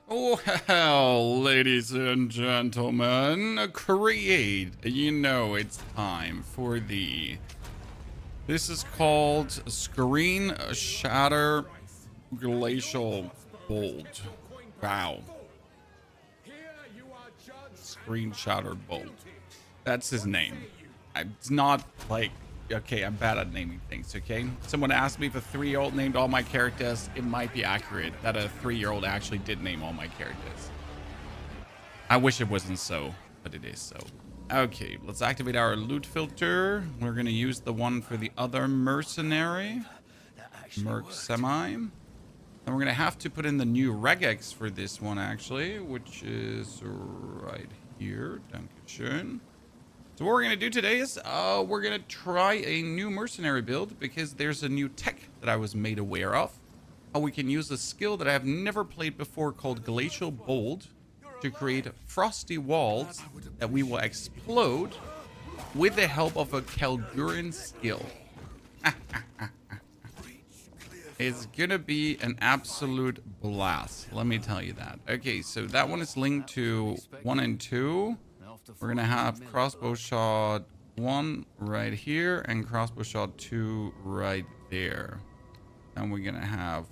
Well, ladies and gentlemen, create. You know it's time for This is called Screen Shatter Glacial Bolt. Wow. Screen Shatter Bolt. That's his name. It's not like, okay, I'm bad at naming things, okay? Someone asked me if a 3-year-old named all my characters. It might be accurate that a 3-year-old actually did name all my characters. I wish it wasn't so, but it is so. Okay, let's activate our loot filter. We're gonna use the one for the other mercenary. Merc Semi. And we're gonna have to put in the new regex for this one actually, which is right here. Dankeschön. So what we're going to do today is we're going to try a new mercenary build because there's a new tech that I was made aware of. How we can use a skill that I have never played before called Glacial Bolt to create frosty walls that we will explode with the help of a Kalguran skill. It's going to be an absolute blast. Let me tell you that. Okay, so that one is linked to 1 and 2. We're going to have crossbow shot 1 right here and crossbow shot 2 right there. And we're going to have...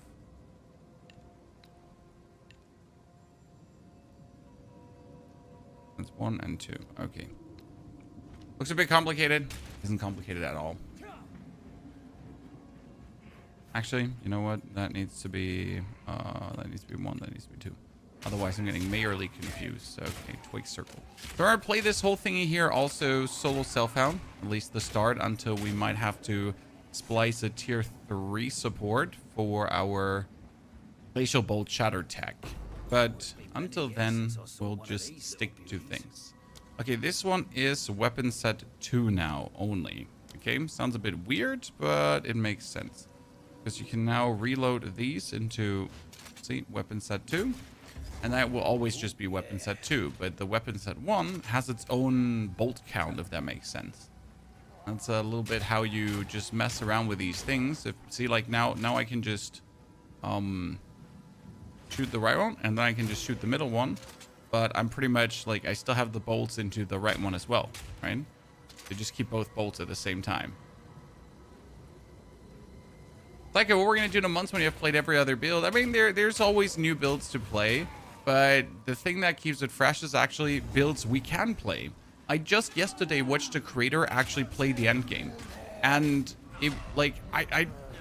That's 1 and 2. Okay. Looks a bit complicated. Isn't complicated at all. Actually, you know what? That needs to be 1. That needs to be 2. Otherwise, I'm getting majorly confused. Okay, twig circle. So I'm gonna play this whole thingy here also solo self-found, at least the start, until we might have to splice a tier 3 support for our Glacial Bolt Shatter tech. But until then, we'll just stick to things. Okay, this one is weapon set 2 now only. Okay, sounds a bit weird, but it makes sense. Because you can now reload these into, see, weapon set 2. And that will always just be weapon set 2. But the weapon set 1 has its own bolt count, if that makes sense. That's a little bit how you just mess around with these things. If, see, like now I can just shoot the right one, and then I can just shoot the middle one. But I'm pretty much, like, I still have the bolts into the right one as well, right? So just keep both bolts at the same time. Like what we're going to do in a month when you have played every other build. I mean, there's always new builds to play. But the thing that keeps it fresh is actually builds we can play. I just yesterday watched a creator actually play the endgame. And it, like,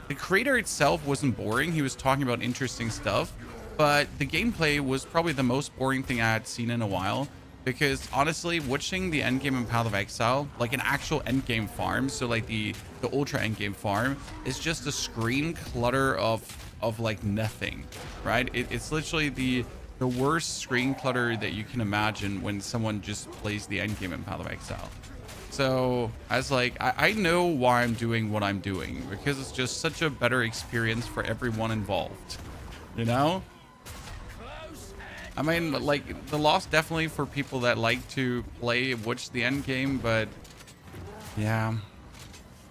the creator itself wasn't boring. He was talking about interesting stuff. But the gameplay was probably the most boring thing I had seen in a while. Because honestly, watching the endgame in Path of Exile, like an actual endgame farm, so like the ultra endgame farm, is just a screen clutter of like nothing, right? It's literally the worst screen clutter that you can imagine when someone just plays the endgame in Path of Exile. So I was like, I know why I'm doing what I'm doing, because it's just such a better experience for everyone involved, you know? I mean, like, the loss definitely for people that like to play, watch the end game, but yeah,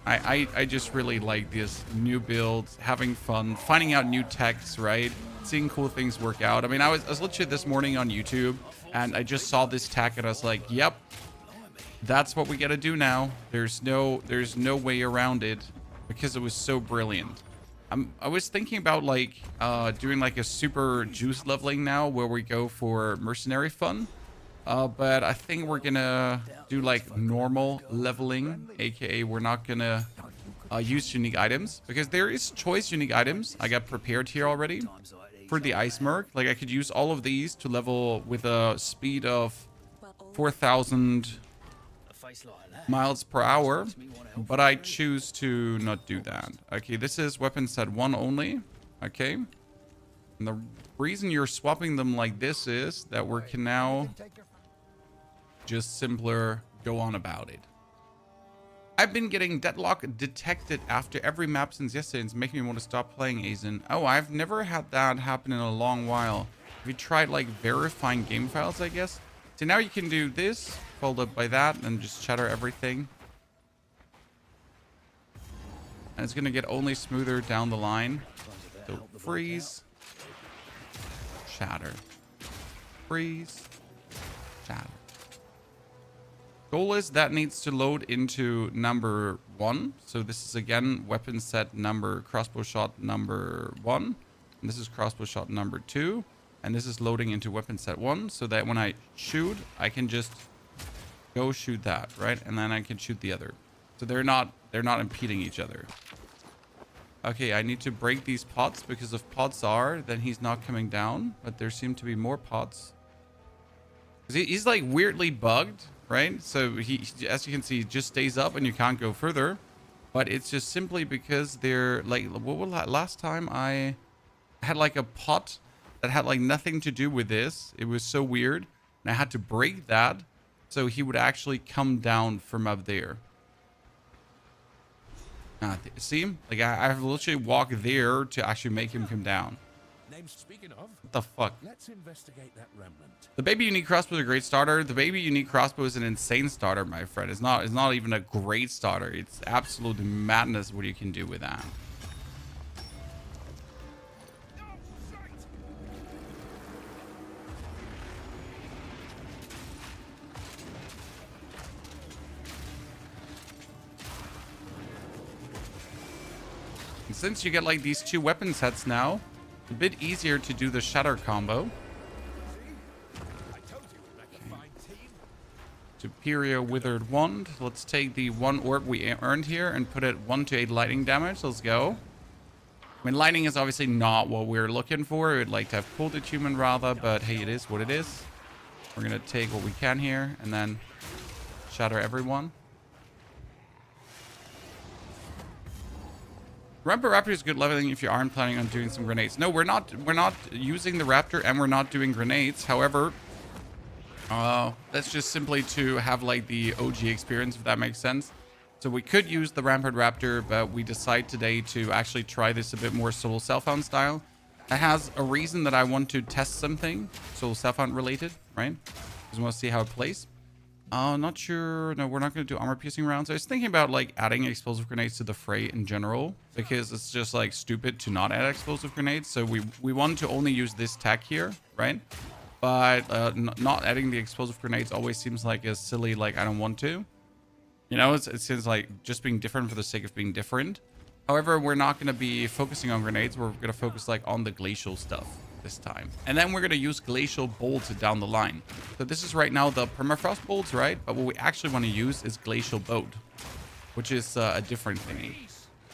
I just really like this new builds, having fun, finding out new techs, right? Seeing cool things work out. I mean, I was literally this morning on YouTube, and I just saw this tech, and I was like, yep, that's what we gotta do now. There's no way around it, because it was so brilliant. I was thinking about like doing like a super juice leveling now where we go for mercenary fun. But I think we're gonna do like normal leveling, aka we're not gonna use unique items, because there is choice unique items I got prepared here already for the ice merc. Like I could use all of these to level with a speed of 4,000 miles per hour, but I choose to not do that. Okay, this is weapon set 1 only. Okay, and the reason you're swapping them like this is that we can now just simpler go on about it. I've been getting deadlock detected after every map since yesterday. It's making me want to stop playing Azen. Oh, I've never had that happen in a long while. Have you tried like verifying game files, I guess? So now you can do this, followed up by that, and just shatter everything. And it's going to get only smoother down the line. So freeze. Shatter. Freeze. Shatter. Goal is that needs to load into number 1. So this is again weapon set number crossbow shot number 1. And this is crossbow shot number 2. And this is loading into weapon set 1. So that when I shoot, I can just go shoot that, right? And then I can shoot the other. So they're not impeding each other. Okay, I need to break these pots because if pots are, then he's not coming down. But there seem to be more pots. He's like weirdly bugged, right? So he, as you can see, just stays up and you can't go further. But it's just simply because they're like, what was that? Last time I had like a pot that had like nothing to do with this. It was so weird. And I had to break that so he would actually come down from up there. See? Like I have to literally walk there to actually make him come down. Speaking of, what the fuck? Let's investigate that remnant. The baby unique crossbow is a great starter. The baby unique crossbow is an insane starter, my friend. It's not even a great starter. It's absolute madness what you can do with that. And since you get like these 2 weapon sets now, it's a bit easier to do the Shatter combo. Superior Withered Wand. Let's take the 1 orb we earned here and put it 1 to 8 lightning damage. Let's go. I mean, lightning is obviously not what we're looking for. We'd like to have cold attunement rather, but hey, it is what it is. We're going to take what we can here and then shatter everyone. Rampant Raptor is good leveling if you aren't planning on doing some grenades. No, we're not using the Raptor and we're not doing grenades. However, that's just simply to have like the OG experience, if that makes sense. So we could use the Rampant Raptor, but we decide today to actually try this a bit more solo self-hunt style. It has a reason that I want to test something solo self-hunt related, right? Because we want to see how it plays. Not sure. No, we're not going to do armor piercing rounds. I was thinking about like adding explosive grenades to the fray in general, because it's just like stupid to not add explosive grenades. So we want to only use this tech here, right? But not adding the explosive grenades always seems like a silly, like I don't want to. You know, it seems like just being different for the sake of being different. However, we're not going to be focusing on grenades. We're going to focus like on the glacial stuff this time. And then we're going to use Glacial Bolts down the line. So this is right now the Permafrost Bolts, right? But what we actually want to use is Glacial Bolt, which is a different thingy.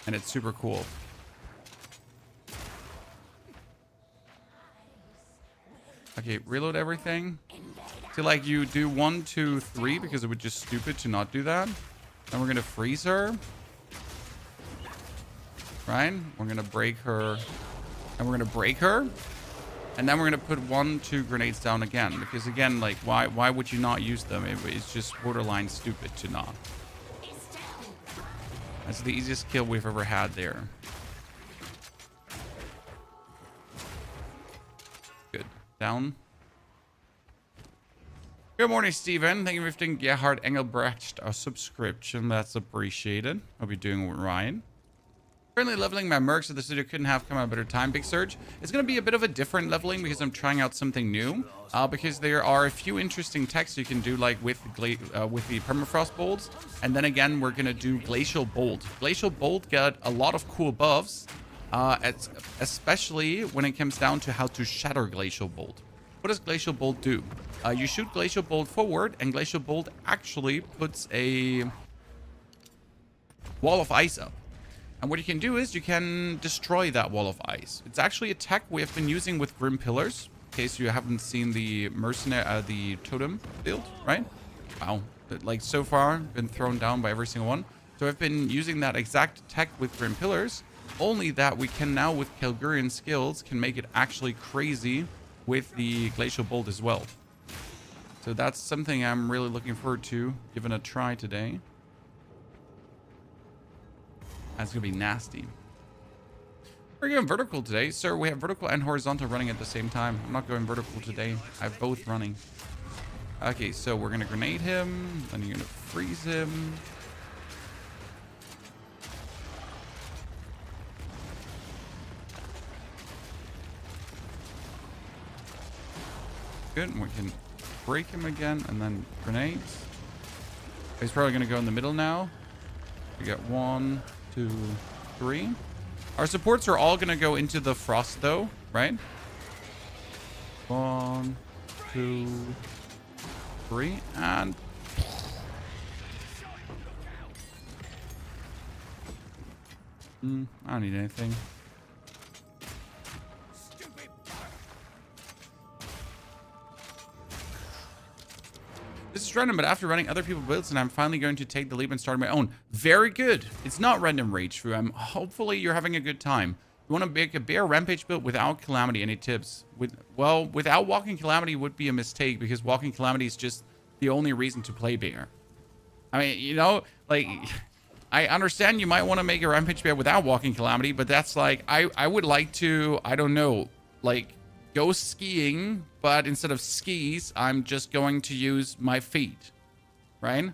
And it's super cool. Okay, reload everything. So like you do 1, 2, 3 because it would just stupid to not do that. Then we're going to freeze her. Right? We're going to break her. And we're going to break her. And then we're going to put 1, 2 grenades down again. Because again, like, why would you not use them? It's just borderline stupid to not. That's the easiest kill we've ever had there. Good. Down. Good morning, Steven. Thank you for gifting Gerhard Engelbrecht a subscription. That's appreciated. Hope you're doing right. Currently leveling my mercs, so the studio couldn't have come at a better time. Big Surge. It's going to be a bit of a different leveling because I'm trying out something new. Because there are a few interesting techs you can do, like with the Permafrost Bolts. And then again, we're going to do Glacial Bolt. Glacial Bolt got a lot of cool buffs, especially when it comes down to how to shatter Glacial Bolt. What does Glacial Bolt do? You shoot Glacial Bolt forward, and Glacial Bolt actually puts a wall of ice up. And what you can do is you can destroy that wall of ice. It's actually a tech we have been using with Grim Pillars. In case you haven't seen the mercenary, the totem build, right? Wow, like so far been thrown down by every single one. So I've been using that exact tech with Grim Pillars. Only that we can now with Kalgurian skills can make it actually crazy with the Glacial Bolt as well. So that's something I'm really looking forward to giving a try today. That's gonna be nasty. We're going vertical today. Sir, we have vertical and horizontal running at the same time. I'm not going vertical today. I have both running. Okay, so we're gonna grenade him. Then you're gonna freeze him. Good. And we can break him again and then grenades. He's probably going to go in the middle now. We got 1, 2, 3. Our supports are all going to go into the frost though, right? 1, 2, 3, and I don't need anything. This is random, but after running other people's builds, and I'm finally going to take the leap and start my own. Very good. It's not random rage through. Hopefully you're having a good time. You want to make a bear rampage build without calamity. Any tips? Well, without walking calamity would be a mistake, because walking calamity is just the only reason to play bear. I mean, you know, like, I understand you might want to make a rampage bear without walking calamity, but that's like, I would like to, I don't know, like, go skiing, but instead of skis, I'm just going to use my feet, right?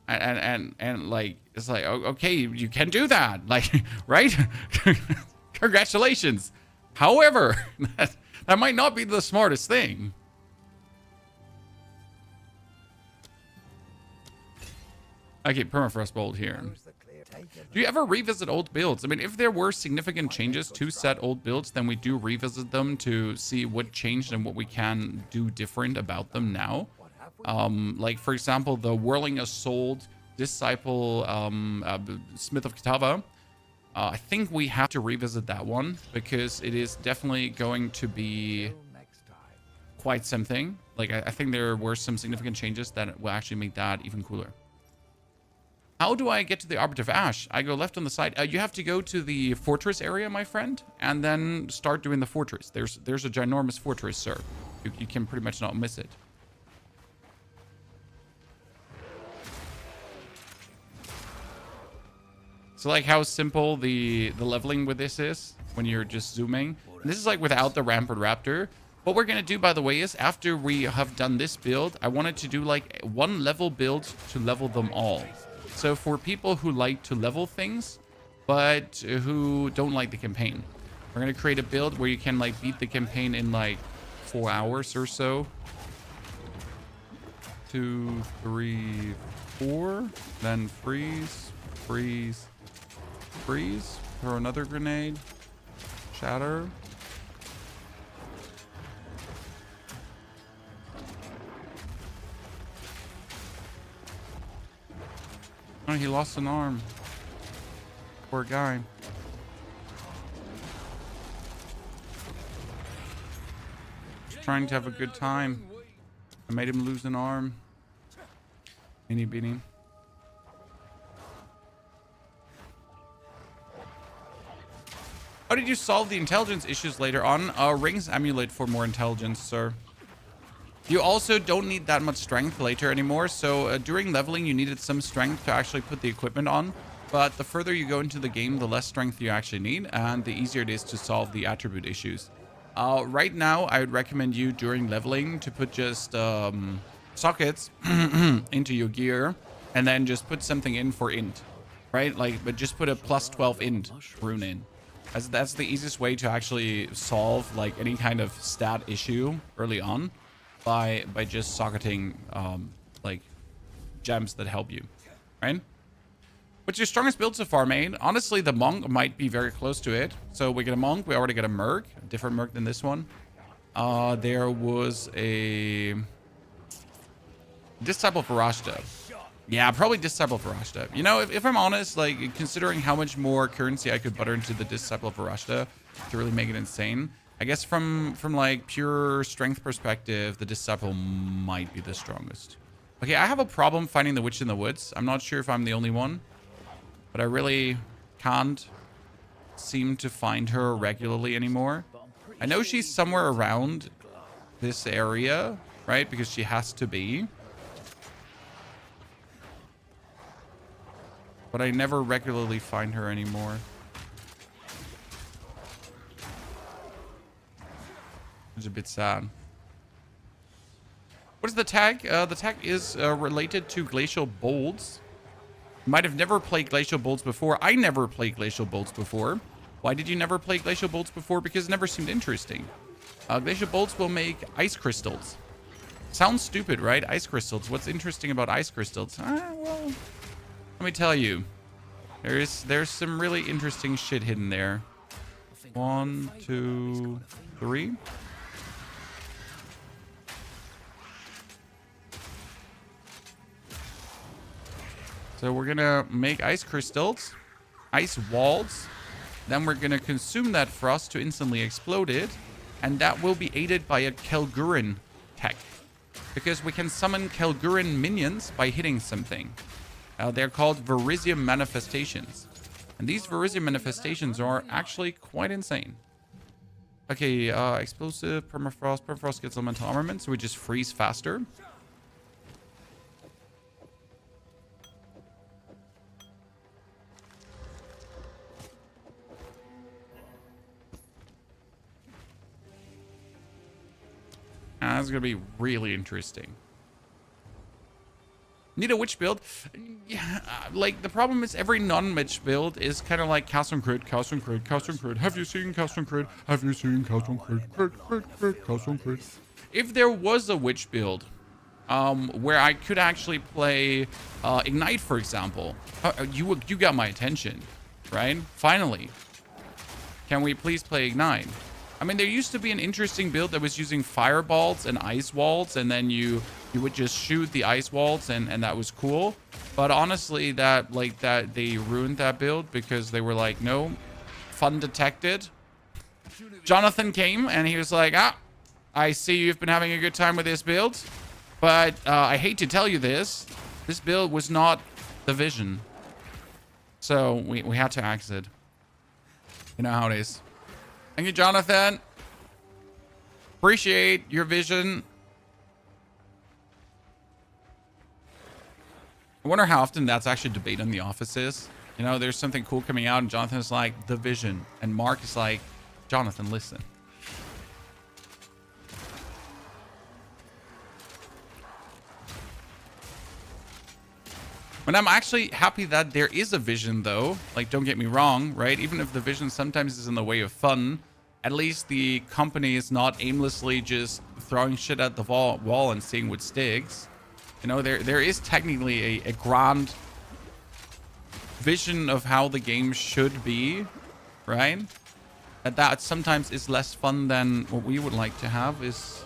And like, it's like, okay, you can do that, like, right? Congratulations. However, that might not be the smartest thing. Okay, permafrost bolt here. Do you ever revisit old builds? I mean, if there were significant changes to set old builds, then we do revisit them to see what changed and what we can do different about them now. Like, for example, the Whirling Assault Disciple Smith of Kitava. I think we have to revisit that one, because it is definitely going to be quite something. Like, I think there were some significant changes that will actually make that even cooler. How do I get to the Arbiter of Ash? I go left on the side. You have to go to the fortress area, my friend, and then start doing the fortress. There's a ginormous fortress, sir. You can pretty much not miss it. So like how simple the leveling with this is when you're just zooming. And this is like without the Rampart Raptor. What we're going to do, by the way, is after we have done this build, I wanted to do like one level build to level them all. So for people who like to level things, but who don't like the campaign, we're going to create a build where you can like beat the campaign in like 4 hours or so. 2, 3, 4. Then freeze, freeze, freeze. Throw another grenade. Shatter. Oh, he lost an arm. Poor guy. He's trying to have a good time. I made him lose an arm. Beanie beanie. How did you solve the intelligence issues later on? Rings emulate for more intelligence, sir. You also don't need that much strength later anymore. So during leveling, you needed some strength to actually put the equipment on. But the further you go into the game, the less strength you actually need, and the easier it is to solve the attribute issues. Right now, I would recommend you during leveling to put just sockets into your gear, and then just put something in for int, right? Like, but just put a +12 int rune in. That's the easiest way to actually solve like any kind of stat issue early on. By just socketing like gems that help you, right? What's your strongest build so far, mate? Honestly, the monk might be very close to it. So we get a monk. We already get a merc, a different merc than this one. There was a Disciple Farashta. Yeah, probably Disciple Farashta. You know, if I'm honest, like considering how much more currency I could butter into the Disciple Farashta to really make it insane. I guess from like pure strength perspective, the Disciple might be the strongest. Okay, I have a problem finding the Witch in the Woods. I'm not sure if I'm the only one, but I really can't seem to find her regularly anymore. I know she's somewhere around this area, right? Because she has to be. But I never regularly find her anymore. It's a bit sad. What is the tag? The tag is related to Glacial Bolts. Might have never played Glacial Bolts before. I never played Glacial Bolts before. Why did you never play Glacial Bolts before? Because it never seemed interesting. Glacial bolts will make ice crystals. Sounds stupid, right? Ice crystals. What's interesting about ice crystals? Well, let me tell you. There's some really interesting shit hidden there. 1, 2, 3. So we're gonna make ice crystals, ice walls. Then we're gonna consume that frost to instantly explode it. And that will be aided by a Kelgurin tech. Because we can summon Kelgurin minions by hitting something. They're called Verisium manifestations. And these Verisium manifestations are actually quite insane. Okay, explosive, permafrost. Permafrost gets elemental armament, so we just freeze faster. That's gonna be really interesting. Need a witch build? Yeah, like the problem is every non-witch build is kind of like cast on crit, cast on crit, cast on crit. Have you seen cast on crit? Have you seen cast on crit, crit, cast on crit? If there was a witch build, where I could actually play Ignite, for example, you got my attention, right? Finally, can we please play Ignite? I mean, there used to be an interesting build that was using fireballs and ice walls, and then you would just shoot the ice walls, and that was cool. But honestly, that they ruined that build because they were like, no, fun detected. Jonathan came and he was like, I see you've been having a good time with this build, but I hate to tell you this build was not the vision. So we had to exit. You know how it is. Thank you, Jonathan. Appreciate your vision. I wonder how often that's actually debate in the offices. You know, there's something cool coming out and Jonathan's like, the vision. And Mark is like, Jonathan, listen. But I'm actually happy that there is a vision, though. Like, don't get me wrong, right? Even if the vision sometimes is in the way of fun, at least the company is not aimlessly just throwing shit at the wall and seeing what sticks. You know, there is technically a grand vision of how the game should be, right? That sometimes is less fun than what we would like to have, is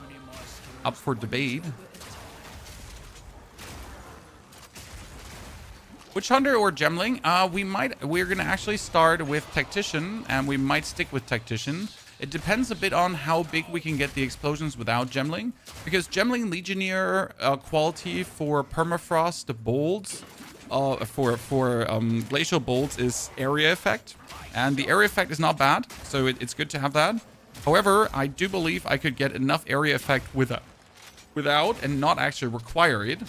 up for debate. Witch Hunter or Gemling? We're gonna actually start with Tactician, and we might stick with Tactician. It depends a bit on how big we can get the explosions without Gemling, because Gemling Legionnaire quality for permafrost bolts, for glacial bolts is area effect, and the area effect is not bad, so it's good to have that. However, I do believe I could get enough area effect without and not actually require it.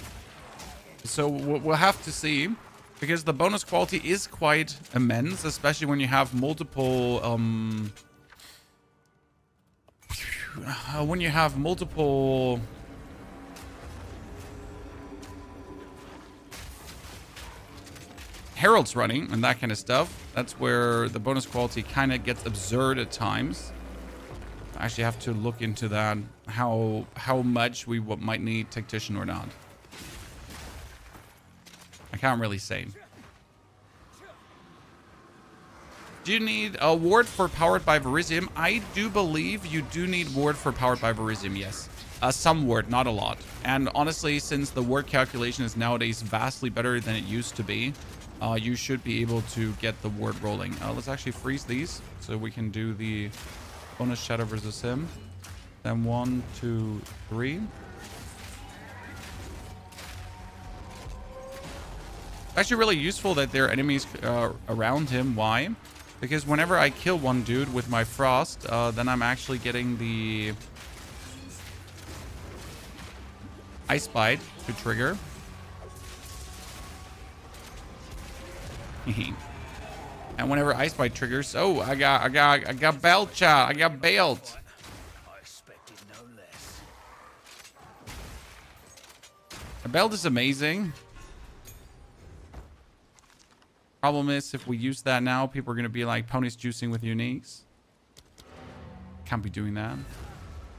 So we'll have to see, because the bonus quality is quite immense, especially when you have multiple heralds running and that kind of stuff. That's where the bonus quality kind of gets absurd at times. I actually have to look into that, how much we might need Tactician or not. I can't really say. Do you need a ward for Powered by Verisium? I do believe you do need ward for Powered by Verisium, yes. Some ward, not a lot. And honestly, since the ward calculation is nowadays vastly better than it used to be, you should be able to get the ward rolling. Let's actually freeze these so we can do the bonus Shatter versus him. Then 1, 2, 3. Actually really useful that there are enemies around him. Why? Because whenever I kill one dude with my frost, then I'm actually getting the ice bite to trigger. And whenever ice bite triggers, oh, I got belt, chat. I got bailed. I expected no less. The belt is amazing. Problem is, if we use that now, people are going to be like, Pony's juicing with uniques. Can't be doing that.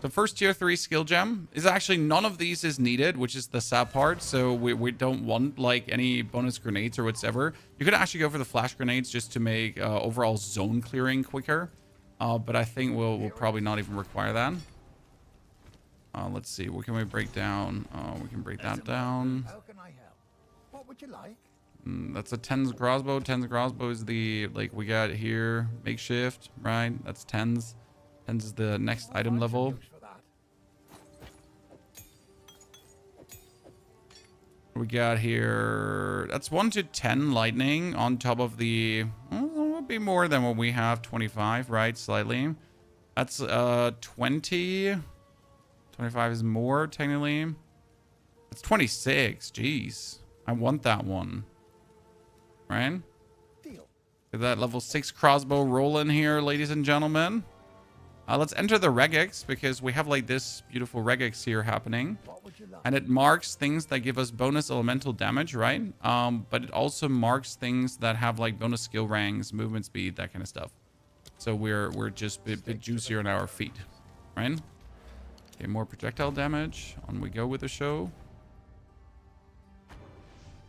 The first tier 3 skill gem is actually none of these is needed, which is the sad part. So we don't want like any bonus grenades or whatever. You could actually go for the flash grenades just to make overall zone clearing quicker. But I think we'll probably not even require that. Let's see. What can we break down? We can break that down. How can I help? What would you like? That's a 10s crossbow. 10s crossbow is the, like, we got here. Makeshift, right? That's 10s. 10s is the next item level. We got here, that's 1 to 10 lightning on top of the, would be more than what we have, 25, right? Slightly. That's 20. 25 is more, technically. It's 26. Jeez. I want that one. Right? Deal. Get that level 6 crossbow rolling here, ladies and gentlemen. Let's enter the regex, because we have like this beautiful regex here happening. What would you like? And it marks things that give us bonus elemental damage, right? But it also marks things that have like bonus skill ranks, movement speed, that kind of stuff. So we're just a bit juicier on our feet, right? Okay, more projectile damage. On we go with the show.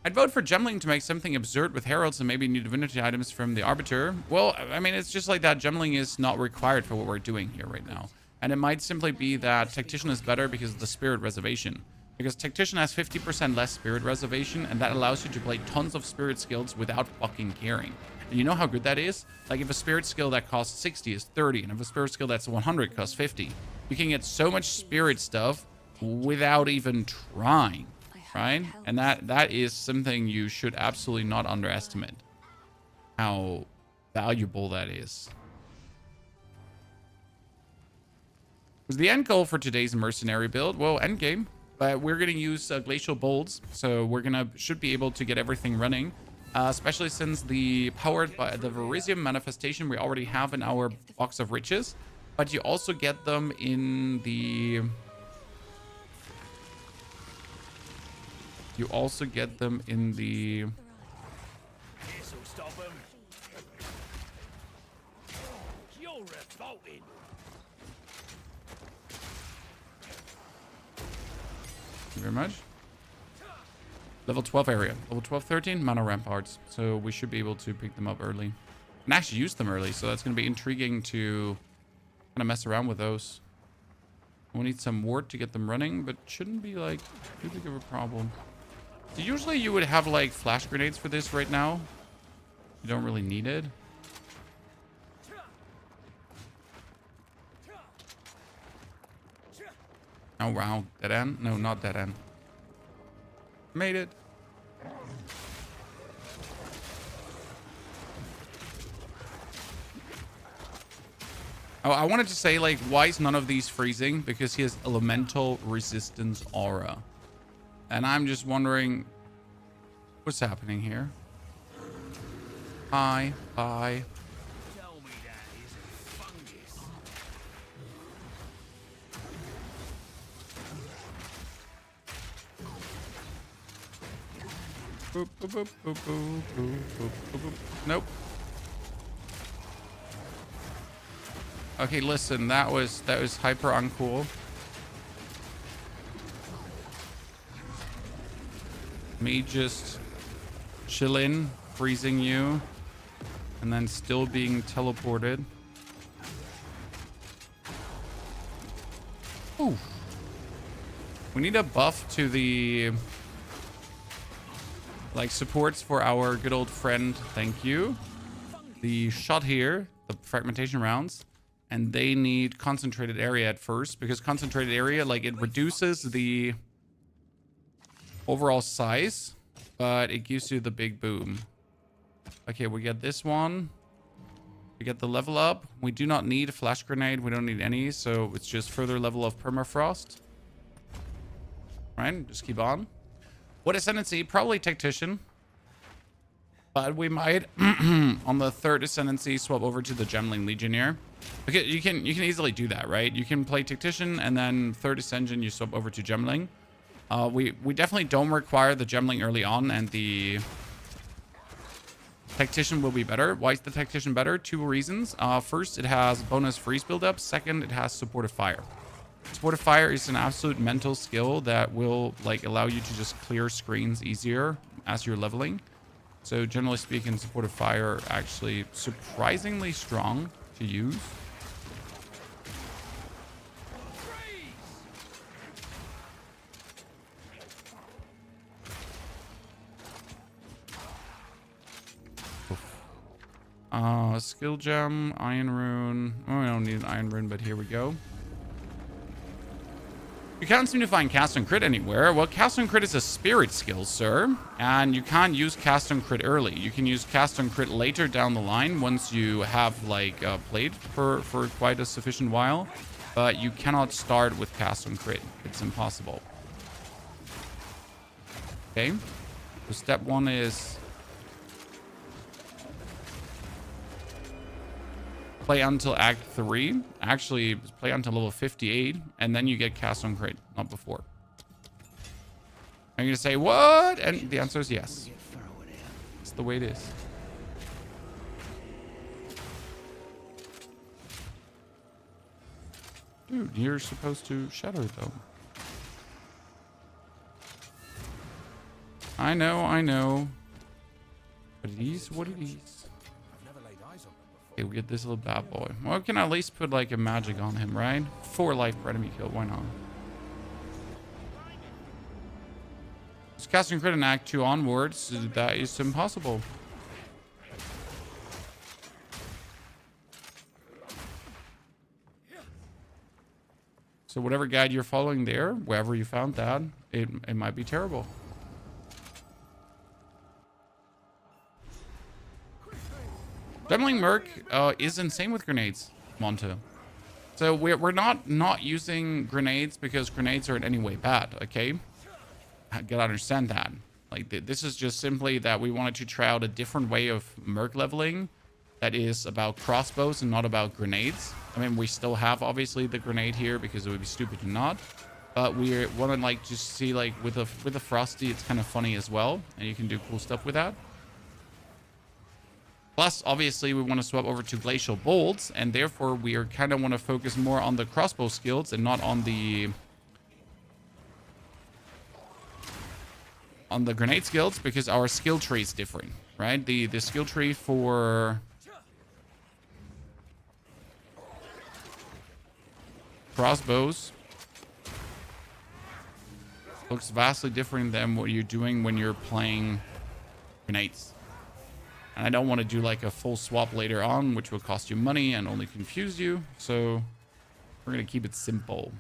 I'd vote for Gemling to make something absurd with heralds and maybe new divinity items from the Arbiter. Well, I mean, it's just like that. Gemling is not required for what we're doing here right now. And it might simply be that Tactician is better because of the Spirit Reservation. Because Tactician has 50% less Spirit Reservation, and that allows you to play tons of Spirit skills without fucking caring. And you know how good that is? Like, if a Spirit skill that costs 60 is 30, and if a Spirit skill that's 100 costs 50, you can get so much Spirit stuff without even trying. Right? And that is something you should absolutely not underestimate. How valuable that is. Was the end goal for today's mercenary build? Well, end game. But we're going to use glacial bolts. So we're should be able to get everything running. Especially since the powered by the Verisium manifestation we already have in our box of riches. But you also get them in the... You also get them in the... This'll stop 'em. You're revolting. Thank you very much. Level 12 area. Level 12, 13, mana ramparts. So we should be able to pick them up early. And actually use them early. So that's going to be intriguing to kind of mess around with those. We'll need some ward to get them running, but shouldn't be like too big of a problem. So usually you would have like flash grenades for this right now. You don't really need it. Oh wow, dead end? No, not dead end. Made it. Oh, I wanted to say, like, why is none of these freezing? Because he has elemental resistance aura. And I'm just wondering what's happening here. Bye. Bye. Tell me that isn't fungus. Boop, boop, boop, boop, boop, boop, boop, boop, boop. Nope. Okay, listen, that was hyper uncool. Me just chilling, freezing you, and then still being teleported. Ooh. We need a buff to the like supports for our good old friend. Thank you. The shot here, the fragmentation rounds, and they need concentrated area at first, because concentrated area, like, it reduces the overall size, but it gives you the big boom. Okay, we get this one. We get the level up. We do not need a flash grenade. We don't need any, so it's just further level of permafrost. Right, just keep on. What Ascendancy? Probably Tactician. But we might, on the third Ascendancy, swap over to the Gemling Legionnaire. Okay, you can easily do that, right? You can play Tactician, and then third Ascension, you swap over to Gemling. We definitely don't require the Gemling early on, and the Tactician will be better. Why is the Tactician better? Two reasons. First, it has bonus freeze buildup. Second, it has supportive fire. Support of Fire is an absolute mental skill that will like allow you to just clear screens easier as you're leveling. So generally speaking, Support of Fire actually surprisingly strong to use. Skill gem, iron rune. Oh, I don't need an iron rune, but here we go. You can't seem to find cast on crit anywhere. Well, cast on crit is a spirit skill, sir. And you can't use cast on crit early. You can use cast on crit later down the line once you have like played for quite a sufficient while. But you cannot start with cast on crit. It's impossible. Okay. So step one is play until Act 3. Actually, play until level 58, and then you get cast on crit, not before. I'm going to say, what? And the answer is yes. It's the way it is. Dude, you're supposed to shatter, though. I know. But it is what it is. Okay, we get this little bad boy. Well, we can at least put like a magic on him, right? 4 life per enemy kill. Why not? Just casting crit in Act 2 onwards. That is impossible. So whatever guide you're following there, wherever you found that, it might be terrible. Demoling Merc is insane with grenades, Monto. So we're not using grenades because grenades are in any way bad, okay? I gotta understand that. Like, this is just simply that we wanted to try out a different way of Merc leveling that is about crossbows and not about grenades. I mean, we still have, obviously, the grenade here because it would be stupid to not. But we want to, like, just see, like, with a Frosty, it's kind of funny as well. And you can do cool stuff with that. Plus, obviously, we want to swap over to Glacial Bolts, and therefore we are kind of want to focus more on the crossbow skills and not on the grenade skills, because our skill tree is different, right? The skill tree for crossbows looks vastly different than what you're doing when you're playing grenades. And I don't want to do like a full swap later on, which will cost you money and only confuse you. So we're going to keep it simple.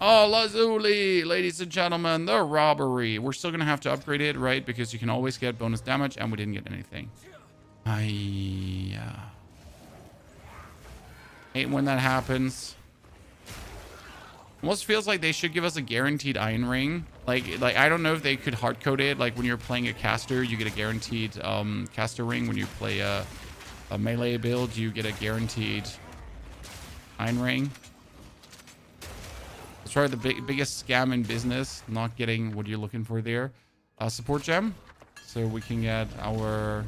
Oh, Lazuli, ladies and gentlemen, the robbery. We're still going to have to upgrade it, right? Because you can always get bonus damage, and we didn't get anything. I hate when that happens. Almost feels like they should give us a guaranteed iron ring. Like I don't know if they could hard code it. Like when you're playing a caster, you get a guaranteed caster ring. When you play a melee build, you get a guaranteed iron ring. It's probably the biggest scam in business, not getting what you're looking for there. Support gem, so we can get our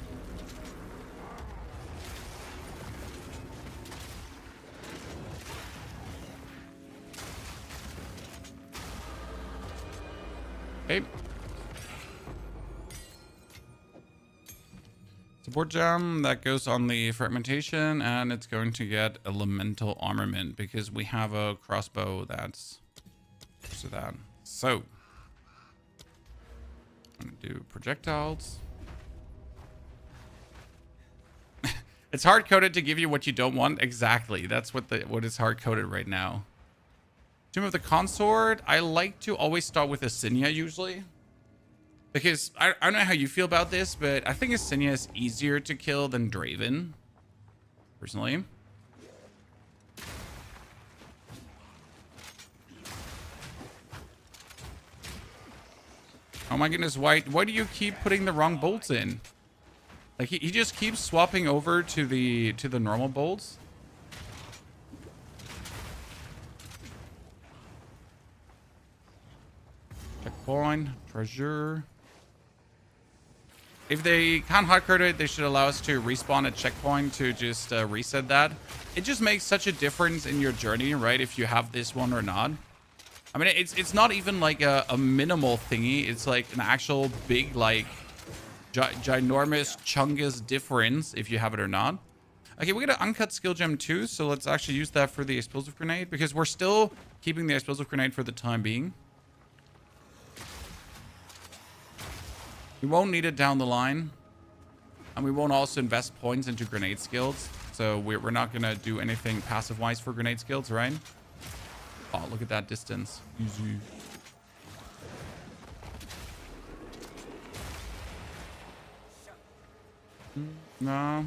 okay. Support gem, that goes on the fragmentation, and it's going to get elemental armament because we have a crossbow that's to that. So I'm gonna do projectiles. It's hard coded to give you what you don't want. Exactly. That's what is hard coded right now. Tomb of the Consort. I like to always start with Ascendancy usually. Because I don't know how you feel about this, but I think Ascendancy is easier to kill than Draven. Personally. Oh my goodness, why do you keep putting the wrong bolts in? Like he just keeps swapping over to the normal bolts. Checkpoint, treasure. If they can't hardcode it, they should allow us to respawn a checkpoint to just reset that. It just makes such a difference in your journey, right? If you have this one or not. I mean, it's not even like a minimal thingy. It's like an actual big, like, ginormous, chungus difference if you have it or not. Okay, we got an uncut skill gem too, so let's actually use that for the explosive grenade because we're still keeping the explosive grenade for the time being. We won't need it down the line, and we won't also invest points into grenade skills, so we're not gonna do anything passive-wise for grenade skills, right? Oh, look at that distance. Easy. No.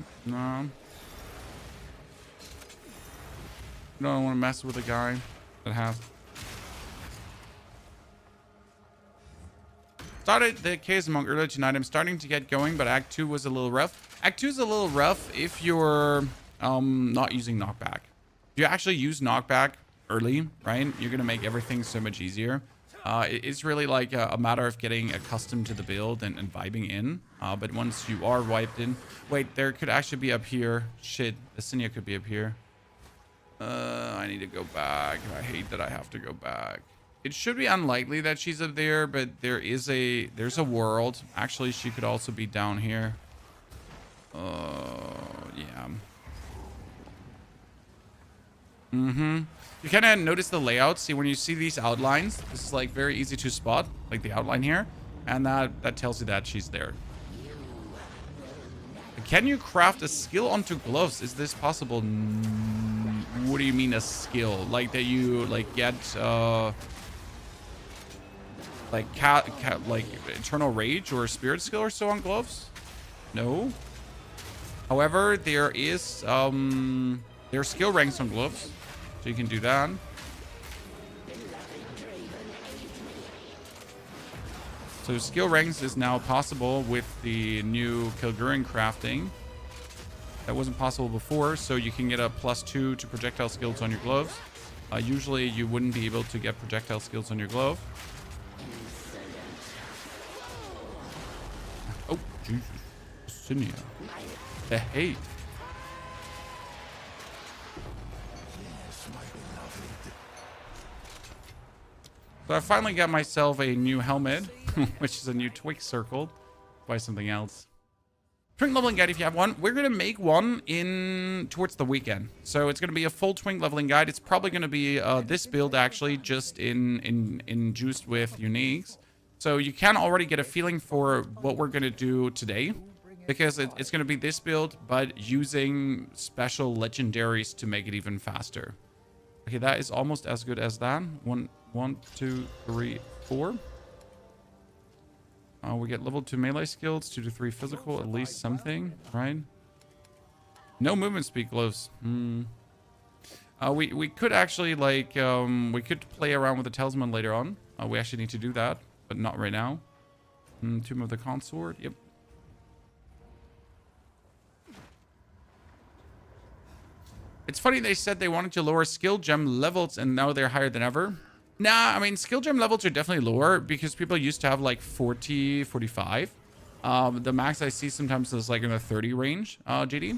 Don't want to mess with a guy that has. Started the Chaos Monk earlier tonight. I'm starting to get going, but Act 2 was a little rough. Act 2 is a little rough if you're not using knockback. If you actually use knockback early, right, you're going to make everything so much easier. It's really like a matter of getting accustomed to the build and vibing in. But once you are wiped in... Wait, there could actually be up here. Shit, Ascendancy could be up here. I need to go back. I hate that I have to go back. It should be unlikely that she's up there, but there's a world. Actually, she could also be down here. Yeah. You kind of notice the layout. See, when you see these outlines, this is like very easy to spot, like the outline here, and that tells you that she's there. Can you craft a skill onto gloves? Is this possible? What do you mean a skill? Like that you like get like like Eternal Rage or Spirit skill or so on gloves? No. However, there is there are skill ranks on gloves, so you can do that. So skill ranks is now possible with the new Kilgurin crafting. That wasn't possible before, so you can get a +2 to projectile skills on your gloves. Usually you wouldn't be able to get projectile skills on your glove. Oh, Jesus. Sinia. The hate. So I finally got myself a new helmet, which is a new twig circle. Buy something else. Twink leveling guide if you have one. We're going to make one towards the weekend. So it's going to be a full twink leveling guide. It's probably going to be this build actually just juiced with uniques. So you can already get a feeling for what we're going to do today. Because it's going to be this build, but using special legendaries to make it even faster. Okay, that is almost as good as that. One, two, three, four. We get level 2 melee skills, 2 to 3 physical, at least something, right? No movement speed gloves. We could actually like we could play around with the talisman later on. We actually need to do that, but not right now. Tomb of the Consort. Yep. It's funny they said they wanted to lower skill gem levels and now they're higher than ever. Nah, I mean, skill gem levels are definitely lower because people used to have like 40, 45. The max I see sometimes is like in the 30 range, GD.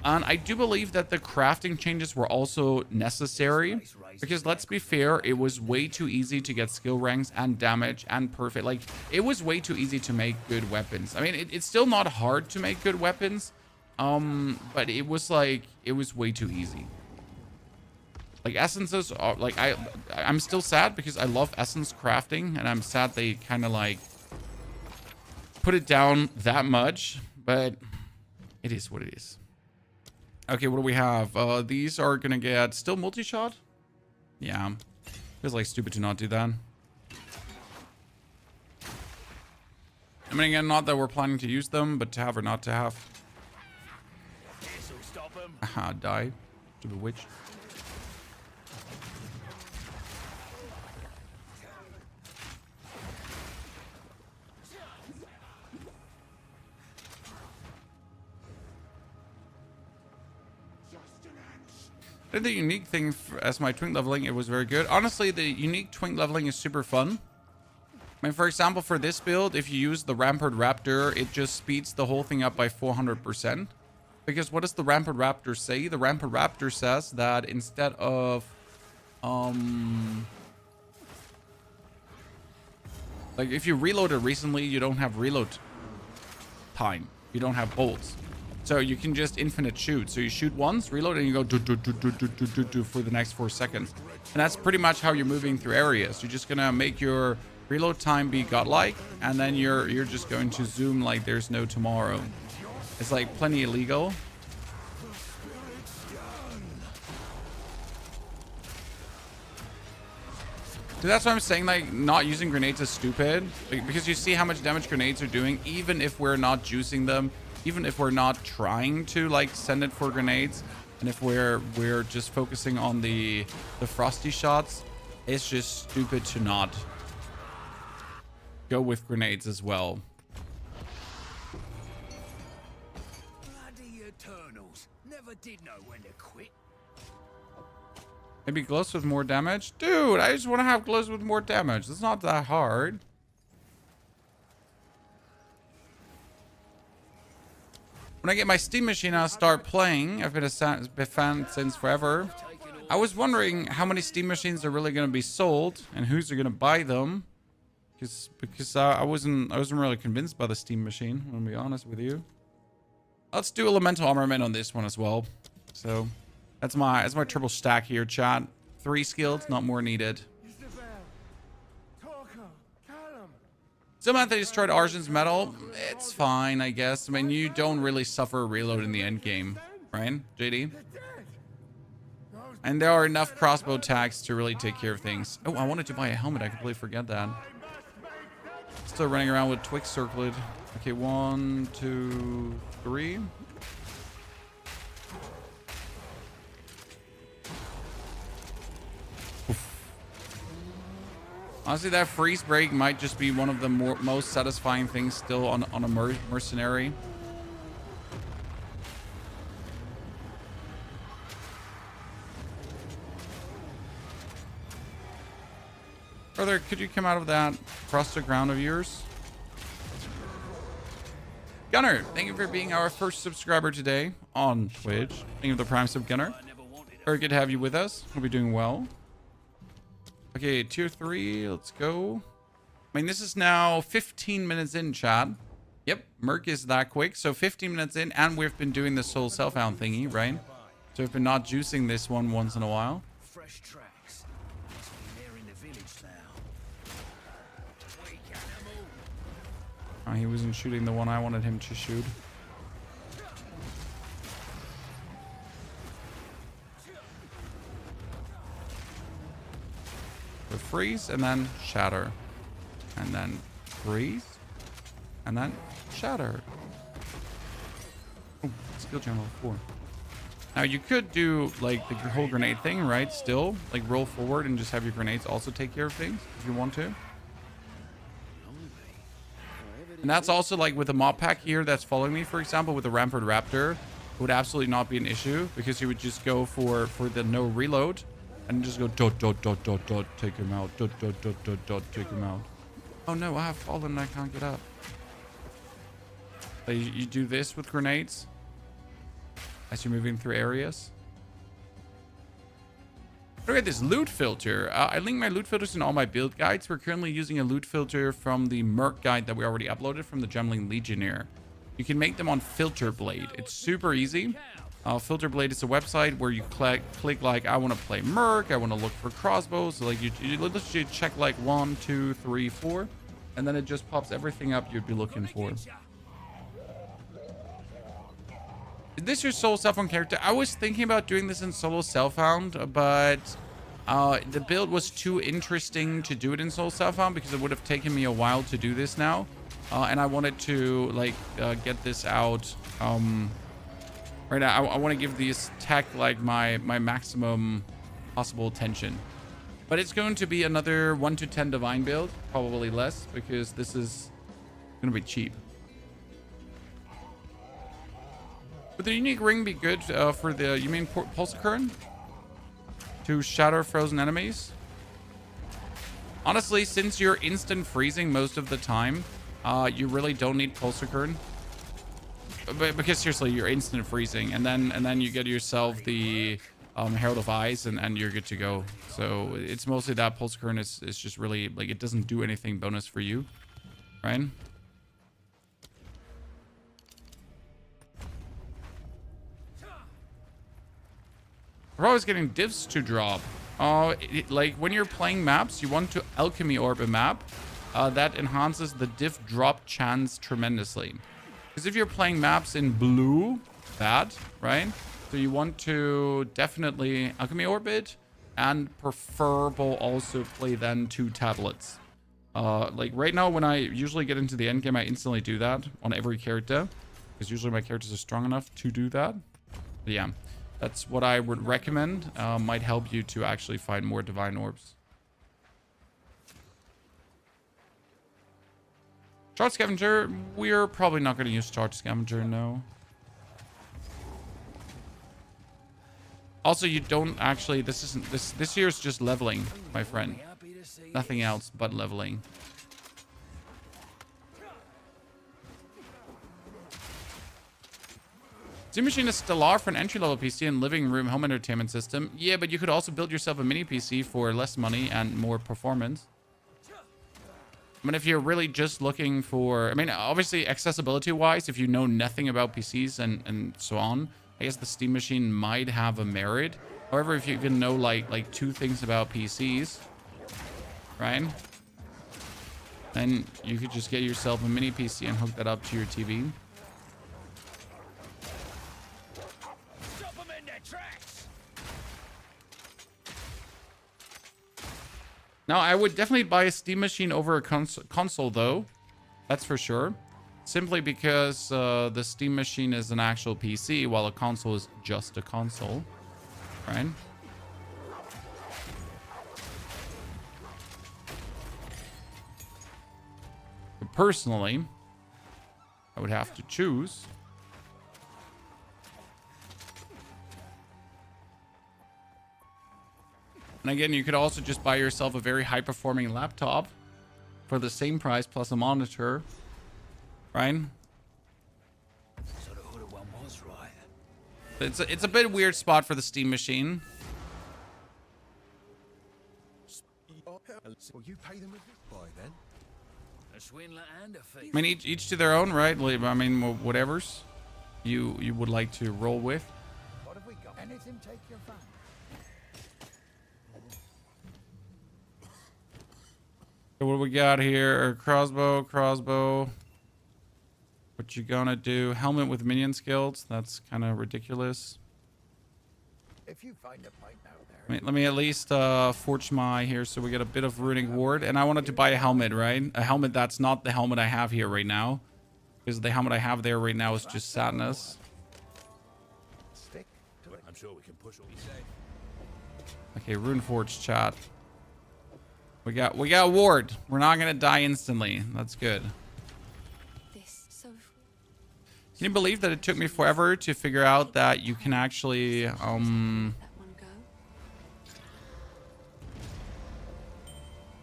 And I do believe that the crafting changes were also necessary because let's be fair, it was way too easy to get skill ranks and damage and perfect. Like, it was way too easy to make good weapons. I mean, it's still not hard to make good weapons. But it was like, it was way too easy. Like essences are like, I'm still sad because I love essence crafting and I'm sad they kind of like put it down that much, but it is what it is. Okay, what do we have? These are gonna get still multi-shot. Yeah, feels like stupid to not do that. I mean, again, not that we're planning to use them, but to have or not to have. Aha, die. Stupid witch. I did the unique thing as my twink leveling. It was very good. Honestly, the unique twink leveling is super fun. I mean, for example, for this build, if you use the Rampart Raptor, it just speeds the whole thing up by 400%. Because what does the Rampart Raptor say? The Rampart Raptor says that instead of, like if you reloaded recently, you don't have reload time. You don't have bolts. So you can just infinite shoot. So you shoot once, reload, and you go do, do, do, do, do, do, do, do for the next 4 seconds. And that's pretty much how you're moving through areas. You're just gonna make your reload time be godlike, and then you're just going to zoom like there's no tomorrow. It's like plenty illegal. So that's why I'm saying, like, not using grenades is stupid, because you see how much damage grenades are doing, even if we're not juicing them, even if we're not trying to like send it for grenades, and if we're just focusing on the frosty shots. It's just stupid to not go with grenades as well. Bloody Eternals. Never did know when to quit. Maybe glows with more damage? Dude, I just want to have glows with more damage. It's not that hard. When I get my Steam machine, I'll start playing. I've been a fan since forever. I was wondering how many Steam machines are really going to be sold and who's going to buy them. Because I wasn't really convinced by the Steam machine, I'm gonna be honest with you. Let's do elemental armament on this one as well. So that's my triple stack here, chat. 3 skills, not more needed. Samantha destroyed Arjun's metal. It's fine, I guess. I mean, you don't really suffer a reload in the end game, right, JD? And there are enough crossbow attacks to really take care of things. Oh, I wanted to buy a helmet. I completely forget that. Still running around with Twix circlet. Okay, 1, 2, 3. Honestly, that freeze break might just be one of the most satisfying things still on a mercenary. Brother, could you come out of that frosted ground of yours? Gunner, thank you for being our first subscriber today on Twitch. Thank you for the Prime sub, Gunner. Very good to have you with us. Hope you're doing well. Okay, tier 3, let's go. I mean, this is now 15 minutes in, chat. Yep, Merc is that quick. So 15 minutes in, and we've been doing the soul self-hound thingy, right? So we've been not juicing this one once in a while. Fresh tracks. They're in the village now. Weak animal. Oh, he wasn't shooting the one I wanted him to shoot. With freeze, and then shatter. And then freeze. And then shatter. Oh, skill channel 4. Now you could do like the whole grenade thing, right? Still, like roll forward and just have your grenades also take care of things if you want to. And that's also like with the mob pack here that's following me, for example, with the Rampart Raptor, it would absolutely not be an issue because you would just go for the no reload and just go dot dot dot dot dot, take him out, dot dot dot dot dot, take him out. Oh no, I have fallen and I can't get up. So you do this with grenades as you're moving through areas. Look at this loot filter. I link my loot filters in all my build guides. We're currently using a loot filter from the Merc guide that we already uploaded from the Gemling Legionnaire. You can make them on Filter Blade. It's super easy. Filter Blade is a website where you click like, I want to play Merc, I want to look for crossbows. So like you literally check like 1, 2, 3, 4, and then it just pops everything up you'd be looking for. Is this your solo self-found character? I was thinking about doing this in solo self-found, but the build was too interesting to do it in solo self-found because it would have taken me a while to do this now. And I wanted to like get this out. Right now, I want to give these tech like my maximum possible attention. But it's going to be another 1 to 10 divine build, probably less, because this is going to be cheap. Would the unique ring be good for the, you mean pulse current? To shatter frozen enemies? Honestly, since you're instant freezing most of the time, you really don't need Pulsar Current. But because seriously, you're instant freezing, and then you get yourself the Herald of Ice, and you're good to go. So it's mostly that Pulsar Current is just really like it doesn't do anything bonus for you, right? We're always getting divs to drop. Like when you're playing maps, you want to alchemy orb a map. That enhances the div drop chance tremendously. Because if you're playing maps in blue, bad, right? So you want to definitely alchemy orbit, and preferable also play then 2 tablets. Like right now, when I usually get into the end game, I instantly do that on every character, because usually my characters are strong enough to do that. But yeah, that's what I would recommend. Might help you to actually find more divine orbs. Charge Scavenger, we're probably not going to use Charge Scavenger, no. Also, you don't actually, this year's just leveling, my friend. Nothing else but leveling. Steam Machine is stellar for an entry-level PC and living room home entertainment system. Yeah, but you could also build yourself a mini PC for less money and more performance. I mean, if you're really just looking for... I mean, obviously, accessibility-wise, if you know nothing about PCs and so on, I guess the Steam Machine might have a merit. However, if you can know, like 2 things about PCs, right? Then you could just get yourself a mini PC and hook that up to your TV. Stop them in their tracks. Now, I would definitely buy a Steam Machine over a console, though. That's for sure. Simply because the Steam Machine is an actual PC, while a console is just a console. Right? But personally, I would have to choose. And again, you could also just buy yourself a very high-performing laptop for the same price plus a monitor, right? So the hooded one was right. It's a bit weird spot for the Steam Machine. Well, you pay them a bit by then. A swindler and a thief. I mean, each to their own, right? I mean, whatever's you would like to roll with. What have we got? Anything take your fancy? So what do we got here? Crossbow. What you gonna do? Helmet with minion skills. That's kind of ridiculous. If you find a pipe out there. Let me at least forge my here so we get a bit of runic ward. And I wanted to buy a helmet, right? A helmet that's not the helmet I have here right now. Because the helmet I have there right now is just sadness. Stick to it. I'm sure we can push all we say. Okay, rune forge chat. We got ward. We're not gonna die instantly. That's good. Can you believe that it took me forever to figure out that you can actually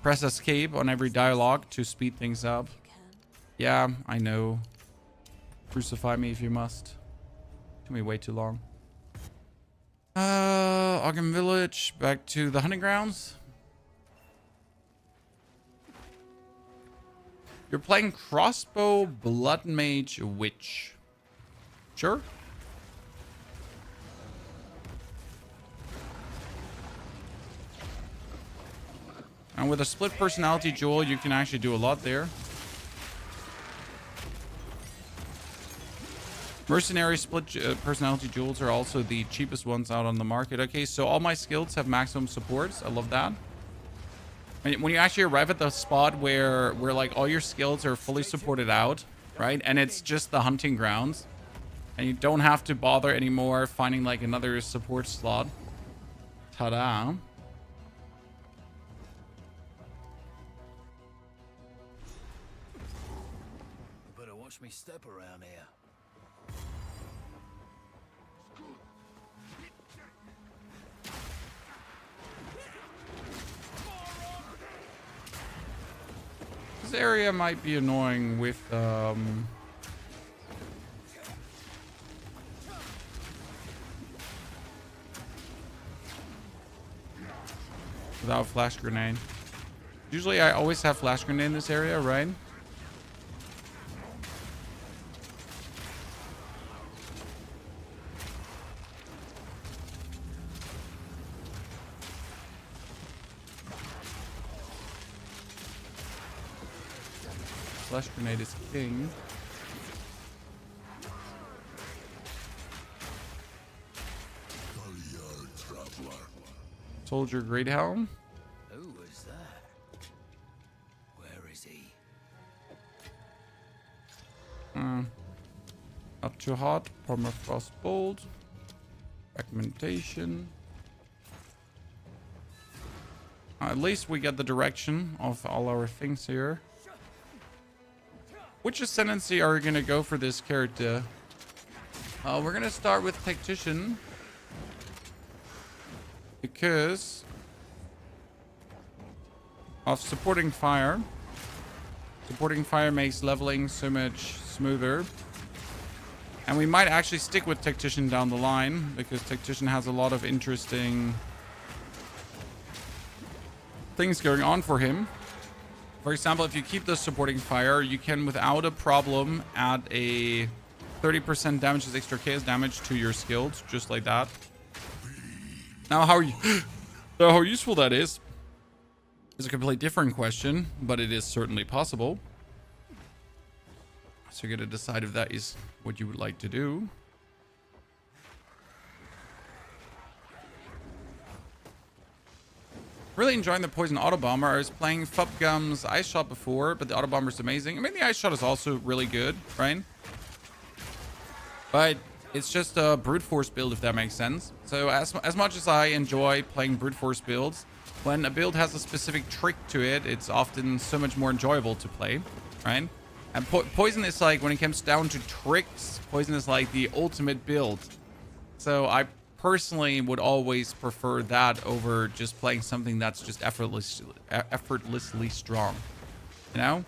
press escape on every dialogue to speed things up? Yeah, I know. Crucify me if you must. Took me way too long. Ogden Village, back to the hunting grounds. You're playing Crossbow Blood Mage Witch. Sure. And with a split personality jewel, you can actually do a lot there. Mercenary split personality jewels are also the cheapest ones out on the market. Okay, so all my skills have maximum supports. I love that. When you actually arrive at the spot where like all your skills are fully supported out, right? And it's just the hunting grounds. And you don't have to bother anymore finding like another support slot. Ta-da. You better watch me step around here. area might be annoying with without flash grenade. Usually I always have flash grenade in this area, right? Flash grenade is king. Soldier Great Helm. Who was that? Where is he? Not too hot. Permafrost Bolt. Fragmentation. At least we get the direction of all our things here. Which Ascendancy are we going to go for this character? We're going to start with Tactician. Because of supporting fire. Supporting fire makes leveling so much smoother. And we might actually stick with Tactician down the line, because Tactician has a lot of interesting things going on for him. For example, if you keep the supporting fire, you can without a problem add a 30% damage as extra chaos damage to your skills, just like that. Now how useful that is a completely different question, but it is certainly possible. So you're going to decide if that is what you would like to do. Really enjoying the poison auto bomber. I was playing Fubgum's Ice Shot before, but the auto bomber is amazing. I mean, the Ice Shot is also really good, right? But it's just a brute force build, if that makes sense. So as much as I enjoy playing brute force builds, when a build has a specific trick to it, it's often so much more enjoyable to play, right? And poison is like, when it comes down to tricks, poison is like the ultimate build. So I personally would always prefer that over just playing something that's just effortlessly strong, you know?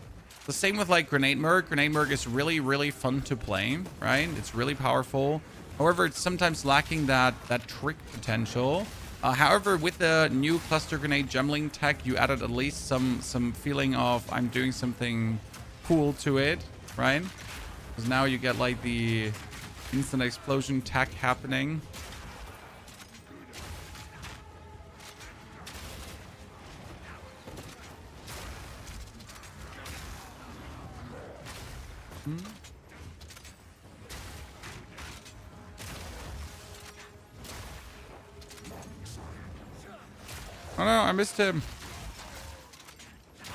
The same with like Grenade Merc. Grenade Merc is really, really fun to play, right? It's really powerful. However, it's sometimes lacking that trick potential. However, with the new cluster grenade gemling tech, you added at least some feeling of I'm doing something cool to it, right? Because now you get like the instant explosion tech happening. Oh no, I missed him.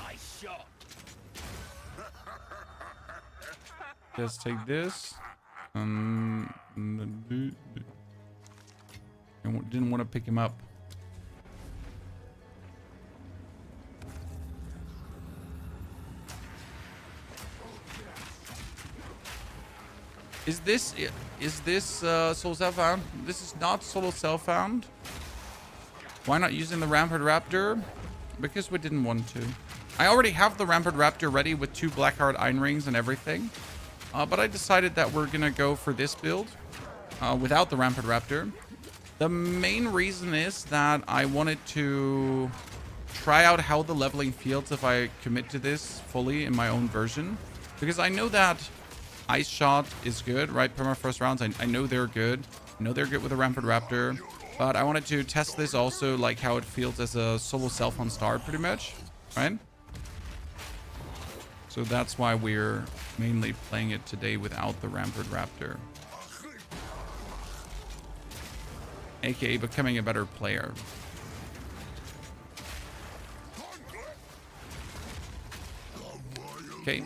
Nice shot. Just take this. I didn't want to pick him up. Is this solo self-found? This is not solo self-found. Why not using the Rampart Raptor? Because we didn't want to. I already have the Rampart Raptor ready with 2 Blackheart Iron Rings and everything. But I decided that we're gonna go for this build without the Rampart Raptor. The main reason is that I wanted to try out how the leveling feels if I commit to this fully in my own version. Because I know that Ice Shot is good, right? Permafrost rounds, I know they're good. I know they're good with the Rampart Raptor. But I wanted to test this also, like how it feels as a solo self on star, pretty much, right? So that's why we're mainly playing it today without the Rampart Raptor. AKA becoming a better player. Okay.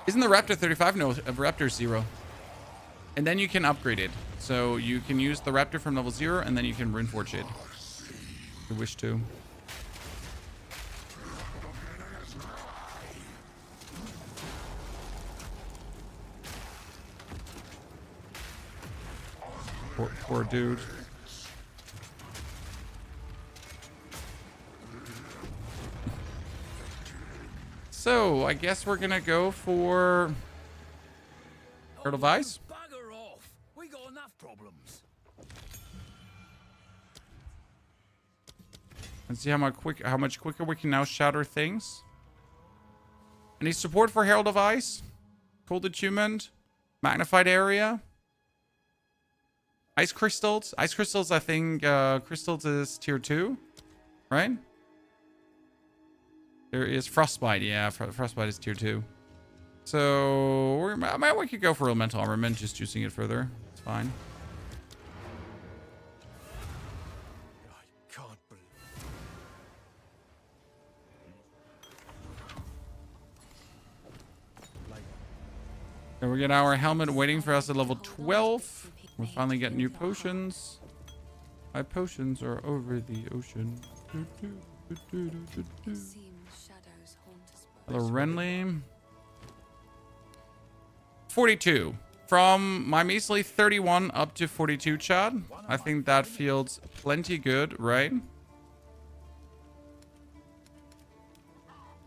Isn't the Raptor 35? No, Raptor 0. And then you can upgrade it. So you can use the Raptor from level 0, and then you can Runeforge it if you wish to. Poor dude. So I guess we're gonna go for Herald of Ice. Bugger off. We got enough problems. Let's see how much quicker we can now shatter things. Any support for Herald of Ice? Cold Attunement? Magnified Area? Ice Crystals? Ice Crystals, I think, Crystals is tier 2, right? There is Frostbite, yeah, Frostbite is tier 2. So, we could go for Elemental Armament, just juicing it further. It's fine. I can't believe. Then we get our helmet waiting for us at level 12. We finally get new potions. My potions are over the ocean. Hello, Renly. 42. From my measly 31 up to 42, Chad. I think that feels plenty good, right?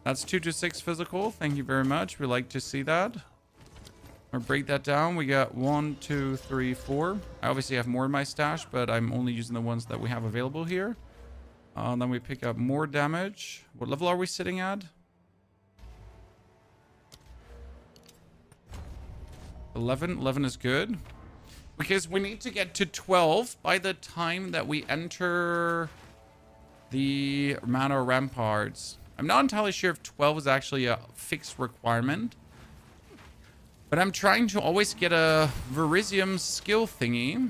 That's 2 to 6 physical. Thank you very much. We like to see that. I'll break that down. We got 1, 2, 3, 4. I obviously have more in my stash, but I'm only using the ones that we have available here. Then we pick up more damage. What level are we sitting at? 11. 11 is good. Because we need to get to 12 by the time that we enter the Mana Ramparts. I'm not entirely sure if 12 is actually a fixed requirement. But I'm trying to always get a Verisium skill thingy.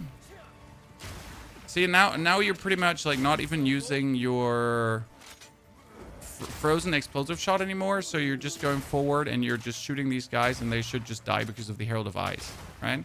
See, now you're pretty much like not even using your frozen explosive shot anymore. So you're just going forward and you're just shooting these guys and they should just die because of the Herald of Ice, right?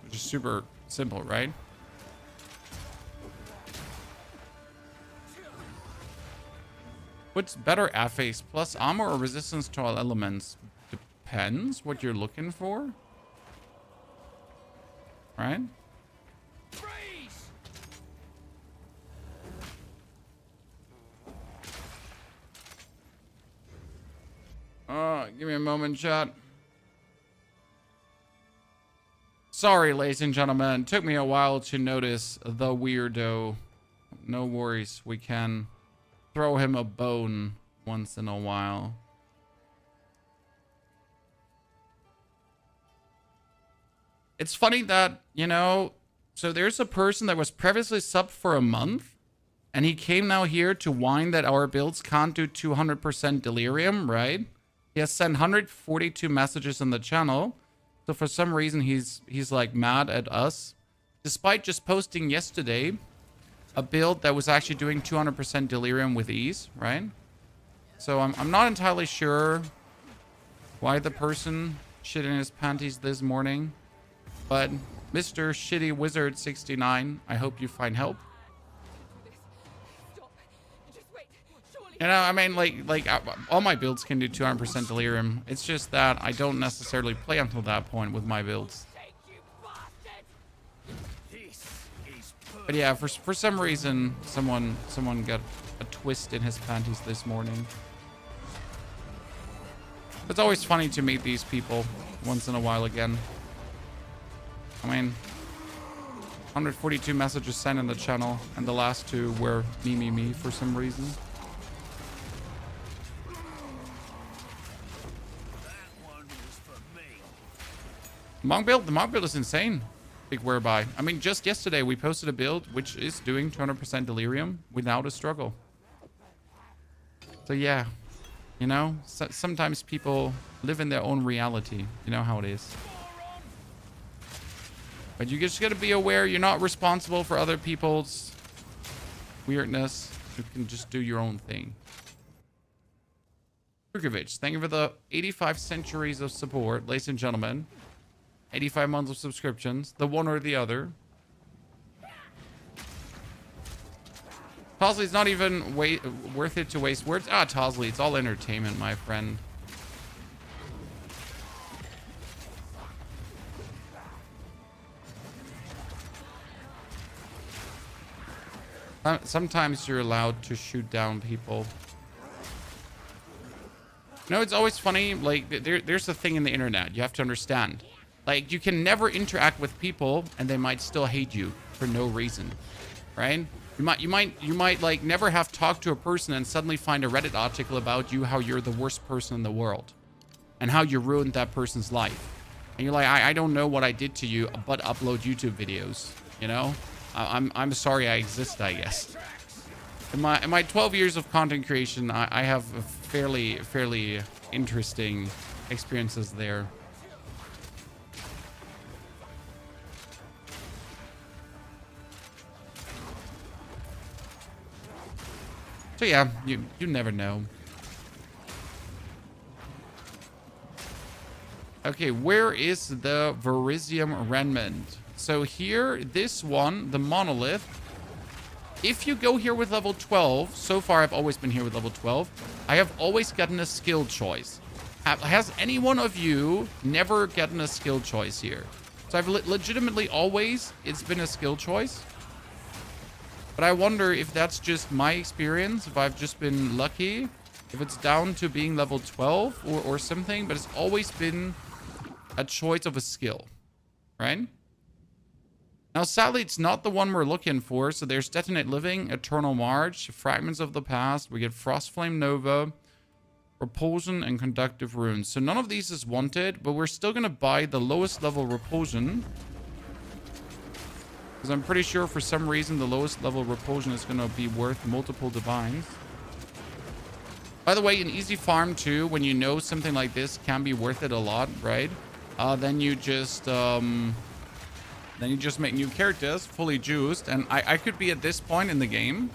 Which is super simple, right? What's better, Aphase? Plus armor or resistance to all elements? Depends what you're looking for. Right? Freeze! Give me a moment, chat. Sorry, ladies and gentlemen. It took me a while to notice the weirdo. No worries. We can throw him a bone once in a while. It's funny that, you know, so there's a person that was previously subbed for a month, and he came now here to whine that our builds can't do 200% delirium, right? He has sent 142 messages in the channel. So for some reason, he's like mad at us, despite just posting yesterday a build that was actually doing 200% delirium with ease, right? So I'm not entirely sure why the person shit in his panties this morning. But Mr. Shitty Wizard 69, I hope you find help. You know, I mean, like all my builds can do 200% delirium. It's just that I don't necessarily play until that point with my builds. But yeah, for some reason, someone got a twist in his panties this morning. It's always funny to meet these people once in a while again. I mean, 142 messages sent in the channel, and the last two were me for some reason. The monk build is insane. Big whereby. I mean, just yesterday we posted a build which is doing 200% delirium without a struggle. So yeah, you know, sometimes people live in their own reality. You know how it is. But you just gotta be aware you're not responsible for other people's weirdness. You can just do your own thing. Turkovic, thank you for the 85 centuries of support, ladies and gentlemen. 85 months of subscriptions, the one or the other. Tosley's not even worth it to waste words. Ah, Tosley, it's all entertainment, my friend. Sometimes you're allowed to shoot down people. You know, it's always funny. Like, there's a thing in the internet you have to understand. Like, you can never interact with people, and they might still hate you for no reason, right? You might like never have talked to a person and suddenly find a Reddit article about you, how you're the worst person in the world, and how you ruined that person's life. And you're like, I don't know what I did to you, but upload YouTube videos. You know, I'm sorry I exist, I guess. In my 12 years of content creation, I have a fairly interesting experiences there. So yeah, you never know. Okay, where is the Verisium Remnant? So here, this one, the Monolith. If you go here with level 12, so far I've always been here with level 12, I have always gotten a skill choice. Has any one of you never gotten a skill choice here? So I've legitimately always, it's been a skill choice. But I wonder if that's just my experience, if I've just been lucky, if it's down to being level 12 or something, but it's always been a choice of a skill, right? Now, sadly, it's not the one we're looking for. So there's Detonate Living, Eternal March, Fragments of the Past. We get Frostflame Nova, Repulsion, and Conductive Runes. So none of these is wanted, but we're still going to buy the lowest level Repulsion. Because I'm pretty sure for some reason the lowest level Repulsion is going to be worth multiple divines. By the way, in easy farm too, when you know something like this can be worth it a lot, right? Then you just make new characters fully juiced, and I could be at this point in the game,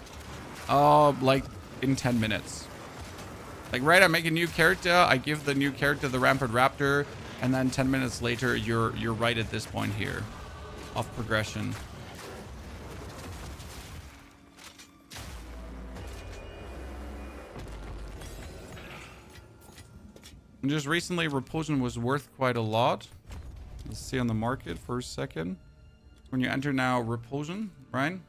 like in 10 minutes. Like, right, I make a new character, I give the new character the Rampant Raptor, and then 10 minutes later, you're right at this point here of progression. And just recently, Repulsion was worth quite a lot. Let's see on the market for a second. When you enter now Repulsion, right? And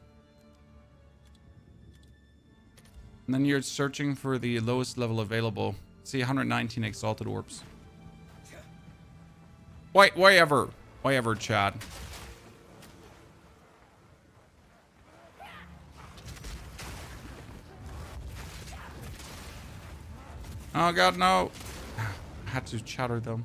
then you're searching for the lowest level available. See 119 Exalted Orbs. Why ever, Chad? Oh god, no. I had to chatter them.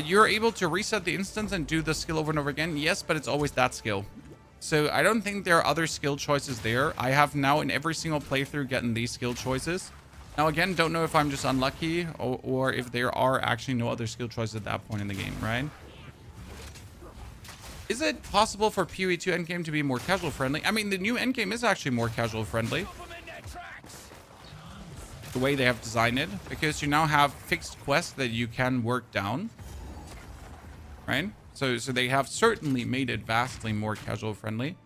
You're able to reset the instance and do the skill over and over again. Yes, but it's always that skill. So I don't think there are other skill choices there. I have now in every single playthrough gotten these skill choices. Now again, don't know if I'm just unlucky or if there are actually no other skill choices at that point in the game, right? Is it possible for PoE 2 endgame to be more casual friendly? I mean, the new endgame is actually more casual friendly. The way they have designed it, because you now have fixed quests that you can work down, right? So they have certainly made it vastly more casual friendly.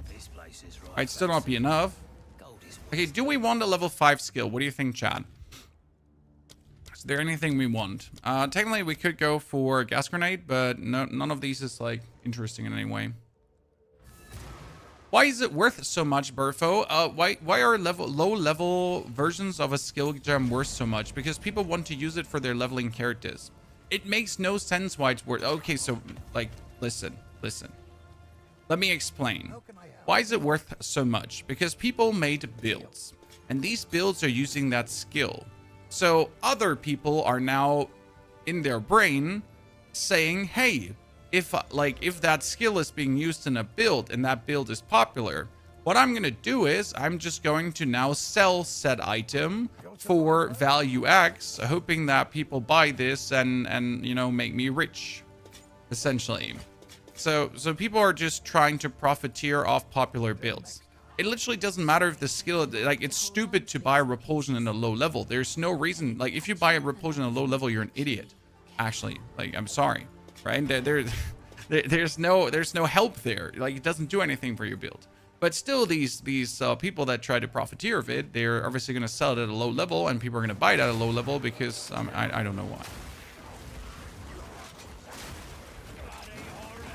This place is right. I'd still not be enough. Okay, do we want a level 5 skill? What do you think, Chad? Is there anything we want? Technically, we could go for Gas Grenade, but none of these is like interesting in any way. Why is it worth so much, Burfo? Why are low level versions of a skill gem worth so much? Because people want to use it for their leveling characters. It makes no sense why it's worth. Okay, so like, listen. Let me explain. Why is it worth so much? Because people made builds, and these builds are using that skill. So other people are now in their brain saying, hey, if that skill is being used in a build and that build is popular, what I'm going to do is I'm just going to now sell said item for value X, hoping that people buy this and you know, make me rich, essentially. So people are just trying to profiteer off popular builds. It literally doesn't matter if the skill, like, it's stupid to buy a repulsion in a low level. There's no reason, like, if you buy a repulsion in a low level, you're an idiot. Actually, like, I'm sorry, right? There's no help there. Like, it doesn't do anything for your build. But still, these people that try to profiteer of it, they're obviously going to sell it at a low level, and people are going to buy it at a low level because I don't know why.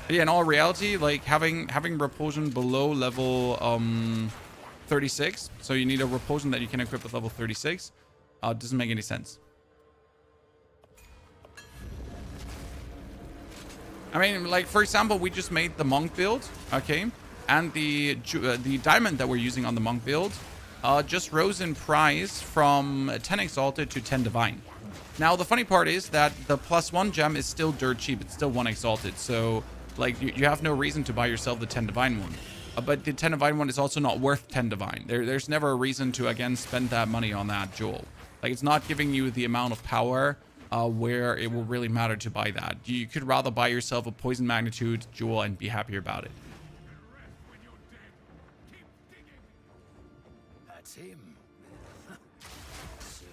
But yeah, in all reality, like having repulsion below level 36, so you need a repulsion that you can equip with level 36, doesn't make any sense. I mean, like, for example, we just made the monk build, okay, and the diamond that we're using on the monk build just rose in price from 10 exalted to 10 divine. Now the funny part is that the +1 gem is still dirt cheap. It's still 1 exalted, so like you have no reason to buy yourself the 10 divine one. But the 10 divine one is also not worth 10 divine. There's never a reason to, again, spend that money on that jewel. Like, it's not giving you the amount of power where it will really matter to buy that. You could rather buy yourself a poison magnitude jewel and be happier about it. That's him. Soon.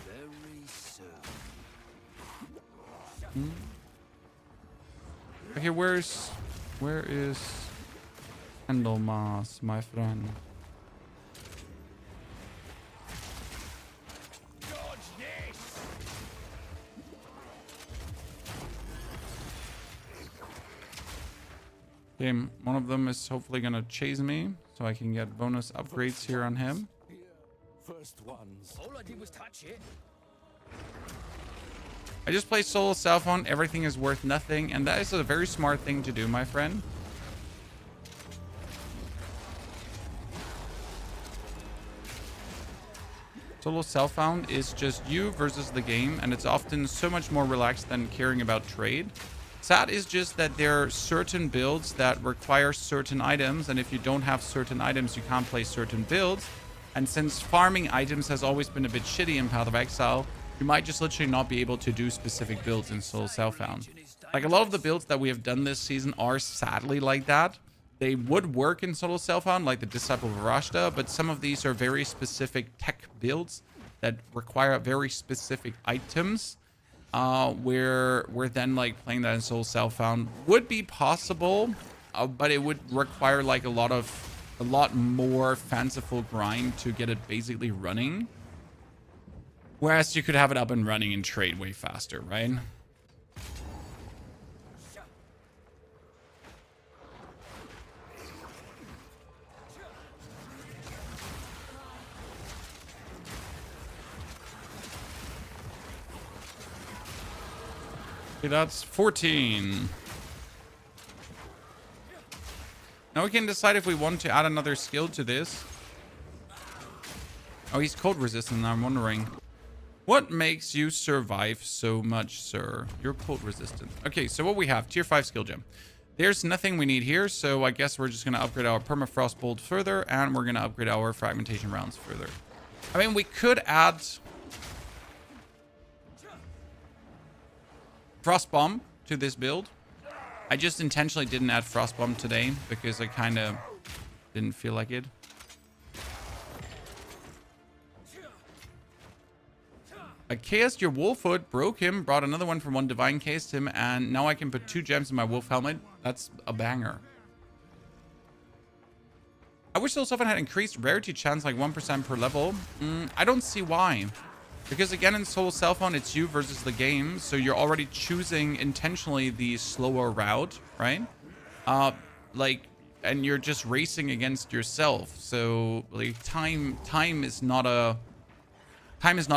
Very soon. Okay, where is Candlemas, my friend? Dodge this. Okay, one of them is hopefully gonna chase me, so I can get bonus upgrades here on him. First ones. All I did was touch it. I just play solo cell phone. Everything is worth nothing, and that is a very smart thing to do, my friend. Solo cell phone is just you versus the game, and it's often so much more relaxed than caring about trade. Sad is just that there are certain builds that require certain items, and if you don't have certain items, you can't play certain builds. And since farming items has always been a bit shitty in Path of Exile, you might just literally not be able to do specific builds in Soul Cellfound. Like, a lot of the builds that we have done this season are sadly like that. They would work in Solo Cellfound, like the Disciple of Rashta, but some of these are very specific tech builds that require very specific items, where then, like, playing that in Soul Cellfound would be possible, but it would require, like, a lot more fanciful grind to get it basically running. Whereas you could have it up and running and trade way faster, right? Okay, that's 14. Now we can decide if we want to add another skill to this. Oh, he's cold resistant, I'm wondering. What makes you survive so much, sir? You're cold resistant. Okay, so what we have, tier 5 skill gem. There's nothing we need here, so I guess we're just going to upgrade our permafrost bolt further, and we're going to upgrade our fragmentation rounds further. I mean, we could add frost bomb to this build. I just intentionally didn't add frost bomb today because I kind of didn't feel like it. I chaosed your wolfhood, broke him, brought another one from one divine, cased him, and now I can put 2 gems in my wolf helmet. That's a banger. I wish Soul Soften had increased rarity chance like 1% per level. I don't see why. Because again, in Soul Cellphone, it's you versus the game, so you're already choosing intentionally the slower route, right? And you're just racing against yourself. So like time is not a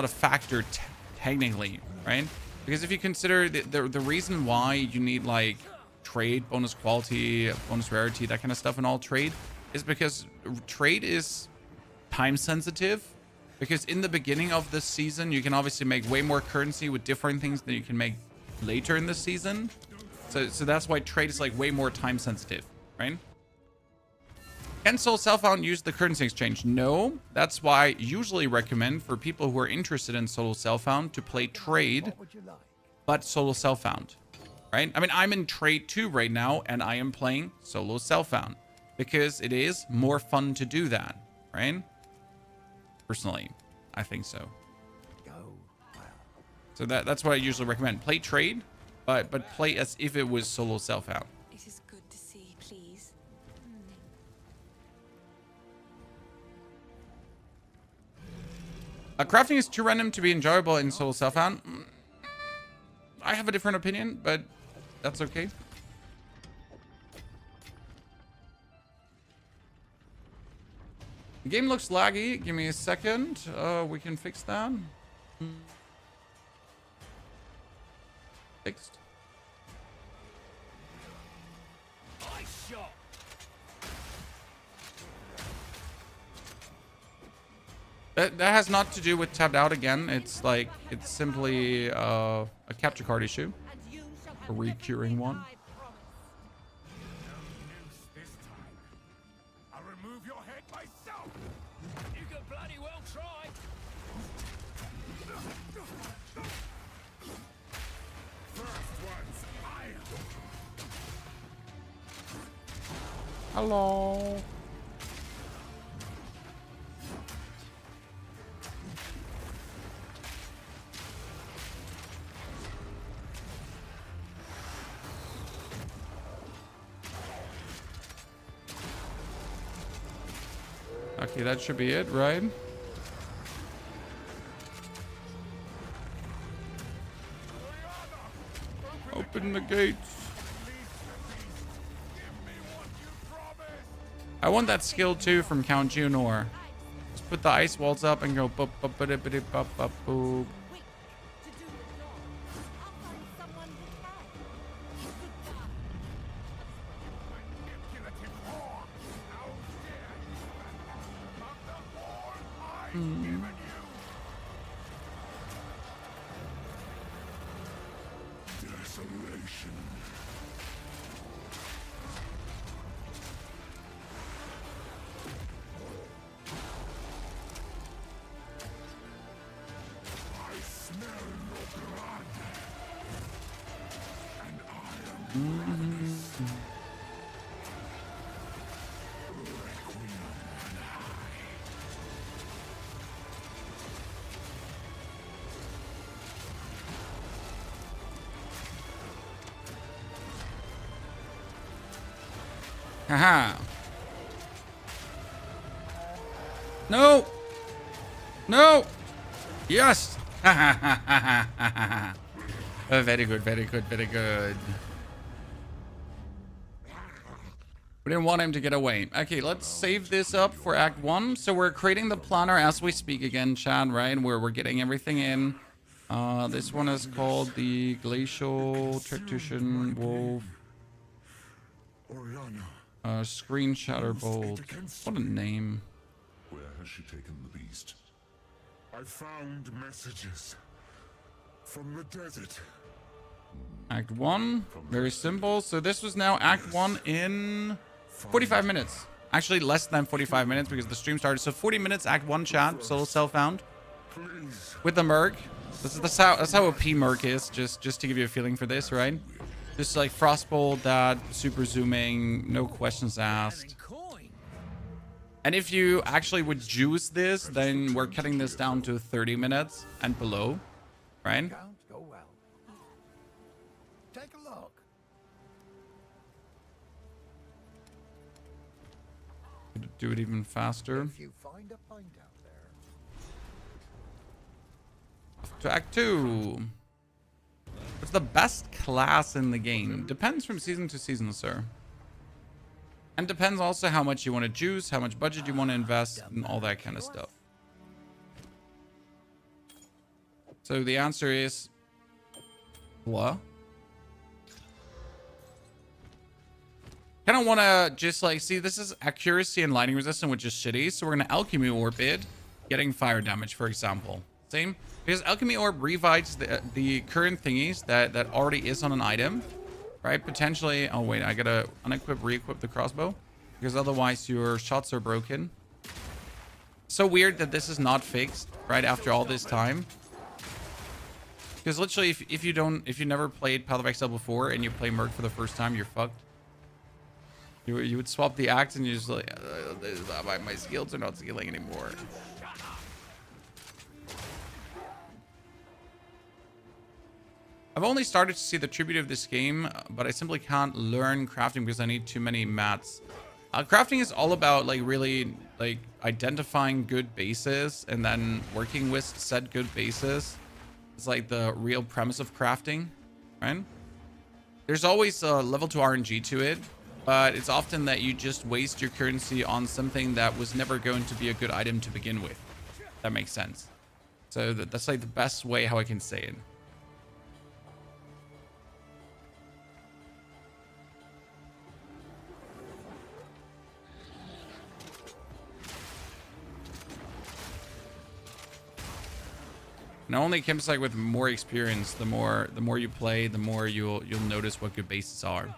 factor technically, right? Because if you consider the reason why you need like trade, bonus quality, bonus rarity, that kind of stuff in all trade is because trade is time sensitive. Because in the beginning of this season, you can obviously make way more currency with different things than you can make later in the season. So that's why trade is like way more time sensitive, right? Can Soul Cellfound use the currency exchange? No. That's why I usually recommend for people who are interested in Solo Cellfound to play trade, but Solo Cellfound, right? I mean, I'm in trade 2 right now, and I am playing solo self-found because it is more fun to do that, right? Personally, I think so. Go well. So that's what I usually recommend. Play trade, but play as if it was solo self-found. It is good to see, please. Crafting is too random to be enjoyable in solo self-found. I have a different opinion, but that's okay. The game looks laggy. Give me a second. We can fix that. Fixed. Ice shot. That has not to do with tapped out again. It's like, it's simply a capture card issue. A recurring one. This time, I'll remove your head myself. You can bloody well try. First one's iron. Hello. Okay, that should be it, right? Open the gates. I want that skill too from Count Junor. Just put the ice walls up and go boop boop boop boop boop boop boop. Desolation. I smell your blood. And I am Requiem and Haha. No. No. Yes. Very good, very good, very good. We didn't want him to get away. Okay, let's save this up for Act 1. So we're creating the planner as we speak again, Chad, right? Where we're getting everything in. This one is called the Glacial Tradition Wolf. Oriana. Screen Shatter Bolt. What a name. Where has she taken the beast? I found messages from the desert. Act 1. Very simple. So this was now Act 1 in 45 minutes. Actually, less than 45 minutes because the stream started. So 40 minutes, Act 1 chat. Solo self-found. Please. With the Merc. That's how OP Merc is. Just to give you a feeling for this, right? Just like Frostbolt, that super zooming, no questions asked. And if you actually would juice this, then we're cutting this down to 30 minutes and below, right? Count, go well. Take a look. Could do it even faster. If you find a pint out there. To Act 2. What's the best class in the game? Depends from season to season, sir. And depends also how much you want to juice, how much budget you want to invest, and all that kind of stuff. So the answer is... What? Kind of want to just like... See, this is accuracy and lightning resistant, which is shitty. So we're going to alchemy orb it, getting fire damage, for example. Same. Because alchemy orb revives the current thingies that already is on an item. Right? Potentially... Oh, wait. I gotta unequip, re-equip the crossbow. Because otherwise your shots are broken. So weird that this is not fixed right after all this time. Because literally, if you never played Path of Exile before and you play Merc for the first time, you're fucked. You would swap the axe and you're just like, my skills are not scaling anymore. I've only started to see the tribute of this game, but I simply can't learn crafting because I need too many mats. Crafting is all about like really like identifying good bases and then working with said good bases. It's like the real premise of crafting, right? There's always a level 2 RNG to it, but it's often that you just waste your currency on something that was never going to be a good item to begin with. That makes sense. So that's like the best way how I can say it. And only comes like with more experience, the more you play, the more you'll notice what good bases are.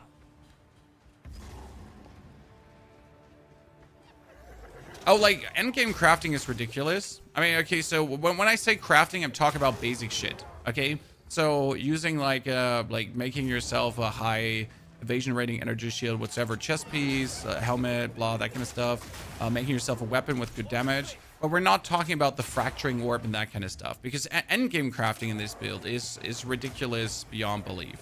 Oh, like endgame crafting is ridiculous. I mean, okay, so when I say crafting, I'm talking about basic shit. Okay, so using like making yourself a high evasion rating, energy shield, whatever, chest piece, helmet, blah, that kind of stuff. Making yourself a weapon with good damage. But we're not talking about the fracturing orb and that kind of stuff, because endgame crafting in this build is ridiculous beyond belief.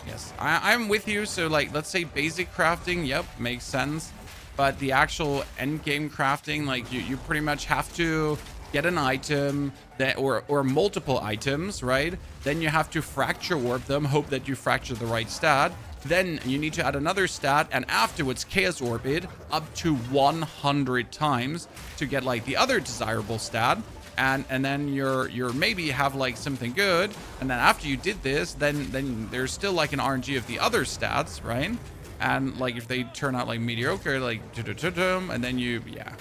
Yes, I'm with you. So like, let's say basic crafting, yep, makes sense. But the actual endgame crafting, like you pretty much have to get an item that or multiple items, right? Then you have to fracture orb them, hope that you fracture the right stat. Then you need to add another stat, and afterwards chaos orbit up to 100 times to get like the other desirable stat. And then you're maybe have like something good, and then after you did this, then there's still like an RNG of the other stats, right? And like if they turn out like mediocre, like and then you, yeah.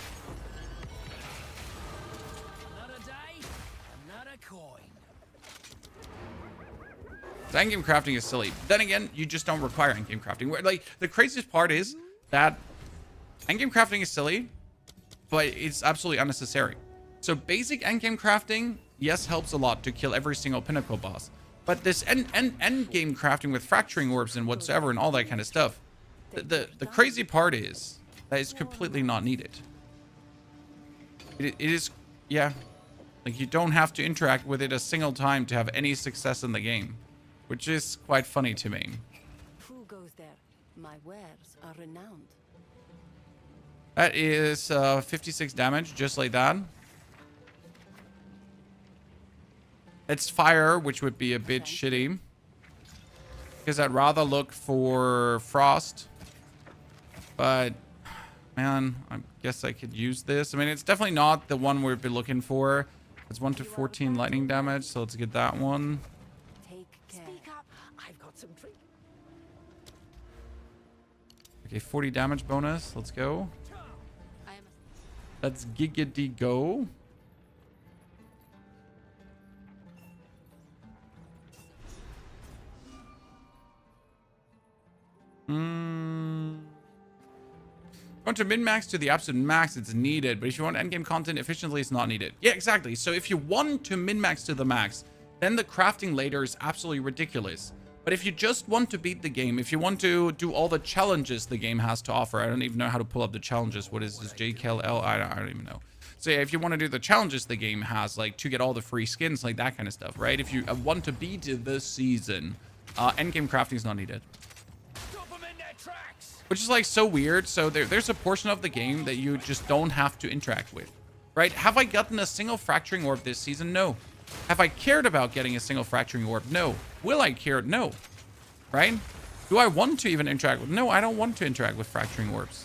Another day, another coin. So endgame crafting is silly. Then again, you just don't require endgame crafting. Like the craziest part is that endgame crafting is silly, but it's absolutely unnecessary. So basic endgame crafting, yes, helps a lot to kill every single pinnacle boss. But this endgame crafting with fracturing orbs and whatsoever and all that kind of stuff, the crazy part is that it's completely not needed. It is, yeah, like you don't have to interact with it a single time to have any success in the game, which is quite funny to me. Who goes there? My wares are renowned. That is 56 damage, just like that. It's fire, which would be a bit shitty, because I'd rather look for frost. But man, I guess I could use this. I mean, it's definitely not the one we've been looking for. It's 1 to 14 lightning damage, so let's get that one. Take care. Speak up. I've got some treat. Okay, 40 damage bonus. Let's go. I am Let's giggity go. Want to min-max to the absolute max, it's needed. But if you want endgame content efficiently, it's not needed. Yeah, exactly. So if you want to min-max to the max, then the crafting later is absolutely ridiculous. But if you just want to beat the game, if you want to do all the challenges the game has to offer, I don't even know how to pull up the challenges. What is this? JKL? I don't even know. So yeah, if you want to do the challenges the game has, like to get all the free skins, like that kind of stuff, right? If you want to beat this season, endgame crafting is not needed. Stop them in their tracks. Which is like so weird. So there's a portion of the game that you just don't have to interact with, right? Have I gotten a single fracturing orb this season? No. Have I cared about getting a single fracturing orb? No. Will I care? No. Right? Do I want to even interact with? No, I don't want to interact with fracturing orbs.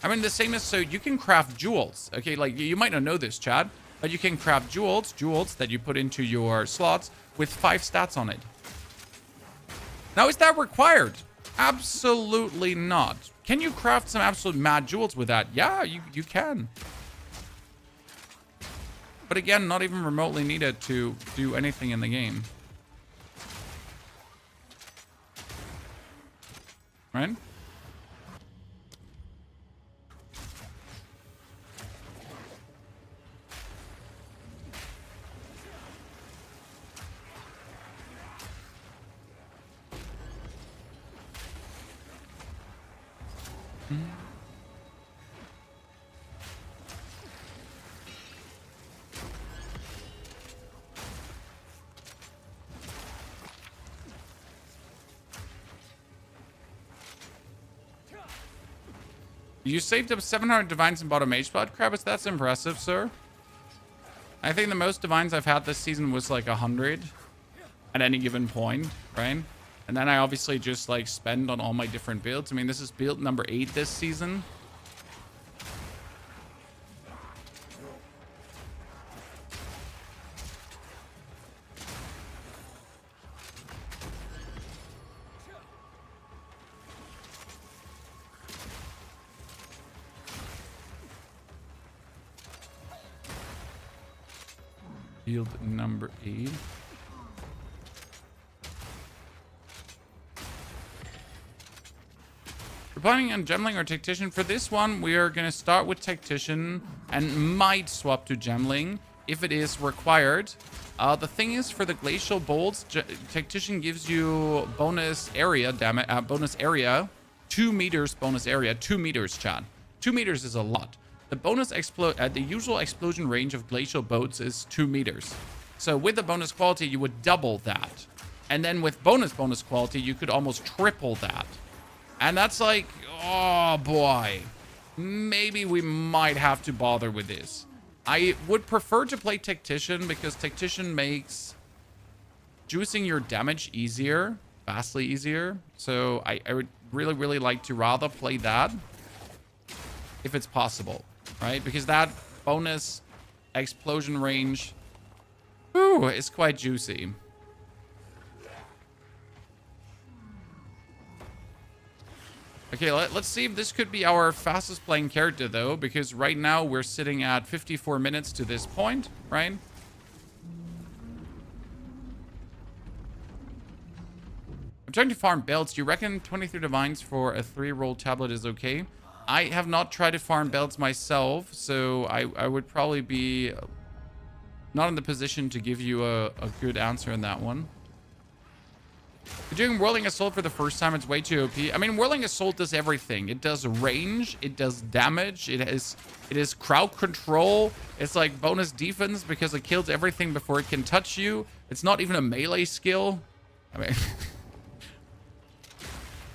I mean, the same as, so you can craft jewels. Okay, like you might not know this, Chad, but you can craft jewels that you put into your slots with 5 stats on it. Now, is that required? Absolutely not. Can you craft some absolute mad jewels with that? Yeah, you can. But again, not even remotely needed to do anything in the game. Right? You saved up 700 divines in bottom H spot. Krabbis, that's impressive, sir. I think the most divines I've had this season was like 100 at any given point, right? And then I obviously just like spend on all my different builds. I mean, this is build number 8 this season. Build number 8. We're planning on Gemling or Tactician. For this one, we are going to start with Tactician and might swap to Gemling if it is required. The thing is, for the Glacial Bolts, Tactician gives you bonus area damage, bonus area, 2 meters bonus area, 2 meters, chat. 2 meters is a lot. The usual explosion range of Glacial Bolts is 2 meters. So with the bonus quality, you would double that. And then with bonus quality, you could almost triple that. And that's like, oh boy. Maybe we might have to bother with this. I would prefer to play Tactician because Tactician makes juicing your damage easier, vastly easier. So I would really, really like to rather play that if it's possible, right? Because that bonus explosion range, ooh, is quite juicy. Okay, let's see if this could be our fastest playing character, though, because right now we're sitting at 54 minutes to this point, right? I'm trying to farm belts. Do you reckon 23 divines for a 3-roll tablet is okay? I have not tried to farm belts myself, so I would probably be not in the position to give you a good answer in that one. You're doing Whirling Assault for the first time. It's way too OP. I mean, Whirling Assault does everything. It does range. It does damage. It is crowd control. It's like bonus defense because it kills everything before it can touch you. It's not even a melee skill. I mean,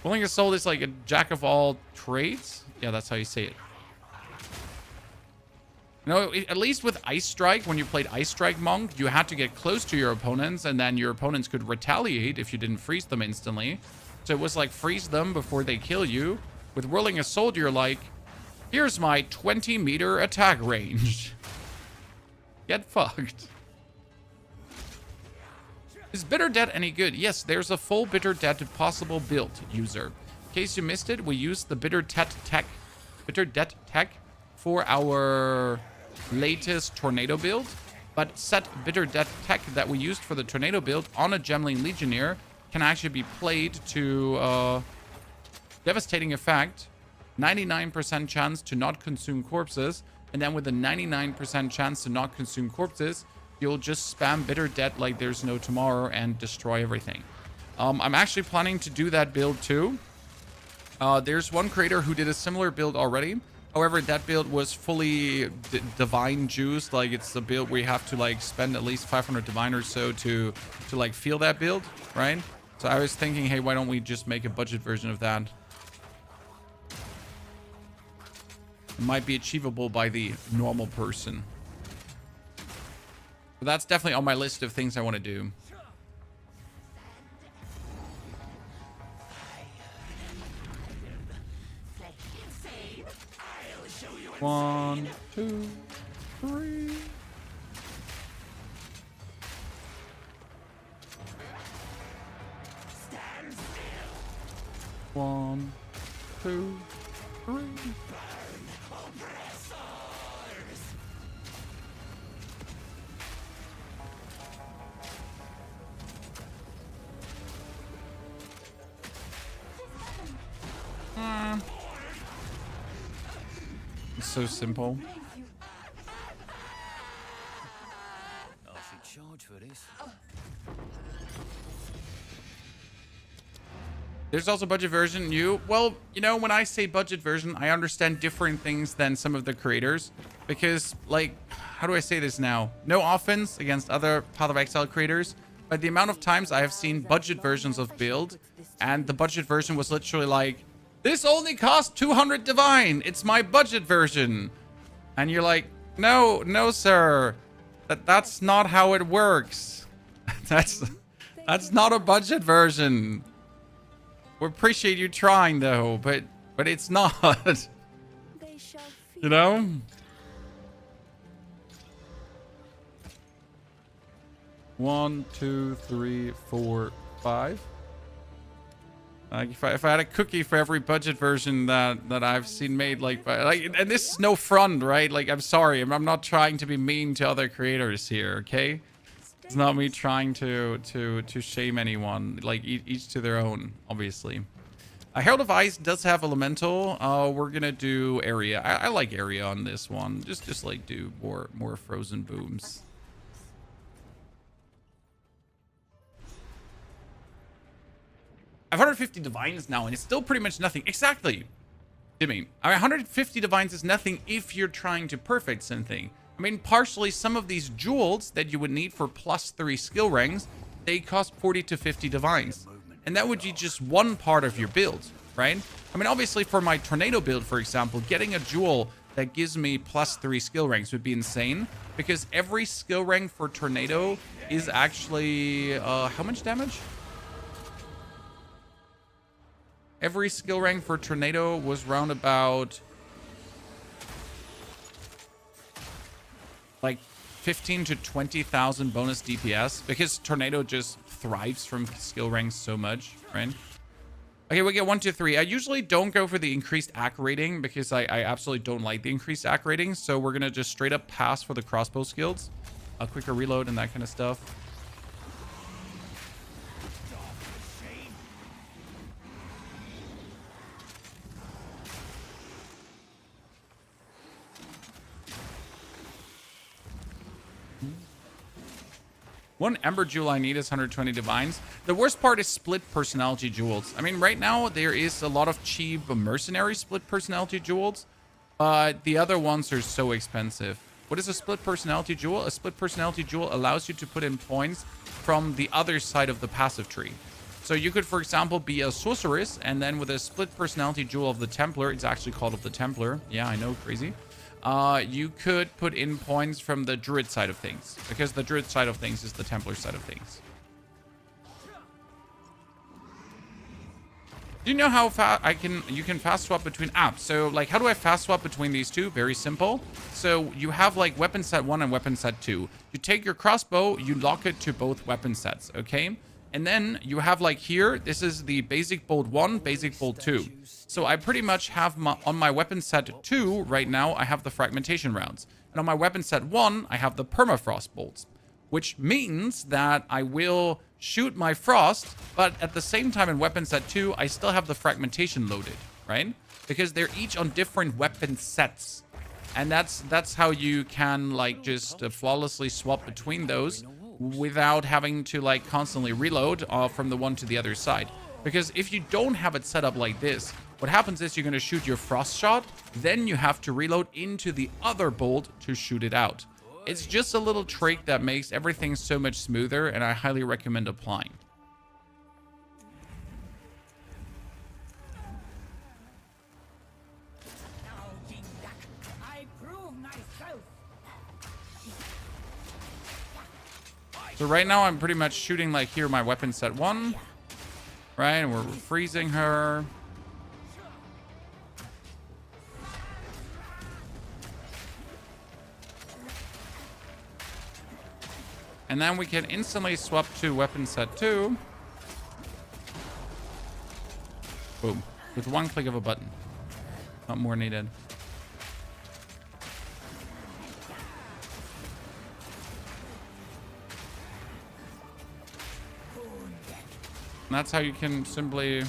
Whirling Assault is like a jack of all trades. Yeah, that's how you say it. You know, at least with Ice Strike, when you played Ice Strike Monk, you had to get close to your opponents, and then your opponents could retaliate if you didn't freeze them instantly. So it was like, freeze them before they kill you. With Whirling Assault, you're like, here's my 20-meter attack range. Get fucked. Is Bitter Debt any good? Yes, there's a full Bitter Debt possible build, user. In case you missed it, we used the Bitter Debt tech for our latest Tornado build, but set Bitter Debt tech that we used for the Tornado build on a Gemling Legionnaire can actually be played to devastating effect, 99% chance to not consume corpses, and then with a 99% chance to not consume corpses, you'll just spam Bitter Debt like there's no tomorrow and destroy everything. I'm actually planning to do that build too. There's one creator who did a similar build already. However, that build was fully divine juiced. Like, it's a build where you have to like spend at least 500 divine or so to like feel that build, right? So I was thinking, hey, why don't we just make a budget version of that? It might be achievable by the normal person. But that's definitely on my list of things I want to do. One, two, three. One, two, three. It's so simple. I should charge for this. There's also budget version. Well, you know, when I say budget version, I understand different things than some of the creators. Because, like, how do I say this now? No offense against other Path of Exile creators, but the amount of times I have seen budget versions of build, and the budget version was literally like, this only costs 200 divine. It's my budget version. And you're like, no, sir. That's not how it works. That's not a budget version. We appreciate you trying though, but it's not. You know? One, two, three, four, five. Like if I had a cookie for every budget version that I've seen made, like, and this is no front, right? Like, I'm sorry, I'm not trying to be mean to other creators here, okay? It's not me trying to shame anyone. Like, each to their own, obviously. Herald of Ice does have elemental. We're gonna do area. I like area on this one. Just like do more frozen booms. I have 150 divines now, and it's still pretty much nothing. Exactly, Jimmy. I mean, 150 divines is nothing if you're trying to perfect something. I mean, partially, some of these jewels that you would need for +3 skill ranks, they cost 40 to 50 divines. And that would be just one part of your build, right? I mean, obviously, for my tornado build, for example, getting a jewel that gives me +3 skill ranks would be insane. Because every skill rank for tornado is actually... how much damage? Every skill rank for tornado was round about like 15 to 20,000 bonus DPS, because tornado just thrives from skill ranks so much, right? Okay, we get 1, 2, 3. I usually don't go for the increased AC rating because I absolutely don't like the increased AC rating. So we're gonna just straight up pass for the crossbow skills, a quicker reload and that kind of stuff. One Ember Jewel I need is 120 divines. The worst part is split personality jewels. I mean, right now there is a lot of cheap mercenary split personality jewels, but the other ones are so expensive. What is a split personality jewel? A split personality jewel allows you to put in points from the other side of the passive tree. So you could, for example, be a sorceress, and then with a split personality jewel of the Templar, it's actually called of the Templar. Yeah, I know, crazy. You could put in points from the Druid side of things, because the Druid side of things is the Templar side of things. Do you know how you can fast swap between apps? So like, how do I fast swap between these two? Very simple. So you have like weapon set 1 and weapon set 2. You take your crossbow, you lock it to both weapon sets, okay? And then you have like here, this is the basic bolt 1, basic bolt 2. So I pretty much have on my weapon set 2 right now, I have the fragmentation rounds. And on my weapon set 1, I have the permafrost bolts, which means that I will shoot my frost, but at the same time in weapon set 2, I still have the fragmentation loaded, right? Because they're each on different weapon sets. And that's how you can like just flawlessly swap between those without having to like constantly reload from the one to the other side. Because if you don't have it set up like this, what happens is you're going to shoot your frost shot, then you have to reload into the other bolt to shoot it out. It's just a little trick that makes everything so much smoother, and I highly recommend applying. So right now I'm pretty much shooting like here my weapon set 1, right? And we're freezing her. And then we can instantly swap to weapon set 2. Boom. With one click of a button. Not more needed. And that's how you can simply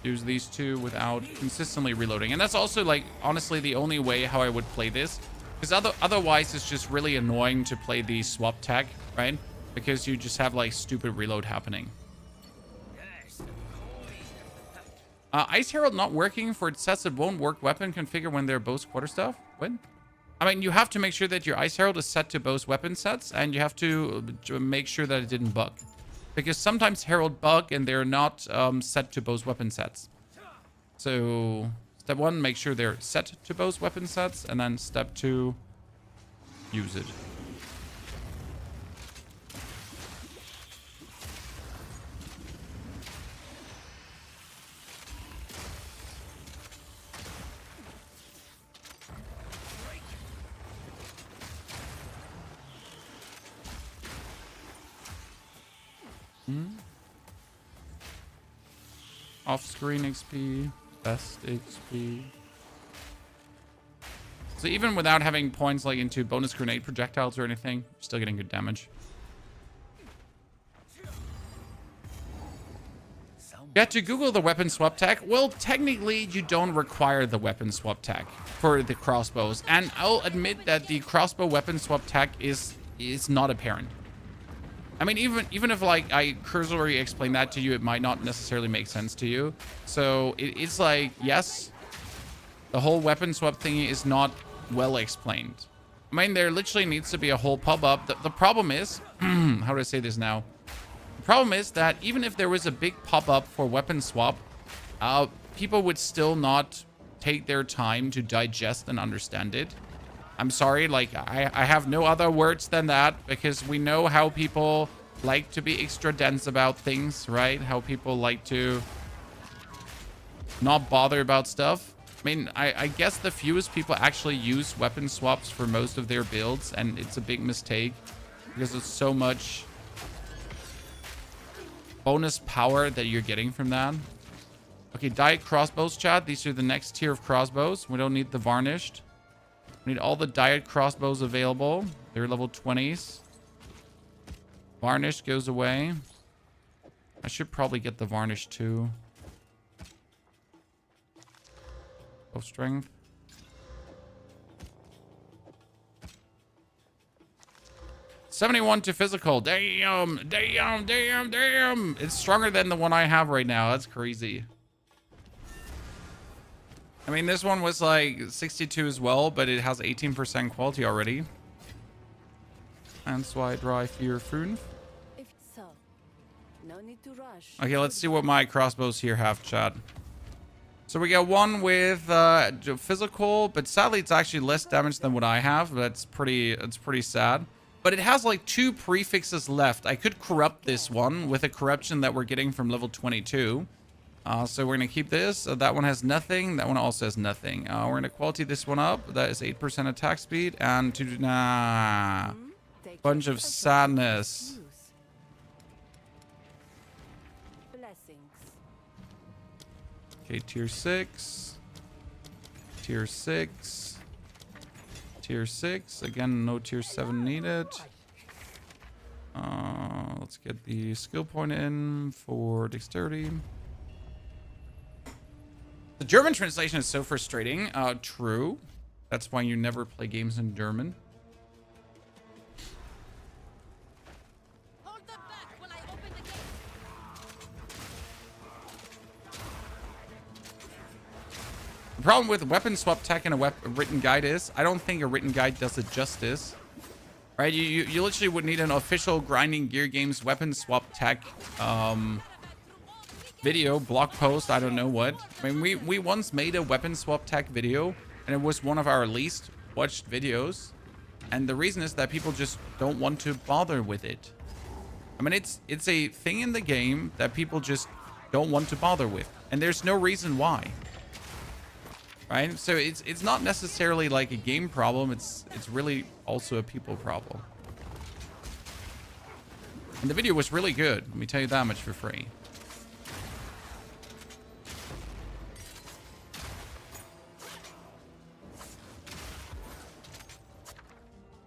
use these two without consistently reloading. And that's also like honestly the only way how I would play this. Because otherwise it's just really annoying to play the swap tech, right? Because you just have like stupid reload happening. Yes, Ice Herald not working for it says it won't work weapon configure when they're both quarterstaff. What? I mean, you have to make sure that your Ice Herald is set to both weapon sets, and you have to make sure that it didn't bug. Because sometimes Herald bug and they're not set to both weapon sets. So, step 1, make sure they're set to both weapon sets, and then step 2, use it. Off-screen XP, best XP. So even without having points like into bonus grenade projectiles or anything, you're still getting good damage. You have to Google the weapon swap tech. Well, technically, you don't require the weapon swap tech for the crossbows. And I'll admit that the crossbow weapon swap tech is not apparent. I mean, even if like I cursorily explain that to you, it might not necessarily make sense to you. So it's like, yes, the whole weapon swap thingy is not well explained. I mean, there literally needs to be a whole pop-up. The problem is, how do I say this now? The problem is that even if there was a big pop-up for weapon swap, people would still not take their time to digest and understand it. I'm sorry, like, I have no other words than that, because we know how people like to be extra dense about things, right? How people like to not bother about stuff. I mean, I guess the fewest people actually use weapon swaps for most of their builds, and it's a big mistake, because it's so much bonus power that you're getting from that. Okay, diet crossbows, chat. These are the next tier of crossbows. We don't need the varnished. We need all the diet crossbows available. They're level 20s. Varnish goes away. I should probably get the varnish too. Bow strength. $71 to physical. Damn. It's stronger than the one I have right now. That's crazy. I mean, this one was like 62 as well, but it has 18% quality already. And so I draw Fear Fun. If so, no need to rush. Okay, let's see what my crossbows here have, chat. So we got one with physical, but sadly it's actually less damage than what I have. It's pretty sad. But it has like 2 prefixes left. I could corrupt this one with a corruption that we're getting from level 22. So we're going to keep this. That one has nothing. That one also has nothing. We're going to quality this one up. That is 8% attack speed. And bunch of sadness. Okay, tier 6. Tier 6. Tier 6. Again, no tier 7 needed. Let's get the skill point in for dexterity. The German translation is so frustrating. True. That's why you never play games in German. Hold them back while I open the gate. The problem with weapon swap tech and a written guide is, I don't think a written guide does it justice. Right? You literally would need an official Grinding Gear Games weapon swap tech video, blog post, I don't know what. I mean, we once made a weapon swap tech video, and it was one of our least watched videos. And the reason is that people just don't want to bother with it. I mean, it's a thing in the game that people just don't want to bother with. And there's no reason why. Right? So it's not necessarily like a game problem. It's really also a people problem. And the video was really good. Let me tell you that much for free.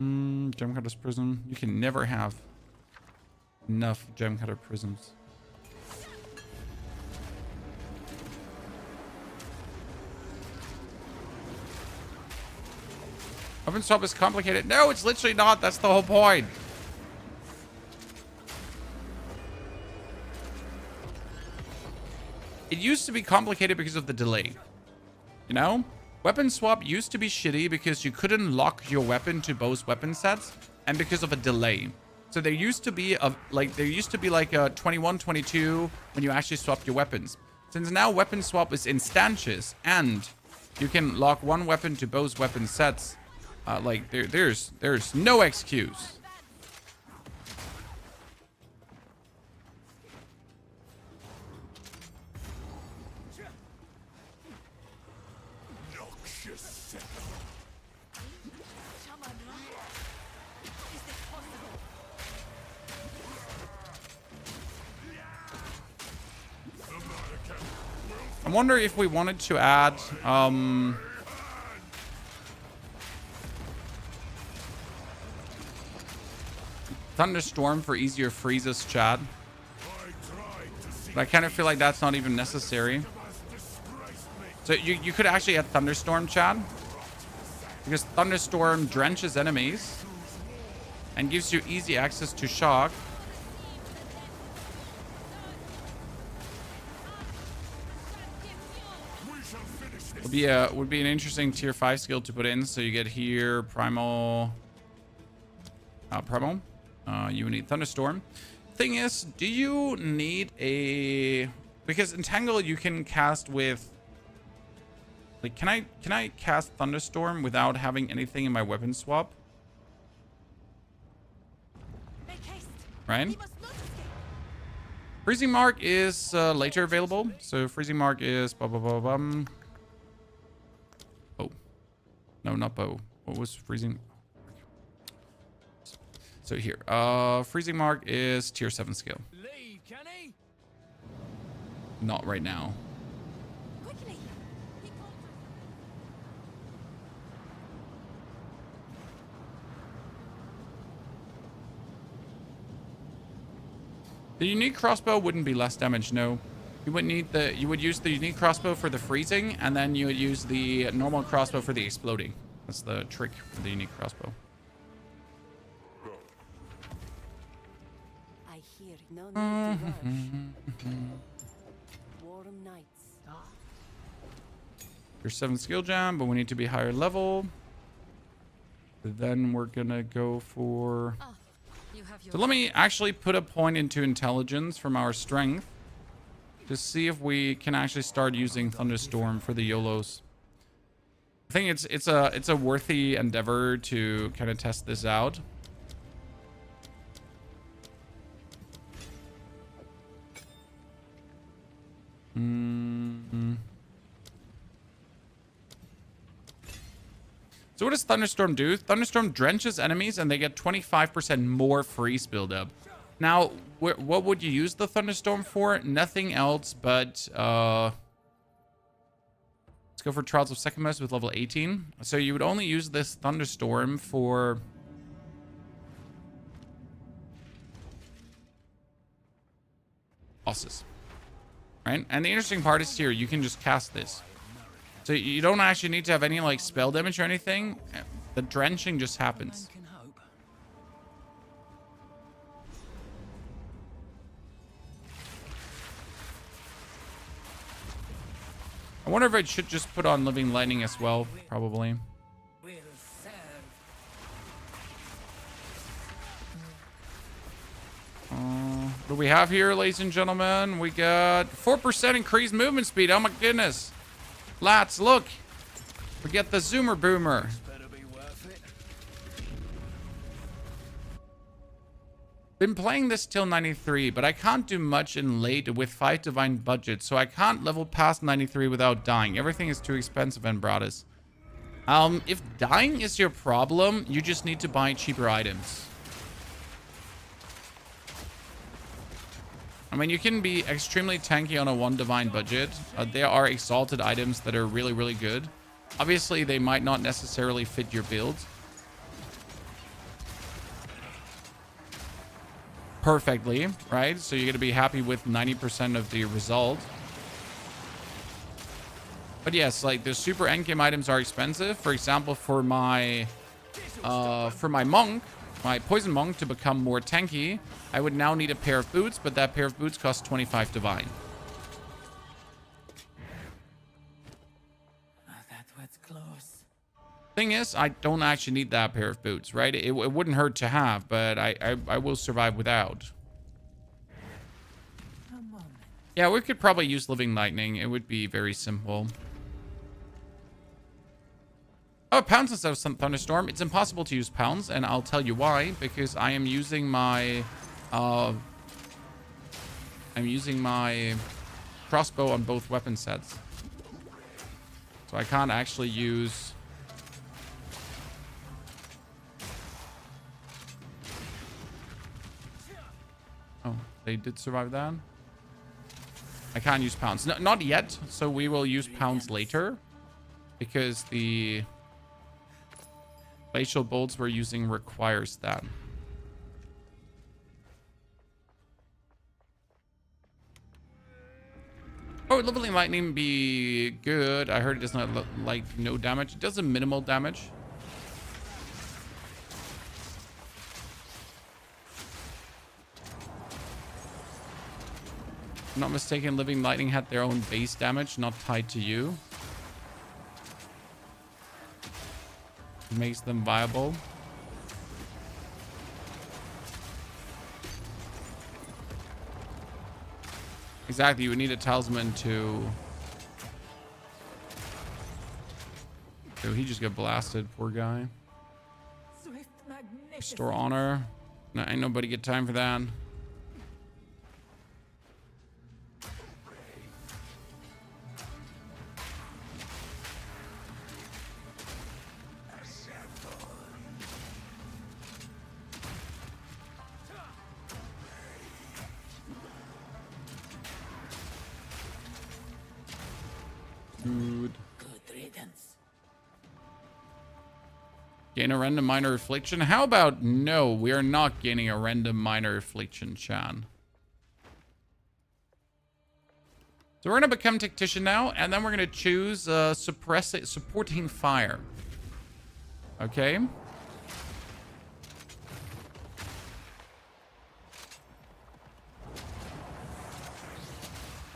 Gemcutter's Prism. You can never have enough Gemcutter Prisms. Open swap is complicated. No, it's literally not. That's the whole point. it used to be complicated because of the delay. You know? Weapon swap used to be shitty because you couldn't lock your weapon to both weapon sets and because of a delay. So there used to be like a 21, 22 when you actually swapped your weapons. Since now weapon swap is instantaneous and you can lock one weapon to both weapon sets, like there's no excuse. I wonder if we wanted to add Thunderstorm for easier freezes, chat. But I kind of feel like that's not even necessary. So you could actually add Thunderstorm, chat. Because Thunderstorm drenches enemies and gives you easy access to shock. Would be an interesting tier 5 skill to put in. So you get here primal. You would need Thunderstorm. Thing is, do you need a, because Entangle you can cast with, like, can I cast Thunderstorm without having anything in my weapon swap? Right? Freezing Mark is later available. So Freezing Mark is Oh. No, not bow. What was Freezing? So here, Freezing Mark is tier 7 skill. Not right now. The unique crossbow wouldn't be less damage, no. You would need you would use the unique crossbow for the freezing, and then you would use the normal crossbow for the exploding. That's the trick for the unique crossbow. I hear no need to rush. Warm nights. Your 7 skill jam, but we need to be higher level. Then we're gonna go for. So let me actually put a point into intelligence from our strength to see if we can actually start using Thunderstorm for the YOLOs. I think it's a worthy endeavor to kind of test this out. So what does Thunderstorm do? Thunderstorm drenches enemies and they get 25% more freeze buildup. Now, what would you use the Thunderstorm for? Nothing else but... let's go for Trials of Sekhmet with level 18. So you would only use this Thunderstorm for... bosses. Right? And the interesting part is here, you can just cast this. So you don't actually need to have any like spell damage or anything. The drenching just happens. I wonder if I should just put on Living Lightning as well. Probably. What do we have here, ladies and gentlemen? We got 4% increased movement speed. Oh my goodness. Lads, look. We get the Zoomer Boomer. Been playing this till 93, but I can't do much in late with 5 divine budget, so I can't level past 93 without dying. Everything is too expensive, and Bratis. If dying is your problem, you just need to buy cheaper items. I mean, you can be extremely tanky on a 1 divine budget. There are exalted items that are really, really good. Obviously, they might not necessarily fit your build perfectly, right? So you're going to be happy with 90% of the result. But yes, like the super endgame items are expensive. For example, for my monk, my poison monk, to become more tanky, I would now need a pair of boots, but that pair of boots costs 25 divine. Thing is, I don't actually need that pair of boots, right? It wouldn't hurt to have, but I will survive without. Yeah, we could probably use Living Lightning. It would be very simple. Oh, Pounds instead of some Thunderstorm. It's impossible to use Pounds, and I'll tell you why. Because I am using my... I'm using my crossbow on both weapon sets. So I can't actually use... Oh, they did survive that? I can't use Pounds. No, not yet, so we will use Pounds later. Because the Glacial Bolts we're using requires that. Oh, would Living Lightning be good? I heard it does not like no damage. It does a minimal damage. If I'm not mistaken, Living Lightning had their own base damage, not tied to you. It makes them viable. Exactly, you would need a talisman to... So he just got blasted, poor guy. Restore honor. No, ain't nobody get time for that. Good. Good riddance. Gain a random minor affliction. How about no? We are not gaining a random minor affliction, Chan. So we're gonna become Tactician now, and then we're gonna choose supporting fire. Okay.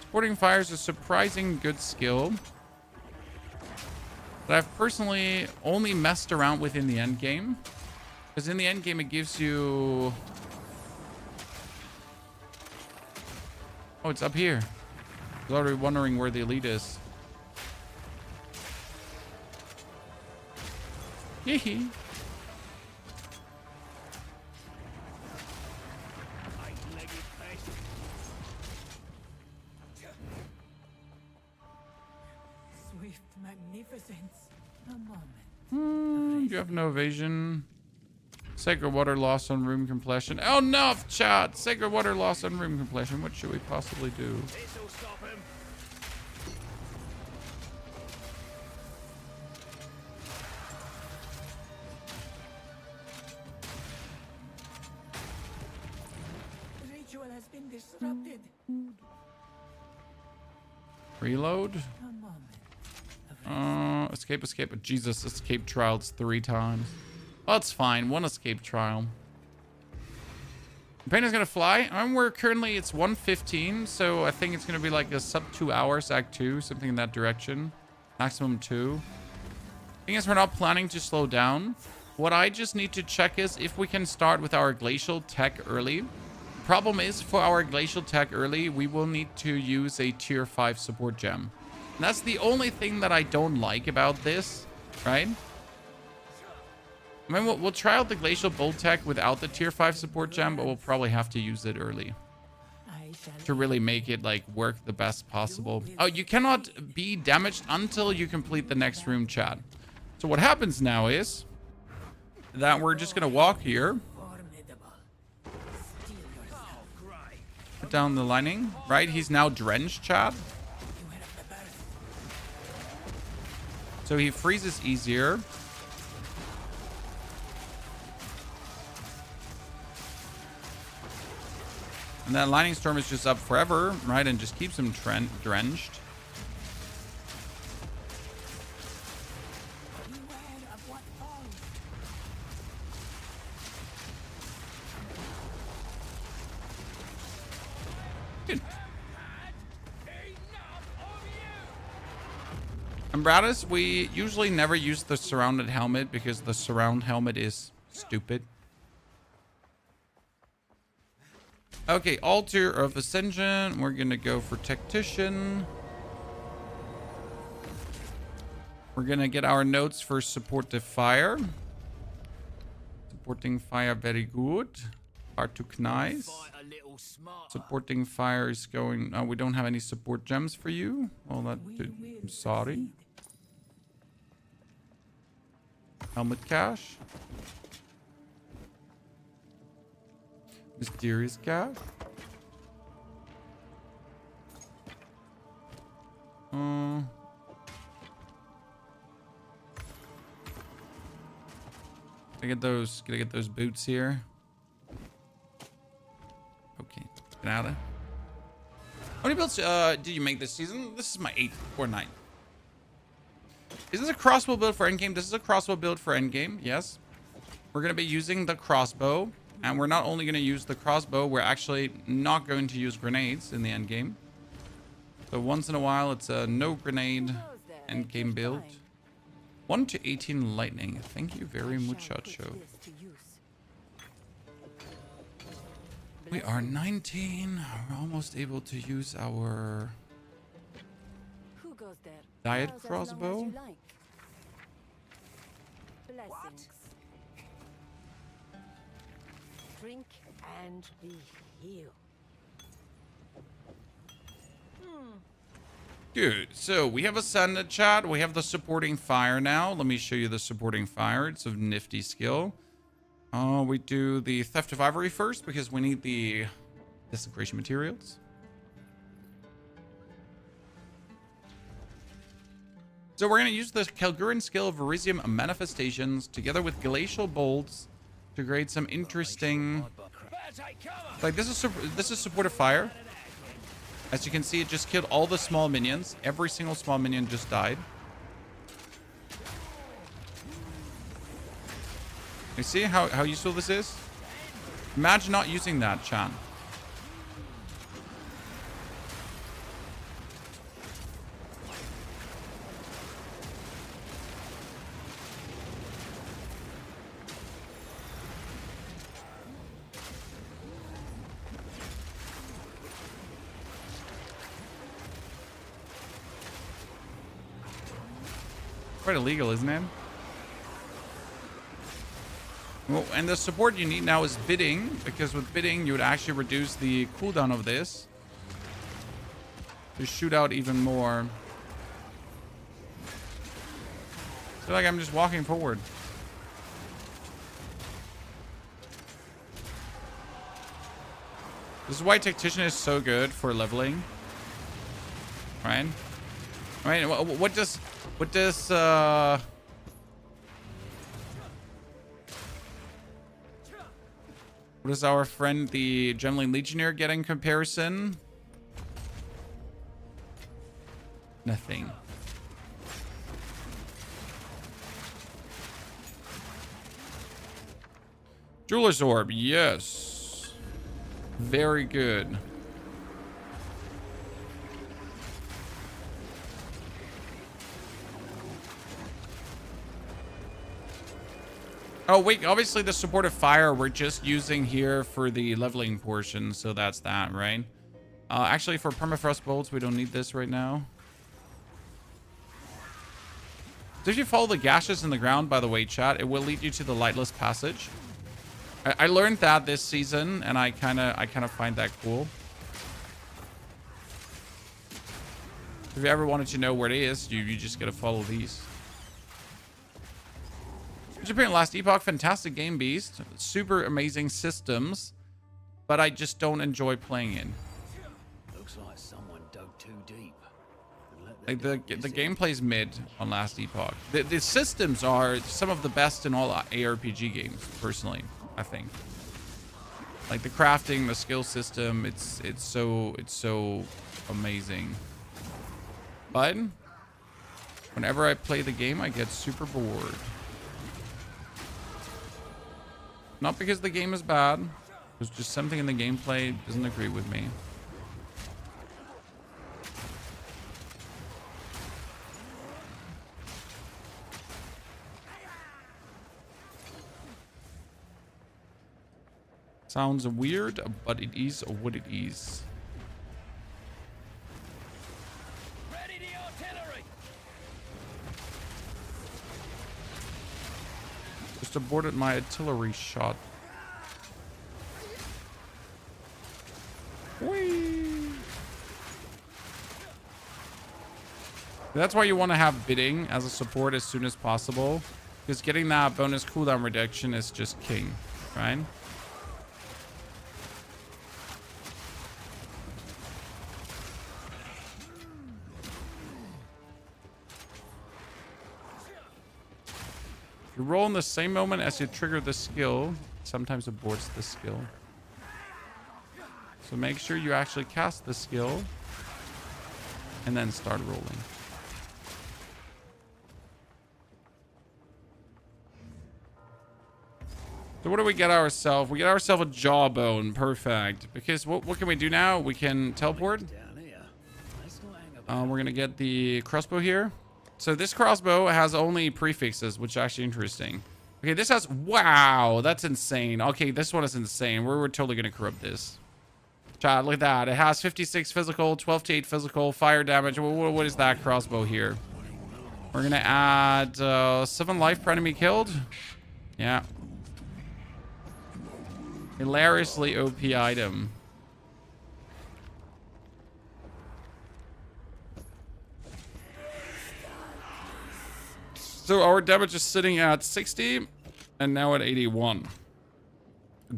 Supporting fire is a surprising good skill that I've personally only messed around with in the end game. Because in the end game, it gives you... Oh, it's up here. I was already wondering where the elite is. Yee. Swift magnificence. A moment. You have no evasion. Sacred water loss on room completion. Oh no, chat! Sacred water loss on room completion. What should we possibly do? This'll stop him. The ritual has been disrupted. Reload. A moment. Escape. Jesus, escape trials 3 times. Well, it's fine. 1 escape trial. Campaign is gonna fly. We're currently, it's 1:15, so I think it's gonna be like a sub 2 hours, Act 2, something in that direction. Maximum 2. Thing is, we're not planning to slow down. What I just need to check is if we can start with our Glacial Tech early. Problem is, for our Glacial Tech early, we will need to use a tier 5 support gem. And that's the only thing that I don't like about this, right? I mean, we'll try out the Glacial Bolt Tech without the tier 5 support gem, but we'll probably have to use it early I shall to really make it like work the best possible. Oh, you cannot be damaged until you complete the next room, chat. So what happens now is that we're just gonna walk here, formidable. Steel yourself. put down the lining, right? He's now drenched, chat. Beware of the burst. So he freezes easier. And that Lightning Storm is just up forever, right? And just keeps him drenched. Beware of what falls. Good. And Bradis, we usually never use the surrounded helmet because the surround helmet is stupid. Okay, Altar of Ascension. We're gonna go for Tactician. We're gonna get our notes for supportive fire. Supporting fire, very good. Partuk, nice. Supporting fire is going. Oh, we don't have any support gems for you. Well, I'm sorry. Helmet cache. Mysterious cache. Gotta get those boots here. Okay, get out of. How many builds did you make this season? This is my 8th or 9th. Is this a crossbow build for endgame? This is a crossbow build for endgame. Yes, we're gonna be using the crossbow, and we're not only gonna use the crossbow, we're actually not going to use grenades in the endgame. So once in a while, it's a no grenade endgame build. 1 to 18 lightning. Thank you very muchacho. We are 19. We're almost able to use our diet crossbow. Drink and be healed. Good. So we have Ascended, chat. We have the supporting fire now. Let me show you the supporting fire. It's a nifty skill. We do the Theft of Ivory first because we need the desecration materials. So we're going to use the Kelguran skill of Verisium Manifestations together with Glacial Bolts to create some interesting... Like this is supportive fire. As you can see, it just killed all the small minions. Every single small minion just died. You see how useful this is? Imagine not using that, Chan. Quite illegal, isn't it? Well, and the support you need now is bidding, because with bidding you would actually reduce the cooldown of this to shoot out even more. I feel like I'm just walking forward. This is why Tactician is so good for leveling, right? I mean, what does what does our friend the Gemling Legionnaire get in comparison? Nothing. Jeweler's Orb, yes. Very good. Oh, wait, obviously the supportive fire we're just using here for the leveling portion, so that's that, right? Actually, for permafrost bolts, we don't need this right now. So if you follow the gashes in the ground, by the way, chat, it will lead you to the lightless passage. I learned that this season, and I kind of find that cool. If you ever wanted to know where it is, you just gotta follow these. Japan Last Epoch, fantastic game, Beast. Super amazing systems, but I just don't enjoy playing it. Looks like someone dug too deep. Like the gameplay's mid on Last Epoch. The systems are some of the best in all ARPG games, personally, I think. Like the crafting, the skill system, it's so amazing. But whenever I play the game, I get super bored. Not because the game is bad. There's just something in the gameplay doesn't agree with me. Sounds weird, but it is what it is. Ready the artillery. Just aborted my artillery shot. Whee! That's why you want to have bidding as a support as soon as possible, because getting that bonus cooldown reduction is just king, right? If you roll in the same moment as you trigger the skill, it sometimes aborts the skill. So make sure you actually cast the skill and then start rolling. So what do we get ourselves? We get ourselves a jawbone. Perfect. Because what can we do now? We can teleport. We're going to get the crossbow here. So this crossbow has only prefixes, which is actually interesting. Okay, this has... Wow, that's insane. Okay, this one is insane. We're totally going to corrupt this. Chat, look at that. It has 56 physical, 12 to 8 physical, fire damage. What is that crossbow here? We're going to add 7 life per enemy killed. Yeah. Hilariously OP item. So our damage is sitting at 60 and now at 81.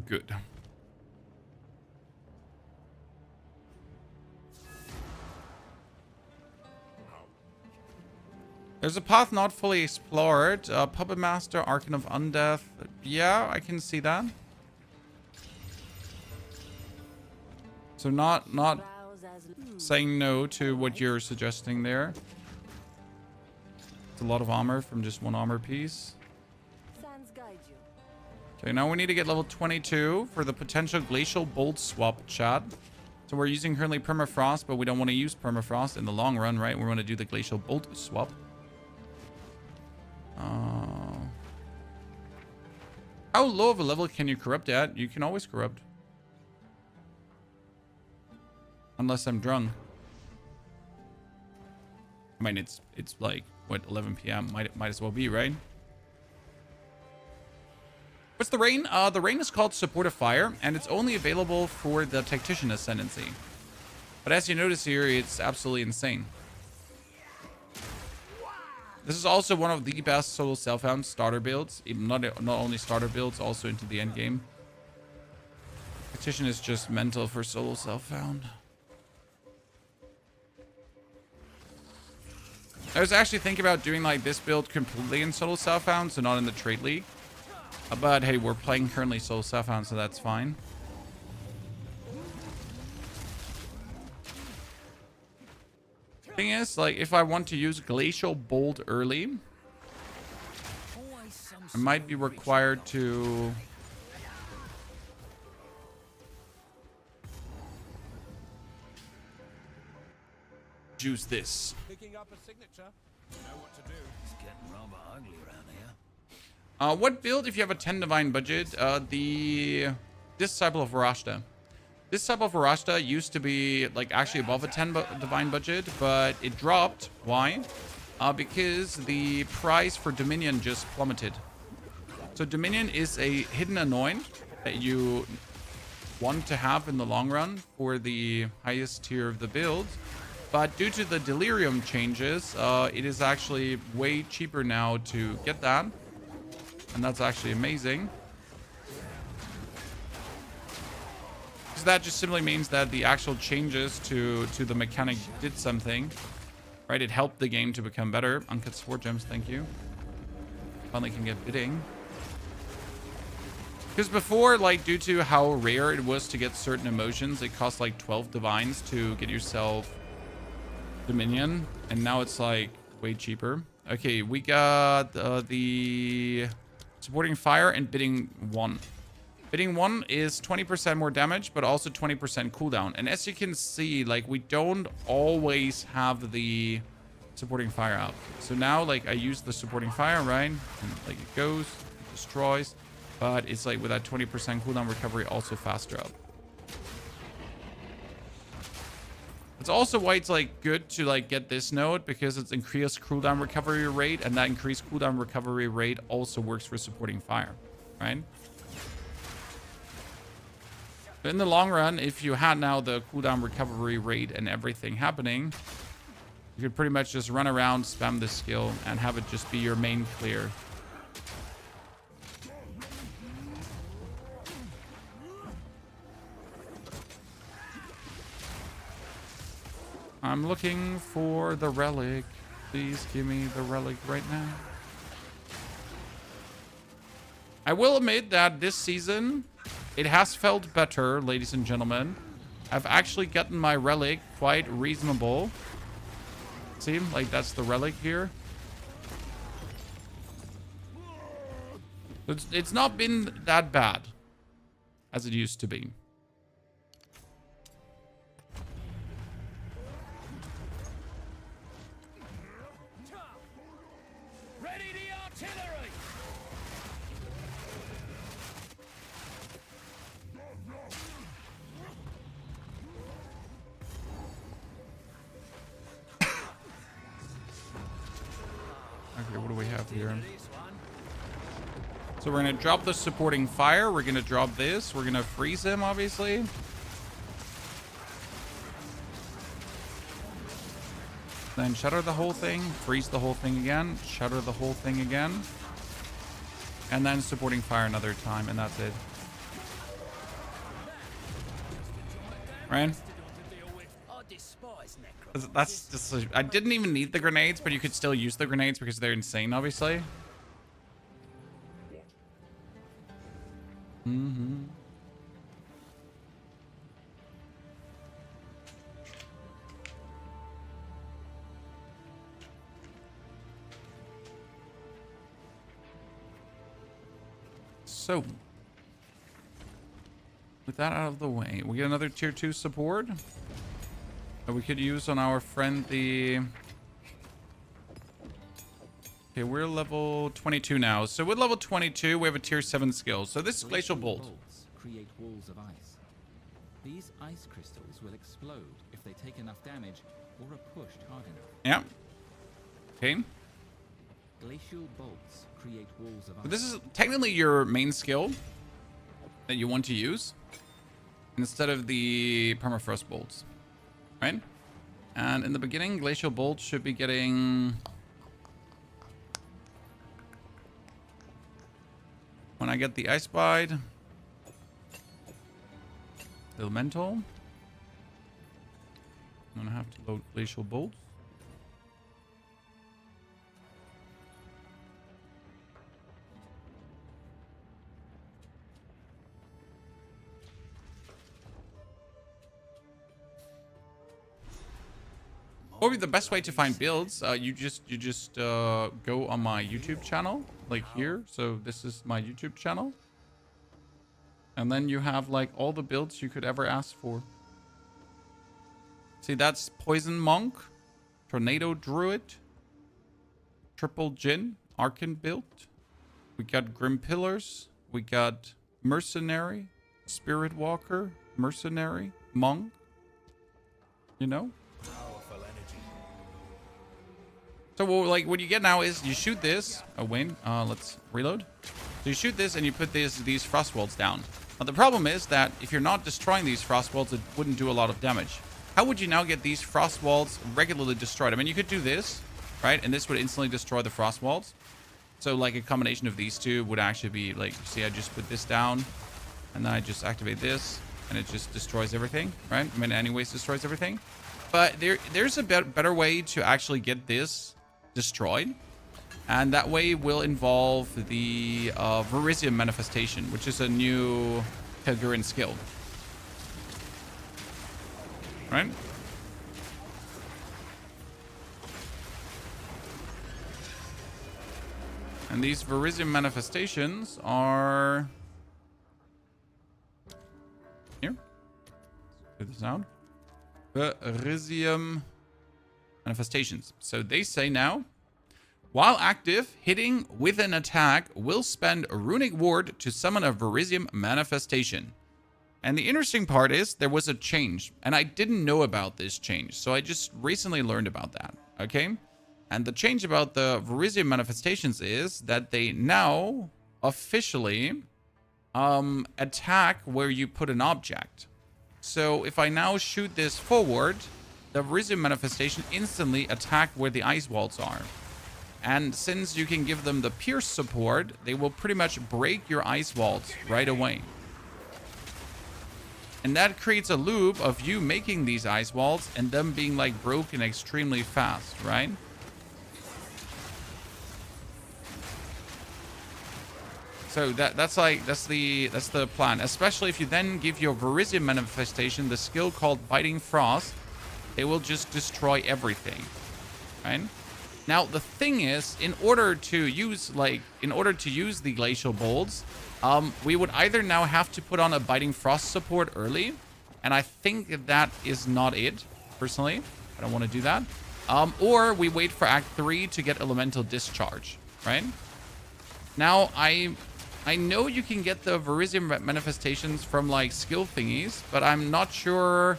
Good. There's a path not fully explored. Puppet Master, Archon of Undeath. Yeah, I can see that. So not saying no to what you're suggesting there. It's a lot of armor from just one armor piece. Okay, now we need to get level 22 for the potential Glacial Bolt swap, chat. So we're using currently Permafrost, but we don't want to use Permafrost in the long run, right? We want to do the Glacial Bolt swap. How low of a level can you corrupt at? You can always corrupt. Unless I'm drunk. I mean, it's like, what, 11 p.m. Might as well be, right? What's the rain? The rain is called Support of Fire, and it's only available for the Tactician Ascendancy. But as you notice here, it's absolutely insane. This is also one of the best solo self-found starter builds. Even not only starter builds, also into the end game. Tactician is just mental for solo self-found. I was actually thinking about doing like this build completely in solo self-found, so not in the trade league. But hey, we're playing currently solo self-found, so that's fine. Thing is, like, if I want to use Glacial Bolt early, I might be required to use this. Picking up a signature. You know what to do. It's getting rather ugly around here. What build if you have a 10 divine budget? The Disciple of Varashta. Disciple of Varashta used to be like actually above a 10 divine budget, but it dropped. Why? Because the price for Dominion just plummeted. So Dominion is a hidden annoyance that you want to have in the long run for the highest tier of the build. But due to the Delirium changes, it is actually way cheaper now to get that. And that's actually amazing. Because that just simply means that the actual changes to the mechanic did something. Right? It helped the game to become better. Uncut Sword Gems, thank you. Finally can get bidding. Because before, like, due to how rare it was to get certain emotions, it cost like 12 divines to get yourself Dominion. And now it's like way cheaper. Okay, we got the Supporting Fire and Bidding 1. Bidding 1 is 20% more damage, but also 20% cooldown. And as you can see, like, we don't always have the Supporting Fire up. So now, like, I use the Supporting Fire, right? And, like, it goes, it destroys. But it's like with that 20% cooldown recovery also faster up. It's also why it's like good to like get this node, because it's increased cooldown recovery rate, and that increased cooldown recovery rate also works for supporting fire, right? But in the long run, if you had now the cooldown recovery rate and everything happening, you could pretty much just run around, spam this skill, and have it just be your main clear. I'm looking for the relic. Please give me the relic right now. I will admit that this season, it has felt better, ladies and gentlemen. I've actually gotten my relic quite reasonable. See, like that's the relic here. It's not been that bad as it used to be. Ready the artillery! Okay, what do we have here? So we're going to drop the supporting fire. We're going to drop this. We're going to freeze him, obviously. Then shatter the whole thing. Freeze the whole thing again. Shatter the whole thing again. And then supporting fire another time, and that's it. Right? That's just... I didn't even need the grenades, but you could still use the grenades because they're insane, obviously. Mm-hmm. So, with that out of the way, we get another tier 2 support that we could use on our friend the... Okay, we're level 22 now. So with level 22, we have a tier 7 skill. So this is Glacial Bolt. Bolts create walls of ice. These ice crystals will explode if they take enough damage or are pushed hard enough. Yeah. Okay. Glacial bolts create walls of ice. But this is technically your main skill that you want to use instead of the permafrost bolts, right? And in the beginning, Glacial Bolt should be getting... When I get the Ice Bite, Elemental, I'm gonna have to load Glacial Bolts. What would be the best way to find builds? You just go on my YouTube channel, like here. So this is my YouTube channel. And then you have like all the builds you could ever ask for. See, that's Poison Monk, Tornado Druid, Triple Djinn, Arcan build. We got Grim Pillars. We got Mercenary, Spirit Walker, Mercenary, Monk. You know? So like what you get now is you shoot this. Oh, Wayne, let's reload. So you shoot this and you put these frost walls down. Now the problem is that if you're not destroying these frost walls, it wouldn't do a lot of damage. How would you now get these frost walls regularly destroyed? I mean, you could do this, right? And this would instantly destroy the frost walls. So like a combination of these two would actually be like, see, I just put this down and then I just activate this and it just destroys everything, right? I mean, anyways, destroys everything. But there's a better way to actually get this destroyed, and that way will involve the Verisium manifestation, which is a new Helgurin skill, right? And these Verisium manifestations are here. Get this out. Verisium manifestations. So they say now, While active, hitting with an attack will spend a runic ward to summon a Verisium manifestation. And the interesting part is there was a change, and I didn't know about this change, so I just recently learned about that, okay? And the change about the Verisium manifestations is that they now officially attack where you put an object. So if I now shoot this forward, the Verisium manifestation instantly attack where the ice walls are. And since you can give them the pierce support, they will pretty much break your ice walls right away. And that creates a loop of you making these ice walls and them being like broken extremely fast, right? So that's the plan. Especially if you then give your Verisium manifestation the skill called Biting Frost, it will just destroy everything, right? Now the thing is, in order to use the Glacial Bolts, we would either now have to put on a Biting Frost support early, and I think that is not it, personally. I don't want to do that. Or we wait for Act 3 to get Elemental Discharge, right? Now, I know you can get the Verisium manifestations from, like, skill thingies, but I'm not sure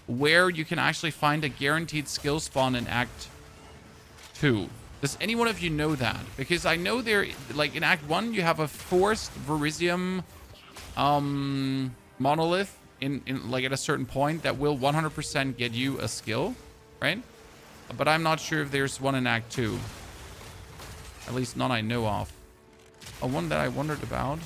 where you can actually find a guaranteed skill spawn in Act 2. Does any one of you know that? Because I know there, like in Act 1, you have a forced Verisium monolith in like at a certain point that will 100% get you a skill, right? But I'm not sure if there's one in Act 2. At least none I know of. A one that I wondered about.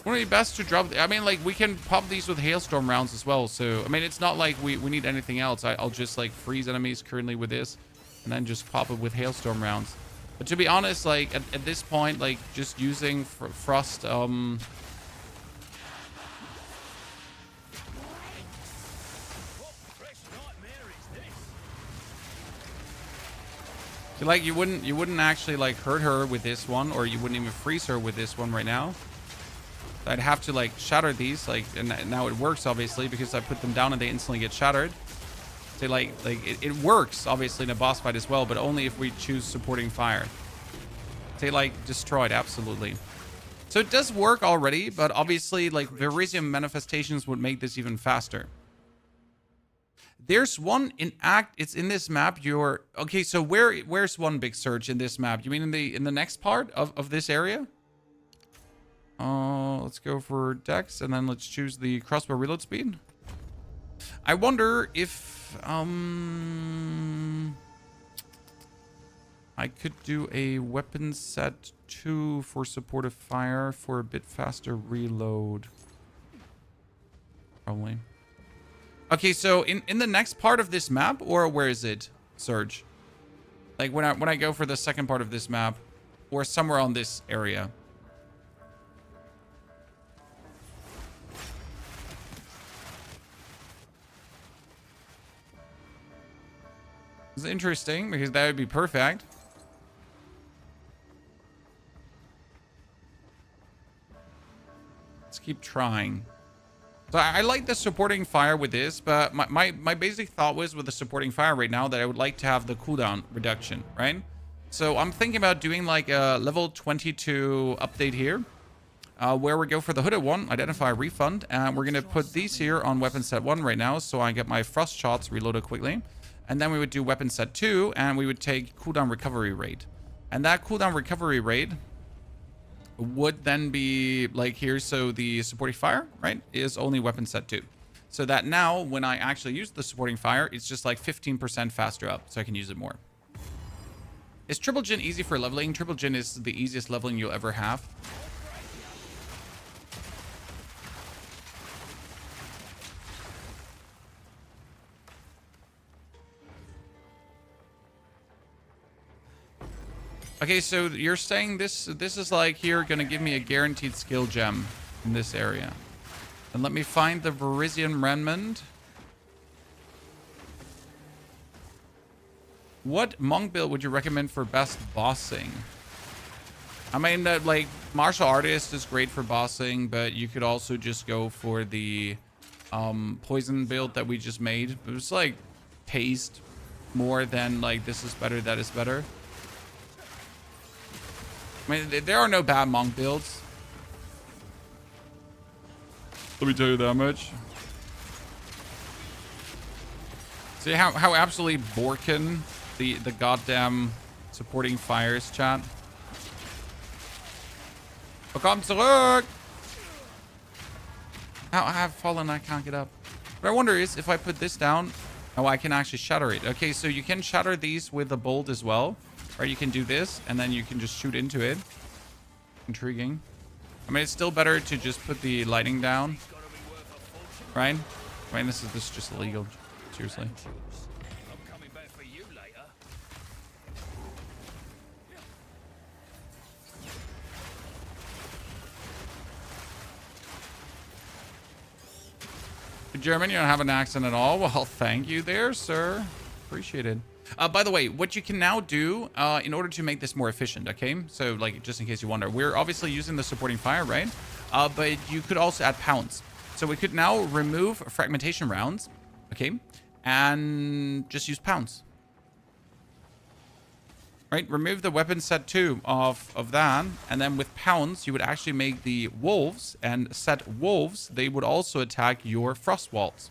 Wouldn't it be best to drop... I mean, like, we can pop these with Hailstorm rounds as well. So, I mean, it's not like we need anything else. I'll just, like, freeze enemies currently with this. And then just pop it with Hailstorm rounds. But to be honest, like, at this point, like, just using Frost... like, you wouldn't actually, like, hurt her with this one. Or you wouldn't even freeze her with this one right now. I'd have to like shatter these, like, and now it works obviously because I put them down and they instantly get shattered. So like it works obviously in a boss fight as well, but only if we choose supporting fire. They like destroyed, absolutely. So it does work already, but obviously like Verisium manifestations would make this even faster. There's one in it's in this map. Okay, so where's one big search in this map? You mean in the next part of this area? Let's go for Dex, and then let's choose the crossbow reload speed. I wonder if I could do a weapon set 2 for supportive fire for a bit faster reload. Probably. Okay, so in the next part of this map, or where is it, Surge? Like when I go for the second part of this map, or somewhere on this area. It's interesting because that would be perfect. Let's keep trying. So I like the supporting fire with this, but my basic thought was with the supporting fire right now that I would like to have the cooldown reduction, right? So I'm thinking about doing like a level 22 update here, where we go for the hooded one, identify refund, and we're going to put these here on weapon set 1 right now, so I get my frost shots reloaded quickly. And then we would do weapon set 2, and we would take cooldown recovery rate. And that cooldown recovery rate would then be like here. So the supporting fire, right, is only weapon set 2. So that now when I actually use the supporting fire, it's just like 15% faster up. So I can use it more. Is Triple Gin easy for leveling? Triple Gin is the easiest leveling you'll ever have. Okay, so you're saying this is like here gonna give me a guaranteed skill gem in this area. And let me find the Verisium Remnant. What monk build would you recommend for best bossing? I mean, like martial artist is great for bossing, but you could also just go for the poison build that we just made. It was like paced more than like this is better, that is better. I mean, there are no bad monk builds. Let me tell you that much. See how absolutely Borkin the goddamn supporting fires, chat. Willkommen zurück! Ow, I have fallen, I can't get up. What I wonder is if I put this down, oh, I can actually shatter it. Okay, so you can shatter these with a bolt as well. Or you can do this, and then you can just shoot into it. Intriguing. I mean, it's still better to just put the lightning down. Right? I mean, this is just illegal. Seriously. I'm coming back for you later. German, you don't have an accent at all. Well, thank you there, sir. Appreciate it. By the way, what you can now do in order to make this more efficient, okay? So, like, just in case you wonder, we're obviously using the supporting fire, right? But you could also add pounds. So we could now remove fragmentation rounds, okay? And just use pounds. Right? Remove the weapon set 2 of that. And then with pounds, you would actually make the wolves. And set wolves, they would also attack your frost walls.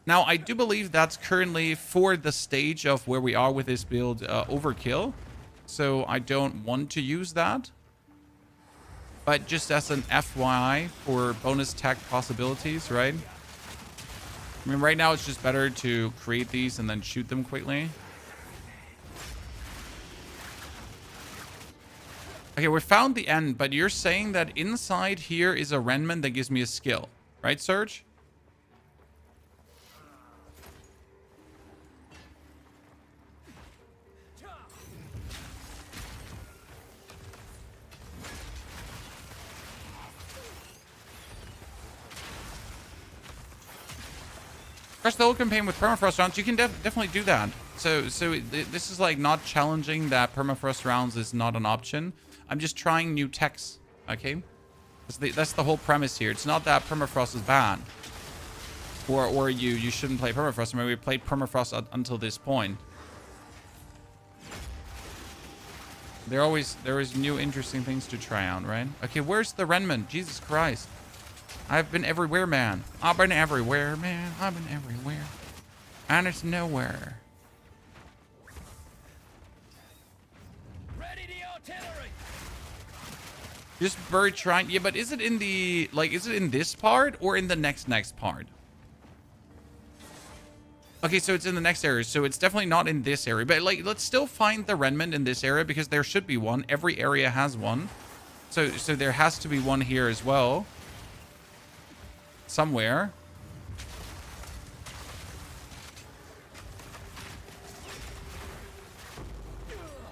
Now, I do believe that's currently, for the stage of where we are with this build, overkill. So I don't want to use that. But just as an FYI for bonus tech possibilities, right? I mean, right now it's just better to create these and then shoot them quickly. Okay, we found the end, but you're saying that inside here is a Renman that gives me a skill. Right, Serge? Crush the whole campaign with permafrost rounds. You can definitely do that. So this is like not challenging that permafrost rounds is not an option. I'm just trying new techs. Okay, that's the whole premise here. It's not that permafrost is bad, or you shouldn't play permafrost. I mean, we played permafrost until this point. There is new interesting things to try out, right? Okay, where's the Renman? Jesus Christ. I've been everywhere, man. I've been everywhere, man. I've been everywhere. And it's nowhere. Ready the artillery. Just bird trying. Yeah, but is it in the, like, is it in this part or in the next part? Okay, so it's in the next area. So it's definitely not in this area. But, like, let's still find the Renman in this area because there should be one. Every area has one. So there has to be one here as well. Somewhere.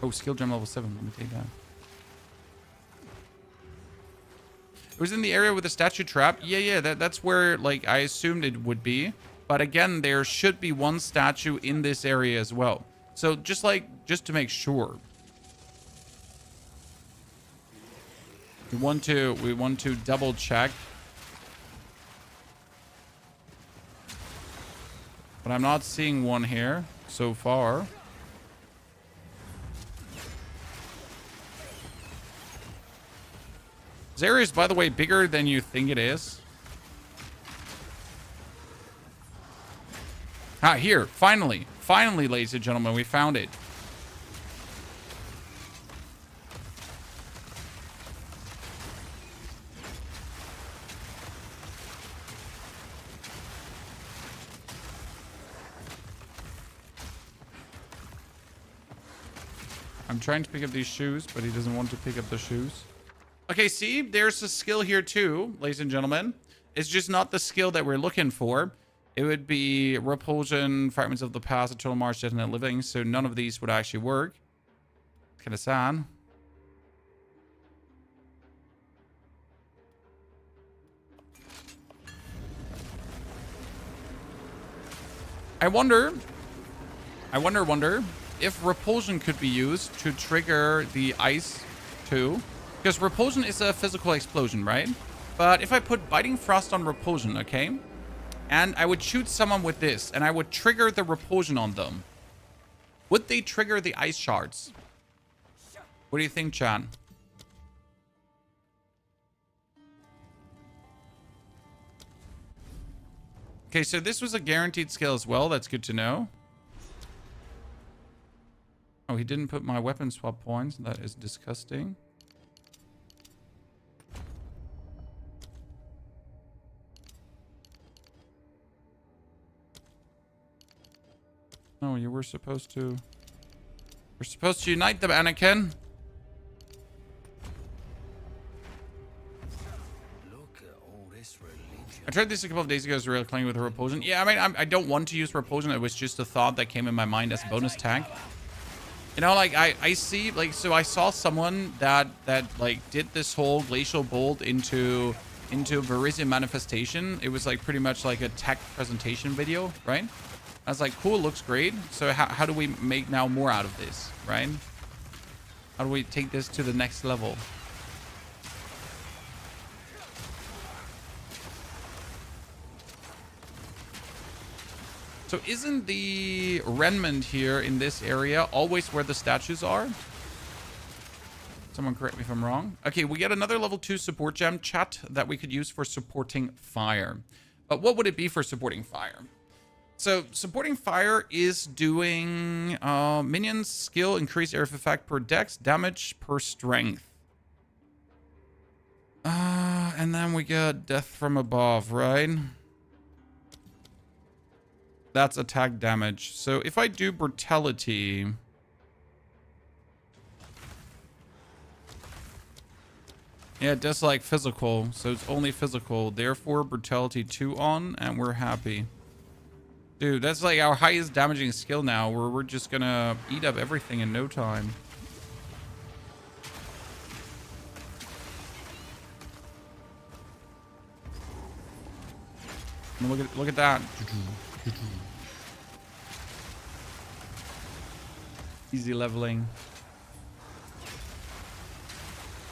Oh, skill gem level 7. Let me take that. It was in the area with the statue trap. Yeah, that's where, like, I assumed it would be. But again, there should be one statue in this area as well. So just to make sure. We want to double check. But I'm not seeing one here so far. This area is, by the way, bigger than you think it is. Ah, here. Finally. Finally, ladies and gentlemen, we found it. I'm trying to pick up these shoes, but he doesn't want to pick up the shoes. Okay, see, there's a skill here too, ladies and gentlemen. It's just not the skill that we're looking for. It would be repulsion, fragments of the past, eternal march, death, and living. So none of these would actually work. Kind of sad. I wonder if repulsion could be used to trigger the ice too. Because repulsion is a physical explosion, right? But if I put biting frost on repulsion, okay? and I would shoot someone with this, and I would trigger the repulsion on them, would they trigger the ice shards? What do you think, Chan? Okay, so this was a guaranteed skill as well. That's good to know. Oh, he didn't put my weapon swap points. That is disgusting. No, you were supposed to... We're supposed to unite them, Anakin. I tried this a couple of days ago as real playing with a repulsion. Yeah, I mean, I don't want to use repulsion. It was just a thought that came in my mind as a bonus tag. You know, like, I see, like, so I saw someone that like, did this whole Glacial Bolt into Verisium Manifestation. It was, like, pretty much like a tech presentation video, right? I was like, cool, looks great. So how do we make now more out of this, right? How do we take this to the next level? So isn't the remnant here in this area always where the statues are? Someone correct me if I'm wrong. Okay, we get another level 2 support gem, chat, that we could use for supporting fire. But what would it be for supporting fire? So supporting fire is doing minions skill, increase area of effect per dex, damage per strength. And then we get death from above, right? That's attack damage. So if I do brutality... Yeah, it does like physical. So it's only physical. Therefore, brutality 2 on, and we're happy. Dude, that's like our highest damaging skill now, where we're just gonna eat up everything in no time. Look at that. Easy leveling.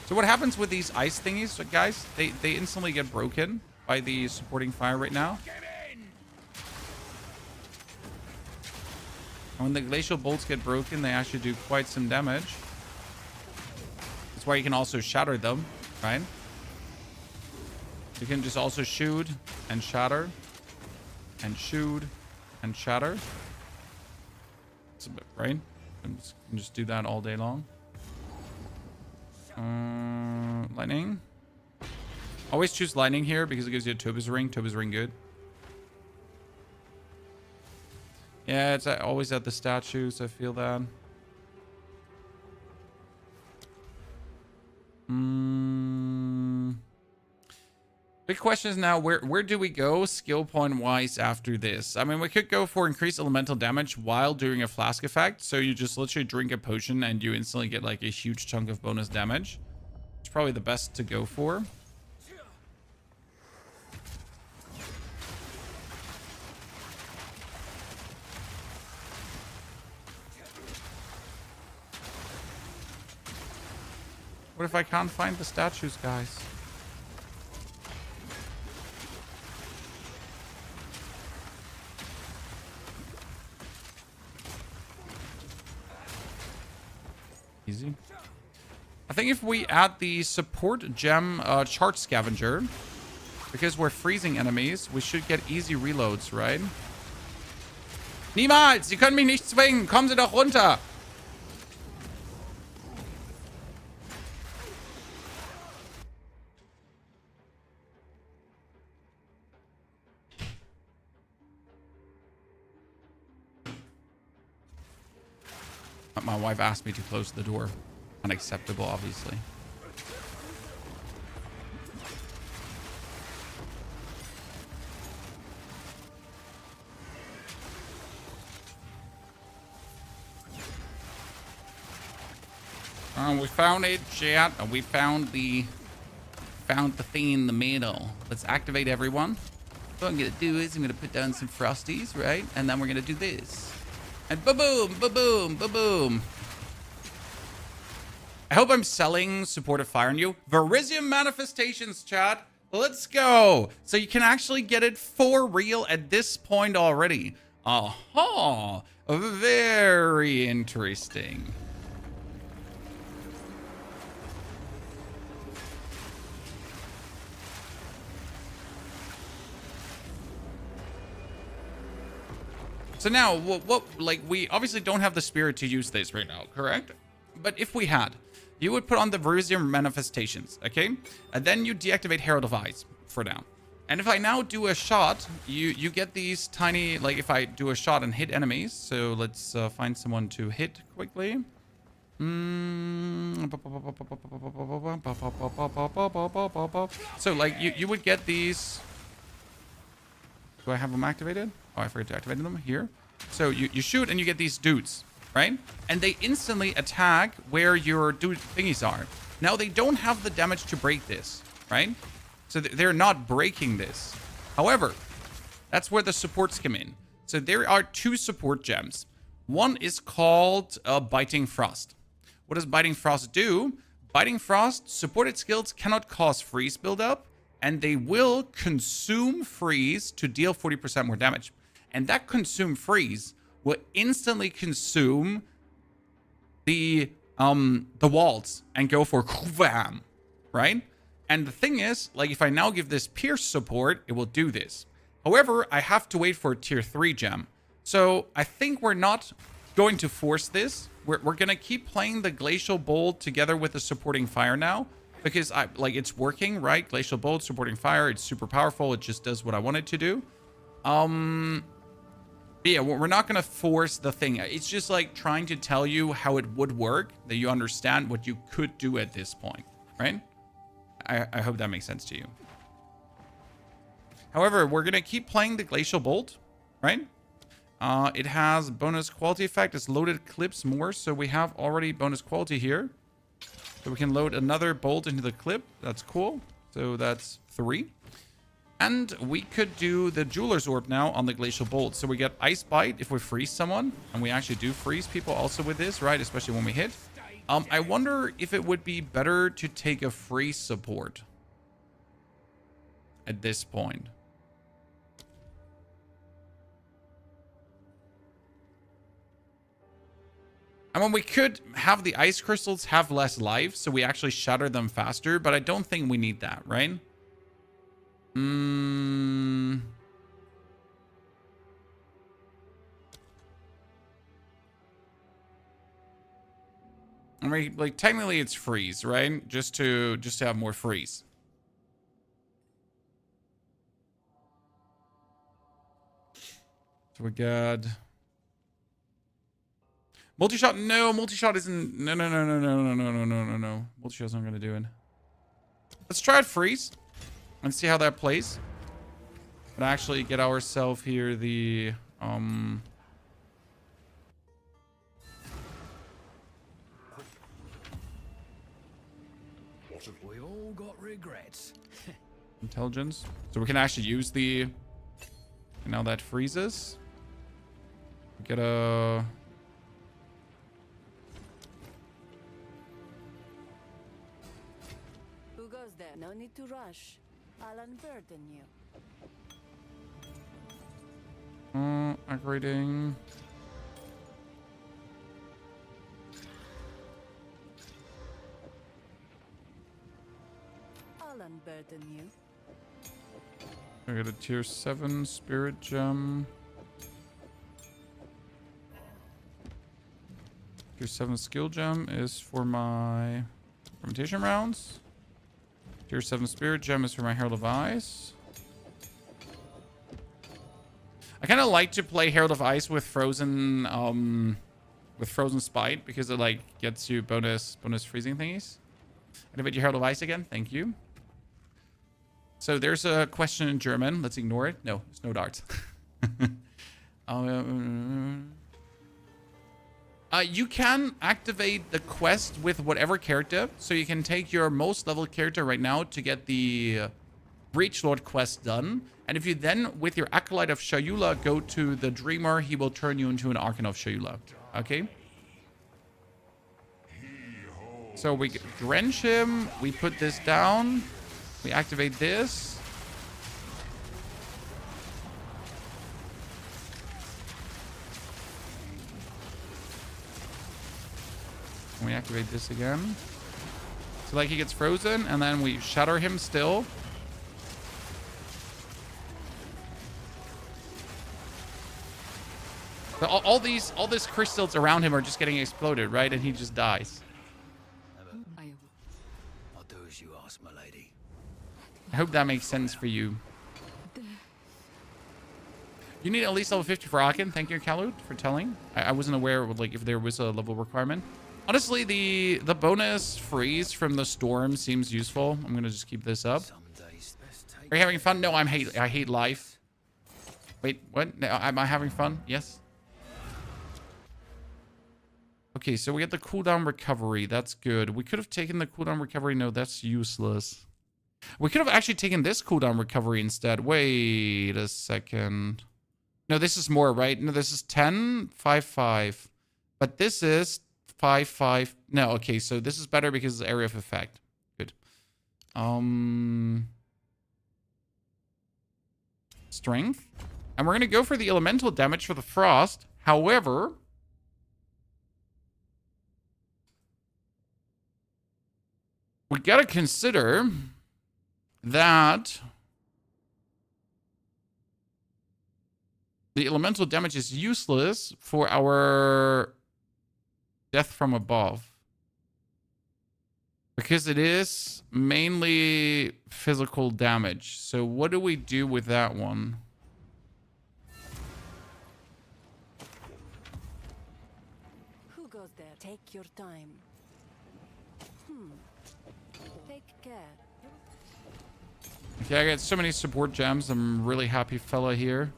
So what happens with these ice thingies, guys? They instantly get broken by the supporting fire right now. And when the glacial bolts get broken, they actually do quite some damage. That's why you can also shatter them, right? You can just also shoot and shatter and shoot and shatter. It's a bit, right? You can just do that all day long. Lightning. Always choose lightning here because it gives you a Tobis ring. Tobis ring good. Yeah, it's always at the statues. I feel that. Big question is now, where do we go skill point wise after this? I mean, we could go for increased elemental damage while doing a flask effect. So you just literally drink a potion and you instantly get like a huge chunk of bonus damage. It's probably the best to go for. What if I can't find the statues, guys? Easy. I think if we add the support gem chart scavenger, because we're freezing enemies, we should get easy reloads, right? Niemals! Sie können mich nicht zwingen! Kommen Sie doch runter! My wife asked me to close the door. Unacceptable, obviously. We found it, chat. We found the thing in the middle. Let's activate everyone. What I'm gonna do is I'm gonna put down some frosties, right? And then we're gonna do this. And ba-boom, ba-boom, ba-boom. I hope I'm selling supportive fire on you. Verisium manifestations, chat. Let's go. So you can actually get it for real at this point already. Aha. Very interesting. So now, like, we obviously don't have the spirit to use this right now, correct? But if we had, you would put on the Verusium manifestations, okay? And then you deactivate Herald of Ice for now. And if I now do a shot, you get these tiny, like, if I do a shot and hit enemies. So let's find someone to hit quickly. So, like, you would get these. Do I have them activated? Oh, I forgot to activate them here. So you shoot and you get these dudes, right? And they instantly attack where your dude thingies are. Now they don't have the damage to break this, right? So they're not breaking this. However, that's where the supports come in. So there are 2 support gems. One is called Biting Frost. What does Biting Frost do? Biting Frost supported skills cannot cause freeze buildup, and they will consume freeze to deal 40% more damage. And that consume freeze will instantly consume the walls and go for bam, right? And the thing is, like, if I now give this pierce support, it will do this. However, I have to wait for a tier 3 gem. So I think we're not going to force this. We're going to keep playing the Glacial Bolt together with the supporting fire now. Because it's working, right? Glacial Bolt, supporting fire, it's super powerful. It just does what I want it to do. Yeah, we're not gonna force the thing. It's just like trying to tell you how it would work, that you understand what you could do at this point, right? I hope that makes sense to you. However, we're gonna keep playing the Glacial Bolt, right? It has bonus quality effect. It's loaded clips more, so we have already bonus quality here. So we can load another bolt into the clip. That's cool. So that's 3. And we could do the Jeweler's Orb now on the Glacial Bolt. So we get Ice Bite if we freeze someone. And we actually do freeze people also with this, right? Especially when we hit. I wonder if it would be better to take a freeze support at this point. I mean, we could have the ice crystals have less life, so we actually shatter them faster, but I don't think we need that, right? I mean, like, technically it's freeze, right? Just to have more freeze. So we got multi-shot. No, multi-shot isn't. No. Multi-shot's not gonna do it. Let's try it freeze and see how that plays. But actually get ourselves here the We all got regrets. intelligence. So we can actually use the. And now that freezes. Get a. Who goes there? No need to rush. I'll unburden you. Activating. I'll unburden you. I got a tier 7 spirit gem. Tier 7 skill gem is for my fermentation rounds. Tier 7 spirit gem is for my Herald of Ice. I kind of like to play Herald of Ice with Frozen Spite because it like gets you bonus freezing thingies. Activate your Herald of Ice again. Thank you. So there's a question in German. Let's ignore it. No, it's no darts. You can activate the quest with whatever character. So you can take your most leveled character right now to get the Breachlord quest done. And if you then, with your Acolyte of Shayula, go to the Dreamer, he will turn you into an Archon of Shayula. Okay? So we drench him. We put this down. We activate this. And we activate this again. So like he gets frozen, and then we shatter him still. So all these crystals around him are just getting exploded, right? And he just dies. I'll do as you ask, my lady. I hope that makes sense for you. You need at least level 50 for Akin. Thank you, Khalud, for telling. I wasn't aware of, like, if there was a level requirement. Honestly, the bonus freeze from the storm seems useful. I'm gonna just keep this up. Are you having fun? No, I hate life. Wait, what? No, am I having fun? Yes. Okay, so we get the cooldown recovery. That's good. We could have taken the cooldown recovery. No, that's useless. We could have actually taken this cooldown recovery instead. Wait a second. No, this is more, right? No, this is 10, 5, 5. But this is 5, 5. No, okay, so this is better because it's area of effect. Good. Strength. And we're going to go for the elemental damage for the frost. However, we got to consider that the elemental damage is useless for our death from above. Because it is mainly physical damage. So what do we do with that one? Who goes there? Take your time. Take care. Okay, I got so many support gems. I'm really happy fella here.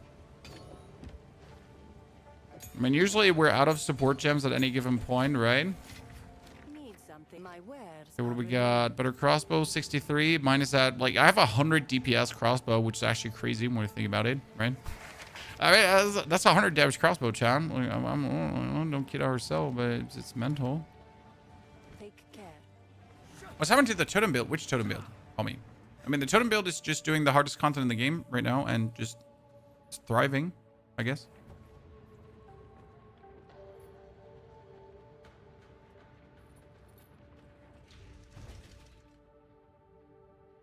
I mean, usually we're out of support gems at any given point, right? Need something. My wares. So what do we got? Better crossbow, 63. Minus that, like, I have a 100 DPS crossbow, which is actually crazy when you think about it, right? I mean, that's a 100 damage crossbow, Chan. Like, don't kid ourselves, but it's mental. Take care. What's happening to the totem build? Which totem build? Tell me. I mean, the totem build is just doing the hardest content in the game right now and just thriving, I guess.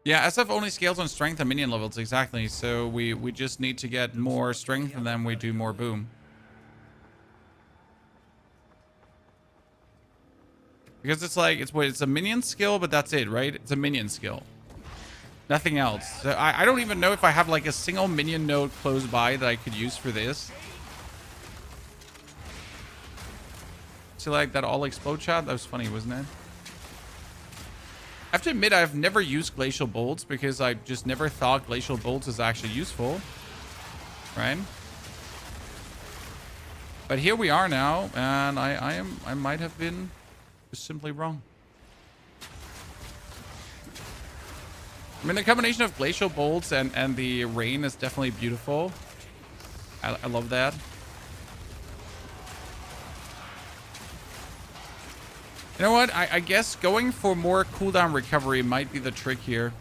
Yeah, SF only scales on strength and minion levels, exactly. So we just need to get more strength and then we do more boom. Because it's like, it's a minion skill, but that's it, right? It's a minion skill. Nothing else. So I don't even know if I have like a single minion node close by that I could use for this. So like that all explode shot, that was funny, wasn't it? I have to admit, I've never used Glacial Bolts because I just never thought Glacial Bolts is actually useful. Right? But here we are now, and I might have been just simply wrong. I mean, the combination of Glacial Bolts and the rain is definitely beautiful. I love that. You know what? I guess going for more cooldown recovery might be the trick here.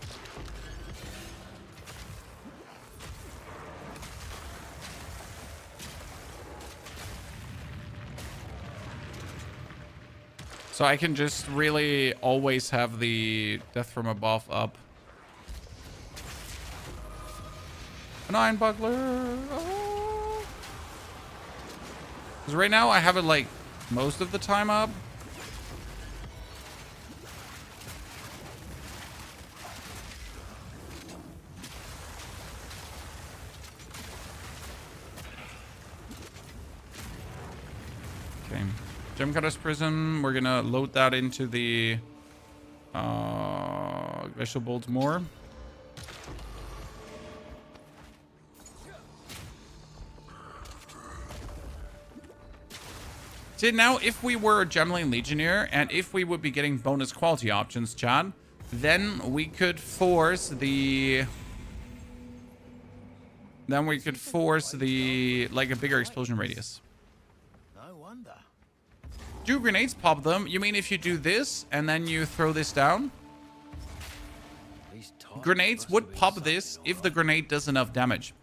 So I can just really always have the death from above up. An iron buckler. Oh. 'Cause right now I have it like most of the time up. Okay. Gemcutter's Prism. We're gonna load that into the Glacial Bolt more. See, now if we were a Gemlane Legionnaire and if we would be getting bonus quality options, Chad, then we could force the... Then we could force the, like, a bigger explosion radius. No wonder. Do grenades pop them? You mean if you do this and then you throw this down? These Grenades would pop this if the grenade does enough damage.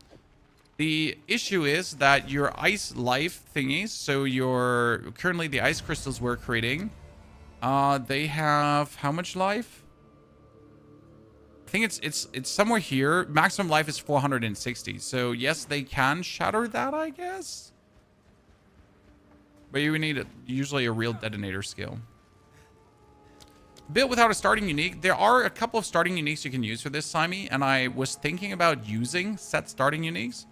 The issue is that your ice life thingies, so your currently the ice crystals we're creating, they have how much life? I think it's somewhere here. Maximum life is 460. So yes, they can shatter that, I guess. But you need usually a real detonator skill. Built without a starting unique. There are a couple of starting uniques you can use for this, Simey, and I was thinking about using set starting uniques,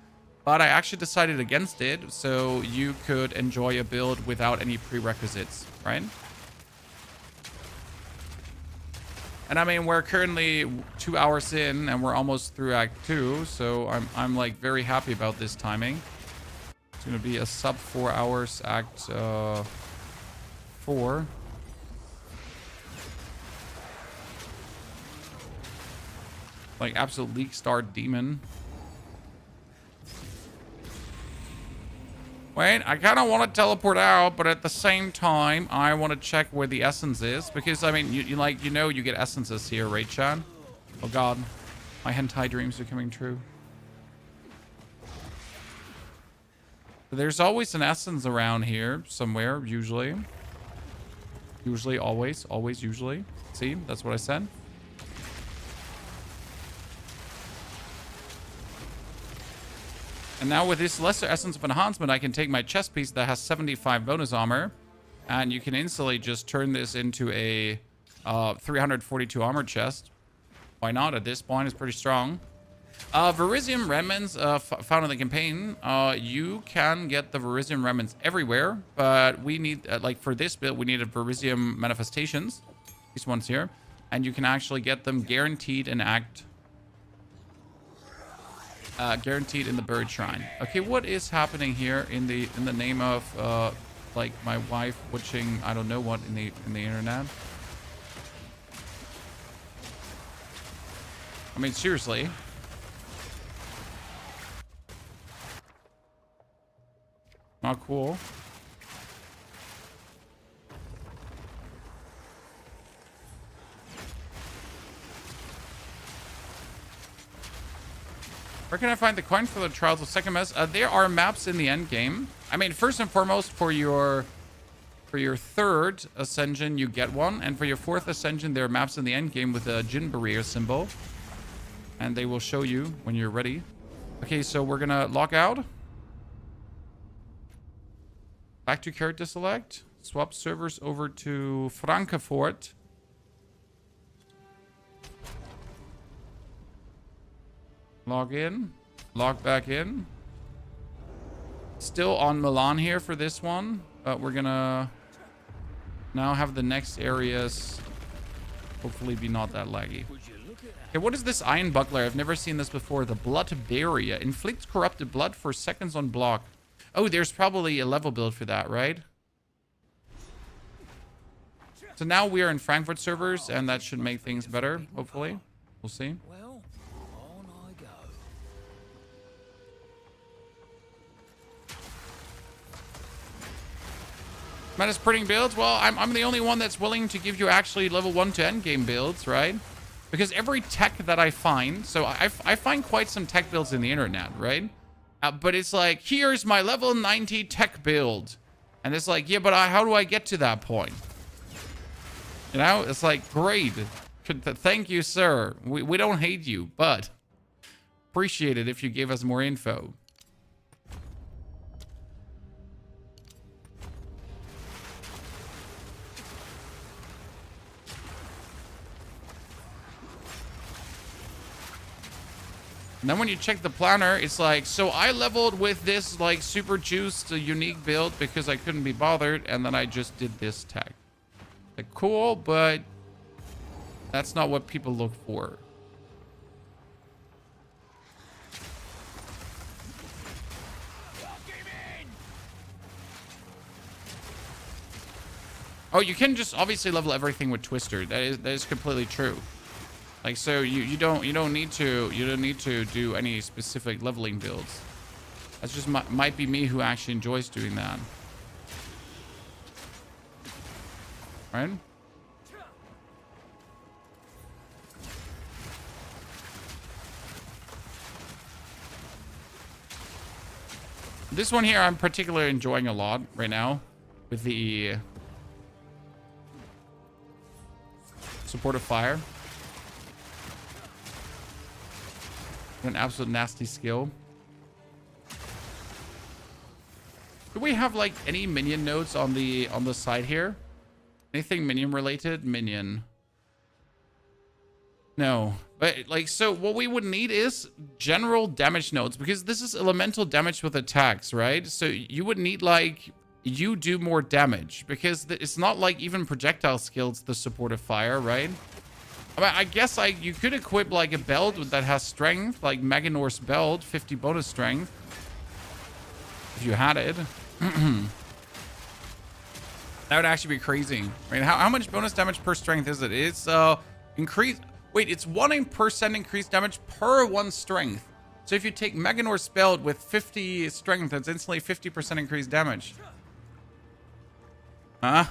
but I actually decided against it, so you could enjoy a build without any prerequisites, right? And I mean, we're currently 2 hours in, and we're almost through Act 2, so I'm like very happy about this timing. It's gonna be a sub 4 hours Act 4. Like absolute leak star demon. Wait, I kind of want to teleport out, but at the same time, I want to check where the essence is. Because, I mean, you get essences here, right, Chan? Oh, God. My hentai dreams are coming true. There's always an essence around here somewhere, usually. Usually, always, usually. See, that's what I said. And now with this lesser essence of enhancement, I can take my chest piece that has 75 bonus armor, and you can instantly just turn this into a 342 armor chest. Why not? At this point, it's pretty strong. Verisium remnants found in the campaign. You can get the Verisium remnants everywhere, but we need, like for this build, we needed Verisium manifestations. These ones here. And you can actually get them guaranteed in Act... guaranteed in the bird shrine. Okay, what is happening here in the name of like my wife watching I don't know what in the internet? I mean, seriously. Not cool. Where can I find the coin for the Trials of Second Mess? There are maps in the end game. I mean, first and foremost, for your third ascension, you get one, and for your fourth ascension, there are maps in the end game with a Jin barrier symbol, and they will show you when you're ready. Okay, so we're gonna log out. Back to character select. Swap servers over to Frankfurt. Log in. Log back in. Still on Milan here for this one. But we're gonna now have the next areas hopefully be not that laggy. Okay, what is this iron buckler? I've never seen this before. The blood barrier. Inflicts corrupted blood for seconds on block. Oh, there's probably a level build for that, right? So now we are in Frankfurt servers, and that should make things better, hopefully. We'll see. Well, on I go. Meta spreading builds? Well, I'm the only one that's willing to give you actually level 1 to end game builds, right? Because every tech that I find, so I find quite some tech builds in the internet, right? But it's like, here's my level 90 tech build. And it's like, yeah, but how do I get to that point? You know, it's like, great. Thank you, sir. We don't hate you, but appreciate it if you gave us more info. And then when you check the planner, it's like, so I leveled with this like super juiced unique build because I couldn't be bothered, and then I just did this tech. Like, cool, but that's not what people look for. Oh, you can just obviously level everything with Twister. That is completely true. Like, so you don't need to do any specific leveling builds. That's just might be me who actually enjoys doing that. Right? This one here I'm particularly enjoying a lot right now with the supportive fire. An absolute nasty skill. Do we have like any minion nodes on the side here? Anything minion related? Minion. No. But like, so what we would need is general damage nodes, because this is elemental damage with attacks, right? So you would need like, you do more damage, because it's not like even projectile skills, the supportive fire, right? I mean, I guess like you could equip like a belt that has strength, like Maganor's belt, 50 bonus strength, if you had it. That would actually be crazy. Right? How much bonus damage per strength is it? It's increased. Wait, it's 1% increased damage per 1 strength. So if you take Maganor's belt with 50 strength, that's instantly 50% increased damage. Okay,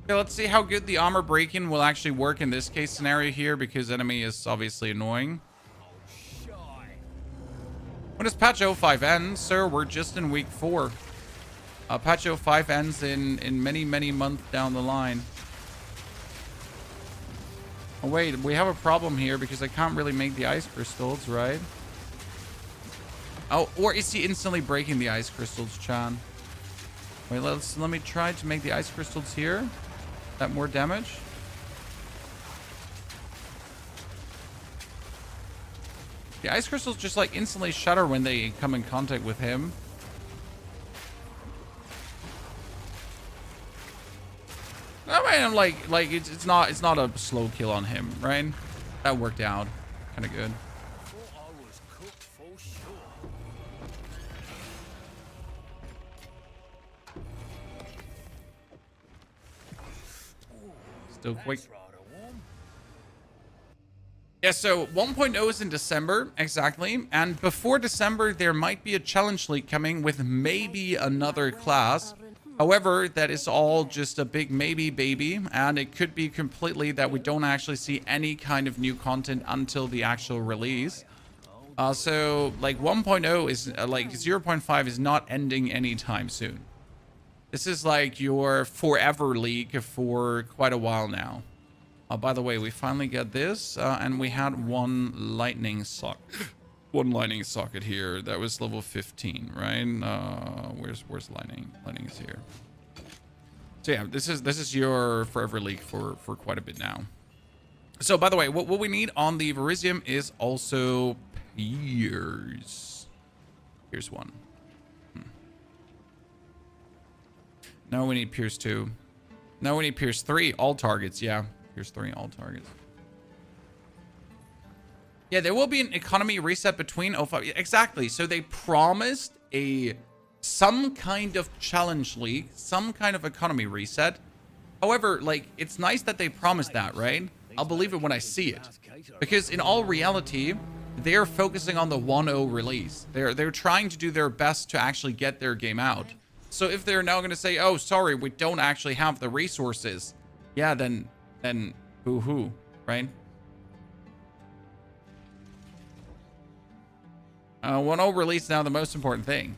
let's see how good the armor break-in will actually work in this case scenario here, because enemy is obviously annoying. When does patch 05 end? Sir, we're just in week 4. Patch 05 ends in many, many months down the line. Oh, wait, we have a problem here because I can't really make the ice crystals, right? Oh, or is he instantly breaking the ice crystals, Chan? Wait, let me try to make the ice crystals here. That more damage? The ice crystals just like instantly shatter when they come in contact with him. I mean, like it's not a slow kill on him, right? That worked out kind of good. Still quick. Yeah, so 1.0 is in December, exactly. And before December, there might be a challenge league coming with maybe another class. However, that is all just a big maybe, baby. And it could be completely that we don't actually see any kind of new content until the actual release. So, like, 1.0 is, like, 0.5 is not ending anytime soon. This is like your forever league for quite a while now. By the way, we finally get this, and we had one lightning socket here. That was level 15, right? Where's lightning? Lightning is here. So yeah, this is your forever league for quite a bit now. So by the way, what we need on the Verisium is also Piers. Here's one. No, we need Piers 2. No, we need Piers 3. All targets, yeah. Here's 3 all targets. Yeah, there will be an economy reset between 05. Exactly. So they promised some kind of challenge league, some kind of economy reset. However, like, it's nice that they promised that, right? I'll believe it when I see it. Because in all reality, they're focusing on the 1.0 release. They're trying to do their best to actually get their game out. So if they're now going to say, oh, sorry, we don't actually have the resources. Yeah, then boo-hoo, right? 1.0 release now the most important thing.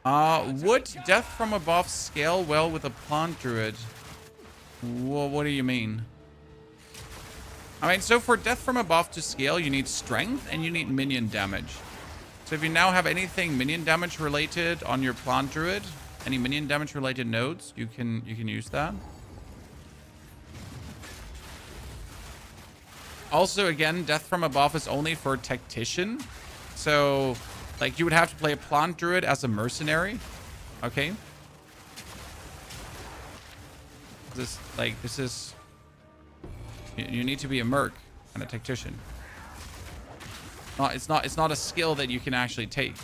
Would death from above scale well with a plant druid? Well, what do you mean? I mean, so for death from above to scale, you need strength and you need minion damage. So if you now have anything minion damage related on your plant druid, any minion damage related nodes, you can use that. Also, again, death from above is only for tactician. So, like, you would have to play a plant druid as a mercenary. Okay. This is... You need to be a merc and a tactician. It's not a skill that you can actually take.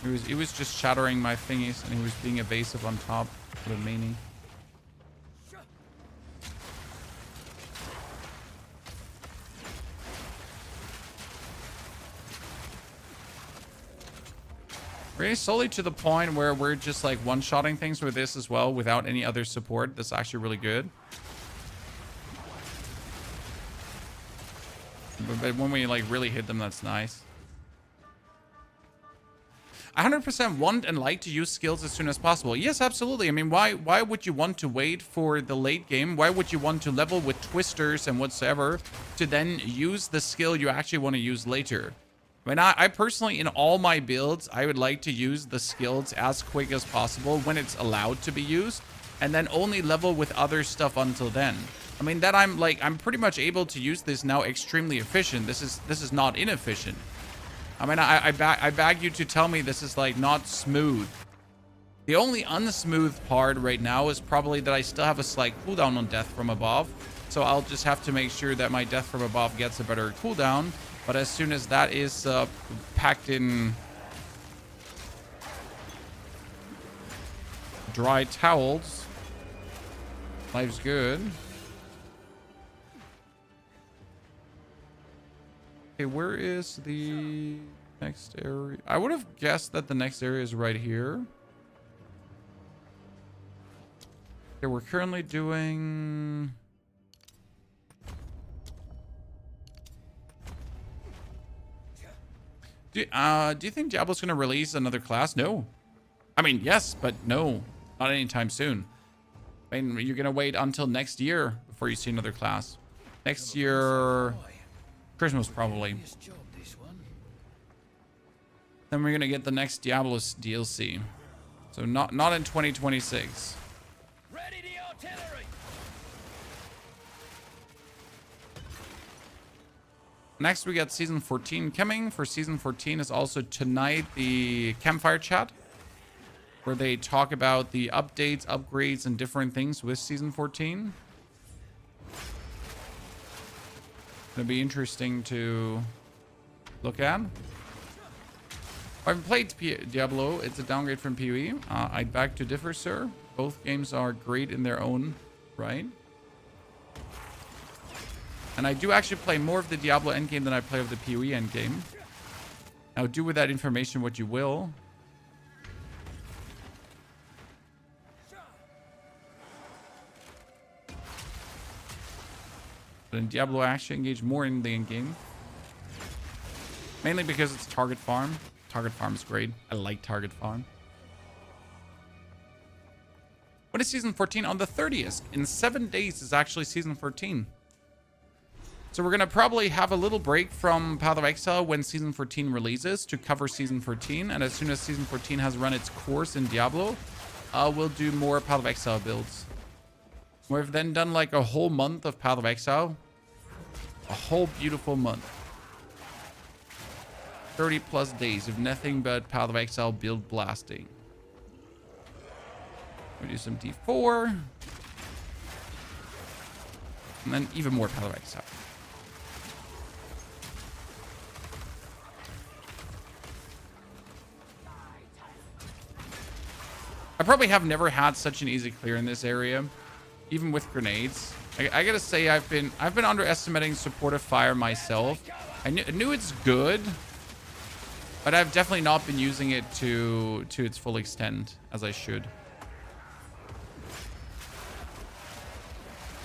He was just shattering my thingies, and he was being evasive on top with a meanie. Really slowly to the point where we're just like one-shotting things with this as well without any other support. That's actually really good. But when we like really hit them, that's nice. I 100% want and like to use skills as soon as possible. Yes, absolutely. I mean, why would you want to wait for the late game? Why would you want to level with twisters and whatsoever to then use the skill you actually want to use later? I mean, I personally, in all my builds, I would like to use the skills as quick as possible when it's allowed to be used, and then only level with other stuff until then. I mean, that I'm pretty much able to use this now extremely efficient. This is not inefficient. I mean, I beg you to tell me this is like not smooth. The only unsmooth part right now is probably that I still have a slight cooldown on death from above. So I'll just have to make sure that my death from above gets a better cooldown. But as soon as that is packed in dry towels, life's good. Okay, where is the next area? I would have guessed that the next area is right here. Okay, we're currently doing... Do you think Diablo's going to release another class? No. I mean, yes, but no. Not anytime soon. I mean, you're going to wait until next year before you see another class. Next year... Christmas, probably. Then we're going to get the next Diablo's DLC. So not in 2026. Ready the artillery! Next, we got Season 14 coming. For Season 14 is also tonight the campfire chat, where they talk about the updates, upgrades, and different things with Season 14. Gonna be interesting to look at. I've played Diablo. It's a downgrade from PoE. I'd beg to differ, sir. Both games are great in their own right. And I do actually play more of the Diablo endgame than I play of the PoE endgame. Now, do with that information what you will. But in Diablo, I actually engage more in the endgame. Mainly because it's target farm. Target farm is great. I like target farm. When is Season 14? On the 30th. In 7 days is actually Season 14. So we're going to probably have a little break from Path of Exile when Season 14 releases to cover Season 14. And as soon as Season 14 has run its course in Diablo, we'll do more Path of Exile builds. We've then done like a whole month of Path of Exile. A whole beautiful month. 30 plus days of nothing but Path of Exile build blasting. We do some D4. And then even more Path of Exile. I probably have never had such an easy clear in this area, even with grenades. I gotta say, I've been underestimating supportive fire myself. I knew it's good, but I've definitely not been using it to its full extent as I should.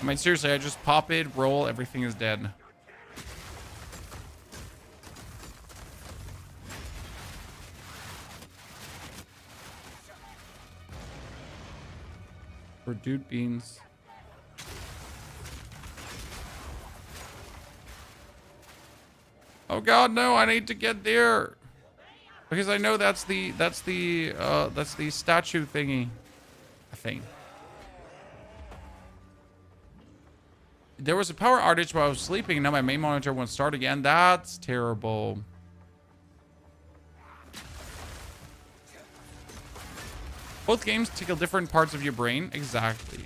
I mean, seriously, I just pop it, roll, everything is dead. For dude beans. Oh god, no, I need to get there. Because I know that's the statue thingy. I think. There was a power outage while I was sleeping, and now my main monitor won't start again. That's terrible. Both games tickle different parts of your brain. Exactly.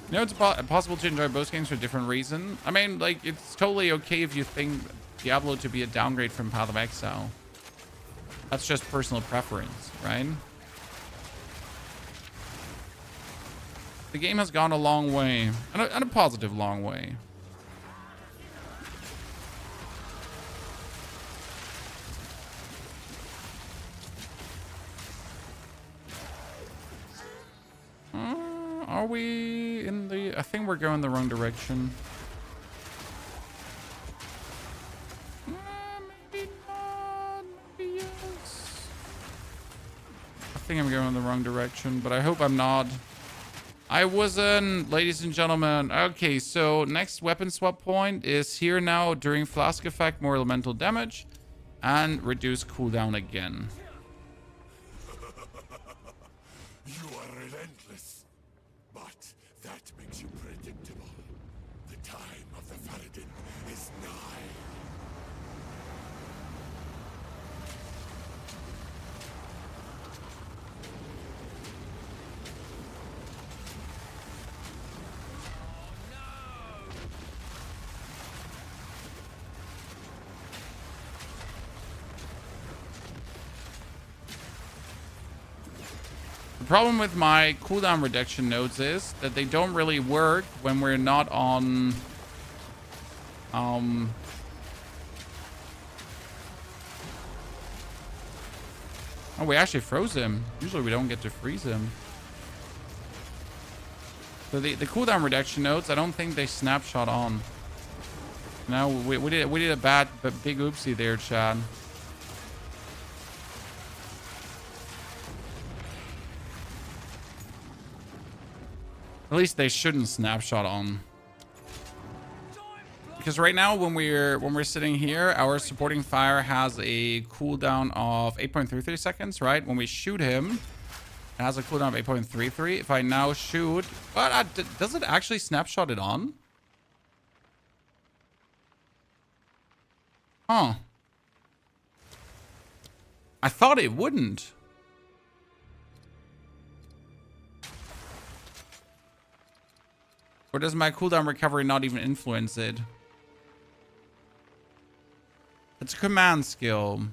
You know, it's possible to enjoy both games for a different reason. I mean, like, it's totally okay if you think Diablo to be a downgrade from Path of Exile. That's just personal preference, right? The game has gone a long way, and a positive long way. Are we in the... I think we're going the wrong direction. Maybe not. Maybe yes. I think I'm going the wrong direction, but I hope I'm not. I wasn't, ladies and gentlemen. Okay, so next weapon swap point is here now. During flask effect, more elemental damage and reduce cooldown again. You are relentless, but that makes you predictable. The time of the Faradin is nigh. The problem with my cooldown reduction nodes is that they don't really work when we're not on... Oh, we actually froze him. Usually we don't get to freeze him. So the cooldown reduction nodes, I don't think they snapshot on. No, we did a bad but big oopsie there, Chad. At least they shouldn't snapshot on. Because right now when we're sitting here, our supporting fire has a cooldown of 8.33 seconds, right? When we shoot him, it has a cooldown of 8.33. If I now shoot, but does it actually snapshot it on? Huh. I thought it wouldn't. Or does my cooldown recovery not even influence it? It's a command skill.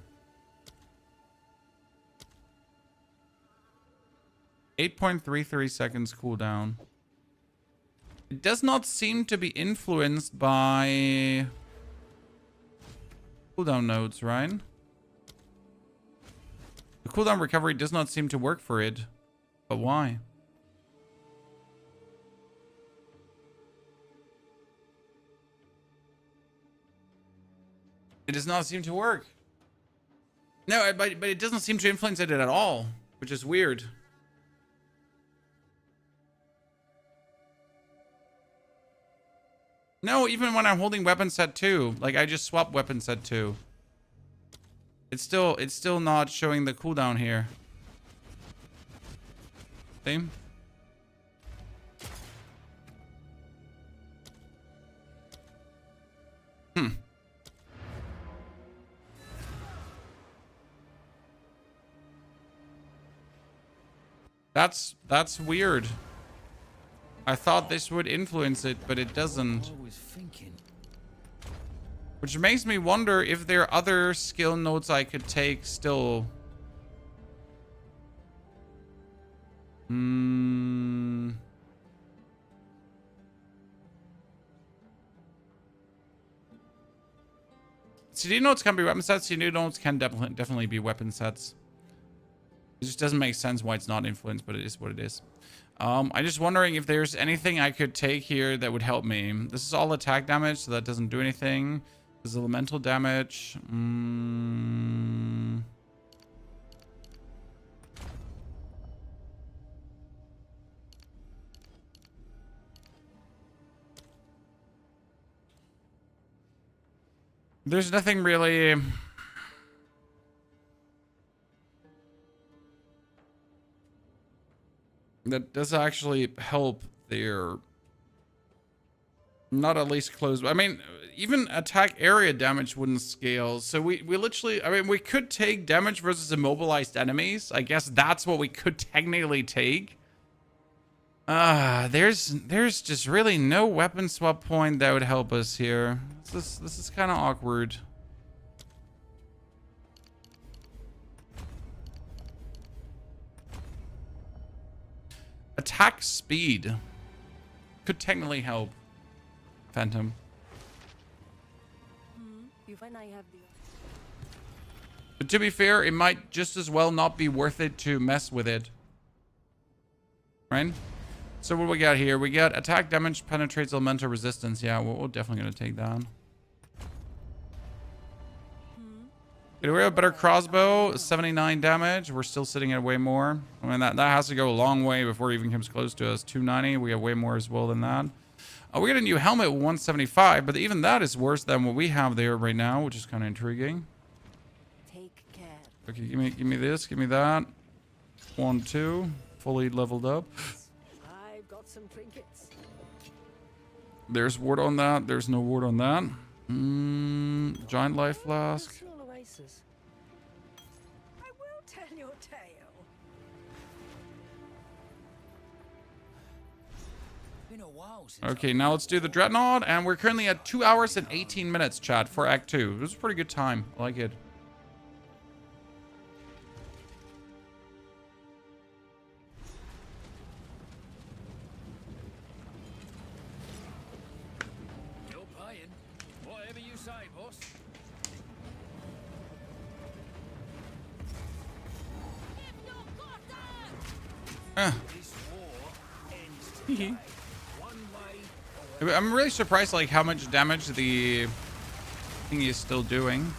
8.33 seconds cooldown. It does not seem to be influenced by cooldown nodes, right? The cooldown recovery does not seem to work for it. But why? It does not seem to work. No, but it doesn't seem to influence it at all, which is weird. No, even when I'm holding weapon set 2, like I just swapped weapon set 2. It's still not showing the cooldown here. See? That's weird. I thought this would influence it, but it doesn't. Always thinking. Which makes me wonder if there are other skill nodes I could take still. CD nodes can be weapon sets. CD nodes can definitely be weapon sets. It just doesn't make sense why it's not influenced, but it is what it is. I'm just wondering if there's anything I could take here that would help me. This is all attack damage, so that doesn't do anything. This is elemental damage. There's nothing really... that does actually help there. Not at least close. I mean, even attack area damage wouldn't scale. So we literally, I mean, we could take damage versus immobilized enemies. I guess that's what we could technically take. There's just really no weapon swap point that would help us here. This is kind of awkward. Attack speed could technically help. Phantom. When I have the But to be fair, it might just as well not be worth it to mess with it. Right? So what do we got here? We got attack damage, penetrates elemental resistance. Yeah, we're definitely going to take that. Do we have a better crossbow? 79 damage. We're still sitting at way more. I mean, that has to go a long way before it even comes close to us. 290. We have way more as well than that. We got a new helmet, 175, but even that is worse than what we have there right now, which is kind of intriguing. take care. Okay, give me this, give me that. 1, 2, fully leveled up. I've got some trinkets. There's ward on that. There's no ward on that. Giant life flask. Small oasis. I will tell your tale. Okay, now let's do the Dreadnought, and we're currently at 2 hours and 18 minutes, chat, for Act 2. It was a pretty good time. I like it. You're paying. Whatever you say, boss. Give your quarter! This war ends today. One way or I'm really surprised, like, how much damage the thing is still doing.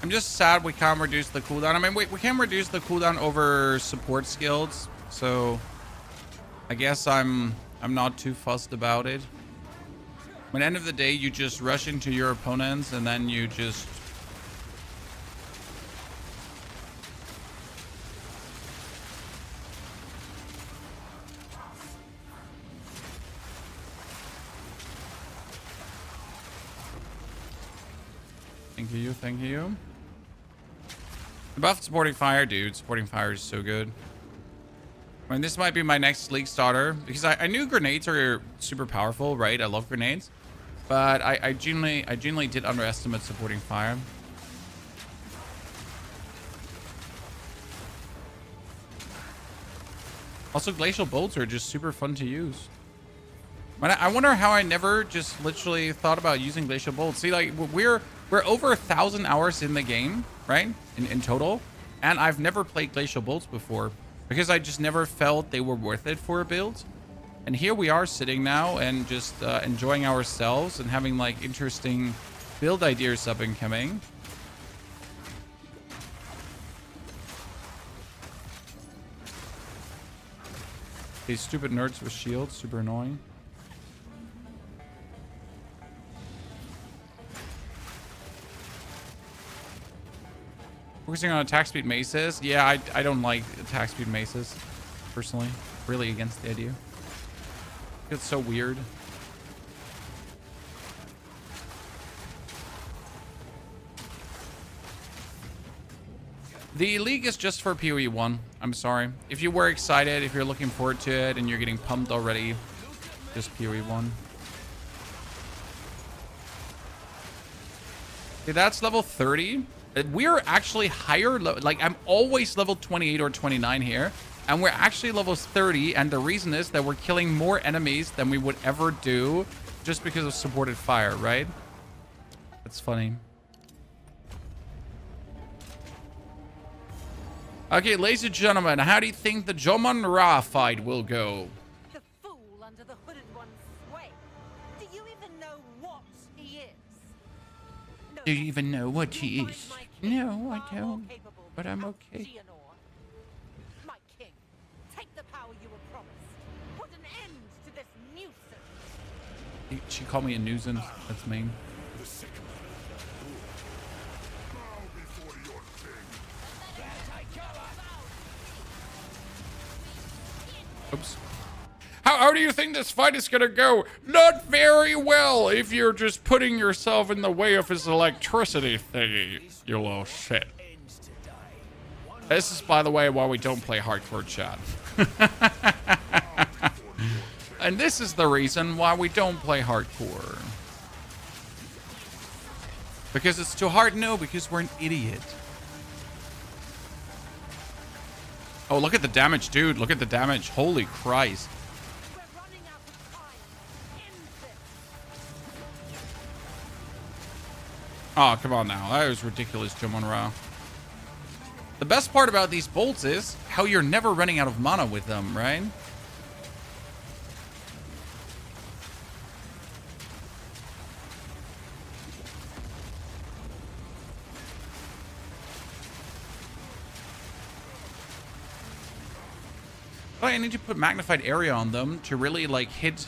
I'm just sad we can't reduce the cooldown. I mean, we can reduce the cooldown over support skills, so I guess I'm not too fussed about it. At the end of the day, you just rush into your opponents, and then you just... Thank you, thank you. The buff supporting fire, dude. Supporting fire is so good. I mean, this might be my next league starter, because I knew grenades are super powerful, right? I love grenades, but I genuinely did underestimate supporting fire. Also, glacial bolts are just super fun to use. I wonder how I never just literally thought about using glacial bolts. See, like, we're over 1,000 hours in the game, right? In total, and I've never played glacial bolts before because I just never felt they were worth it for a build. And here we are sitting now and just enjoying ourselves and having like interesting build ideas up and coming. These stupid nerds with shields, super annoying. Focusing on attack speed maces. Yeah, I don't like attack speed maces, personally. Really against the idea. It's so weird. The league is just for PoE 1. I'm sorry. If you were excited, if you're looking forward to it, and you're getting pumped already, just PoE 1. Okay, that's level 30. We're actually higher, like I'm always level 28 or 29 here, and we're actually level 30, and the reason is that we're killing more enemies than we would ever do just because of supported fire, right? That's funny. Okay, ladies and gentlemen, how do you think the Jomon Ra fight will go? The fool under the hooded one's sway. Do you even know what he is? No, Do you even know what he you'll is? find my king No, I far more don't. capable But I'm without okay. Geonor. My king, take the power you were promised. Put an end to this nuisance. She called me a nuisance. That's mean. The sick man. Bow before your king. Oops. How do you think this fight is gonna go? Not very well if you're just putting yourself in the way of his electricity thingy, you little shit. This is, by the way, why we don't play hardcore chat. And this is the reason why we don't play hardcore. Because it's too hard? No, because we're an idiot. Oh, look at the damage, dude. Look at the damage. Holy Christ. We're running out of time. End this. Oh, come on now. That was ridiculous, Jomon-Ra. The best part about these bolts is how you're never running out of mana with them, right? Oh, I need to put magnified area on them to really like hit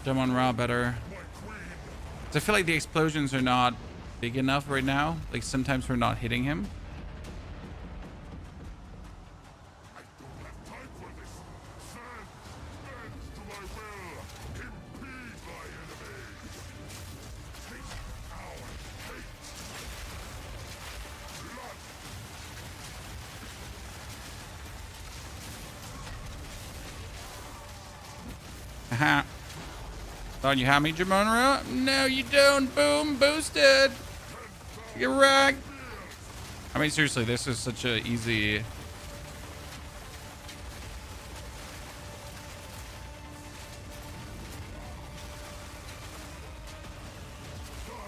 Jomon-Ra better. So I feel like the explosions are not big enough right now. Like sometimes we're not hitting him. Haha. Thought you had me, Jomon-Ra? No, you don't. Boom, boosted. Get wrecked. I mean, seriously, this is such a easy.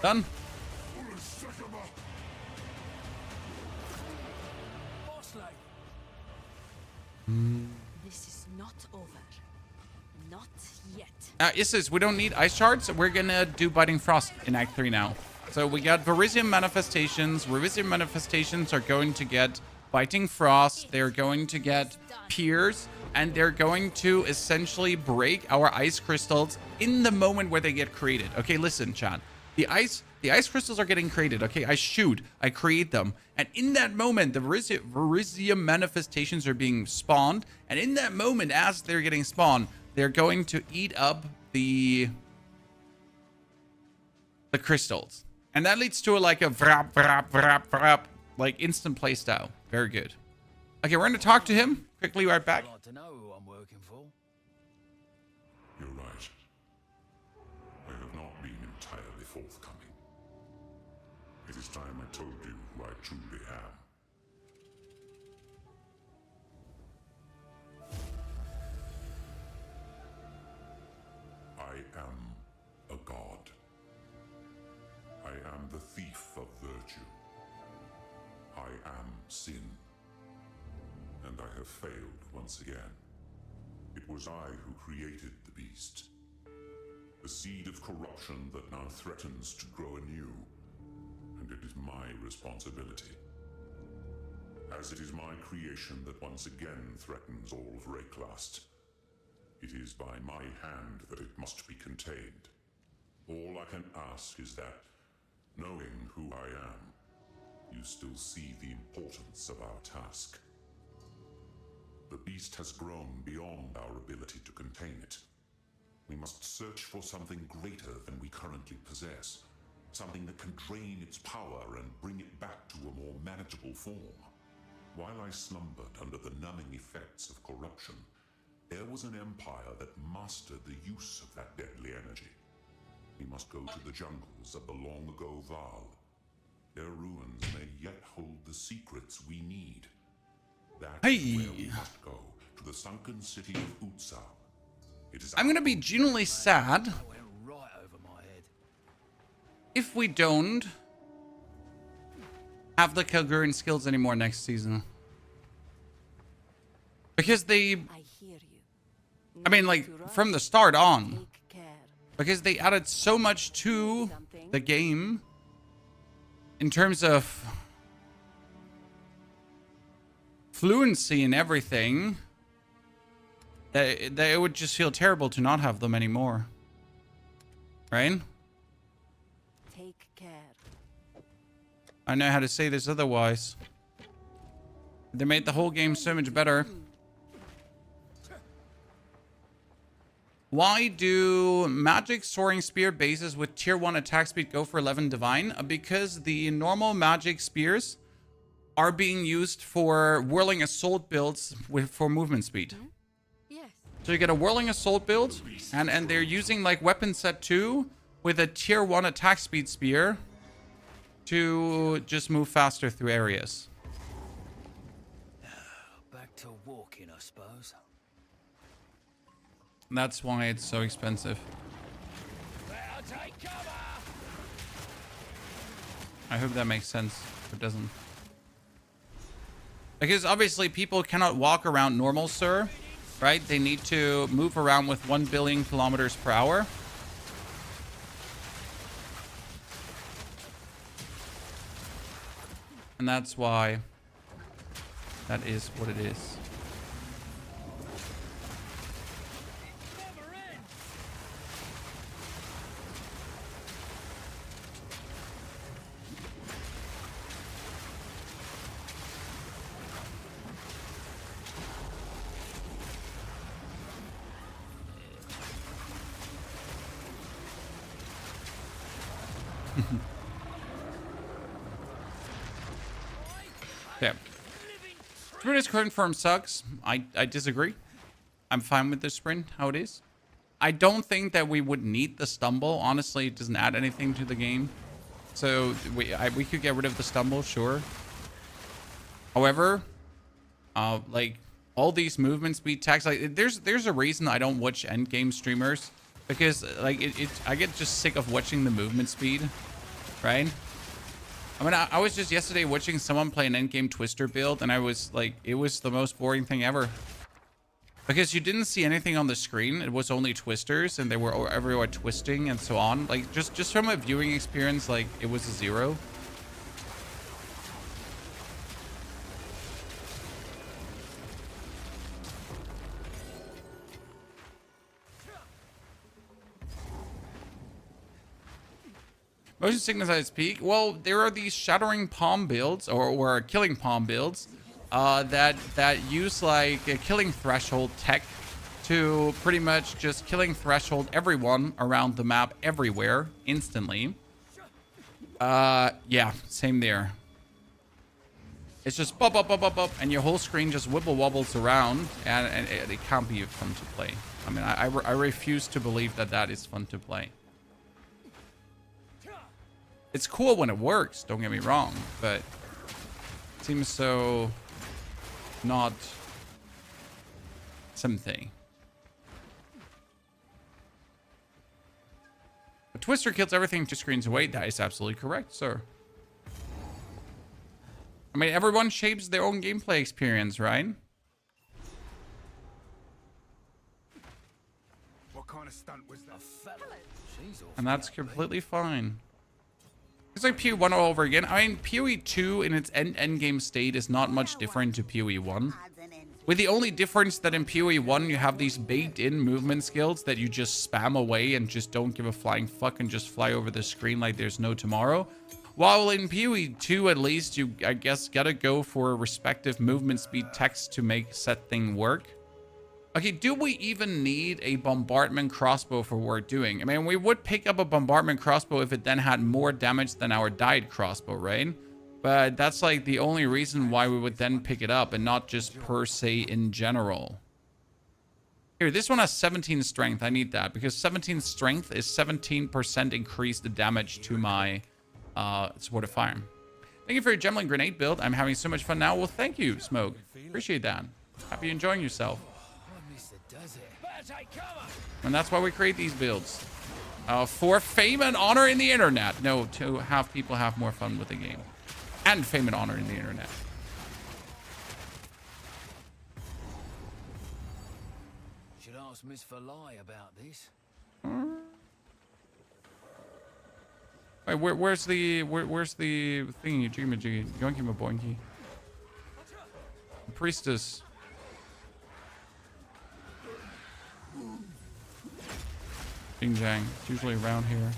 Done. Boss lady. This is not over. Not yet. Issus, we don't need ice shards. We're gonna do Biting Frost in Act 3 now. So we got Verisium Manifestations. Verisium Manifestations are going to get Biting Frost. They're going to get Pierce. And they're going to essentially break our ice crystals in the moment where they get created. Okay, listen, chat. The ice crystals are getting created. Okay, I shoot. I create them. And in that moment, the Verisium Manifestations are being spawned. And in that moment, as they're getting spawned, they're going to eat up the crystals. And that leads to like a vrap, vrap, vrap, vrap, like instant playstyle. Very good. Okay, we're going to talk to him. Quickly, right back. I'd like to know who I'm working for. You're right. I have not been entirely forthcoming. It is time I told you who I truly am. I am a god. I am the thief of virtue. I am sin. And I have failed once again. It was I who created the beast. The seed of corruption that now threatens to grow anew. And it is my responsibility. As it is my creation that once again threatens all of Rayclast. It is by my hand that it must be contained. All I can ask is that, knowing who I am, you still see the importance of our task. The beast has grown beyond our ability to contain it. We must search for something greater than we currently possess. Something that can drain its power and bring it back to a more manageable form. While I slumbered under the numbing effects of corruption, there was an empire that mastered the use of that deadly energy. We must go to the jungles of the long-ago Val. Their ruins may yet hold the secrets we need. That's where we must go, to the sunken city of Utsa. It is I'm gonna be genuinely sad That went right over my head. if we don't have the Kalgurin skills anymore next season. Because they, I hear you. I mean, No like, to rush. from the start on, Take care. because they added so much to the game in terms of fluency and everything, that it would just feel terrible to not have them anymore. Right? Take care. I know how to say this otherwise. They made the whole game so much better. Why do magic soaring spear bases with tier 1 attack speed go for 11 divine? Because the normal magic spears are being used for whirling assault builds for movement speed. Yes. So you get a Whirling Assault build, and they're using like weapon set 2 with a tier 1 attack speed spear to just move faster through areas. Back to walking, I suppose. That's why it's so expensive. Better take cover! I hope that makes sense. If it doesn't. Because obviously people cannot walk around normal, sir. Right? They need to move around with 1 billion kilometers per hour. And that's why that is what it is. Never ends! Okay. Sprint current form sucks. I disagree. I'm fine with the sprint, how it is. I don't think that we would need the stumble. Honestly, it doesn't add anything to the game. So we could get rid of the stumble, sure. However, like all these movement speed tags, like there's a reason I don't watch endgame streamers, because like I get just sick of watching the movement speed, right? I mean, I was just yesterday watching someone play an endgame twister build, and I was like, it was the most boring thing ever. Because you didn't see anything on the screen. It was only twisters, and they were everywhere twisting and so on. Like, just from a viewing experience, like, it was a 0. Motion sickness at its peak. Well, there are these shattering palm builds or killing palm builds that use like a killing threshold tech to pretty much just killing threshold everyone around the map everywhere instantly. Yeah, same there. It's just bop, bop, bop, bop, bop, and your whole screen just wibble wobbles around, and it can't be fun to play. I mean, I refuse to believe that that is fun to play. It's cool when it works, don't get me wrong, but it seems so not something. But Twister kills everything 2 screens away. That is absolutely correct, sir. I mean, everyone shapes their own gameplay experience, right? What kind of stunt was that? And that's completely fine. It's like PoE 1 all over again. I mean, PoE 2 in its endgame state is not much different to PoE 1. With the only difference that in PoE 1 you have these baked-in movement skills that you just spam away and just don't give a flying fuck and just fly over the screen like there's no tomorrow. While in PoE 2, at least, you, I guess, gotta go for respective movement speed text to make said thing work. Okay, do we even need a bombardment crossbow for what we're doing? I mean, we would pick up a bombardment crossbow if it then had more damage than our dyed crossbow, right? But that's like the only reason why we would then pick it up and not just per se in general. Here, this one has 17 strength. I need that because 17 strength is 17% increased damage to my Sword of Fire. Thank you for your Gemlin Grenade build. I'm having so much fun now. Well, thank you, Smoke. Appreciate that. Happy you're enjoying yourself. And that's why we create these builds. For fame and honor in the internet. No, to have people have more fun with the game. And fame and honor in the internet. Should ask Miss Verlai about this. Wait, where's the thingy? Jiggy jiggy, yoinky ma boinky. Priestess. Ding dang. It's usually around here.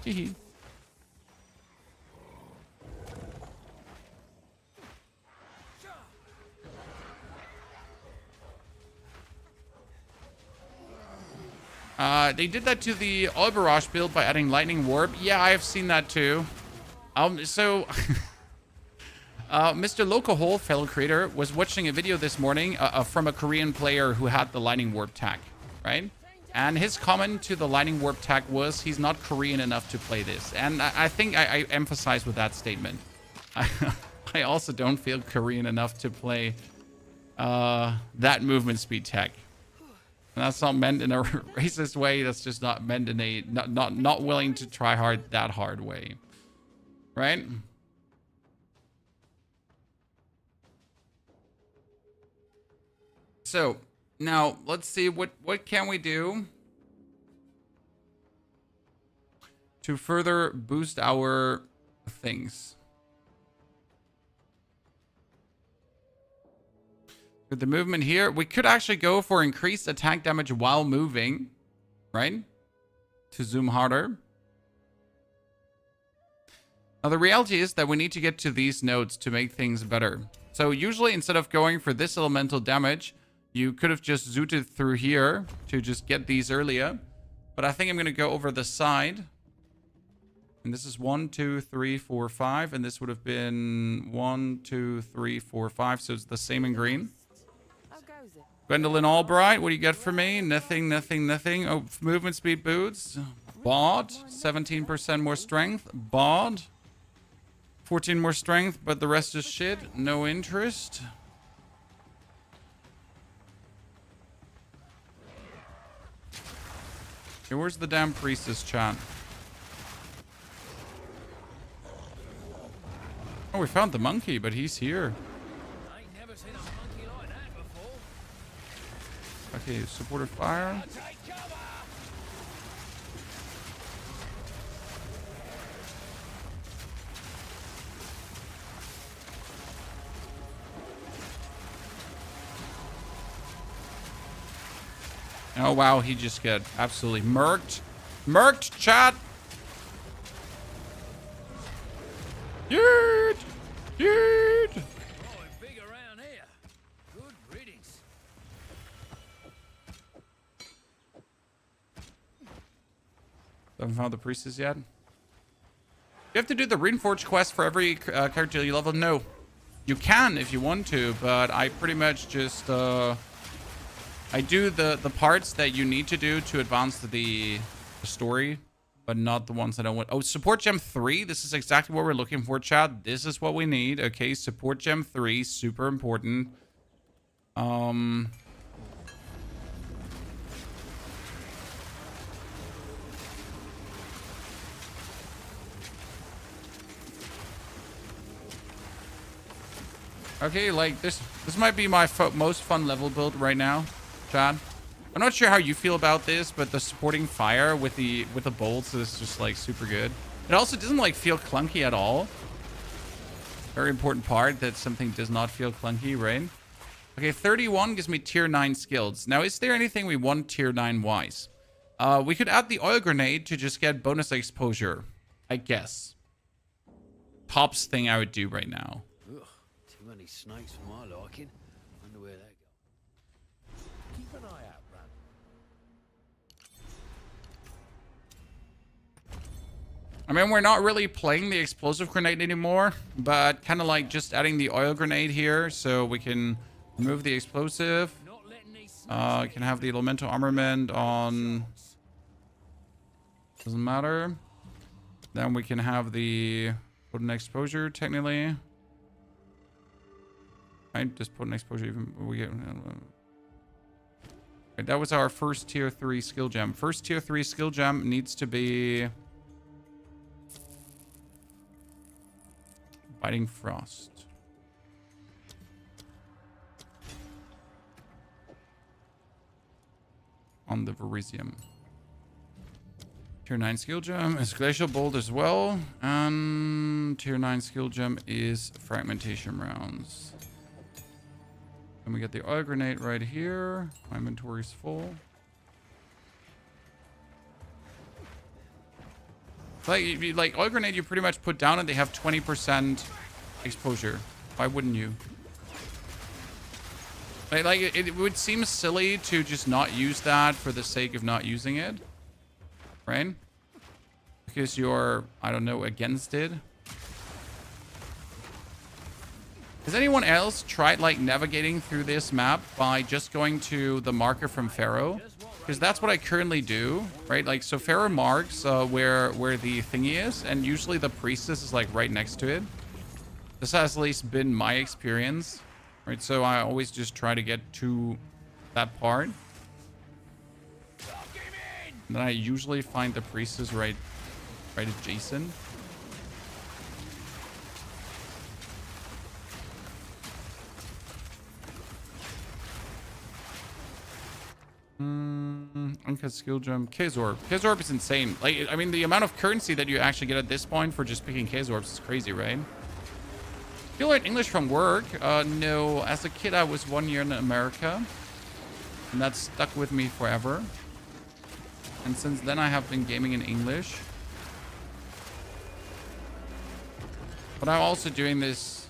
Hee They did that to the Albarage build by adding Lightning Warp. Yeah, I have seen that too. So Mr. Locahole, fellow creator, was watching a video this morning from a Korean player who had the lightning warp tag, right? And his comment to the lightning warp tag was he's not Korean enough to play this. And I think I emphasize with that statement. I also don't feel Korean enough to play that movement speed tech. And that's not meant in a racist way. That's just not meant in a not willing to try hard that hard way, right? So now let's see what can we do to further boost our things. With the movement here, we could actually go for increased attack damage while moving, right? To zoom harder. Now the reality is that we need to get to these nodes to make things better. So usually instead of going for this elemental damage, you could have just zooted through here to just get these earlier. But I think I'm going to go over the side. And this is 1, 2, 3, 4, 5. And this would have been 1, 2, 3, 4, 5. So it's the same in green. Gwendolyn Albright, what do you get for me? Nothing, nothing, nothing. Oh, movement speed boots. Bod. 17% more strength. Bod. 14 more strength, but the rest is shit. No interest. Okay, where's the damn priestess, chat? Oh, we found the monkey, but he's here. I ain't never seen a monkey like that before. Okay, supportive fire. Take cover! Oh, wow, he just got absolutely murked. Murked, chat! Yeet! Yeet! Oh, it's big around here. Good riddance. Haven't found the priestess yet. You have to do the Runeforge quest for every character you level. No. You can if you want to, but I pretty much just... I do the parts that you need to do to advance the story, but not the ones that I want. Oh, support gem 3. This is exactly what we're looking for, chat. This is what we need. Okay, support gem 3, super important. Okay, like this might be my most fun level build right now. Chad, I'm not sure how you feel about this, but the supporting fire with the bolts is just like super good. It also doesn't like feel clunky at all. Very important part that something does not feel clunky, right? Okay, 31 gives me tier 9 skills. Now, is there anything we want tier 9 wise? We could add the oil grenade to just get bonus exposure, I guess. Tops thing I would do right now. Ugh, too many snakes for my liking. Wonder where they go. Keep an eye out, Brad. I mean, we're not really playing the explosive grenade anymore, but kind of like just adding the oil grenade here so we can remove the explosive. Can have the elemental armament on... Doesn't matter. Then we can have the... Put an exposure, technically. I just put an exposure even... We get... Okay, that was our first tier 3 skill gem. First tier 3 skill gem needs to be... Biting Frost. On the Verisium. Tier 9 skill gem is Glacial Bolt as well. And tier 9 skill gem is Fragmentation Rounds. Then we get the oil grenade right here. My inventory's full. Like oil grenade, you pretty much put down and they have 20% exposure. Why wouldn't you? Like it would seem silly to just not use that for the sake of not using it, right? Because you're, I don't know, against it. Has anyone else tried like navigating through this map by just going to the marker from Pharaoh? Because that's what I currently do, right? Like, so Pharaoh marks where the thingy is, and usually the priestess is like right next to it. This has at least been my experience, right? So I always just try to get to that part. And then I usually find the priestess right adjacent. Uncut skill gem. K-Zorb. K-Zorb is insane. Like, I mean, the amount of currency that you actually get at this point for just picking K-Zorbs is crazy, right? You learned English from work? No. As a kid, I was 1 year in America. And that stuck with me forever. And since then, I have been gaming in English. But I'm also doing this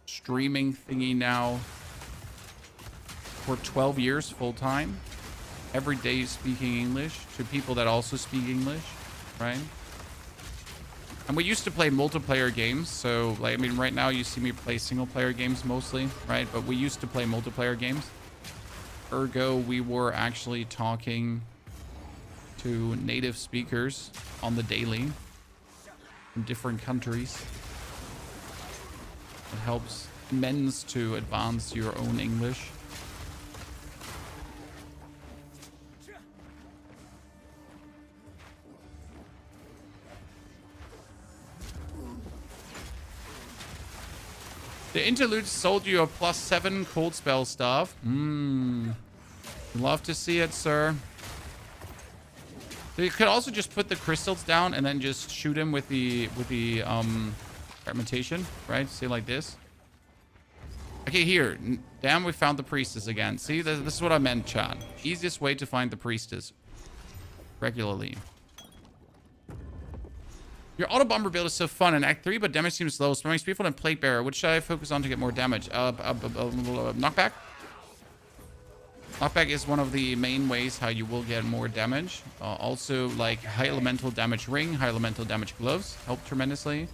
streaming thingy now for 12 years full time. Every day speaking English to people that also speak English, right? And we used to play multiplayer games. So, like, I mean, right now you see me play single player games mostly, right? But we used to play multiplayer games. Ergo, we were actually talking to native speakers on the daily from different countries. It helps immensely to advance your own English. The interlude sold you a +7 cold spell stuff. Love to see it, sir. So you could also just put the crystals down and then just shoot him with the fragmentation, right? See, like this. Okay, here. Damn, we found the priestess again. See, this is what I meant, chat. Easiest way to find the priestess regularly. Your auto bomber build is so fun in Act 3, but damage seems low. Spamming Speedfold and Plate Bearer. Which should I focus on to get more damage? Knockback? Knockback is one of the main ways how you will get more damage. Also, like, high elemental damage ring, high elemental damage gloves help tremendously.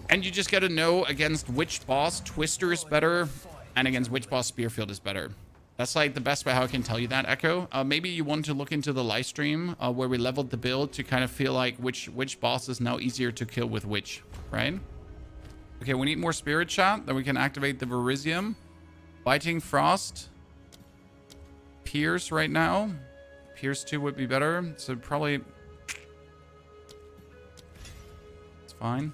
And you just got to know against which boss Twister is better and against which boss Spearfield is better. That's like the best way how I can tell you that, Echo. Maybe you want to look into the live stream where we leveled the build to kind of feel like which boss is now easier to kill with which, right? Okay, we need more spirit shot. Then we can activate the Verisium. Biting Frost. Pierce right now. Pierce 2 would be better. So probably... It's fine.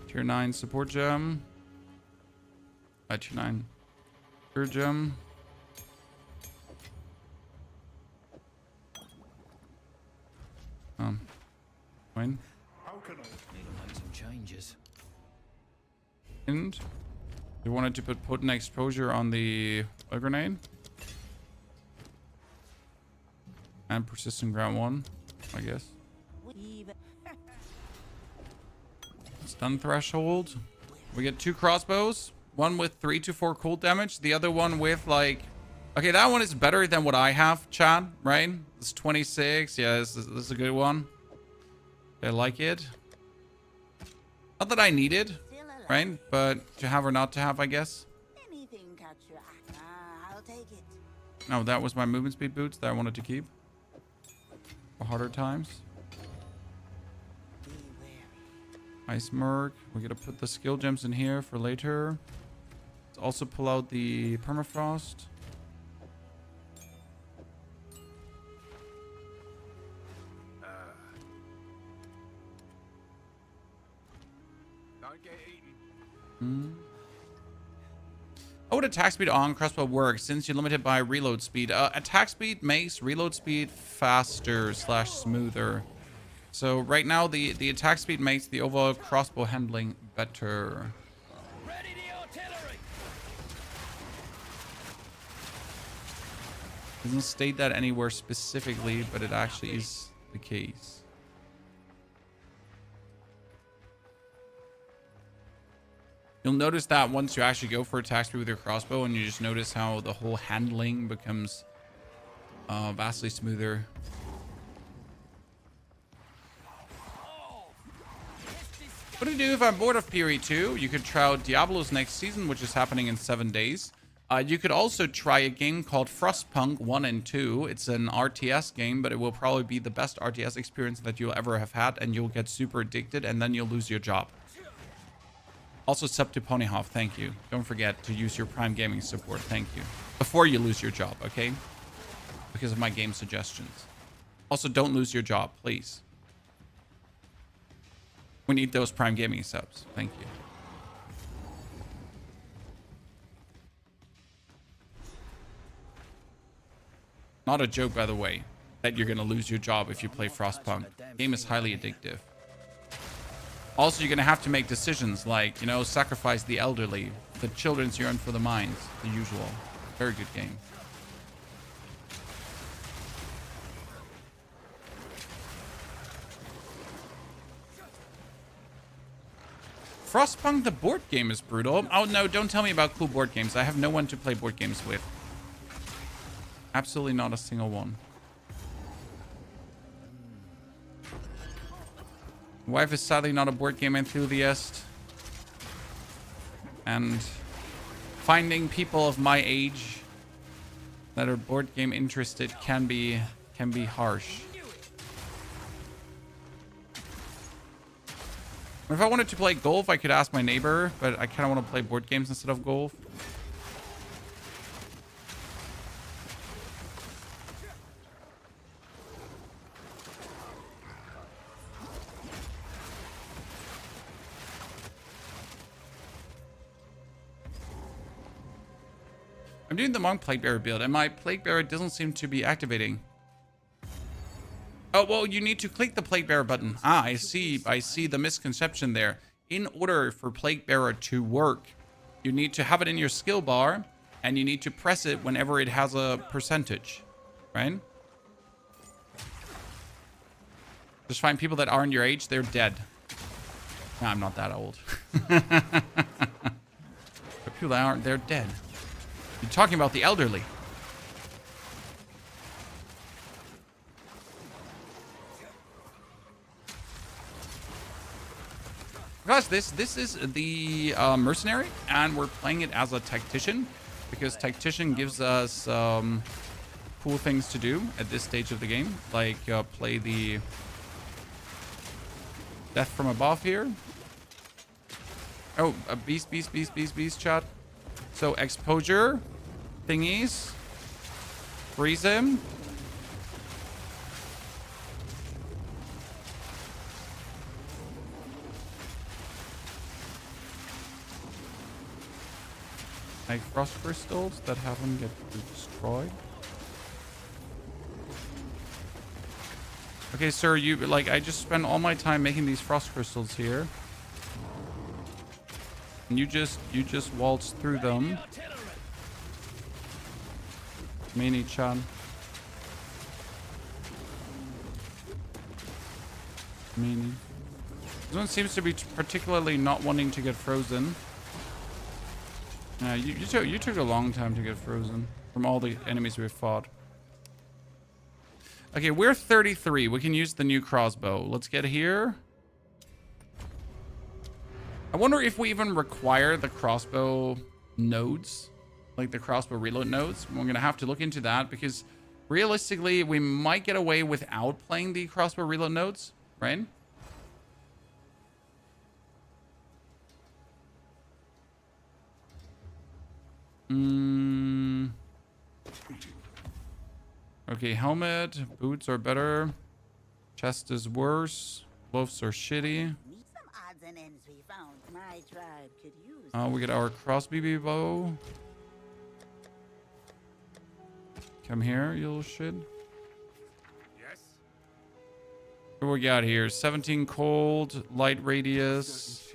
Tier 9 support gem. Tier 9 spirit gem. Fine. How can I Need to make some changes. And we wanted to put potent exposure on the grenade. And persistent ground 1, I guess. Stun threshold. We get 2 crossbows. One with 3 to 4 cold damage. The other one with like... Okay, that one is better than what I have, Chad, right? It's 26. Yeah, this is a good one. I like it. Not that I need it, right? But to have or not to have, I guess. Oh, that was my movement speed boots that I wanted to keep. For harder times. Ice Merc. We're gonna put the skill gems in here for later. Let's also pull out the permafrost. don't get eaten? How would attack speed on crossbow work since you're limited by reload speed? Attack speed makes reload speed faster / smoother. So right now the attack speed makes the overall crossbow handling better. Ready the artillery! Doesn't state that anywhere specifically, but it actually is the case. You'll notice that once you actually go for attack speed with your crossbow, and you just notice how the whole handling becomes Vastly smoother. What do you do if I'm bored of Fury 2? You could try out Diablo's next season, which is happening in 7 days. You could also try a game called Frostpunk 1 and 2. It's an RTS game, but it will probably be the best RTS experience that you'll ever have had, and you'll get super addicted, and then you'll lose your job. Also, sub to Ponyhoff, thank you. Don't forget to use your Prime Gaming support, thank you. Before you lose your job, okay? Because of my game suggestions. Also, don't lose your job, please. We need those Prime Gaming subs. Thank you. Not a joke, by the way, that you're going to lose your job if you play Frostpunk. The game is highly addictive. Also, you're going to have to make decisions like, you know, sacrifice the elderly, the children's yearn for the mines, the usual. Very good game. Frostpunk, the board game, is brutal. Oh, no, don't tell me about cool board games. I have no one to play board games with. Absolutely not a single one. My wife is sadly not a board game enthusiast. And finding people of my age that are board game interested can be harsh. If I wanted to play golf, I could ask my neighbor, but I kind of want to play board games instead of golf. I'm doing the Monk Plague Bearer build, and my Plague Bearer doesn't seem to be activating. Oh, well, you need to click the Plague Bearer button. Ah, I see the misconception there. In order for Plague Bearer to work, you need to have it in your skill bar, and you need to press it whenever it has a percentage, right? Just find people that aren't your age, they're dead. Nah, I'm not that old. But people that aren't, they're dead. You're talking about the elderly. Guys, this is the mercenary, and we're playing it as a tactician because tactician gives us cool things to do at this stage of the game, like play the death from above here. Oh, a beast, chat. So exposure thingies, freeze him. Like frost crystals that haven't get destroyed. Okay, sir, you like I just spent all my time making these frost crystals here. And you just waltz through them. Mini-chan. Mini. This one seems to be particularly not wanting to get frozen. You took a long time to get frozen from all the enemies we've fought. Okay, we're 33. We can use the new crossbow. Let's get here. I wonder if we even require the crossbow nodes, like the crossbow reload nodes. We're going to have to look into that because realistically, we might get away without playing the crossbow reload nodes, right? Okay, helmet. Boots are better. Chest is worse. Gloves are shitty. We get our cross BB bow. Come here, you little shit. Yes. What we got here? 17 cold, light radius.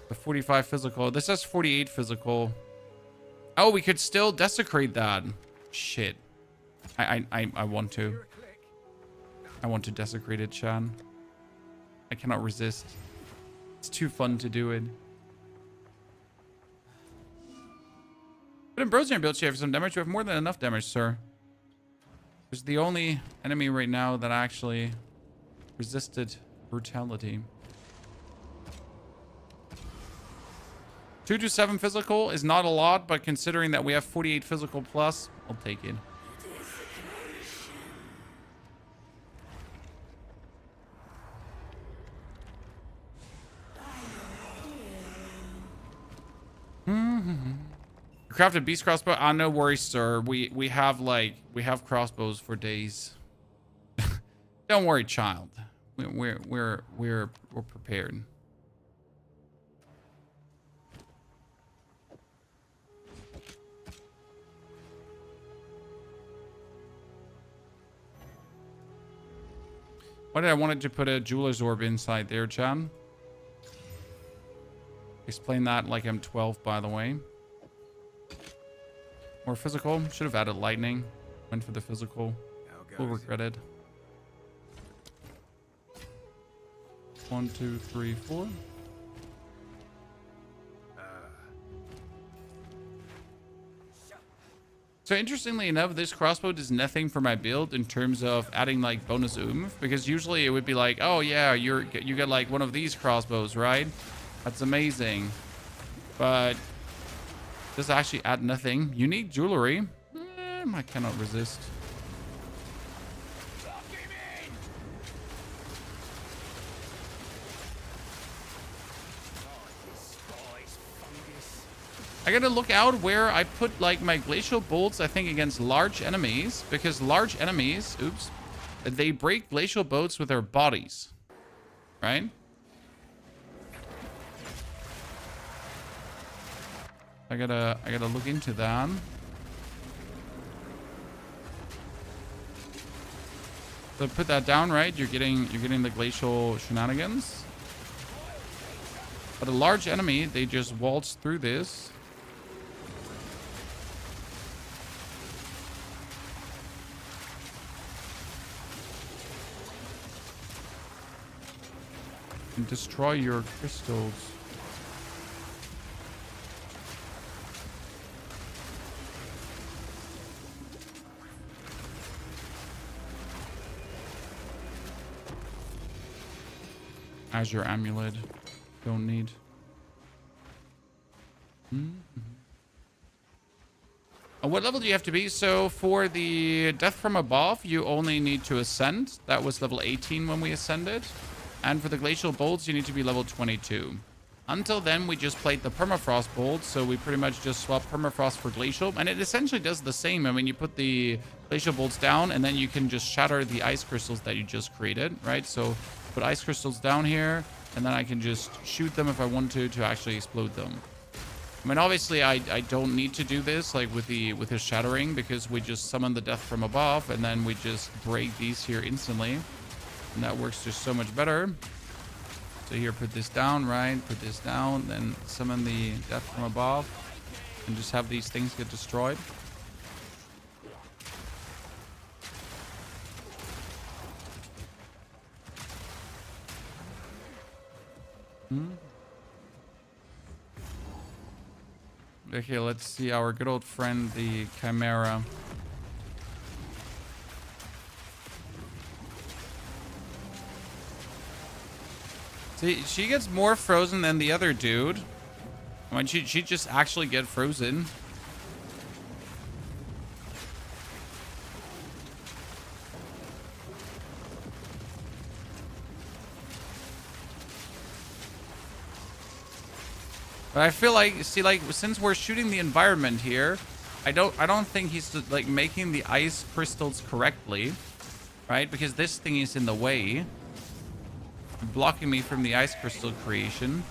The 45 physical. This has 48 physical. Oh, we could still desecrate that. Shit. I want to. I want to desecrate it, Chan. I cannot resist. It's too fun to do it. But in Brosian build, you have some damage. You have more than enough damage, sir. It's the only enemy right now that actually resisted brutality. 2 to 7 physical is not a lot, but considering that we have 48 physical plus, I'll take it. Crafted beast crossbow. No worries, sir. We have crossbows for days. Don't worry, child. We're prepared. Why did I wanted to put a jeweler's orb inside there, Chan? Explain that like I'm 12, by the way. More physical. Should have added lightning. Went for the physical. Will regret it. 1, 2, 3, 4. So interestingly enough, this crossbow does nothing for my build in terms of adding like bonus oomph, because usually it would be like, oh yeah, you get like one of these crossbows, right? That's amazing. But does actually add nothing. Unique jewelry. I cannot resist. I gotta look out where I put like my glacial bolts, I think, against large enemies, because large enemies, oops, they break glacial bolts with their bodies, right? I gotta look into that. So put that down, right? You're getting the glacial shenanigans. But a large enemy, they just waltz through this. And destroy your crystals. As your amulet. Don't need. What level do you have to be? So for the death from above, you only need to ascend. That was level 18 when we ascended. And for the glacial bolts, you need to be level 22. Until then, we just played the permafrost bolt, so we pretty much just swapped permafrost for glacial, and it essentially does the same. I mean, you put the glacial bolts down, and then you can just shatter the ice crystals that you just created, right? So put ice crystals down here, and then I can just shoot them if I want to actually explode them. I mean, obviously, I don't need to do this like with his shattering, because we just summon the death from above, and then we just break these here instantly. And that works just so much better. So here, put this down, right? Put this down, then summon the death from above. And just have these things get destroyed. Okay, let's see our good old friend, the Chimera. See, she gets more frozen than the other dude. I mean, she just actually get frozen. But I feel like, see, like, since we're shooting the environment here, I don't think he's like making the ice crystals correctly, right? Because this thing is in the way, blocking me from the ice crystal creation.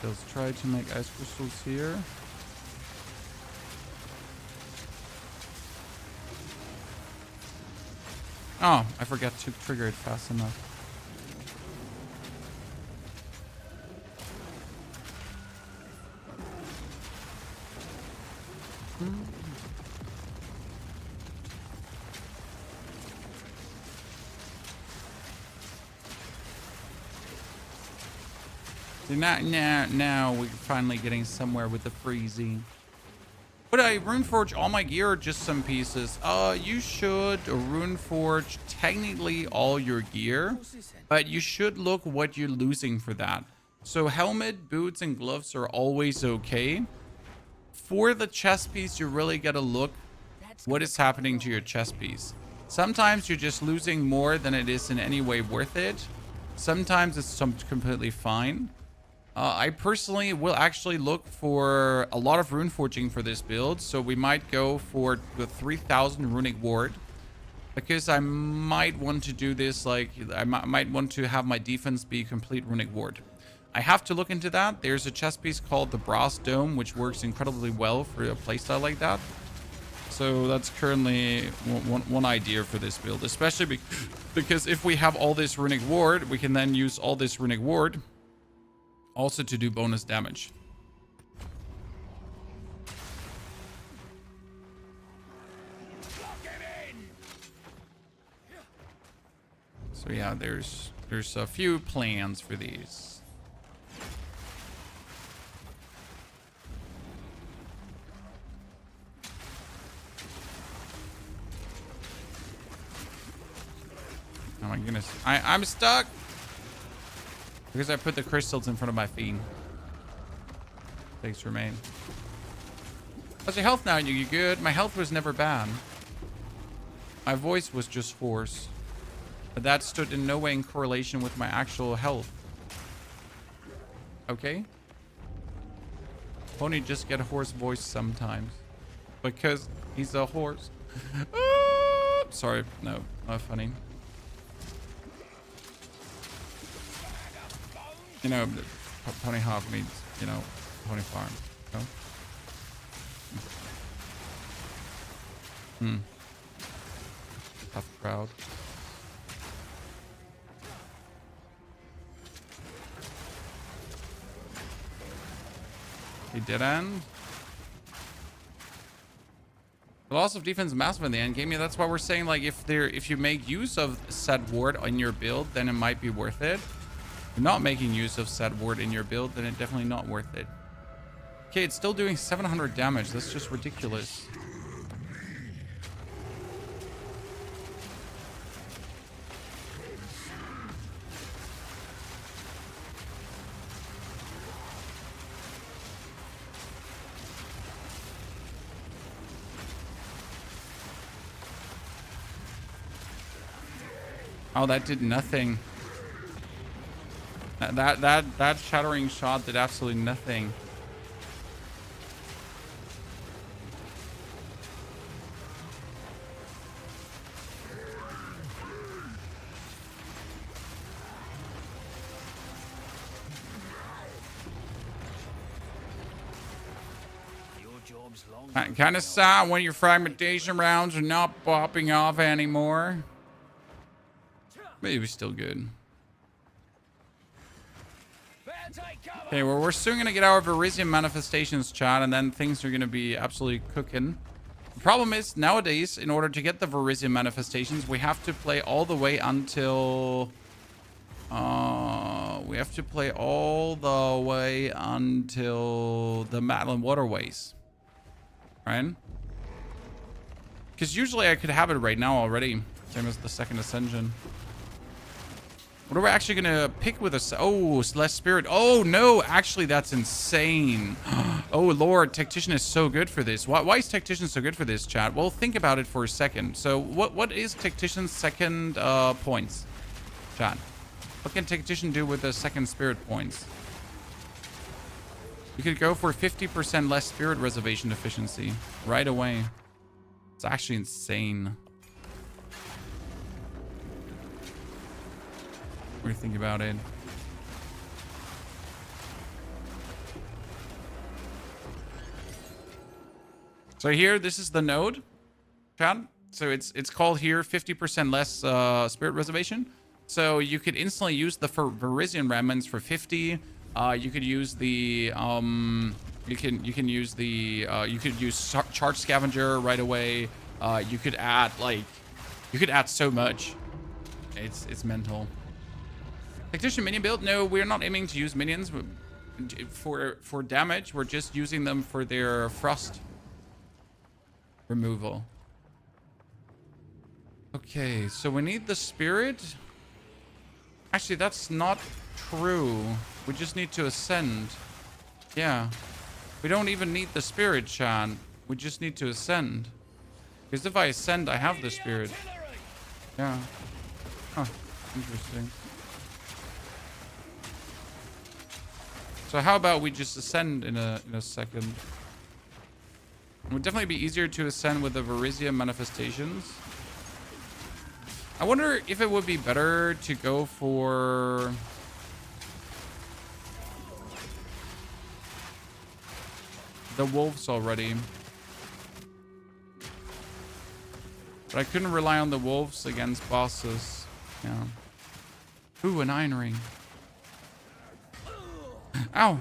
Let's try to make ice crystals here. Oh, I forgot to trigger it fast enough. Now we're finally getting somewhere with the freezing. Would I runeforge all my gear or just some pieces? You should runeforge technically all your gear, but you should look what you're losing for that. So helmet, boots, and gloves are always okay. For the chest piece, you really gotta look what is happening to your chest piece. Sometimes you're just losing more than it is in any way worth it. Sometimes it's completely fine. I personally will actually look for a lot of rune forging for this build. So we might go for the 3000 runic ward, because I might want to do this like I might want to have my defense be complete runic ward. I have to look into that. There's a chest piece called the Brass Dome, which works incredibly well for a playstyle like that. So that's currently one idea for this build, especially because if we have all this runic ward, we can then use all this runic ward also to do bonus damage. So yeah, there's a few plans for these. Oh my goodness. I'm stuck because I put the crystals in front of my feet. Thanks, Remain. How's your health now? You good? My health was never bad. My voice was just hoarse. But that stood in no way in correlation with my actual health. Okay? Pony just get a hoarse voice sometimes. Because he's a horse. Sorry. No, not funny. You know, Pony Hop means, you know, Pony Farm. No? Tough crowd. He did end. The loss of defense is massive in the end game. Yeah, that's why we're saying, like, if you make use of said ward on your build, then it might be worth it. If you're not making use of said ward in your build, then it's definitely not worth it. Okay, it's still doing 700 damage. That's just ridiculous. Oh, that did nothing. That shattering shot did absolutely nothing. Kind of sad when your fragmentation rounds are not popping off anymore. Maybe still good. Okay, well, we're soon going to get our Verisium manifestations, chat, and then things are going to be absolutely cooking. The problem is, nowadays, in order to get the Verisium manifestations, we have to play all the way until... we have to play all the way until the Madeline Waterways. Right? Because usually I could have it right now already. Same as the second Ascension. What are we actually going to pick with us? Oh, less spirit. Oh, no. Actually, that's insane. Oh, Lord. Tactician is so good for this. Why is Tactician so good for this, chat? Well, think about it for a second. So what is Tactician's second points, chat? What can Tactician do with the second spirit points? You could go for 50% less spirit reservation efficiency right away. It's actually insane. What do you think about it? So here, this is the node, chat. So it's called here 50% less spirit reservation. So you could instantly use the Verisian remnants for 50. You could use the you could use charge scavenger right away. You could add so much. It's mental. Tactician minion build? No, we're not aiming to use minions for damage. We're just using them for their frost removal. Okay, so we need the spirit. Actually, that's not true. We just need to ascend. Yeah. We don't even need the spirit, Chan. We just need to ascend. Because if I ascend, I have the spirit. Yeah. Huh. Interesting. So how about we just ascend in a second? It would definitely be easier to ascend with the Varisia manifestations. I wonder if it would be better to go for the wolves already. But I couldn't rely on the wolves against bosses. Yeah. Ooh, an iron ring. Ow.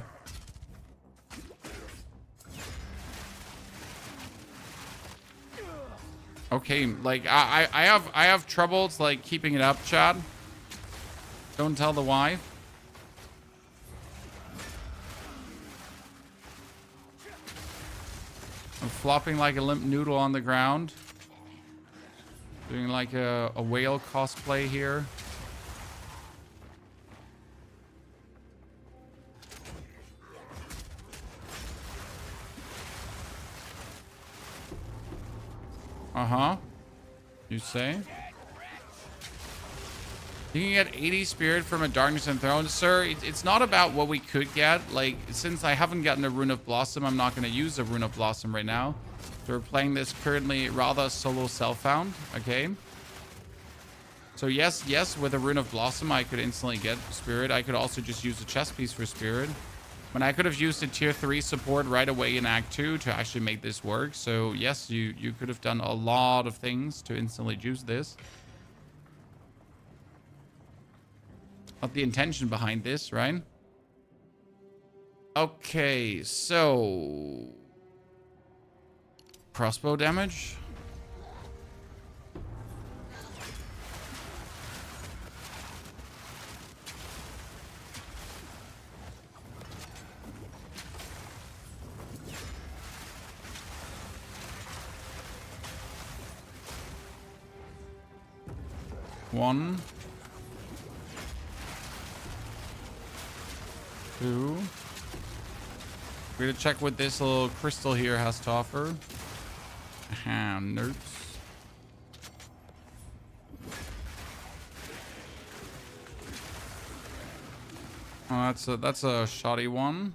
Okay, like I have troubles like keeping it up, Chad. Don't tell the wife. I'm flopping like a limp noodle on the ground. Doing like a whale cosplay here. Uh-huh. You say? You can get 80 spirit from a Darkness and Throne. Sir, it's not about what we could get. Like, since I haven't gotten a Rune of Blossom, I'm not going to use a Rune of Blossom right now. So we're playing this currently rather solo self-found. Okay. So yes, with a Rune of Blossom, I could instantly get spirit. I could also just use a chest piece for spirit. But I could have used a tier 3 support right away in Act 2 to actually make this work. So yes, you could have done a lot of things to instantly juice this. Not the intention behind this, right? Okay, so crossbow damage. One. Two. We're gonna check what this little crystal here has to offer. Nerds. Oh, that's a shoddy one.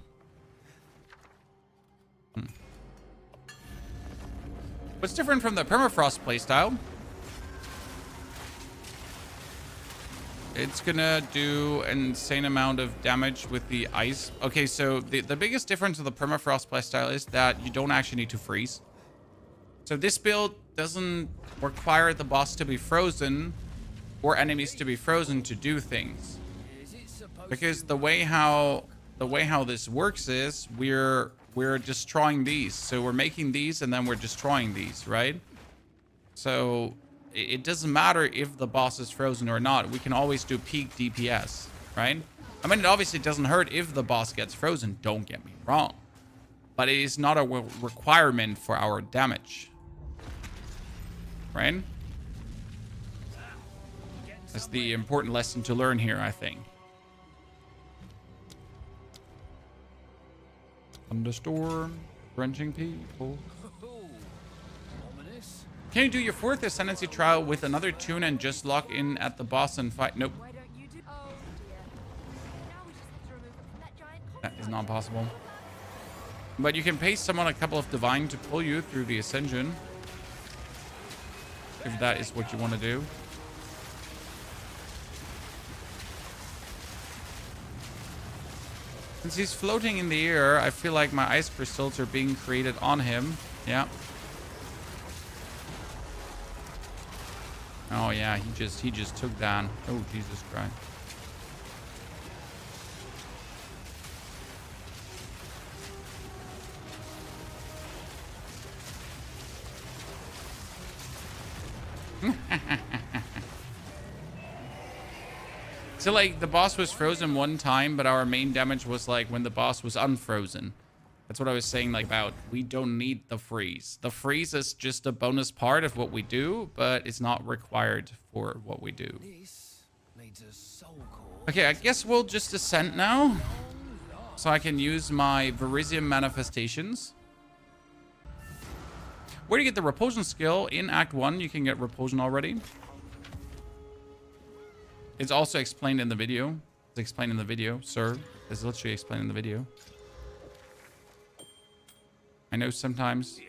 What's different from the permafrost playstyle? It's gonna do an insane amount of damage with the ice. Okay, so the biggest difference of the permafrost playstyle is that you don't actually need to freeze. So this build doesn't require the boss to be frozen or enemies to be frozen to do things. Because the way how this works is we're destroying these. So we're making these and then we're destroying these, right? So it doesn't matter if the boss is frozen or not. We can always do peak DPS, right? I mean, it obviously doesn't hurt if the boss gets frozen, don't get me wrong. But it is not a requirement for our damage. Right? That's the important lesson to learn here, I think. Thunderstorm, drenching people. Can you do your 4th Ascendancy trial with another tune and just lock in at the boss and fight? Nope. Why don't you do? Oh dear. Now we just have to remove it from that giant That is not possible. But you can pay someone a couple of divine to pull you through the ascension. If that is what you want to do. Since he's floating in the air, I feel like my ice crystals are being created on him. Yeah. Oh yeah, he just took down. Oh Jesus Christ. So like the boss was frozen one time, but our main damage was like when the boss was unfrozen. That's what I was saying, like, about we don't need the freeze. The freeze is just a bonus part of what we do, but it's not required for what we do. This needs a soul core. Okay, I guess we'll just ascend now. So I can use my Verisium manifestations. Where do you get the repulsion skill? In Act 1, you can get repulsion already. It's also explained in the video. It's explained in the video, sir. It's literally explained in the video. I know sometimes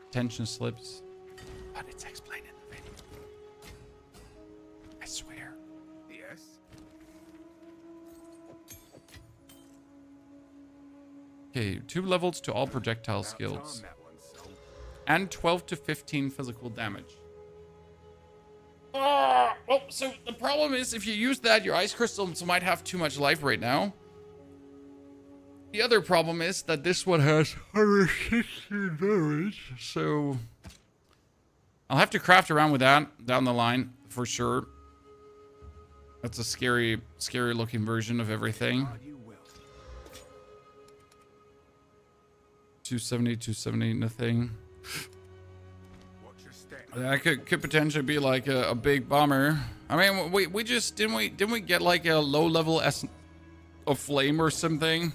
attention slips, but it's explained in the video. I swear. Yes. Okay, 2 levels to all projectile skills. And 12 to 15 physical damage. Oh, so the problem is if you use that, your ice crystals might have too much life right now. The other problem is that this one has 160 damage, so I'll have to craft around with that down the line for sure. That's a scary looking version of everything. 270, nothing. That could potentially be like a big bomber. I mean, we just didn't we get like a low level essence of flame or something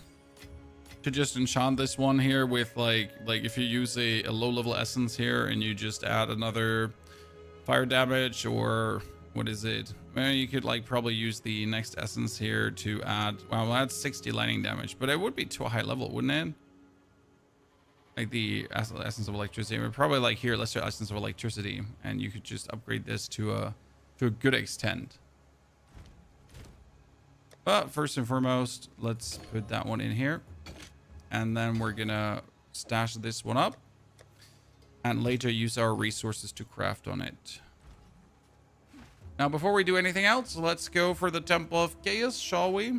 to just enchant this one here with like if you use a low level essence here and you just add another fire damage, or what is it? Well, you could like probably use the next essence here to add, well, that's 60 lightning damage, but it would be to a high level, wouldn't it? Like the essence of electricity. We're probably like here, let's do essence of electricity, and you could just upgrade this to a good extent. But first and foremost, let's put that one in here, and then we're gonna stash this one up, and later use our resources to craft on it. Now, before we do anything else, let's go for the Temple of Chaos, shall we?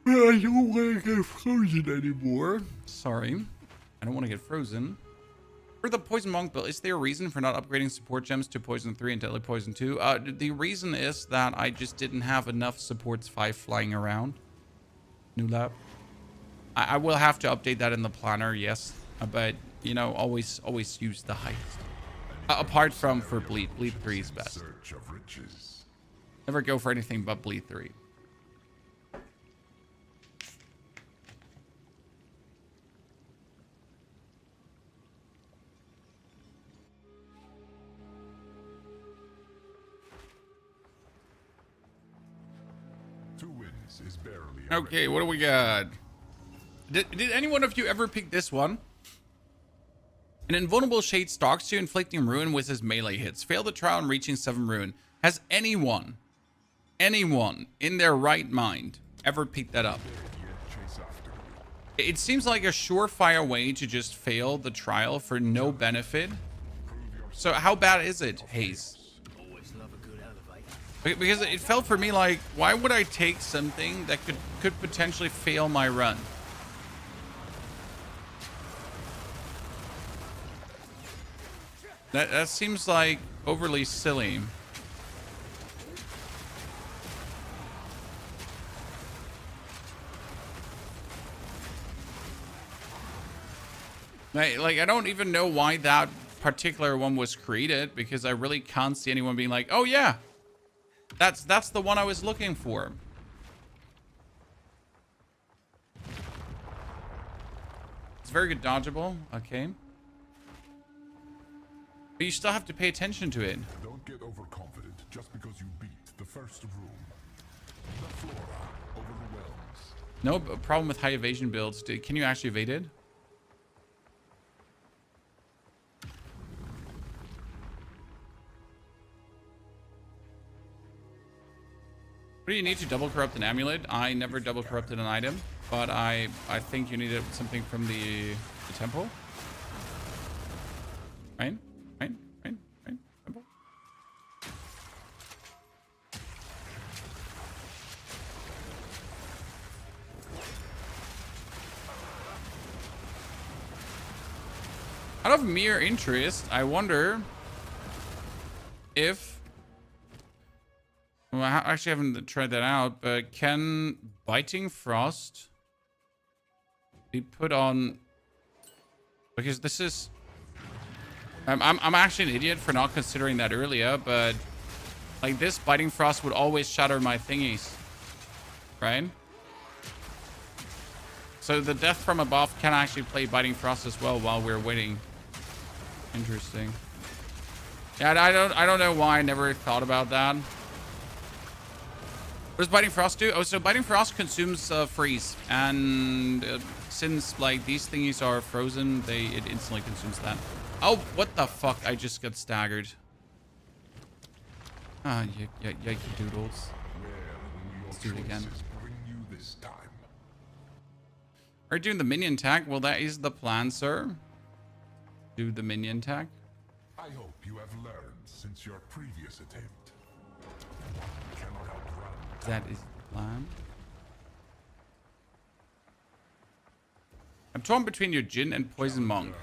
I don't want to get frozen anymore. Sorry. I don't want to get frozen. For the Poison Monk build, is there a reason for not upgrading support gems to Poison 3 and Deadly Poison 2? The reason is that I just didn't have enough supports 5 flying around. New lab. I will have to update that in the planner, yes. But, you know, always use the highest. Apart from for Bleed. Bleed 3 is best. Never go for anything but Bleed 3. Okay, what do we got? Did any one of you ever pick this one? An invulnerable shade stalks you, inflicting ruin with his melee hits. Fail the trial and reaching 7 ruin. Has anyone in their right mind ever picked that up? It seems like a surefire way to just fail the trial for no benefit. So how bad is it, Haze? Because it felt for me like, why would I take something that could potentially fail my run? That seems like overly silly. Like, I don't even know why that particular one was created, because I really can't see anyone being like, oh yeah, that's the one I was looking for. It's very good dodgeable. Okay. But you still have to pay attention to it. Don't get overconfident just because you beat the first room. The flora overwhelms. No problem with high evasion builds. Can you actually evade it? What do you need to double corrupt an amulet? I never double corrupted an item, but I think you needed something from the temple. Right? Temple. Out of mere interest, I wonder if... Well, I actually haven't tried that out, but can Biting Frost be put on... Because this is... I'm actually an idiot for not considering that earlier, but... Like, this Biting Frost would always shatter my thingies. Right? So the Death from Above can actually play Biting Frost as well while we're waiting. Interesting. Yeah, I don't know why I never thought about that. What does Biting Frost do? Oh, so Biting Frost consumes freeze. And since, like, these thingies are frozen, it instantly consumes that. Oh, what the fuck? I just got staggered. Ah, yikey doodles. Let's do it again. Are you doing the minion tag? Well, that is the plan, sir. Do the minion tag. I hope you have learned since your previous attempt. Cannot outrun. That is the plan. I'm torn between your Jin and Poison Monk.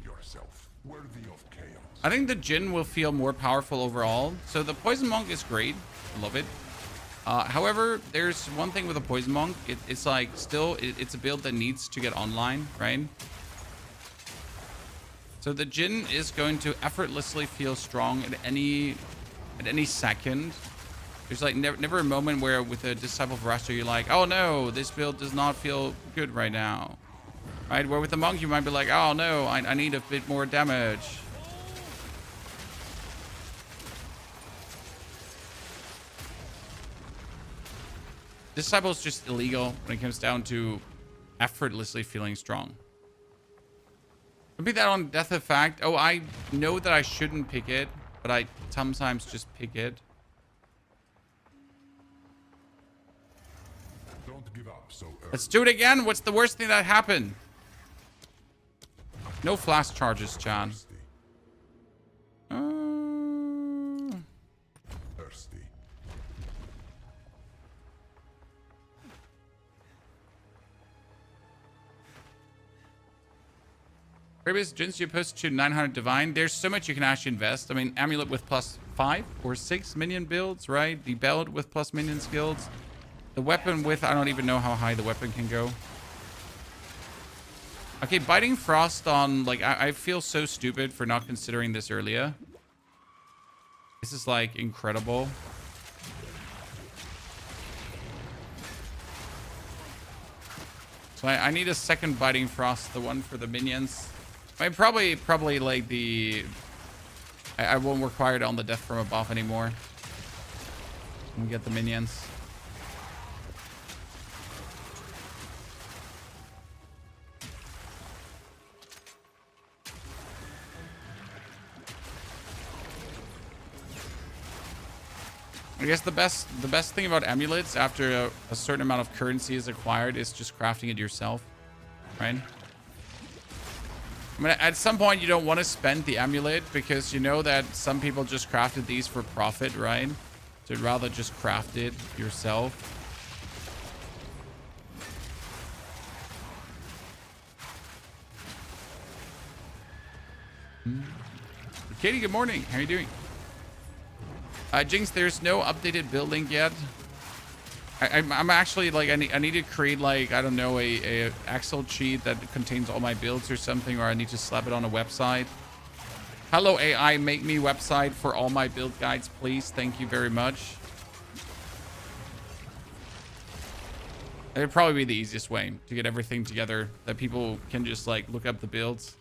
Yourself, worthy of chaos. I think the Jin will feel more powerful overall. So the Poison Monk is great. Love it. However, there's one thing with a Poison Monk. It's like still, it's a build that needs to get online, right? So the Jin is going to effortlessly feel strong at any second. There's like never a moment where with a Disciple of Rastor you're like, oh no, this build does not feel good right now. Right? Where with the Monk you might be like, oh no, I need a bit more damage. Disciple is just illegal when it comes down to effortlessly feeling strong. Would be that on Death Effect. Oh, I know that I shouldn't pick it, but I sometimes just pick it. Don't give up so early. Let's do it again. What's the worst thing that happened? No flash charges, Chan. Thirsty. Previous Jins, you posted to 900 Divine. There's so much you can actually invest. I mean, Amulet with +5 or 6 minion builds, right? The Belt with plus minion skills. The weapon with, I don't even know how high the weapon can go. Okay, Biting Frost on, like, I feel so stupid for not considering this earlier. This is, like, incredible. So I need a second Biting Frost, the one for the minions. I mean, probably like the... I won't require it on the Death from Above anymore. We get the minions. I guess the best thing about amulets after a certain amount of currency is acquired is just crafting it yourself, right? I mean, at some point you don't want to spend the amulet because you know that some people just crafted these for profit, right? So you'd rather just craft it yourself. Katie, good morning. How are you doing? Jinx, there's no updated build link yet. I'm actually like, I need to create like, I don't know, a Excel sheet that contains all my builds or something, or I need to slap it on a website. Hello AI, make me website for all my build guides, please. Thank you very much. It'd probably be the easiest way to get everything together that people can just like look up the builds.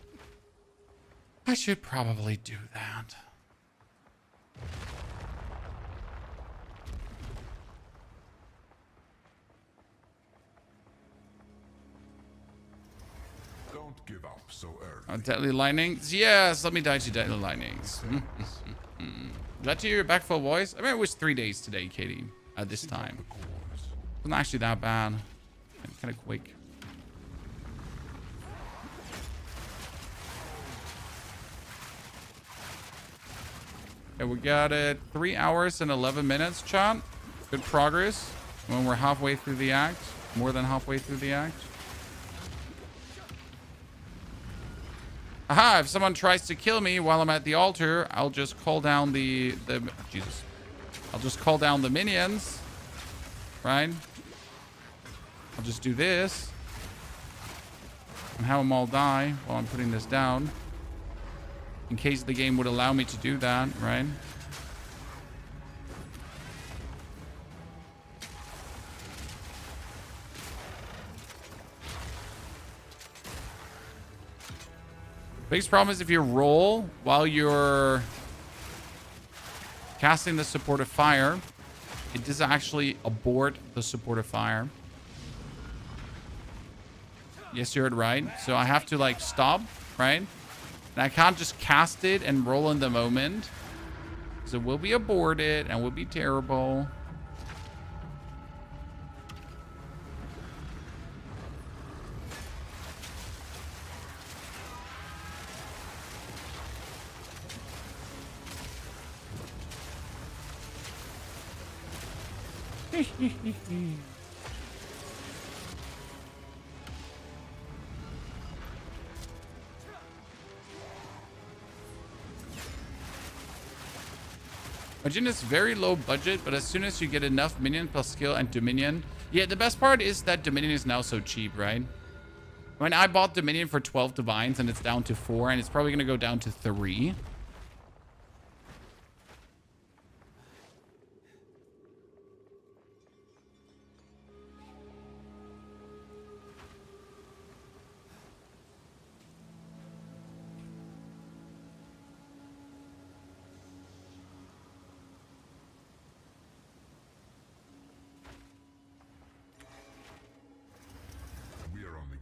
I should probably do that. Don't give up so early. Deadly Lightnings? Yes, let me die to Deadly Lightnings. Glad to hear your back full voice. I mean, it was 3 days today, Katie, at this time. It wasn't actually that bad. Kind of quick. Okay, we got it 3 hours and 11 minutes, chat. Good progress. When we're halfway through the act. More than halfway through the act. Aha, if someone tries to kill me while I'm at the altar, I'll just call down the Jesus. I'll just call down the minions. Right? I'll just do this. And have them all die while I'm putting this down. In case the game would allow me to do that, right? Biggest problem is if you roll while you're casting the supportive fire, it does actually abort the supportive fire. Yes, you heard right. So I have to like stop, right? And I can't just cast it and roll in the moment. So it will be aborted and will be terrible. Imagine it's very low budget, but as soon as you get enough minion plus skill and Dominion. Yeah, the best part is that Dominion is now so cheap, right? When I bought Dominion for 12 divines and it's down to 4 and it's probably going to go down to 3.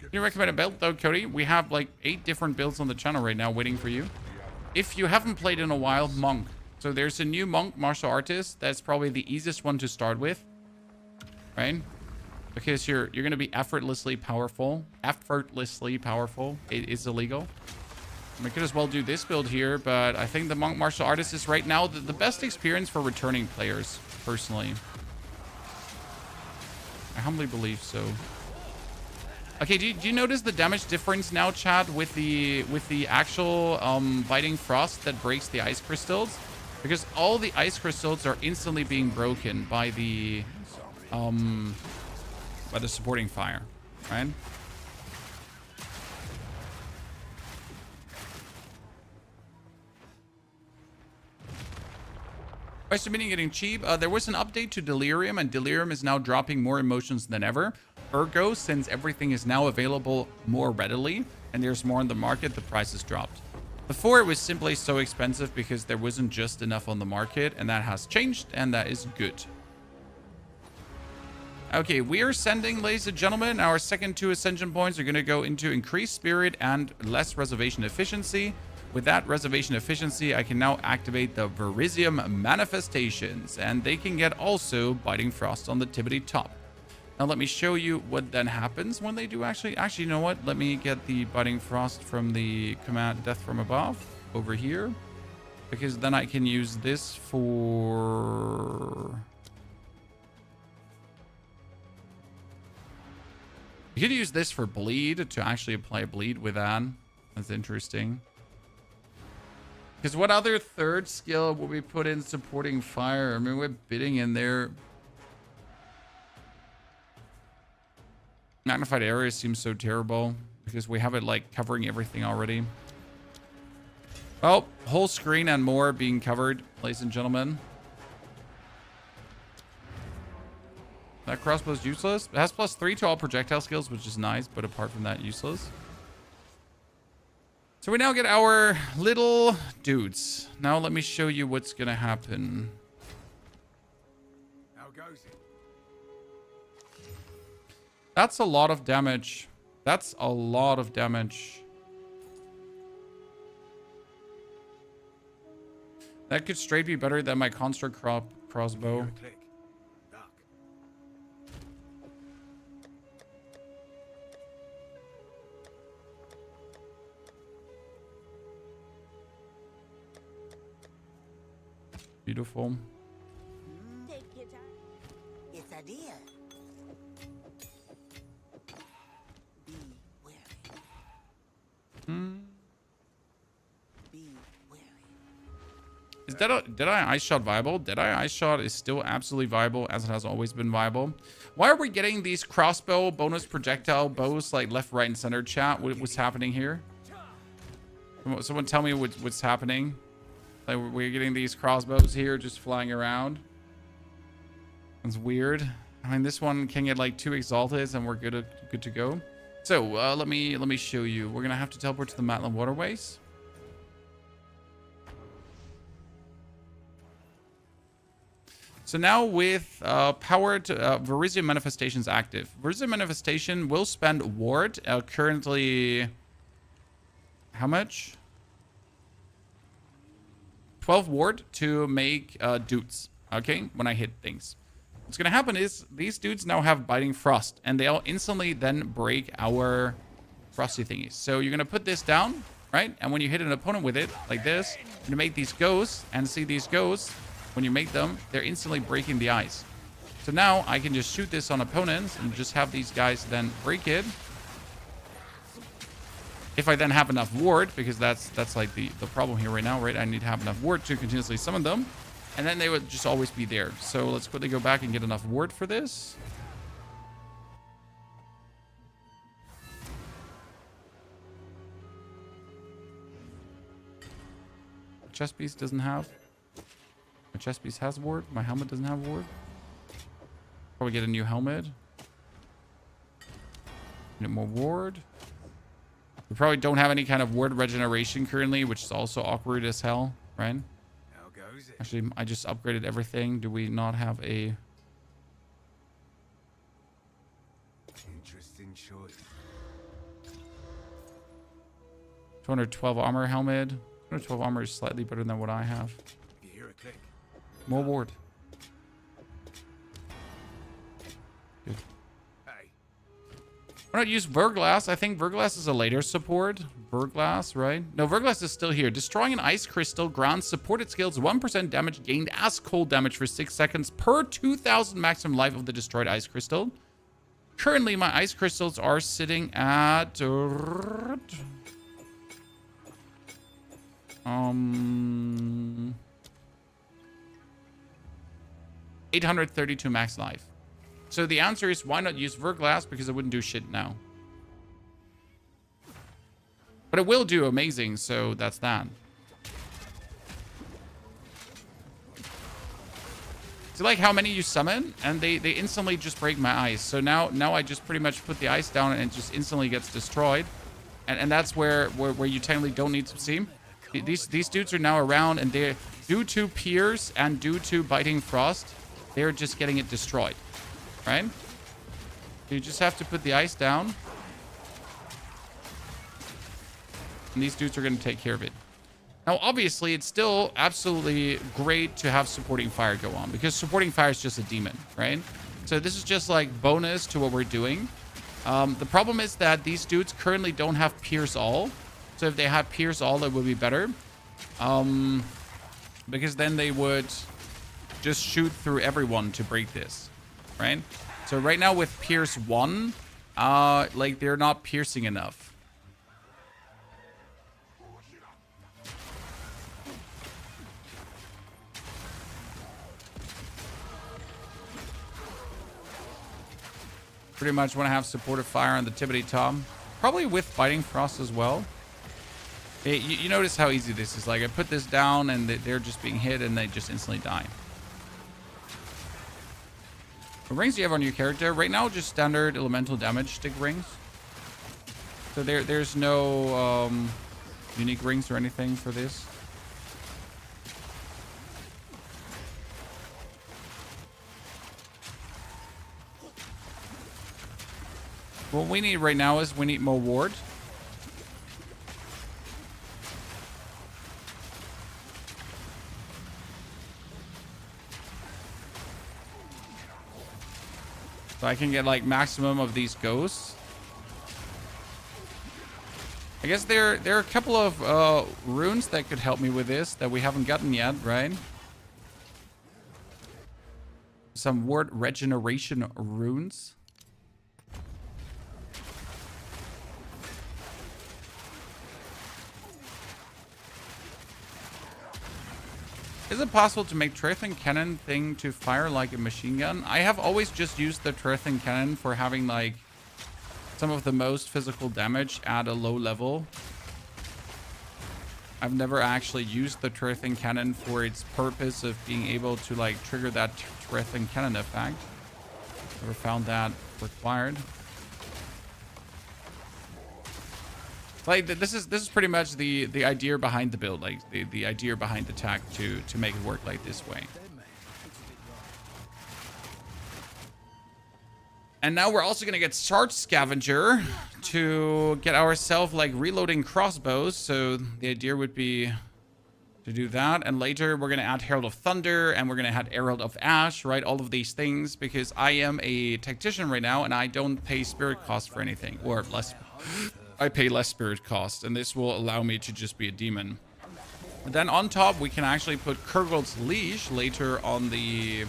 You recommend a build though, Cody? We have like 8 different builds on the channel right now waiting for you. If you haven't played in a while, Monk. So there's a new Monk martial artist. That's probably the easiest one to start with. Right? Because you're going to be effortlessly powerful. Effortlessly powerful. It is illegal. We could as well do this build here, but I think the Monk martial artist is right now the best experience for returning players, personally. I humbly believe so. Okay, do you notice the damage difference now, chat, with the actual biting frost that breaks the ice crystals? Because all the ice crystals are instantly being broken by the supporting fire, right? Price of minion getting cheap. There was an update to Delirium, and Delirium is now dropping more emotions than ever. Ergo, since everything is now available more readily and there's more on the market, the price has dropped. Before, it was simply so expensive because there wasn't just enough on the market, and that has changed, and that is good. Okay, we are sending, ladies and gentlemen, our second 2 ascension points are going to go into increased spirit and less reservation efficiency. With that reservation efficiency, I can now activate the Verisium manifestations, and they can get also Biting Frost on the Tibbity top. Now let me show you what then happens when they do actually, you know what? Let me get the Biting Frost from the command Death from Above over here, because then I can use this for... You could use this for bleed, to actually apply bleed with that. That's interesting. Because what other third skill will we put in supporting fire? I mean, we're bidding in there. Magnified area seems so terrible because we have it like covering everything already. Oh, whole screen and more being covered, ladies and gentlemen. That crossbow's useless. It has +3 to all projectile skills, which is nice, but apart from that, useless. So we now get our little dudes. Now let me show you what's gonna happen. How goes it? That's a lot of damage. That's a lot of damage. That could straight be better than my construct crossbow. Beautiful. Take your time. It's a deal. Be wary. Deadeye Ice Shot viable? Deadeye Ice Shot is still absolutely viable, as it has always been viable. Why are we getting these crossbow bonus projectile bows like left, right, and center, chat? What's happening here? Someone tell me what's happening. Like, we're getting these crossbows here just flying around. It's weird. I mean, this one can get like 2 exalted and we're good to go. So let me show you. We're gonna have to teleport to the Matland Waterways. So now with powered Virizion Manifestations active. Virizion Manifestation will spend ward, currently, how much? 12 ward to make dudes, okay, when I hit things. What's gonna happen is these dudes now have Biting Frost, and they'll instantly then break our frosty thingies. So you're gonna put this down, right? And when you hit an opponent with it, like this, you're gonna make these ghosts, and see these ghosts, when you make them, they're instantly breaking the ice. So now I can just shoot this on opponents and just have these guys then break it. If I then have enough ward, because that's like the problem here right now, right? I need to have enough ward to continuously summon them. And then they would just always be there. So let's quickly go back and get enough ward for this. Chest piece doesn't have. My chest piece has ward. My helmet doesn't have ward. Probably get a new helmet. Get more ward. We probably don't have any kind of ward regeneration currently, which is also awkward as hell, right? How goes it? Actually, I just upgraded everything. Do we not have a... Interesting choice. 212 armor helmet. 212 armor is slightly better than what I have. You hear a click? More ward. Good. Hey. Why not use Verglass? I think Verglass is a later support. Verglass, right? No, Verglass is still here. Destroying an ice crystal grants supported skills 1% damage gained as cold damage for 6 seconds per 2,000 maximum life of the destroyed ice crystal. Currently, my ice crystals are sitting at... 832 max life. So the answer is, why not use Verglass? Because it wouldn't do shit now. But it will do amazing, so that's that. So like how many you summon, and they instantly just break my ice. So now I just pretty much put the ice down and it just instantly gets destroyed. And that's where you technically don't need to see. These dudes are now around, and they're, due to Pierce and due to Biting Frost, they're just getting it destroyed. Right? You just have to put the ice down. And these dudes are going to take care of it. Now, obviously, it's still absolutely great to have supporting fire go on, because supporting fire is just a demon, right? So this is just like bonus to what we're doing. The problem is that these dudes currently don't have Pierce All. So if they had Pierce All, it would be better. Because then they would just shoot through everyone to break this, right? So right now with Pierce 1, like they're not piercing enough. Pretty much want to have supportive fire on the Tibbity Tom. Probably with Biting Frost as well. You notice how easy this is. Like, I put this down and they're just being hit and they just instantly die. What rings do you have on your character? Right now, just standard elemental damage stick rings. So there's no unique rings or anything for this. What we need right now is we need more ward. So I can get like maximum of these ghosts. I guess there are a couple of runes that could help me with this that we haven't gotten yet, right? Some ward regeneration runes. Is it possible to make Turrethin Cannon thing to fire like a machine gun? I have always just used the Turrethin Cannon for having like some of the most physical damage at a low level. I've never actually used the Turrethin Cannon for its purpose of being able to like trigger that Turrethin Cannon effect. Never found that required. Like this is pretty much the idea behind the build, like the idea behind the tech to make it work like this way. And now we're also gonna get Sarge Scavenger to get ourselves like reloading crossbows. So the idea would be to do that, and later we're gonna add Herald of Thunder, and we're gonna add Herald of Ash, right? All of these things, because I am a tactician right now and I don't pay spirit cost for anything, or less. I pay less spirit cost, and this will allow me to just be a demon. And then on top, we can actually put Kurgold's Leash later on the...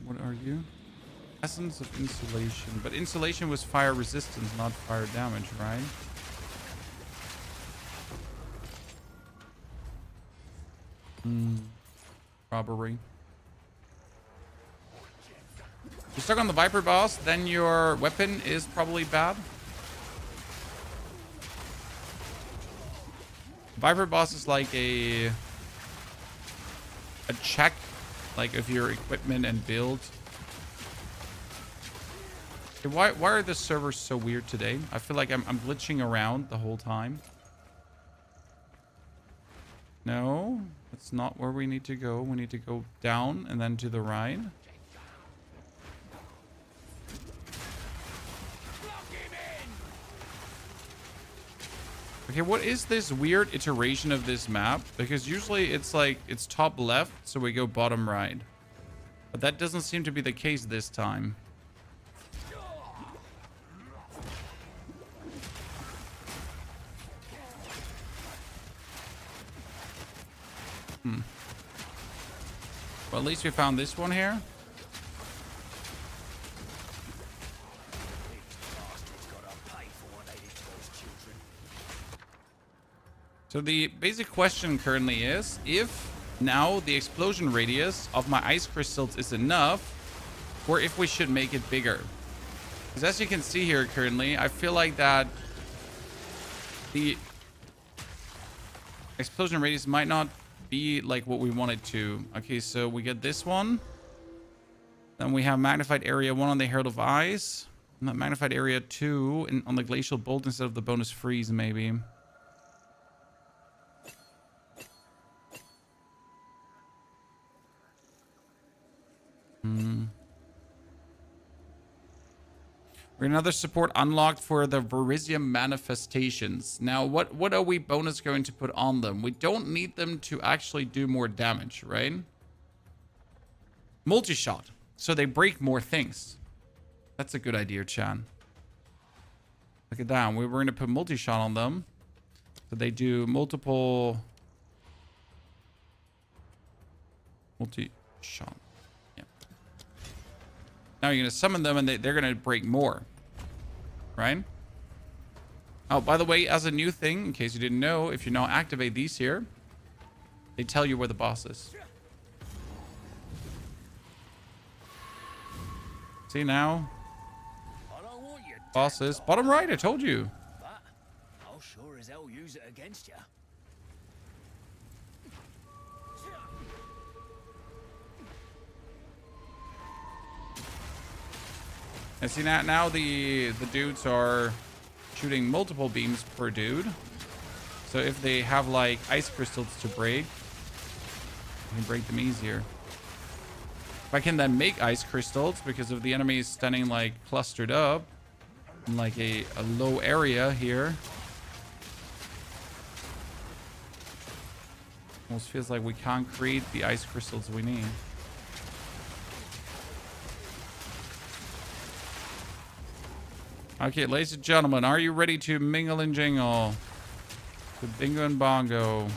What are you? Essence of Insulation. But Insulation was fire resistance, not fire damage, right? Robbery. If you're stuck on the Viper boss, then your weapon is probably bad. Viper boss is like a check, like of your equipment and build. Okay, why are the servers so weird today? I feel like I'm glitching around the whole time. No, that's not where we need to go. We need to go down and then to the right. Okay, what is this weird iteration of this map? Because usually it's like, it's top left, so we go bottom right. But that doesn't seem to be the case this time. Well, at least we found this one here. So the basic question currently is if now the explosion radius of my ice crystals is enough, or if we should make it bigger. Because as you can see here currently, I feel like that the explosion radius might not be like what we want it to. Okay, so we get this one. Then we have magnified area 1 on the Herald of Ice. And that magnified area 2 on the Glacial Bolt instead of the bonus freeze, maybe. We're another support unlocked for the Verisium manifestations. Now, what are we bonus going to put on them? We don't need them to actually do more damage, right? Multi-shot. So they break more things. That's a good idea, Chan. Look at that. We're going to put multi-shot on them. So they do multiple... multi-shot. Yeah. Now you're going to summon them and they're going to break more. Right? Oh, by the way, as a new thing, in case you didn't know, if you now activate these here, they tell you where the boss is. See now? Boss is bottom right, I told you. But I'll sure as hell use it against you. And see now the dudes are shooting multiple beams per dude. So if they have like ice crystals to break, you can break them easier. If I can then make ice crystals because of the enemies standing like clustered up in like a low area here. Almost feels like we can't create the ice crystals we need. Okay, ladies and gentlemen, are you ready to mingle and jingle? To bingo and bongo.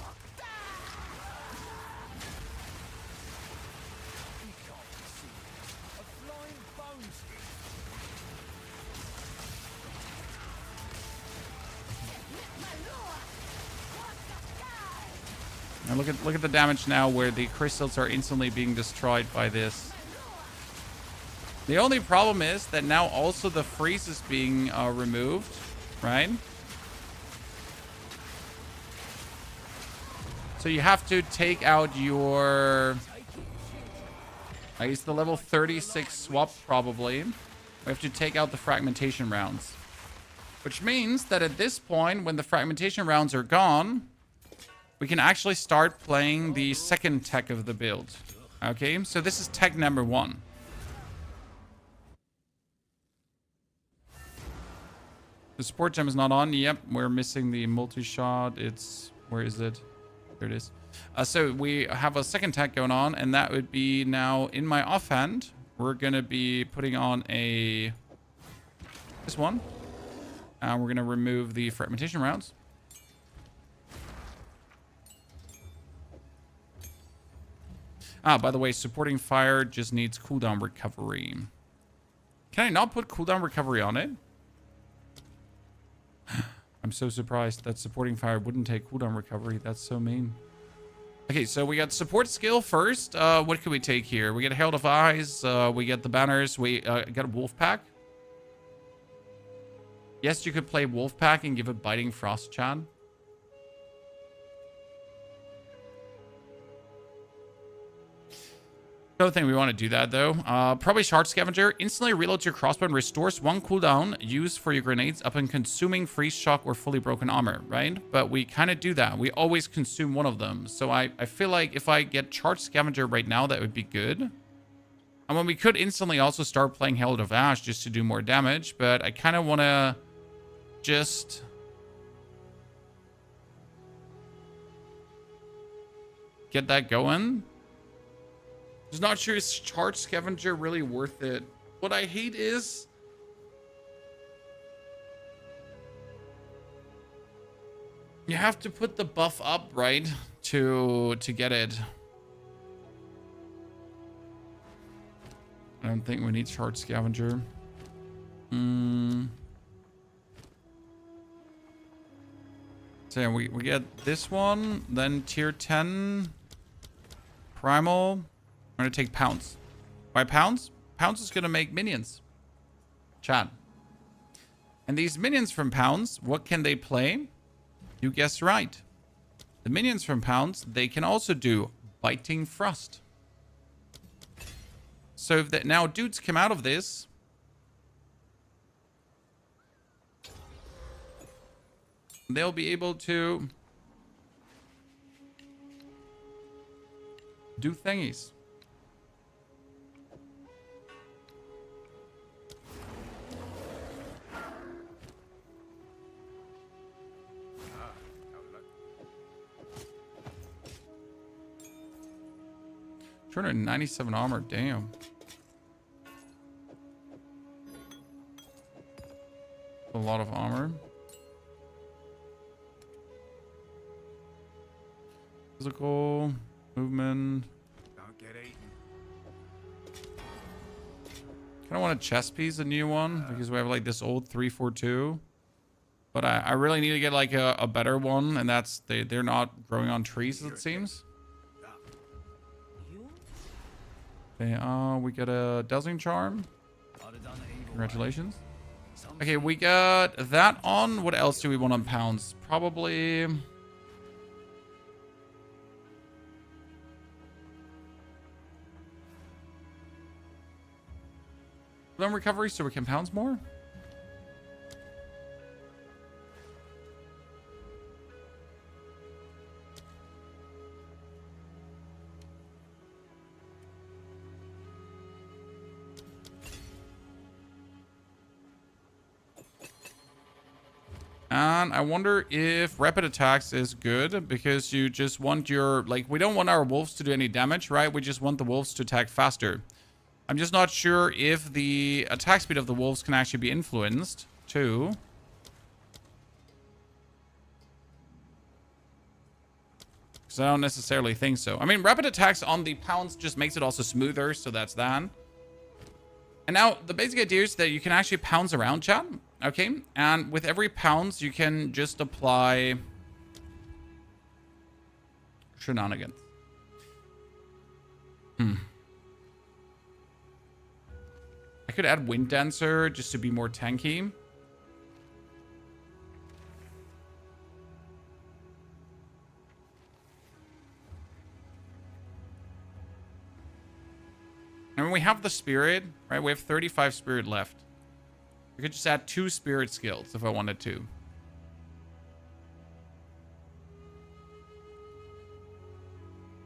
And look at the damage now where the crystals are instantly being destroyed by this. The only problem is that now also the freeze is being removed, right? So you have to take out your... I guess the level 36 swap probably. We have to take out the fragmentation rounds. Which means that at this point, when the fragmentation rounds are gone, we can actually start playing the second tech of the build. Okay, so this is tech number 1. The support gem is not on. Yep, we're missing the multi-shot. It's... Where is it? There it is. So we have a second tech going on, and that would be now in my offhand. We're going to be putting on a... This one. We're going to remove the fragmentation rounds. By the way, supporting fire just needs cooldown recovery. Can I not put cooldown recovery on it? I'm so surprised that supporting fire wouldn't take cooldown recovery. That's so mean. Okay, so we got support skill first. What can we take here? We get Herald of Eyes. We get the banners. We got a Wolf Pack. Yes, you could play Wolf Pack and give it Biting Frost, Chad. I don't think we want to do that, though. Probably Shard Scavenger. Instantly reloads your crossbow and restores 1 cooldown used for your grenades upon consuming freeze shock or fully broken armor, right? But we kind of do that. We always consume one of them. So I feel like if I get Charge Scavenger right now, that would be good. And when we could instantly also start playing Herald of Ash just to do more damage. But I kind of want to just... get that going. Just not sure is Charge Scavenger really worth it. What I hate is... you have to put the buff up, right? To get it. I don't think we need Charge Scavenger. So yeah, we get this one, then tier 10 primal. I'm going to take Pounce. Why Pounce? Pounce is going to make minions. Chat. And these minions from Pounce, what can they play? You guessed right. The minions from Pounce, they can also do Biting Frost. So if that now dudes come out of this, they'll be able to do thingies. $297 armor, damn. A lot of armor. Physical movement. Don't get eaten. Kind of want a chest piece, a new one, because we have like this old 342. But I really need to get like a better one, and that's they're not growing on trees, it seems. Okay, we get a Dazzling Charm. Congratulations. Okay, we got that on. What else do we want on Pounds? Probably... recovery so we can Pounds more? And I wonder if rapid attacks is good because you just want your, like, we don't want our wolves to do any damage, right? We just want the wolves to attack faster. I'm just not sure if the attack speed of the wolves can actually be influenced too. Because I don't necessarily think so. I mean, rapid attacks on the Pounds just makes it also smoother, so that's that. And now the basic idea is that you can actually Pounds around, chat. Okay, and with every Pounds, you can just apply shenanigans. I could add Wind Dancer just to be more tanky. And we have the spirit, right? We have 35 spirit left. I could just add 2 spirit skills if I wanted to.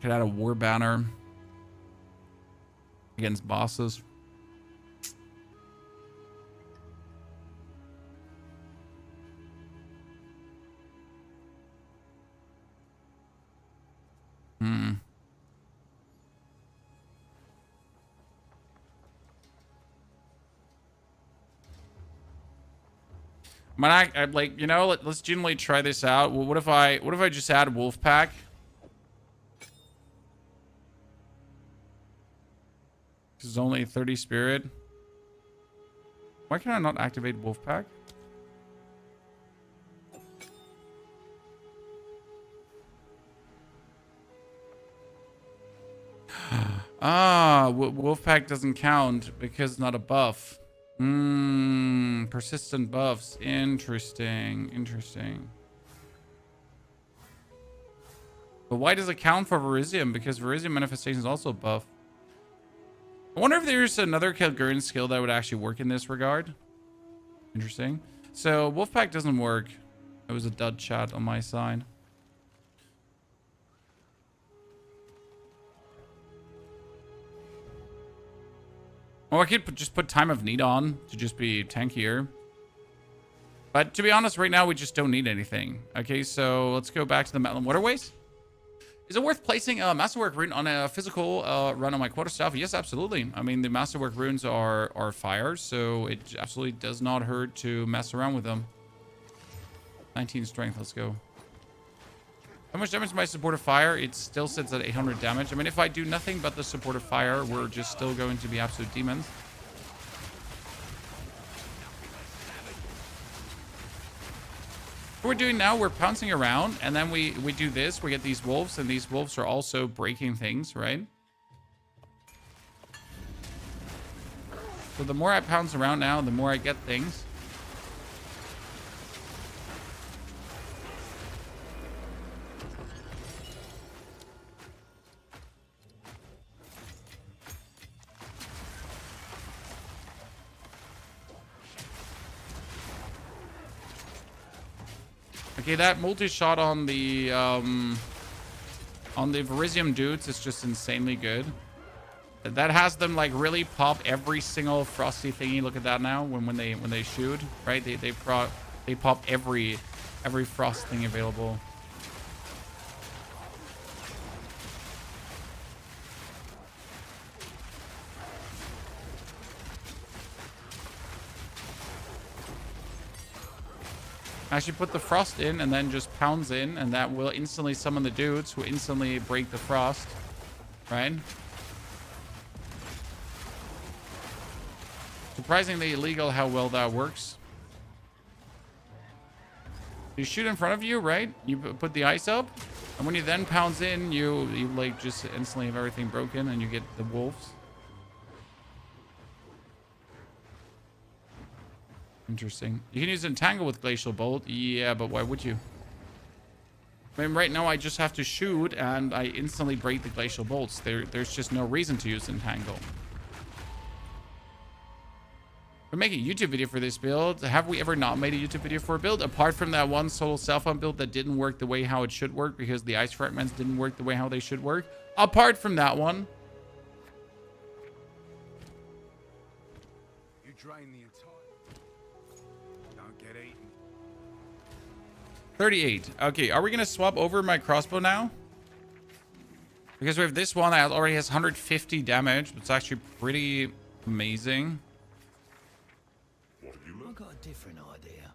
Could add a war banner against bosses. I like, you know, let's generally try this out. Well, what if I just add wolf pack? This is only 30 spirit. Why can I not activate wolf pack? Wolf pack doesn't count because it's not a buff. Persistent buffs. Interesting. But why does it count for Verizium? Because Verizium manifestation is also a buff. I wonder if there's another Kelgurn skill that would actually work in this regard. Interesting. So Wolfpack doesn't work. It was a dud chat on my side. Or I could just put Time of Need on to just be tankier. But to be honest, right now we just don't need anything. Okay, so let's go back to the Metal and Waterways. Is it worth placing a Masterwork rune on a physical run on my quarterstaff? Yes, absolutely. I mean, the Masterwork runes are fire, so it absolutely does not hurt to mess around with them. 19 strength, let's go. How much damage to my supportive fire? It still sits at 800 damage. I mean, if I do nothing but the supportive fire, we're just still going to be absolute demons. What we're doing now, we're pouncing around, and then we do this. We get these wolves, and these wolves are also breaking things, right? So the more I pounce around now, the more I get things. Okay, that multi-shot on the Verizium dudes is just insanely good. That has them like really pop every single frosty thingy. Look at that now when they shoot, right? They pop every frost thing available. Actually put the frost in and then just pounds in, and that will instantly summon the dudes who instantly break the frost, right? Surprisingly illegal how well that works. You shoot in front of you, right? You put the ice up, and when you then pounds in, you like just instantly have everything broken, and you get the wolves. Interesting. You can use Entangle with Glacial Bolt. Yeah, but why would you? I mean, right now I just have to shoot and I instantly break the Glacial Bolts. There's just no reason to use Entangle. We're making a YouTube video for this build. Have we ever not made a YouTube video for a build? Apart from that one solo self-on build that didn't work the way how it should work because the ice fragments didn't work the way how they should work. Apart from that one. You drain the entire... Don't get eaten. 38. Okay, are we going to swap over my crossbow now? Because we have this one that already has 150 damage. It's actually pretty amazing. I've got a different idea.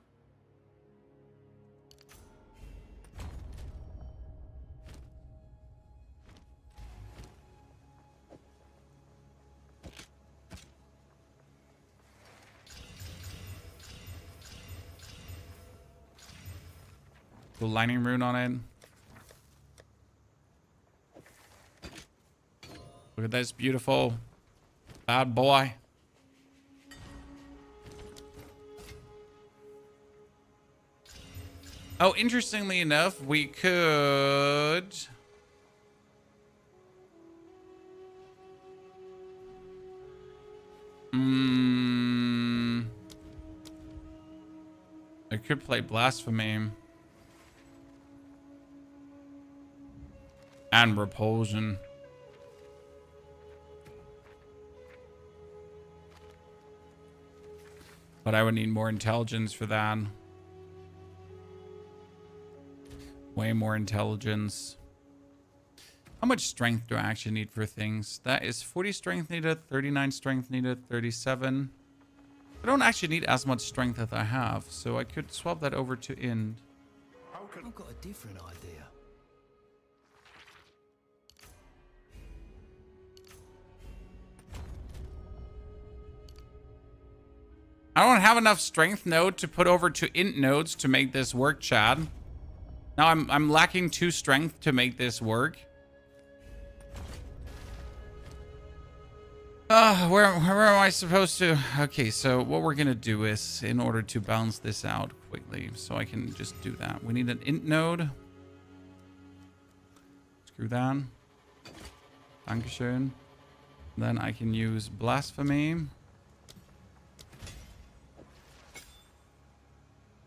The lightning rune on it. Look at this beautiful bad boy. Oh, interestingly enough, we could... I could play Blasphemy. And Repulsion. But I would need more intelligence for that. Way more intelligence. How much strength do I actually need for things? That is 40 strength needed, 39 strength needed, 37. I don't actually need as much strength as I have, so I could swap that over to Ind. I've got a different idea. I don't have enough strength node to put over to int nodes to make this work, Chad. Now I'm lacking 2 strength to make this work. Where am I supposed to? Okay, so what we're gonna do is, in order to balance this out quickly, so I can just do that, we need an int node. Screw that. Dankeschön. Then I can use Blasphemy.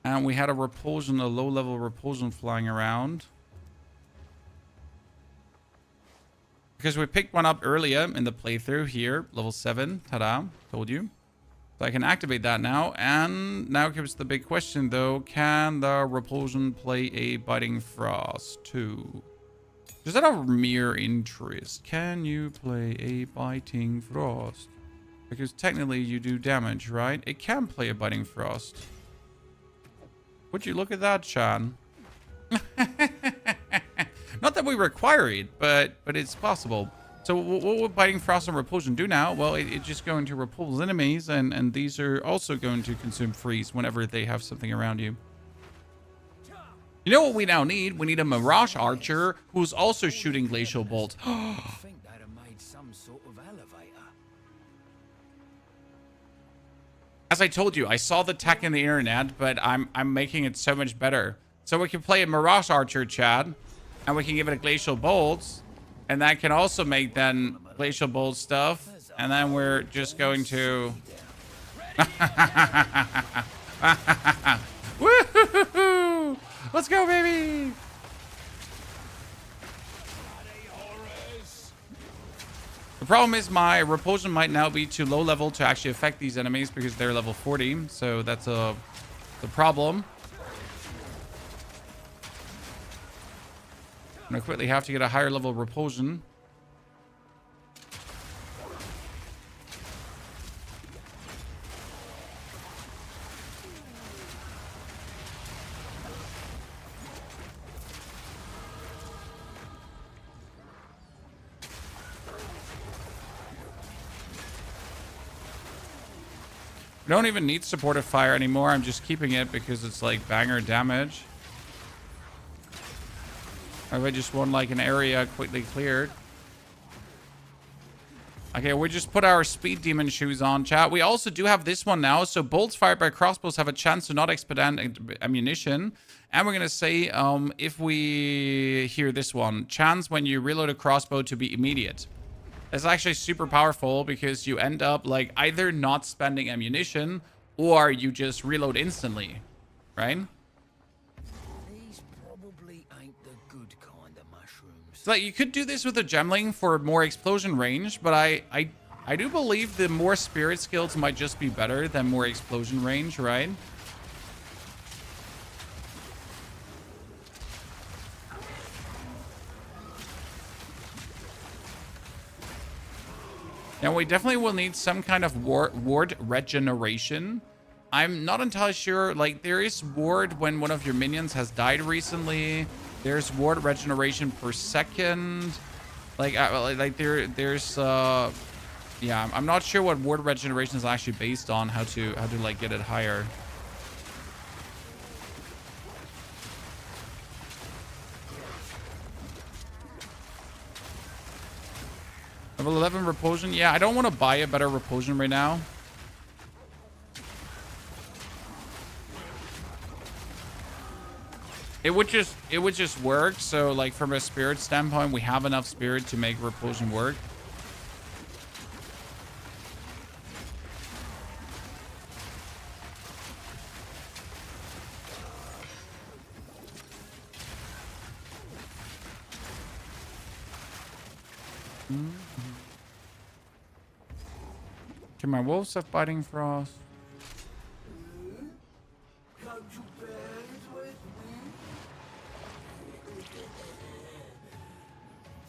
And we had a repulsion, a low-level repulsion flying around. Because we picked one up earlier in the playthrough here, level 7. Ta-da, told you. So I can activate that now. And now comes the big question, though. Can the repulsion play a Biting Frost too? Just out of mere interest, can you play a Biting Frost? Because technically you do damage, right? It can play a Biting Frost. Would you look at that, Sean? Not that we require it, but it's possible. So what would Biting Frost and Repulsion do now? Well, it's just going to repulse enemies, and these are also going to consume freeze whenever they have something around you. You know what we now need? We need a Mirage Archer who's also shooting Glacial Bolt. I think they'd have made some sort of elevator. As I told you, I saw the tech in the internet, but I'm making it so much better. So we can play a Mirage Archer, Chad, and we can give it a Glacial Bolt, and that can also make then Glacial Bolt stuff, and then we're just going to... Woo-hoo-hoo-hoo! Let's go, baby! The problem is my repulsion might now be too low level to actually affect these enemies because they're level 40, so that's the problem. I'm gonna quickly have to get a higher level repulsion. I don't even need supportive fire anymore. I'm just keeping it because it's like banger damage. Or if I just want like an area quickly cleared. Okay, we just put our speed demon shoes on, chat. We also do have this one now. So bolts fired by crossbows have a chance to not expend ammunition. And we're going to say, if we hear this one, chance when you reload a crossbow to be immediate. That's actually super powerful because you end up like either not spending ammunition or you just reload instantly, right? These probably ain't the good kind of mushrooms. So like, you could do this with a gemling for more explosion range, but I do believe the more spirit skills might just be better than more explosion range, right? Now, we definitely will need some kind of ward regeneration. I'm not entirely sure. Like, there is ward when one of your minions has died recently. There's ward regeneration per second. There's yeah, I'm not sure what ward regeneration is actually based on, how to like get it higher. Level 11 repulsion. Yeah, I don't want to buy a better repulsion right now. It would just work. So like from a spirit standpoint, we have enough spirit to make repulsion work. Okay, my wolves have biting frost.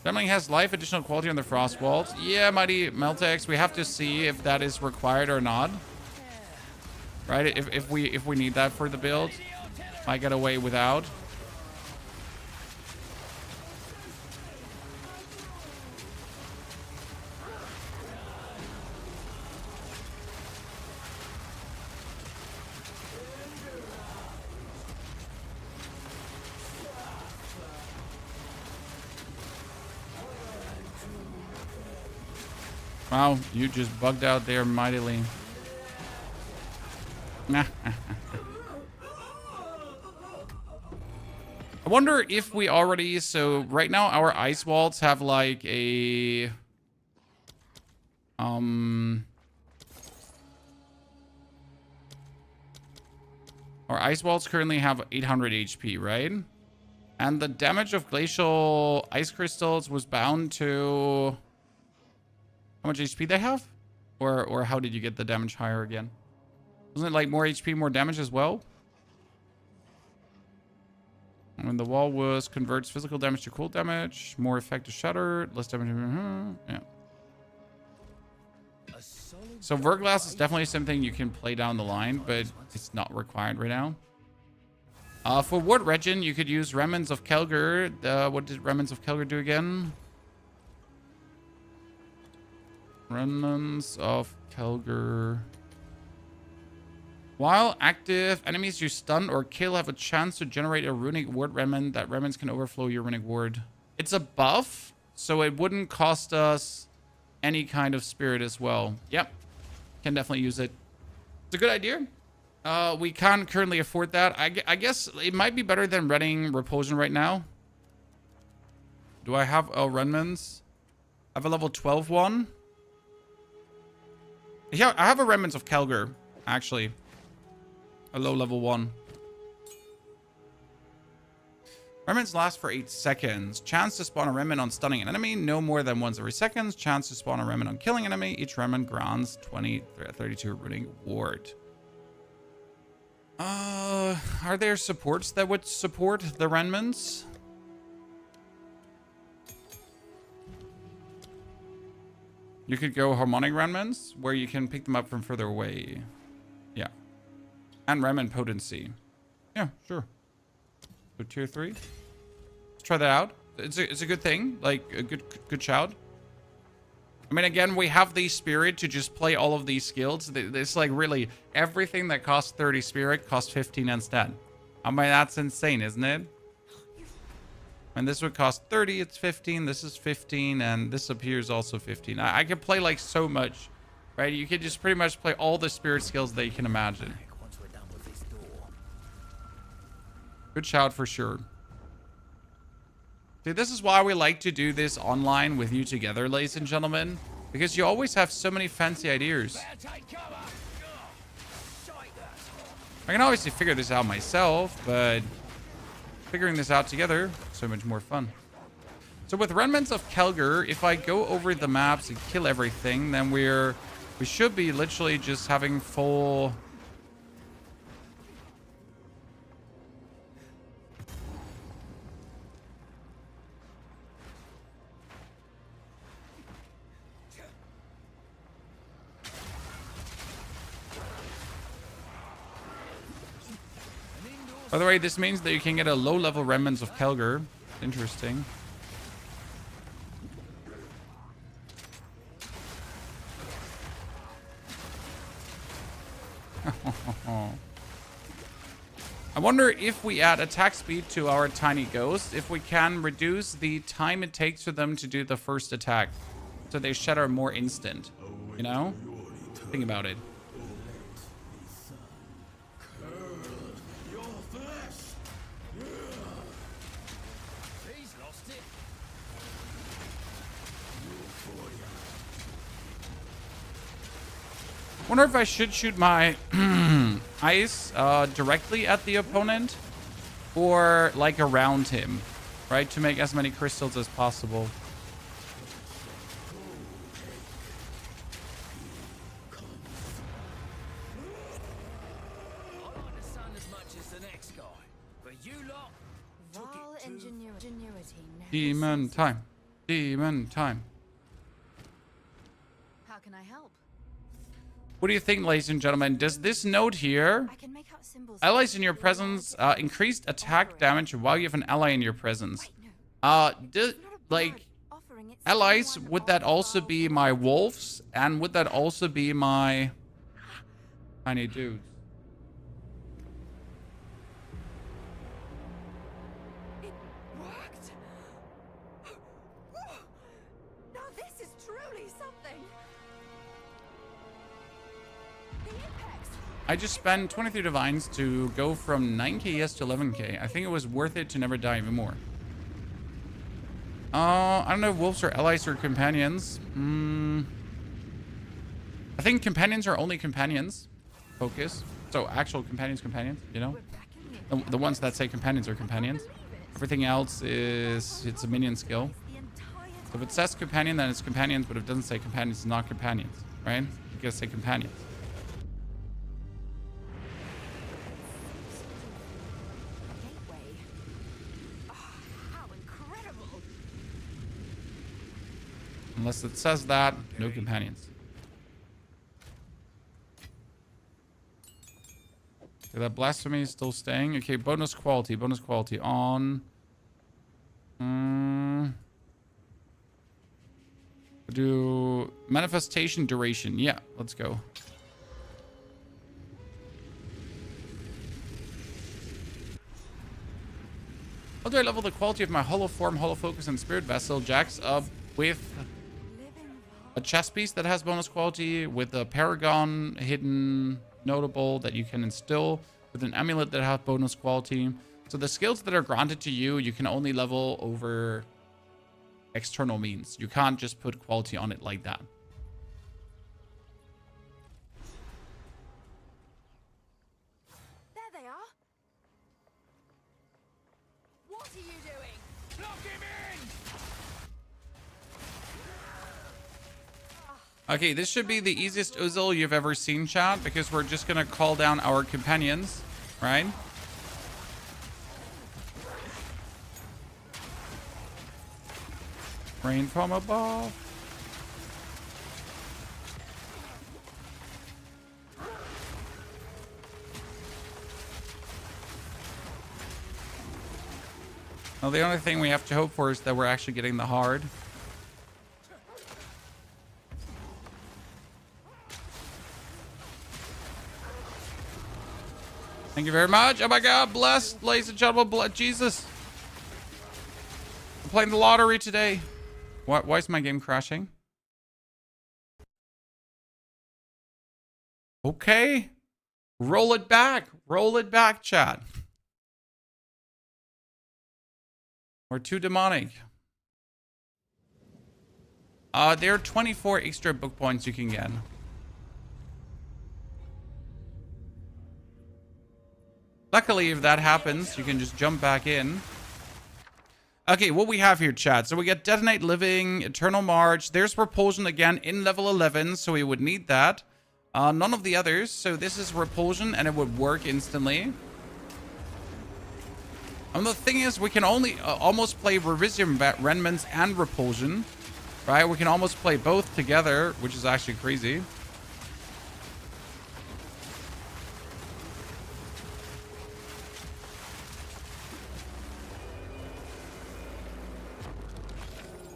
Summoning has life, additional quality on the frost walls. Yeah, Mighty Meltex, we have to see if that is required or not. Right? If we need that for the build, might get away without. Wow, you just bugged out there mightily. I wonder if we already... So right now our ice walls have like a... Our ice walls currently have 800 HP, right? And the damage of glacial ice crystals was bound to... How much HP they have? Or how did you get the damage higher again? Wasn't it like more HP, more damage as well? When the wall was converts physical damage to cold damage, more effective shatter, less damage. Yeah. So Verglass is definitely something you can play down the line, but it's not required right now. For Ward Regen, you could use Remnants of Kelger. What did Remnants of Kelger do again? Remnants of Kelger. While active, enemies you stun or kill have a chance to generate a runic ward remnant. That remnants can overflow your runic ward. It's a buff, so it wouldn't cost us any kind of spirit as well. Yep, can definitely use it. It's a good idea. We can't currently afford that. I guess it might be better than running repulsion right now. Do I have remnants? I have a level 12 one. Yeah, I have a Remnants of Kelger, actually. A low level 1. Remnants last for 8 seconds. Chance to spawn a remnant on stunning an enemy, no more than once every second. Chance to spawn a remnant on killing an enemy. Each remnant grants 32 runic ward. Are there supports that would support the remnants? You could go harmonic remnants, where you can pick them up from further away. Yeah. And remnant potency. Yeah, sure. So tier 3. Let's try that out. It's a good thing. Like, a good shout. I mean, again, we have the spirit to just play all of these skills. It's like, really, everything that costs 30 spirit costs 15 instead. I mean, that's insane, isn't it? And this would cost 30, it's 15, this is 15, and this appears also 15. I could play like so much, right? You could just pretty much play all the spirit skills that you can imagine. Good shout for sure. See, this is why we like to do this online with you together, ladies and gentlemen. Because you always have so many fancy ideas. I can obviously figure this out myself, but figuring this out together, so much more fun. So with Remnants of Kelger, if I go over the maps and kill everything, then we should be literally just having full... By the way, this means that you can get a low-level Remnants of Kelger. Interesting. I wonder if we add attack speed to our tiny ghost, if we can reduce the time it takes for them to do the first attack. so they shatter more instant. You know? Think about it. He's lost it. Wonder if I should shoot my ice directly at the opponent or like around him, right? To make as many crystals as possible. I like the sun as much as the next guy, but you lot took Vile it too. ingenuity never Demon ceases. time. Demon time. How can I help? What do you think, ladies and gentlemen? Does this note here, I can make out symbols. allies in your presence, increased attack damage while you have an ally in your presence? Wait, no. Like, Offering it's allies, someone would that of also vile be my wolves? And would that also be my tiny dudes? It worked. Now this is truly something. The apex. I just spent 23 divines to go from 9k ES to 11k. I think it was worth it to never die even more. I don't know if wolves are allies or companions. I think companions are only companions. Focus. So actual companions, you know? We're back in the The ones that say companions are companions. Everything else is, it's a minion skill. The entire So if it says companion, then it's companions, but if it doesn't say companions, it's not companions, right? You gotta say companions. gateway. Ah, how incredible. Unless it says that, no companions. Okay, that blasphemy is still staying. Okay, bonus quality on. Do manifestation duration. Yeah, let's go. How do I level the quality of my hollow form, hollow focus, and spirit vessel? Jacks up with a chest piece that has bonus quality, with a paragon hidden notable that you can instill, with an amulet that has bonus quality. So the skills that are granted to you, you can only level over external means. You can't just put quality on it like that. There they are. What are you doing? Lock him in! Okay, this should be the easiest Uzzle you've ever seen, chat, because we're just gonna call down our companions, right? Rain from above. Well, the only thing we have to hope for is that we're actually getting the hard. Thank you very much. Oh my God, blessed, ladies and gentlemen, bless Jesus. I'm playing the lottery today. Why is my game crashing? Okay. Roll it back. Roll it back, chat. We're too demonic. There are 24 extra book points you can get. Luckily, if that happens, you can just jump back in. Okay, what we have here, chat. So we get Detonate Living, Eternal March. There's Repulsion again in level 11, so we would need that. None of the others. So this is Repulsion, and it would work instantly. And the thing is, we can only almost play Revisium Remnants and Repulsion. Right? We can almost play both together, which is actually crazy.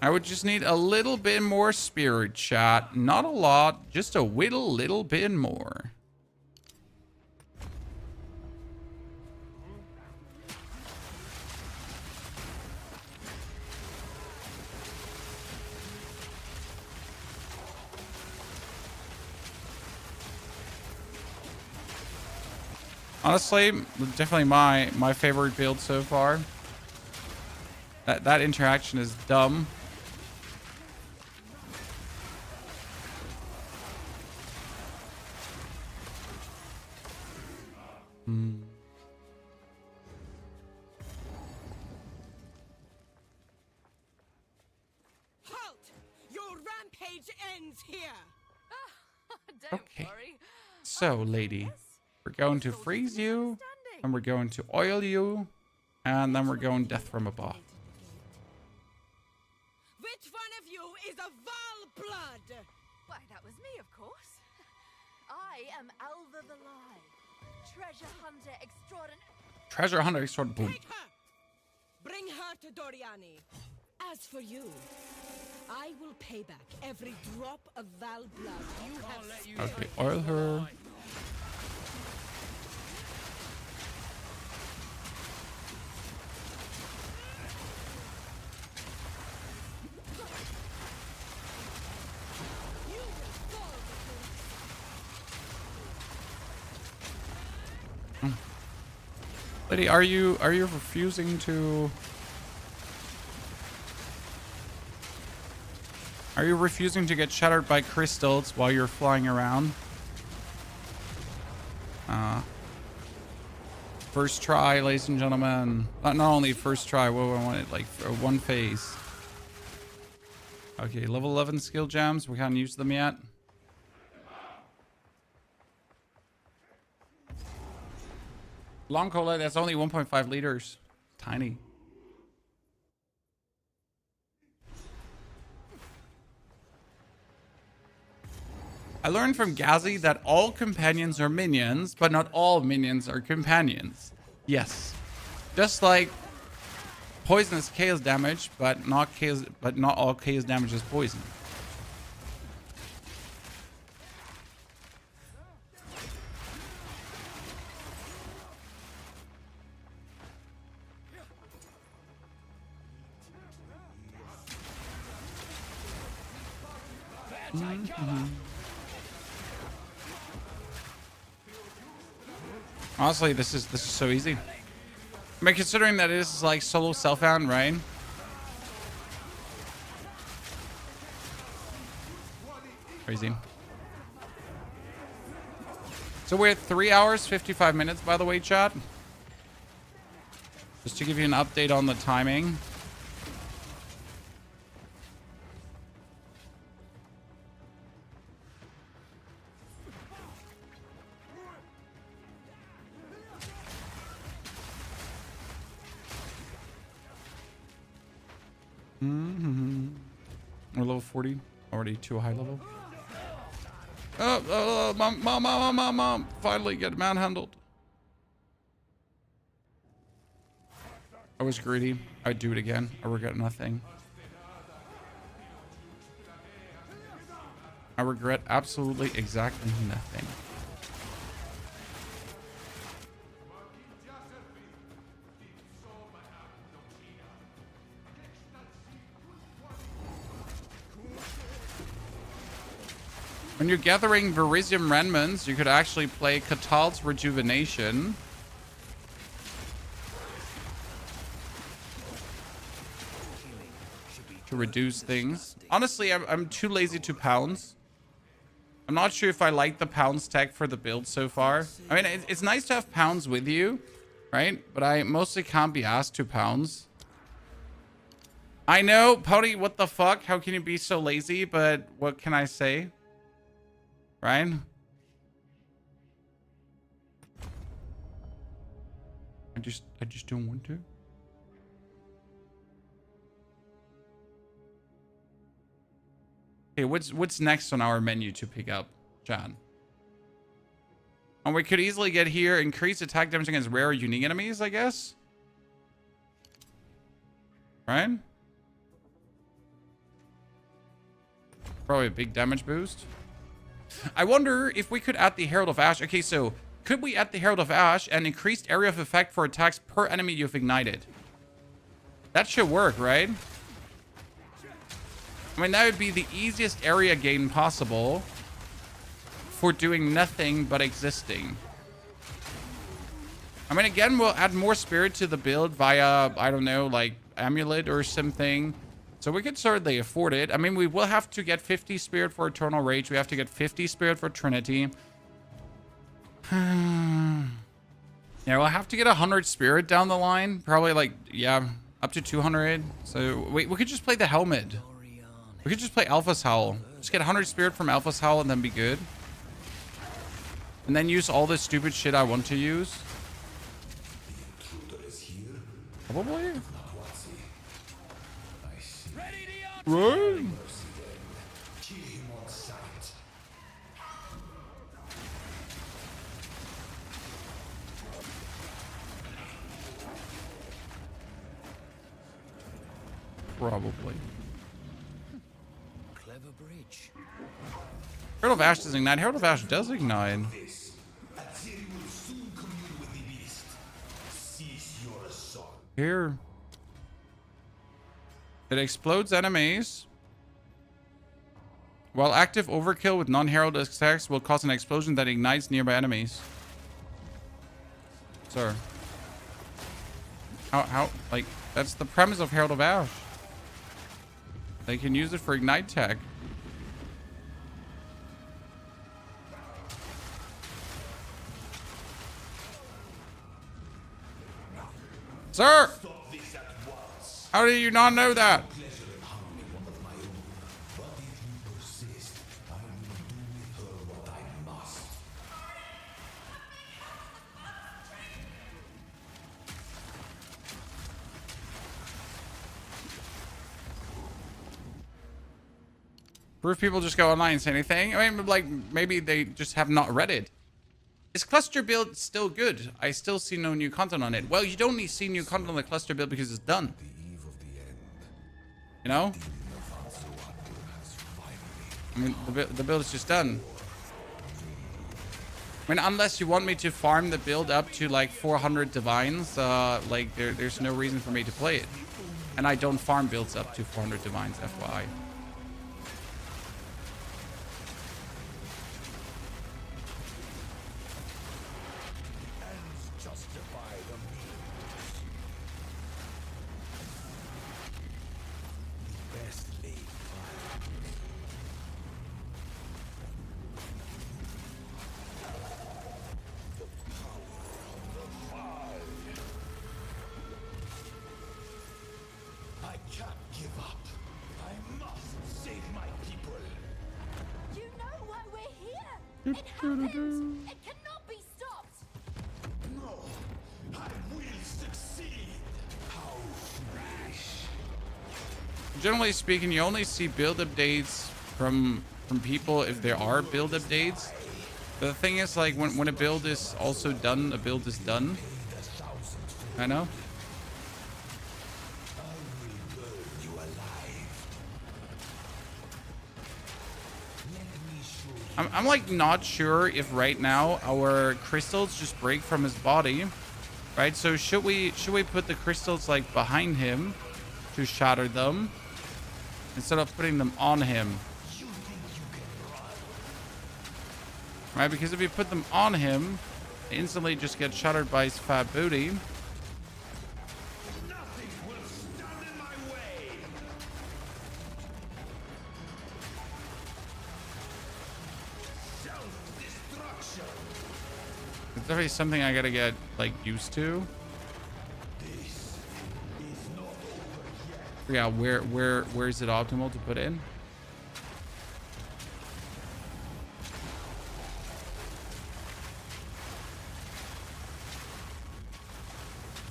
I would just need a little bit more spirit, chat. Not a lot, just a little bit more. Honestly, definitely my favorite build so far. That interaction is dumb. Halt! Your rampage ends here. Don't Okay. worry. So, lady, we're going to freeze you, and we're going to oil you, and then we're going death from above. Which one of you is a Val blood? Why, that was me, of course. I am Alva the Lie, treasure hunter extraordinary. Treasure hunter sword boom. Take her! Bring her to Doriani. As for you, I will pay back every drop of Val blood you have. Okay, oil her. Lady, are you refusing to? Are you refusing to get shattered by crystals while you're flying around? First try, ladies and gentlemen. Not only first try, I wanted like one phase. Okay, level 11 skill gems. We haven't used them yet. Long cola, that's only 1.5 liters. Tiny. I learned from Gazi that all companions are minions, but not all minions are companions. Yes. Just like poison is chaos damage, but not all chaos damage is poison. Honestly, this is so easy. I mean, considering that it is like solo self-found, right? Crazy. So we're at 3 hours, 55 minutes, by the way, chat. Just to give you an update on the timing. We're level 40, already to a high level. Mom, finally get manhandled. I was greedy. I'd do it again. I regret nothing. I regret absolutely exactly nothing. When you're gathering Verisium Remnants, you could actually play Catal's Rejuvenation. To reduce things. Honestly, I'm too lazy to pounce. I'm not sure if I like the pounds tech for the build so far. I mean, it's nice to have pounds with you, right? But I mostly can't be asked to pounds. I know, Pouty, what the fuck? How can you be so lazy? But what can I say? Right? I just don't want to. Okay, what's next on our menu to pick up, John? And we could easily get here, increase attack damage against rare or unique enemies, I guess. Right? Probably a big damage boost. I wonder if we could add the Herald of Ash. Okay, so could we add the Herald of Ash and increased area of effect for attacks per enemy you've ignited? That should work, right? I mean, that would be the easiest area gain possible for doing nothing but existing. I mean, again, we'll add more spirit to the build via, I don't know, like amulet or something. So we could certainly afford it. I mean, we will have to get 50 spirit for Eternal Rage. We have to get 50 spirit for Trinity. Yeah, we'll have to get 100 spirit down the line. Probably like, yeah, up to 200. So we could just play the helmet. We could just play Alpha's Howl. Just get 100 spirit from Alpha's Howl and then be good. And then use all this stupid shit I want to use. Probably. Right. Probably. Clever bridge. Herald of Ash does ignite. Herald of Ash does ignite. Here. It explodes enemies. While active, overkill with non-herald attacks will cause an explosion that ignites nearby enemies. Sir. How, like, that's the premise of Herald of Ash. They can use it for ignite tech. Sir! How do you not know that? Proof people just go online and say anything. I mean, like, maybe they just have not read it. Is cluster build still good? I still see no new content on it. Well, you don't need to see new content on the cluster build because it's done. You know? I mean, the build is just done. I mean, unless you want me to farm the build up to like 400 divines, like there's no reason for me to play it. And I don't farm builds up to 400 divines, FYI. It happened! It cannot be stopped! No, I will succeed. How fresh. Generally speaking, you only see build updates from people if there are build updates. The thing is, like, when a build is also done, a build is done. I know. I'm like not sure if right now our crystals just break from his body, right? So should we put the crystals like behind him to shatter them instead of putting them on him? Right? Because if you put them on him, they instantly just get shattered by his fat booty. It's definitely something I gotta get like used to. Yeah, where is it optimal to put in?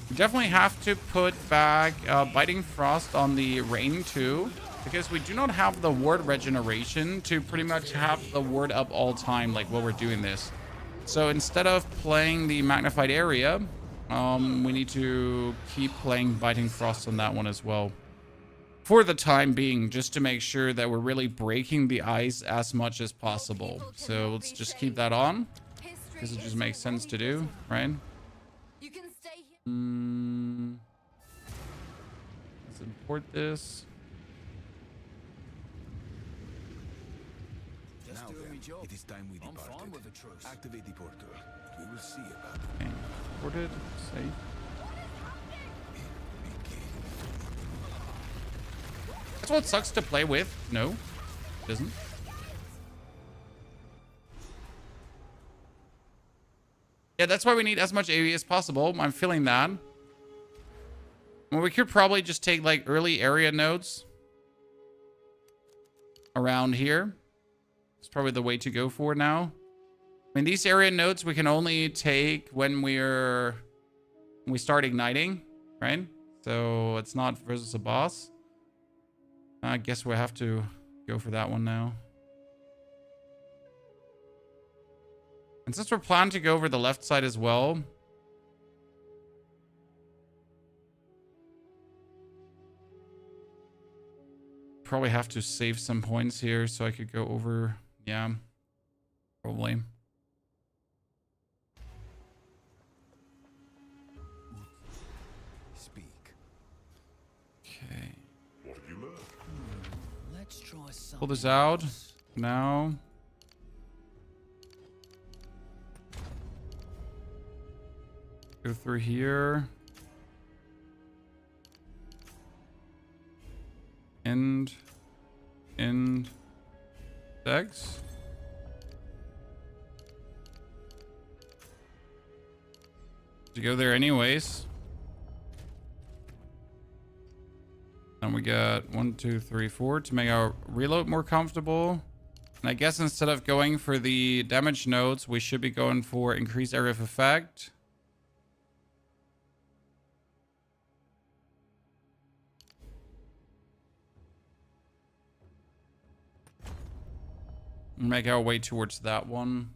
We definitely have to put back Biting Frost on the Rain too, because we do not have the ward regeneration to pretty much have the ward up all time like while we're doing this. So instead of playing the Magnified Area, we need to keep playing Biting Frost on that one as well. For the time being, just to make sure that we're really breaking the ice as much as possible. So let's just keep that on, because it just makes sense to do, right? You can stay here. Let's import this. Now then, it is time we depart. Activate the portal. We will see about it. Okay. Teleported. Safe. That's what sucks to play with. No, it doesn't. Yeah, that's why we need as much AoE as possible. I'm feeling that. Well, we could probably just take like early area nodes around here. It's probably the way to go for now. I mean, these area nodes we can only take when we start igniting, right? So it's not versus a boss. I guess we have to go for that one now. And since we're planning to go over the left side as well, probably have to save some points here so I could go over. Yeah, probably. Speak. Okay. What have you learned? Let's try something. Pull this out else. now. Go through here. End. Dex. To go there anyways. And we got 1, 2, 3, 4 to make our reload more comfortable. And I guess instead of going for the damage nodes, we should be going for increased area of effect. Make our way towards that one.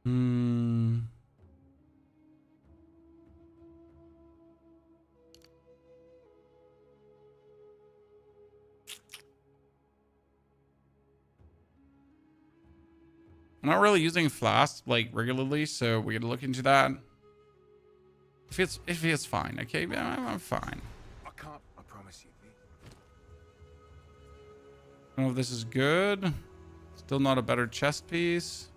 I'm not really using flask like regularly, so we're gonna look into that. If it's fine, okay, I'm fine. I can't. I promise you. I don't know if this is good. Still not a better chest piece.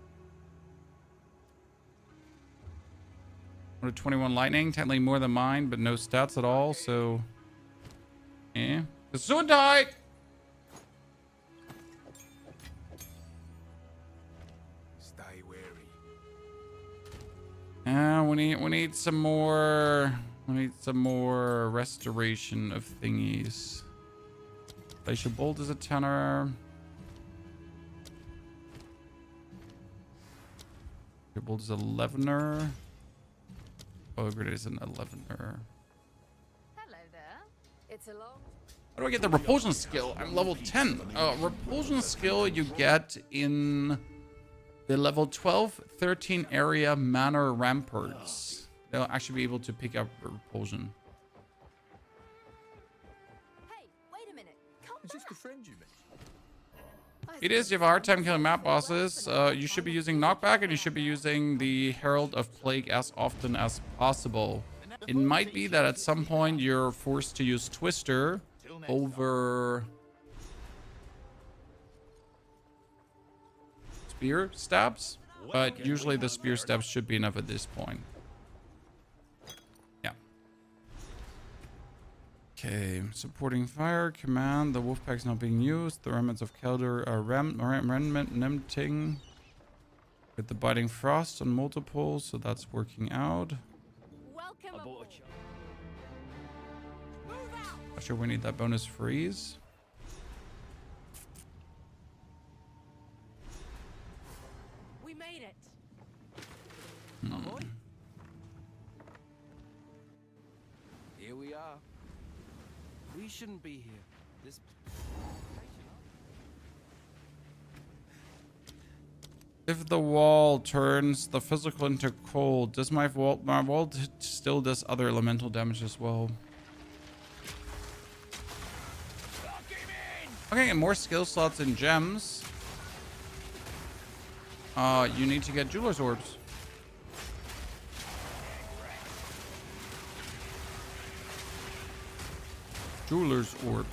121 lightning, technically more than mine, but no stats at all, so yeah. Gesundheit! Stay wary. We need some more. We need some more restoration of thingies. Glacial Bolt is a 10er. Glacial Bolt is 11er. Oh, Grid is an 11er. Hello there. It's a long. How do I get the repulsion skill? I'm level 10. Repulsion skill you get in the level 12, 13 area manor ramparts. They'll actually be able to pick up repulsion. Hey, wait a minute. Come Is this back. the friend you mentioned? It is. You have a hard time killing map bosses. You should be using knockback, and you should be using the Herald of Plague as often as possible. It might be that at some point you're forced to use Twister over spear stabs, but usually the spear stabs should be enough at this point. Yeah. Okay, supporting fire command. The wolf pack's not being used. The remnants of Kelder are remnanting with the biting frost on multiple, so that's working out. Welcome aboard. Not sure we need that bonus freeze. We made it. Here we are. We shouldn't be here. This. If the wall turns the physical into cold, does my wall still does other elemental damage as well? Okay, and more skill slots and gems. You need to get Jeweler's Orbs. Jeweler's Orbs.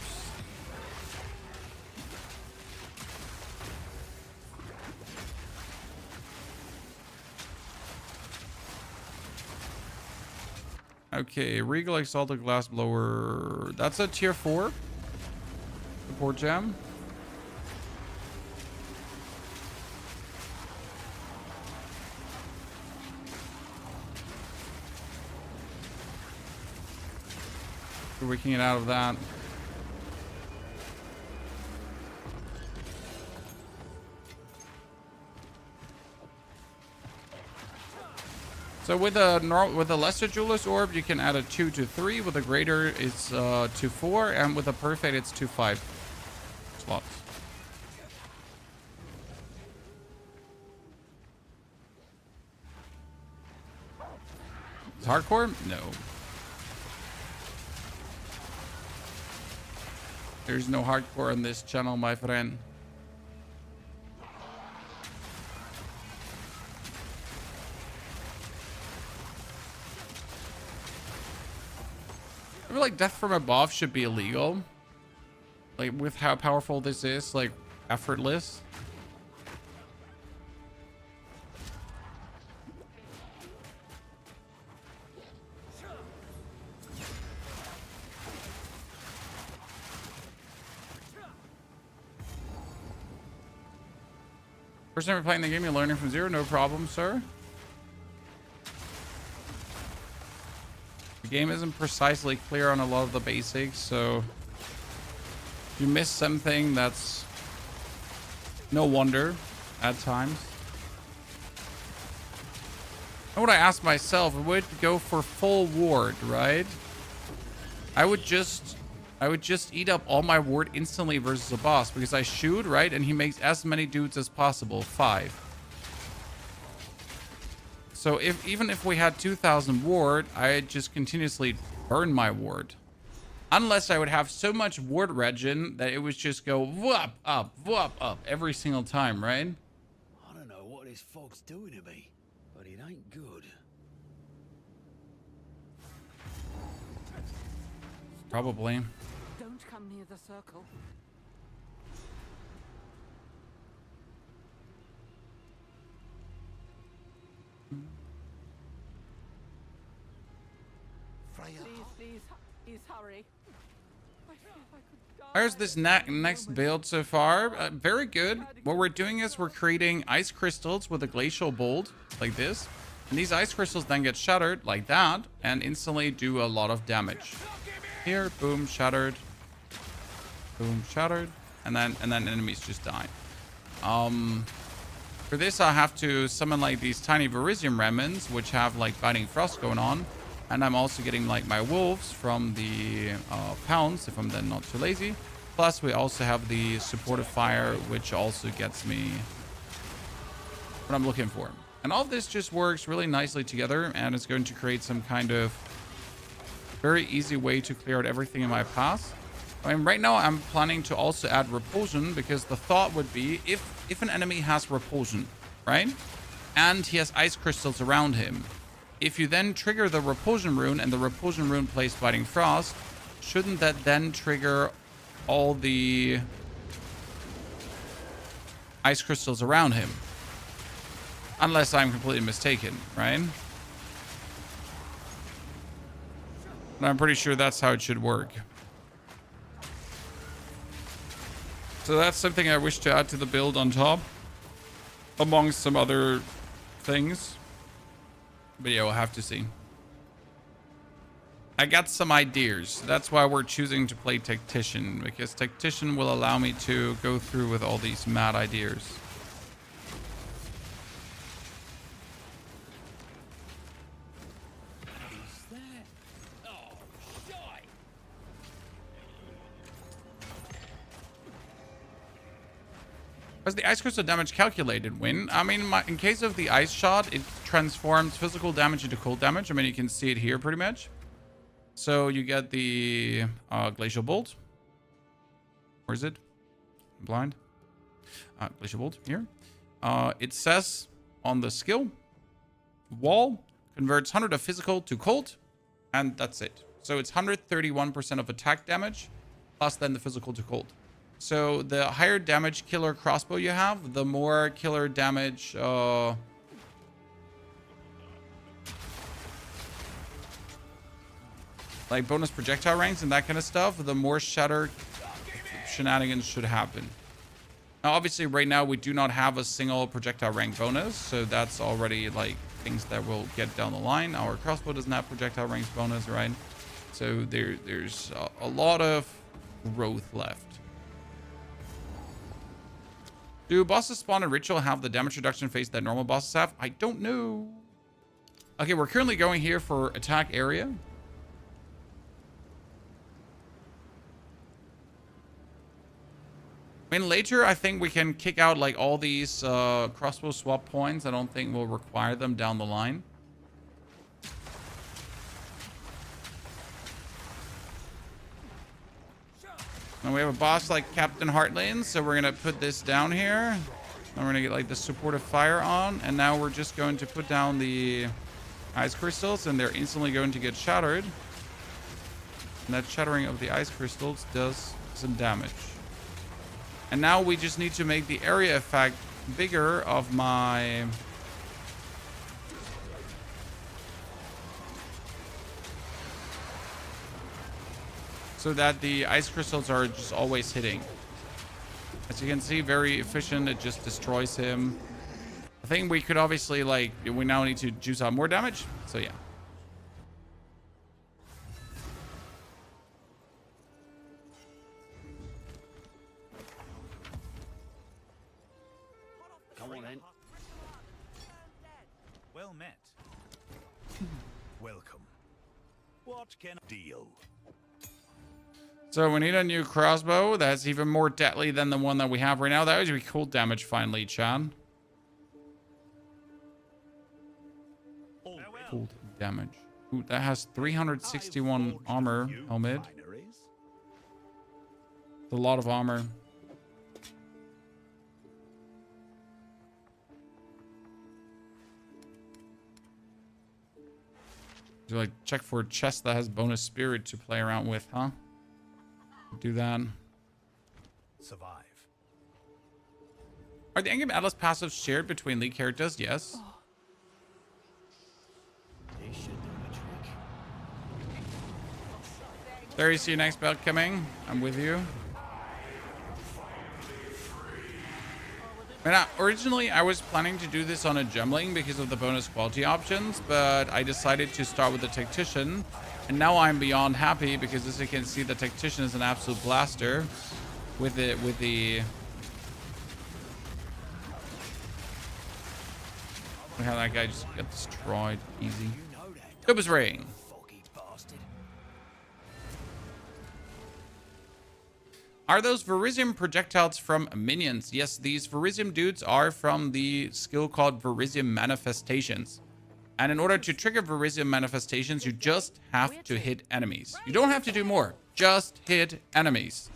Okay, Regal Exalted Glass Blower. That's a tier 4. Support gem. We can get out of that. So with a lesser jeweler's orb, you can add a 2 to 3. With a greater, it's 2 4, and with a perfect, it's 2 5 slots. It's hardcore? No. There's no hardcore on this channel, my friend. I feel like death from above should be illegal. Like, with how powerful this is, like, effortless. First time you're playing the game, you're learning from zero. No problem, sir. The game isn't precisely clear on a lot of the basics, so if you miss something, that's no wonder at times. And what I asked myself, I would go for full ward, right? I would just eat up all my ward instantly versus a boss because I shoot, right? And he makes as many dudes as possible, 5. So even if we had 2,000 ward, I'd just continuously burn my ward. Unless I would have so much ward regen that it would just go whoop up every single time, right? I don't know what this fog's doing to me, but it ain't good. Probably. Don't come near the circle. Please hurry. I feel I could die. Here's this next build so far. Very good. What we're doing is we're creating ice crystals with a glacial bolt like this. And these ice crystals then get shattered like that and instantly do a lot of damage. Here, boom, shattered. Boom, shattered. And then enemies just die. For this, I have to summon like these tiny Verisium remnants, which have like Biting Frost going on. And I'm also getting like my wolves from the pounds, if I'm then not too lazy. Plus, we also have the supportive fire, which also gets me what I'm looking for. And all of this just works really nicely together, and it's going to create some kind of very easy way to clear out everything in my path. I mean, right now I'm planning to also add repulsion, because the thought would be if an enemy has repulsion, right? And he has ice crystals around him. If you then trigger the repulsion rune and the repulsion rune plays Biting Frost, shouldn't that then trigger all the ice crystals around him? Unless I'm completely mistaken, right? But I'm pretty sure that's how it should work. So that's something I wish to add to the build on top, amongst some other things. But yeah, we'll have to see. I got some ideas. That's why we're choosing to play Tactician, because Tactician will allow me to go through with all these mad ideas. What's the ice crystal damage calculated when? I mean, in case of the ice shot, it transforms physical damage into cold damage. I mean, you can see it here pretty much. So you get the Glacial Bolt. Where is it? I'm blind. Glacial Bolt here. It says on the skill wall, converts 100 of physical to cold, and that's it. So it's 131% of attack damage, plus then the physical to cold. So the higher damage killer crossbow you have, the more killer damage like bonus projectile ranks and that kind of stuff, the more Shatter shenanigans should happen. Now, obviously, right now we do not have a single projectile rank bonus, so that's already like things that we'll get down the line. Our crossbow doesn't have projectile ranks bonus, right? So there's a lot of growth left. Do bosses spawn in Ritual have the damage reduction phase that normal bosses have? I don't know. Okay, we're currently going here for attack area. I mean, later, I think we can kick out like all these crossbow swap points. I don't think we'll require them down the line. And we have a boss like Captain Heartlane, so we're gonna put this down here. And we're gonna get like the supportive fire on, and now we're just going to put down the ice crystals, and they're instantly going to get shattered. And that shattering of the ice crystals does some damage. And now we just need to make the area effect bigger of my... so that the ice crystals are just always hitting. As you can see, very efficient. It just destroys him. I think we could obviously, like, we now need to juice out more damage. So, yeah. Come on then. Well met. Welcome. What can I deal? So we need a new crossbow that's even more deadly than the one that we have right now. That would be cool damage finally, Chan. Cool damage. Ooh, that has 361 armor helmet. It's a lot of armor. Do like check for a chest that has bonus spirit to play around with, huh? Do that. Survive. Are the Endgame Atlas passives shared between League characters? Yes. This should do the trick. There you see your next belt coming. I'm with you. Originally, I was planning to do this on a Gemling because of the bonus quality options, but I decided to start with the Tactician. And now I'm beyond happy because, as you can see, the Tactician is an absolute blaster with the look how that guy just got destroyed easy. Cobus Ring. Are those Verisium projectiles from minions? Yes, these Verisium dudes are from the skill called Verisium Manifestations. And in order to trigger Verisium Manifestations, you just have to hit enemies. You don't have to do more. Just hit enemies.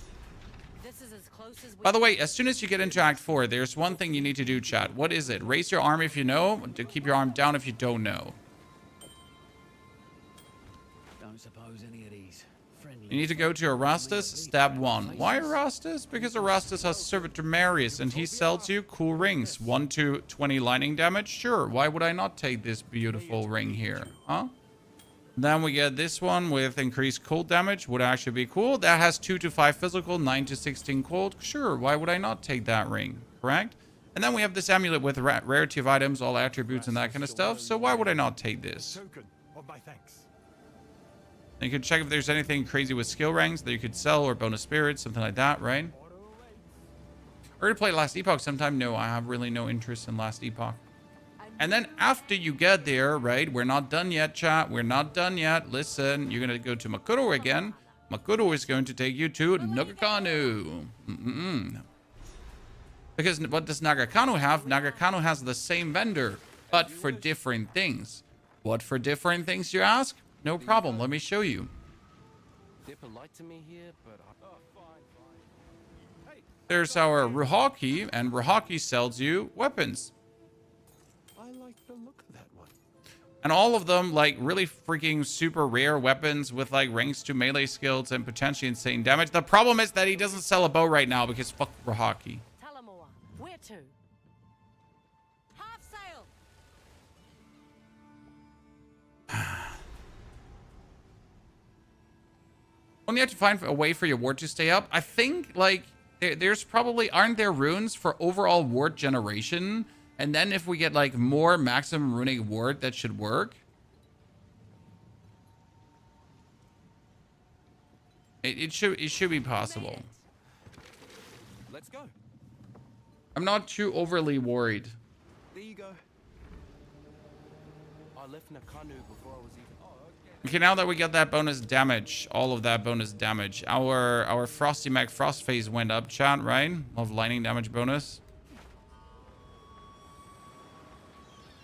By the way, as soon as you get into Act 4, there's one thing you need to do, chat. What is it? Raise your arm if you know, to keep your arm down if you don't know. Don't suppose any of these friendly... You need to go to Erastus, stab 1. Why Erastus? Because Erastus has Servitor Marius, and he sells you cool rings. 1 to 20 lightning damage? Sure, why would I not take this beautiful ring here? Huh? Then we get this one with increased cold damage. Would actually be cool. That has 2 to 5 physical, 9 to 16 cold. Sure, why would I not take that ring? Correct? And then we have this amulet with rarity of items, all attributes, and that kind of stuff. So why would I not take this? Token of my thanks. And you can check if there's anything crazy with skill ranks that you could sell or bonus spirits, something like that, right? Or to play Last Epoch sometime? No, I have really no interest in Last Epoch. And then after you get there, right? We're not done yet, chat. We're not done yet. Listen, you're going to go to Makuro again. Makuro is going to take you to Nagakano. Because what does Nagakano have? Nagakano has the same vendor, but for different things. What for different things, you ask? No problem. Let me show you. They're polite to me here, but There's our Ruhaki, and Ruhaki sells you weapons. I like the look of that one. And all of them, like, really freaking super rare weapons with, like, ranks to melee skills and potentially insane damage. The problem is that he doesn't sell a bow right now because fuck Ruhaki. Where to? Half sail. Only have to find a way for your ward to stay up. I think, like, there's probably... Aren't there runes for overall ward generation? And then if we get, like, more maximum runic ward, that should work. It should be possible. Let's go. I'm not too overly worried. There you go. I left Nakanu before I was even... Okay, now that we got that bonus damage, all of that bonus damage, our Frosty Mac Frost phase went up, chat, right? Of lightning damage bonus.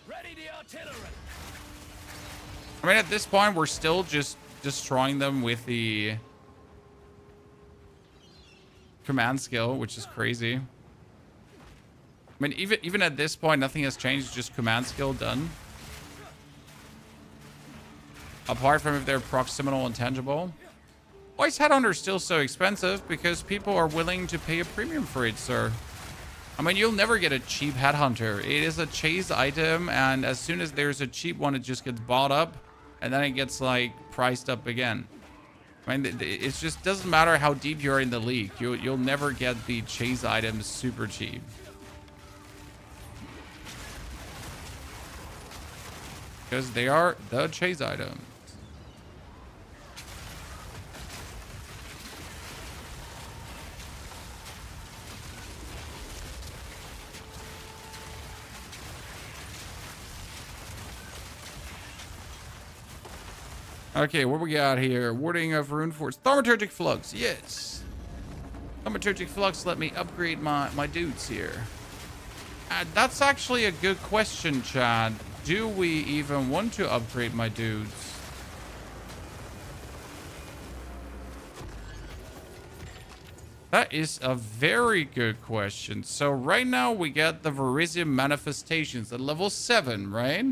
Ready the artillery. I mean, at this point, we're still just destroying them with the command skill, which is crazy. I mean, even at this point, nothing has changed. Just command skill done. Apart from if they're proximal and tangible. Why is Headhunter still so expensive? Because people are willing to pay a premium for it, sir. I mean, you'll never get a cheap Headhunter. It is a chase item, and as soon as there's a cheap one, it just gets bought up, and then it gets, like, priced up again. I mean, it just doesn't matter how deep you're in the league. You'll never get the chase items super cheap. Because they are the chase items. Okay, what we got here? Warding of Rune Force. Thaumaturgic Flux, yes. Thaumaturgic Flux let me upgrade my dudes here. That's actually a good question, Chad. Do we even want to upgrade my dudes? That is a very good question. So right now we get the Verisium Manifestations at level 7, right?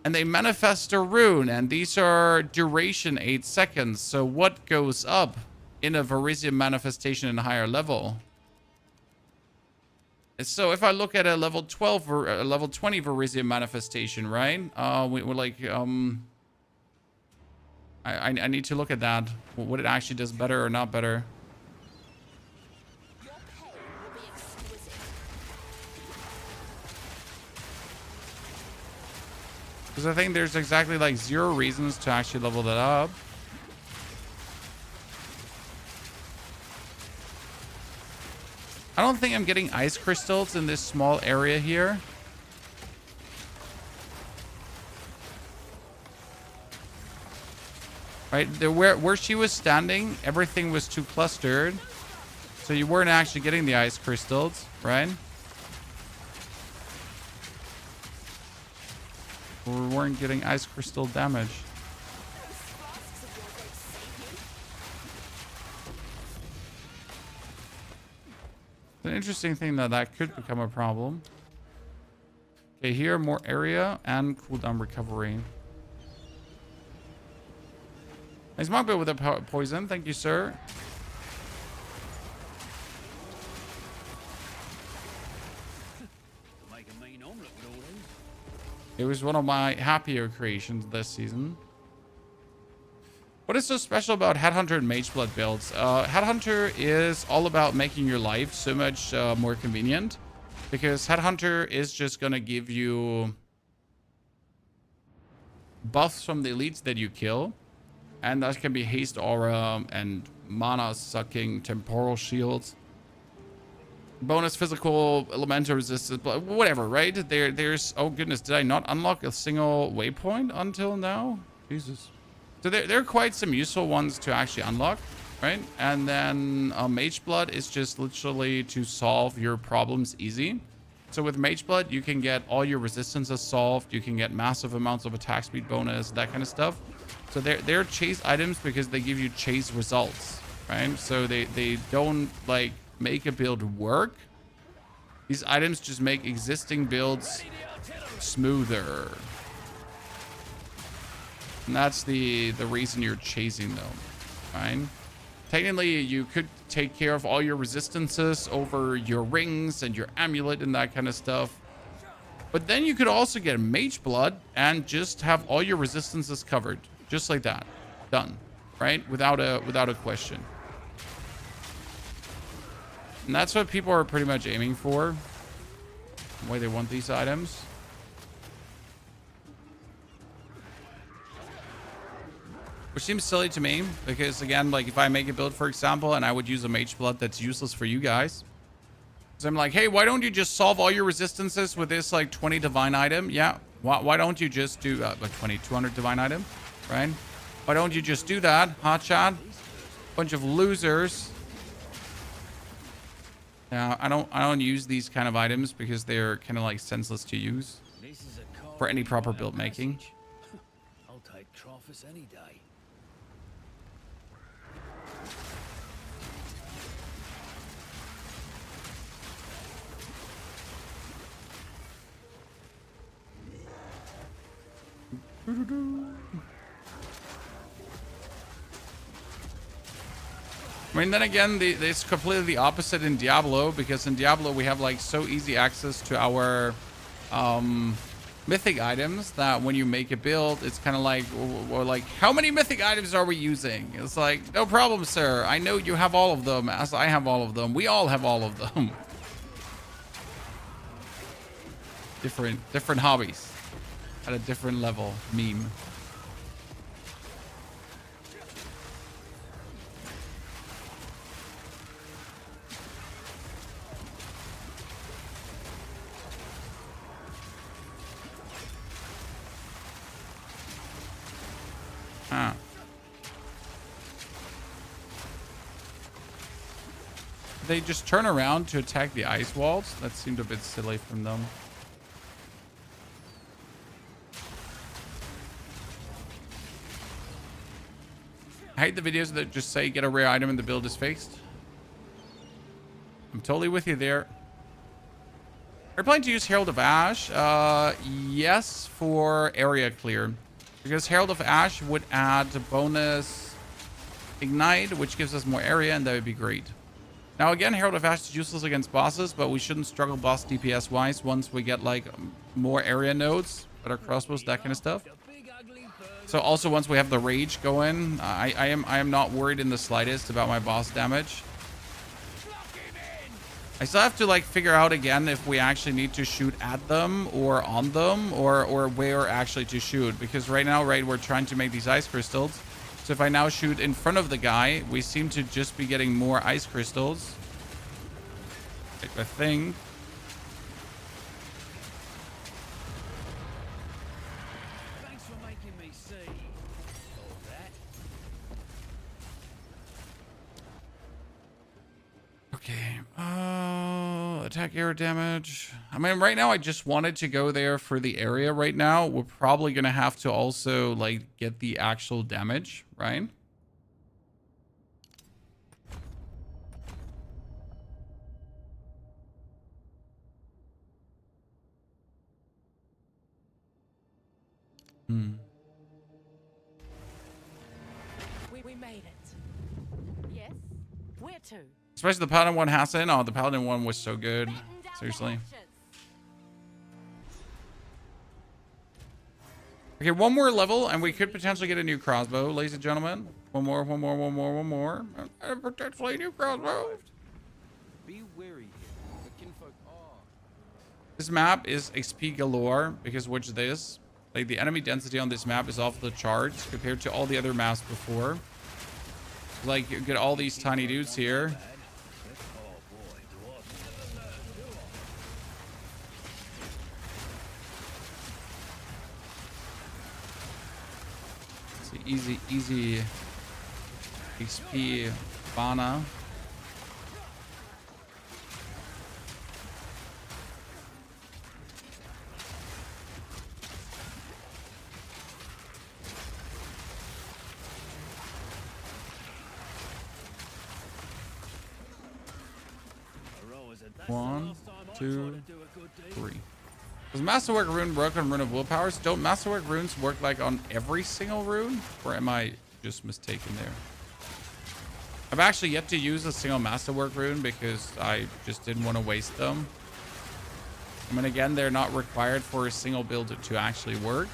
And they manifest a rune, and these are duration 8 seconds. So what goes up in a Verisium Manifestation in a higher level? So if I look at a level 12 or a level 20 Verisium Manifestation, right? We're like, I need to look at that. What it actually does better or not better. Because I think there's exactly like 0 reasons to actually level that up. I don't think I'm getting ice crystals in this small area here. Right, where she was standing, everything was too clustered. So you weren't actually getting the ice crystals, right? We weren't getting ice crystal damage. It's an interesting thing that could become a problem. Okay, here more area and cooldown recovery. Nice Monkbit with a poison. Thank you, sir. It was one of my happier creations this season. What is so special about Headhunter and Mageblood builds? Headhunter is all about making your life so much more convenient. Because Headhunter is just going to give you buffs from the elites that you kill. And that can be haste aura and mana sucking temporal shields. Bonus physical elemental resistance, whatever, right? There's, oh goodness, did I not unlock a single waypoint until now? Jesus. So there are quite some useful ones to actually unlock, right? And then Mageblood is just literally to solve your problems easy. So with Mageblood, you can get all your resistances solved. You can get massive amounts of attack speed bonus, that kind of stuff. So they're chase items because they give you chase results, right? So they don't like make a build work. These items just make existing builds smoother. And that's the reason you're chasing them, right? Technically, you could take care of all your resistances over your rings and your amulet and that kind of stuff. But then you could also get Mageblood and just have all your resistances covered. Just like that. Done. right? Without a question. And that's what people are pretty much aiming for. Why they want these items. Which seems silly to me, because again, like if I make a build, for example, and I would use a mage blood that's useless for you guys. So I'm like, hey, why don't you just solve all your resistances with this like 20 divine item? Yeah. Why don't you just do like 200 divine item, right? Why don't you just do that? Hot shot. Bunch of losers. Yeah, I don't use these kind of items because they're kind of like senseless to use for any proper build making. I'll take Trophus any day. I mean, then again, it's completely the opposite in Diablo, because in Diablo we have like so easy access to our mythic items that when you make a build, it's kind of like, we're like, how many mythic items are we using? It's like, no problem, sir. I know you have all of them, as I have all of them. We all have all of them. Different hobbies at a different level. Meme. Huh. They just turn around to attack the ice walls? That seemed a bit silly from them. I hate the videos that just say get a rare item and the build is fixed. I'm totally with you there. Are you planning to use Herald of Ash? Yes, for area clear. Because Herald of Ash would add bonus Ignite, which gives us more area, and that would be great. Now again, Herald of Ash is useless against bosses, but we shouldn't struggle boss DPS wise once we get like more area nodes, better crossbows, that kind of stuff. So also once we have the rage going, I am not worried in the slightest about my boss damage. I still have to like figure out again if we actually need to shoot at them or on them or where actually to shoot, because right now, right, we're trying to make these ice crystals. So if I now shoot in front of the guy, we seem to just be getting more ice crystals. I think. Thanks for making me see all that. Okay. Attack air damage. I mean, right now I just wanted to go there for the area right now. We're probably going to have to also like get the actual damage, right? We made it. Yes? Where to? Especially the Paladin one has in. Oh, the Paladin one was so good. Seriously. Okay, one more level and we could potentially get a new crossbow, ladies and gentlemen. One more. And potentially a new crossbow. Be wary here. The kinfolk are. This map is XP galore because watch this. Like the enemy density on this map is off the charts compared to all the other maps before. Like you get all these tiny dudes here. Easy XP Bana. One, two, three. Does Masterwork rune work on Rune of Willpowers? Don't Masterwork runes work like on every single rune? Or am I just mistaken there? I've actually yet to use a single Masterwork rune because I just didn't want to waste them. I mean, again, they're not required for a single build to actually work.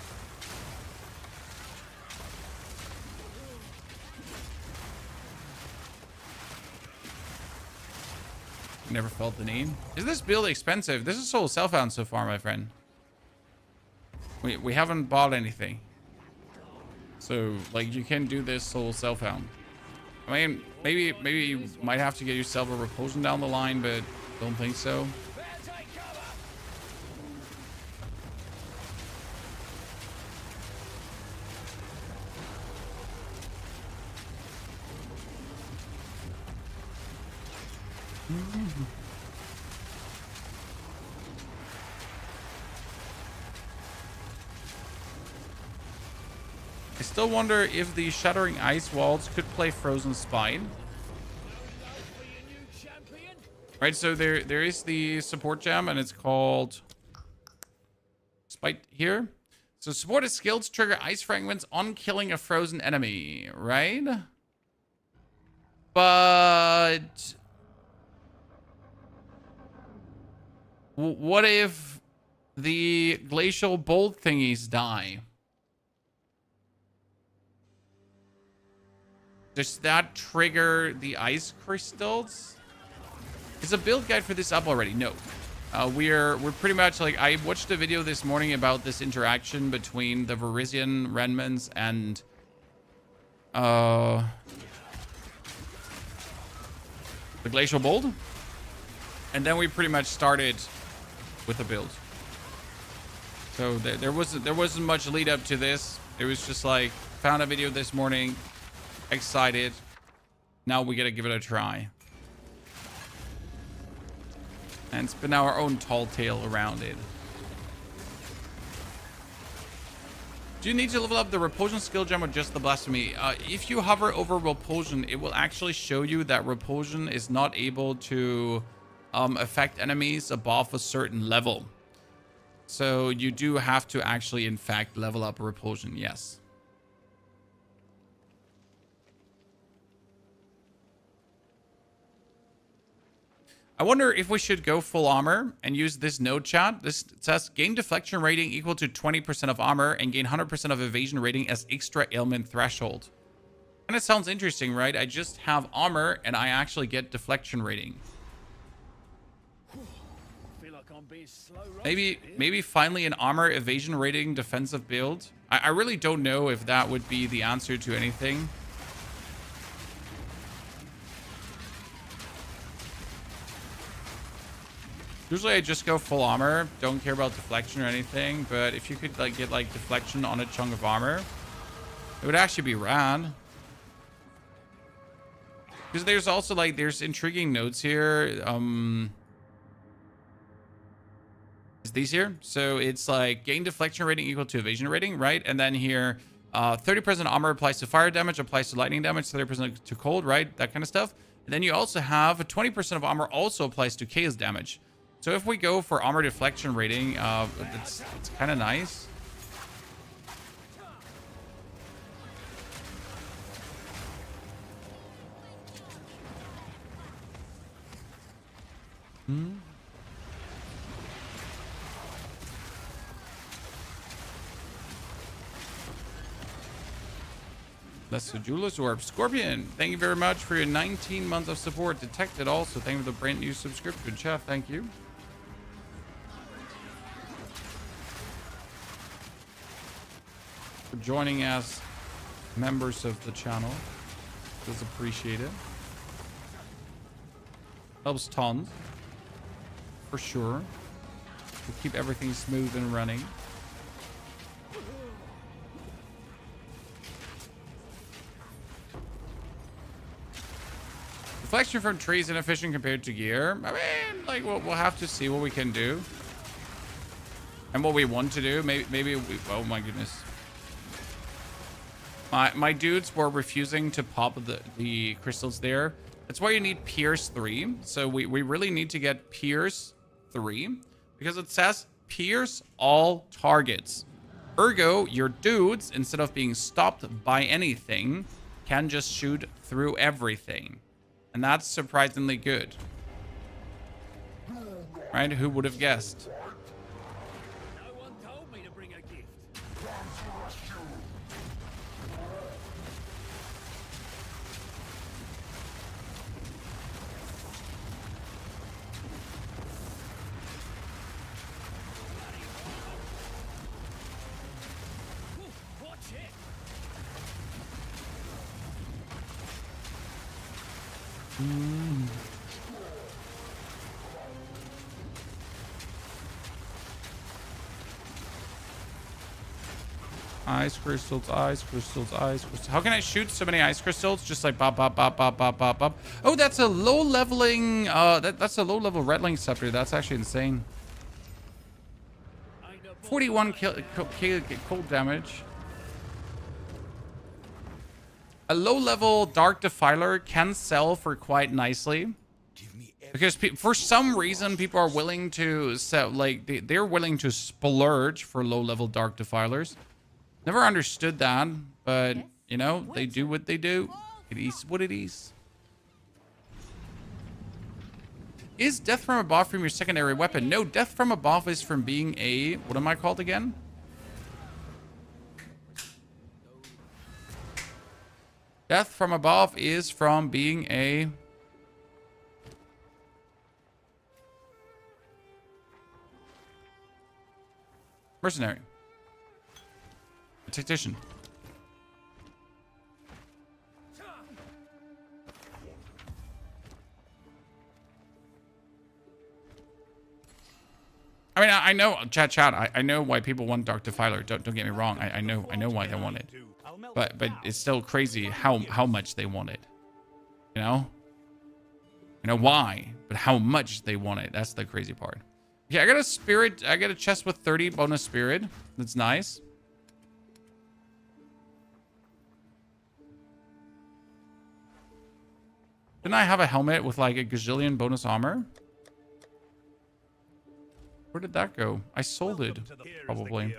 never felt the need. Is this build expensive? This is soul self-found so far, my friend. We haven't bought anything. So, like, you can do this soul self-found. I mean, maybe you might have to get yourself a repulsion down the line, but don't think so. I still wonder if the Shattering Ice Walls could play Frozen Spine. Right, so there is the support gem, and it's called Spite here. So supported skills trigger ice fragments on killing a frozen enemy, right? But what if the Glacial Bolt thingies die? Does that trigger the ice crystals? Is a build guide for this up already? No. We're pretty much like, I watched a video this morning about this interaction between the Varisian Renmans and the Glacial Bolt. And then we pretty much started with the build. So there wasn't much lead up to this. It was just like, found a video this morning, excited. Now we gotta give it a try. And spin our own tall tale around it. Do you need to level up the repulsion skill gem or just the blasphemy? If you hover over repulsion, it will actually show you that repulsion is not able to affect enemies above a certain level. So you do have to actually, in fact, level up repulsion, yes. I wonder if we should go full armor and use this node chat. This says gain deflection rating equal to 20% of armor and gain 100% of evasion rating as extra ailment threshold. And it sounds interesting, right? I just have armor and I actually get deflection rating. Maybe finally an armor evasion rating defensive build. I really don't know if that would be the answer to anything. Usually I just go full armor, don't care about deflection or anything, but if you could like get like deflection on a chunk of armor, it would actually be rad. Because there's also like, there's intriguing notes here. Is these here? So it's like gain deflection rating equal to evasion rating, right? And then here, 30% armor applies to fire damage, applies to lightning damage, 30% to cold, right? That kind of stuff. And then you also have 20% of armor also applies to chaos damage. So if we go for armor deflection rating, it's kind of nice. That's the Jeweler's Orb. Scorpion, thank you very much for your 19 months of support. Detected also, thank you for the brand new subscription. Chef, thank you. For joining as members of the channel. It is appreciated. Helps tons. For sure. We'll keep everything smooth and running. Deflection from trees inefficient compared to gear. I mean, like, we'll have to see what we can do. And what we want to do. Maybe we... Oh, my goodness. My dudes were refusing to pop the crystals there. That's why you need Pierce 3. So we really need to get Pierce 3. Because it says Pierce all targets. Ergo, your dudes, instead of being stopped by anything, can just shoot through everything. And that's surprisingly good. Right? Who would have guessed? No one told me to bring a gift. Ice crystals, ice crystals, ice crystals. How can I shoot so many ice crystals? Just like bop, bop, bop, bop, bop, bop, bop. Oh, that's a low leveling, that's a low level Redling Scepter. That's actually insane. 41 cold damage. A low level Dark Defiler can sell for quite nicely. Because for some reason, people are willing to sell, like, they're willing to splurge for low level Dark Defilers. Never understood that, but, you know, they do what they do. It is what it is. Is death from above from your secondary weapon? No, death from above is from being a... What am I called again? Death from above is from being a... mercenary. A tactician. I mean, I know, chat. I know why people want Dark Defiler. Don't get me wrong. I know why they want it. But it's still crazy how much they want it. You know? You know why, but how much they want it. That's the crazy part. Yeah, I got a spirit. I got a chest with 30 bonus spirit. That's nice. Didn't I have a helmet with like a gazillion bonus armor? Where did that go? I sold it, probably.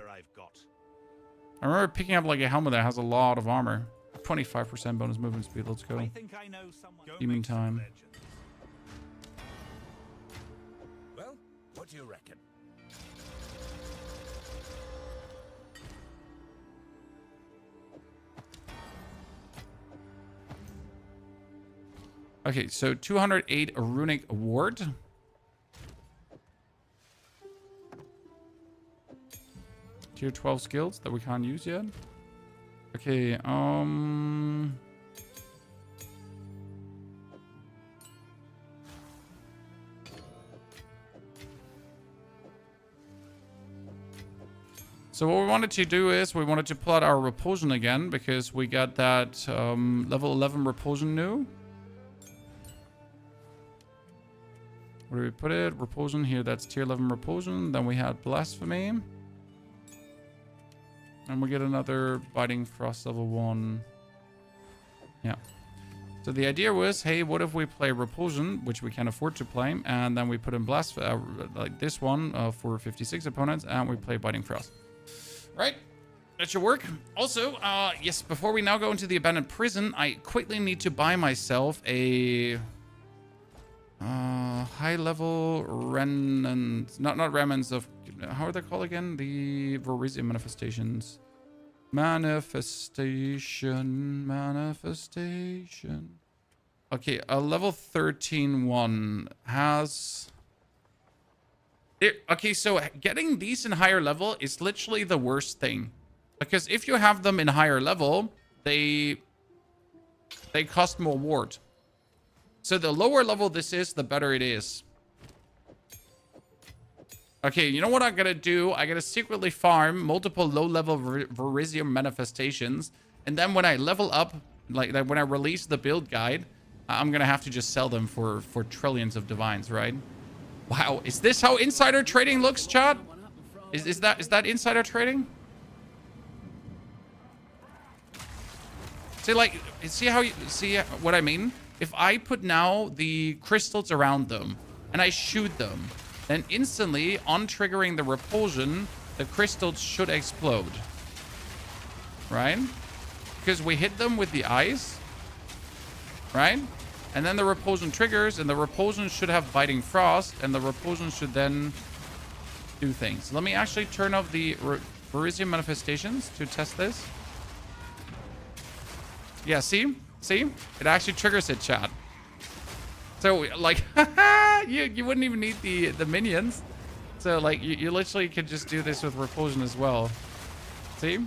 I remember picking up like a helmet that has a lot of armor. 25% bonus movement speed. Let's go. Demon time. Well, what do you reckon? Okay, so 208 runic ward. Tier 12 skills that we can't use yet. Okay, so what we wanted to do is we wanted to pull out our repulsion again because we got that level 11 repulsion new. Where do we put it? Repulsion here, that's tier 11 repulsion. Then we had blasphemy. And we get another biting frost level 1. Yeah. So the idea was, hey, what if we play repulsion, which we can afford to play, and then we put in like this one for 56 opponents, and we play biting frost. Right? That should work. Also, yes, before we now go into the abandoned prison, I quickly need to buy myself a high level remnants, not remnants of, how are they called again? The Vorisium manifestations. Manifestation. Okay, a level 13 one has... Okay, so getting these in higher level is literally the worst thing. Because if you have them in higher level, they cost more ward. So the lower level this is, the better it is. Okay, you know what I gotta do? I gotta secretly farm multiple low-level Vorisium manifestations. And then when I level up, like when I release the build guide, I'm gonna have to just sell them for trillions of divines, right? Wow, is this how insider trading looks, chat? Is that insider trading? See, like, see how you see what I mean? If I put now the crystals around them and I shoot them, then instantly, on triggering the repulsion, the crystals should explode. Right? Because we hit them with the ice. Right? And then the repulsion triggers, and the repulsion should have biting frost, and the repulsion should then do things. Let me actually turn off the Vorisium manifestations to test this. Yeah, see? See? It actually triggers it, chat. So, like, you wouldn't even need the minions. So, like, you literally could just do this with repulsion as well. See?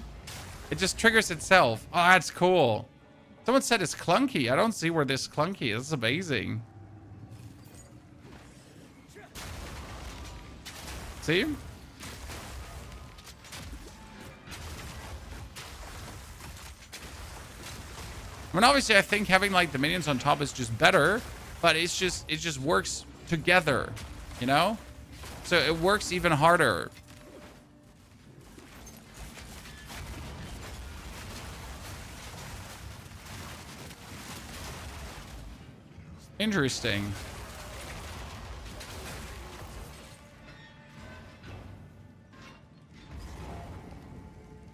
It just triggers itself. Oh, that's cool. Someone said it's clunky. I don't see where this clunky is. It's amazing. See? I mean, obviously, I think having like the minions on top is just better, but it just works together, you know? So it works even harder. Interesting.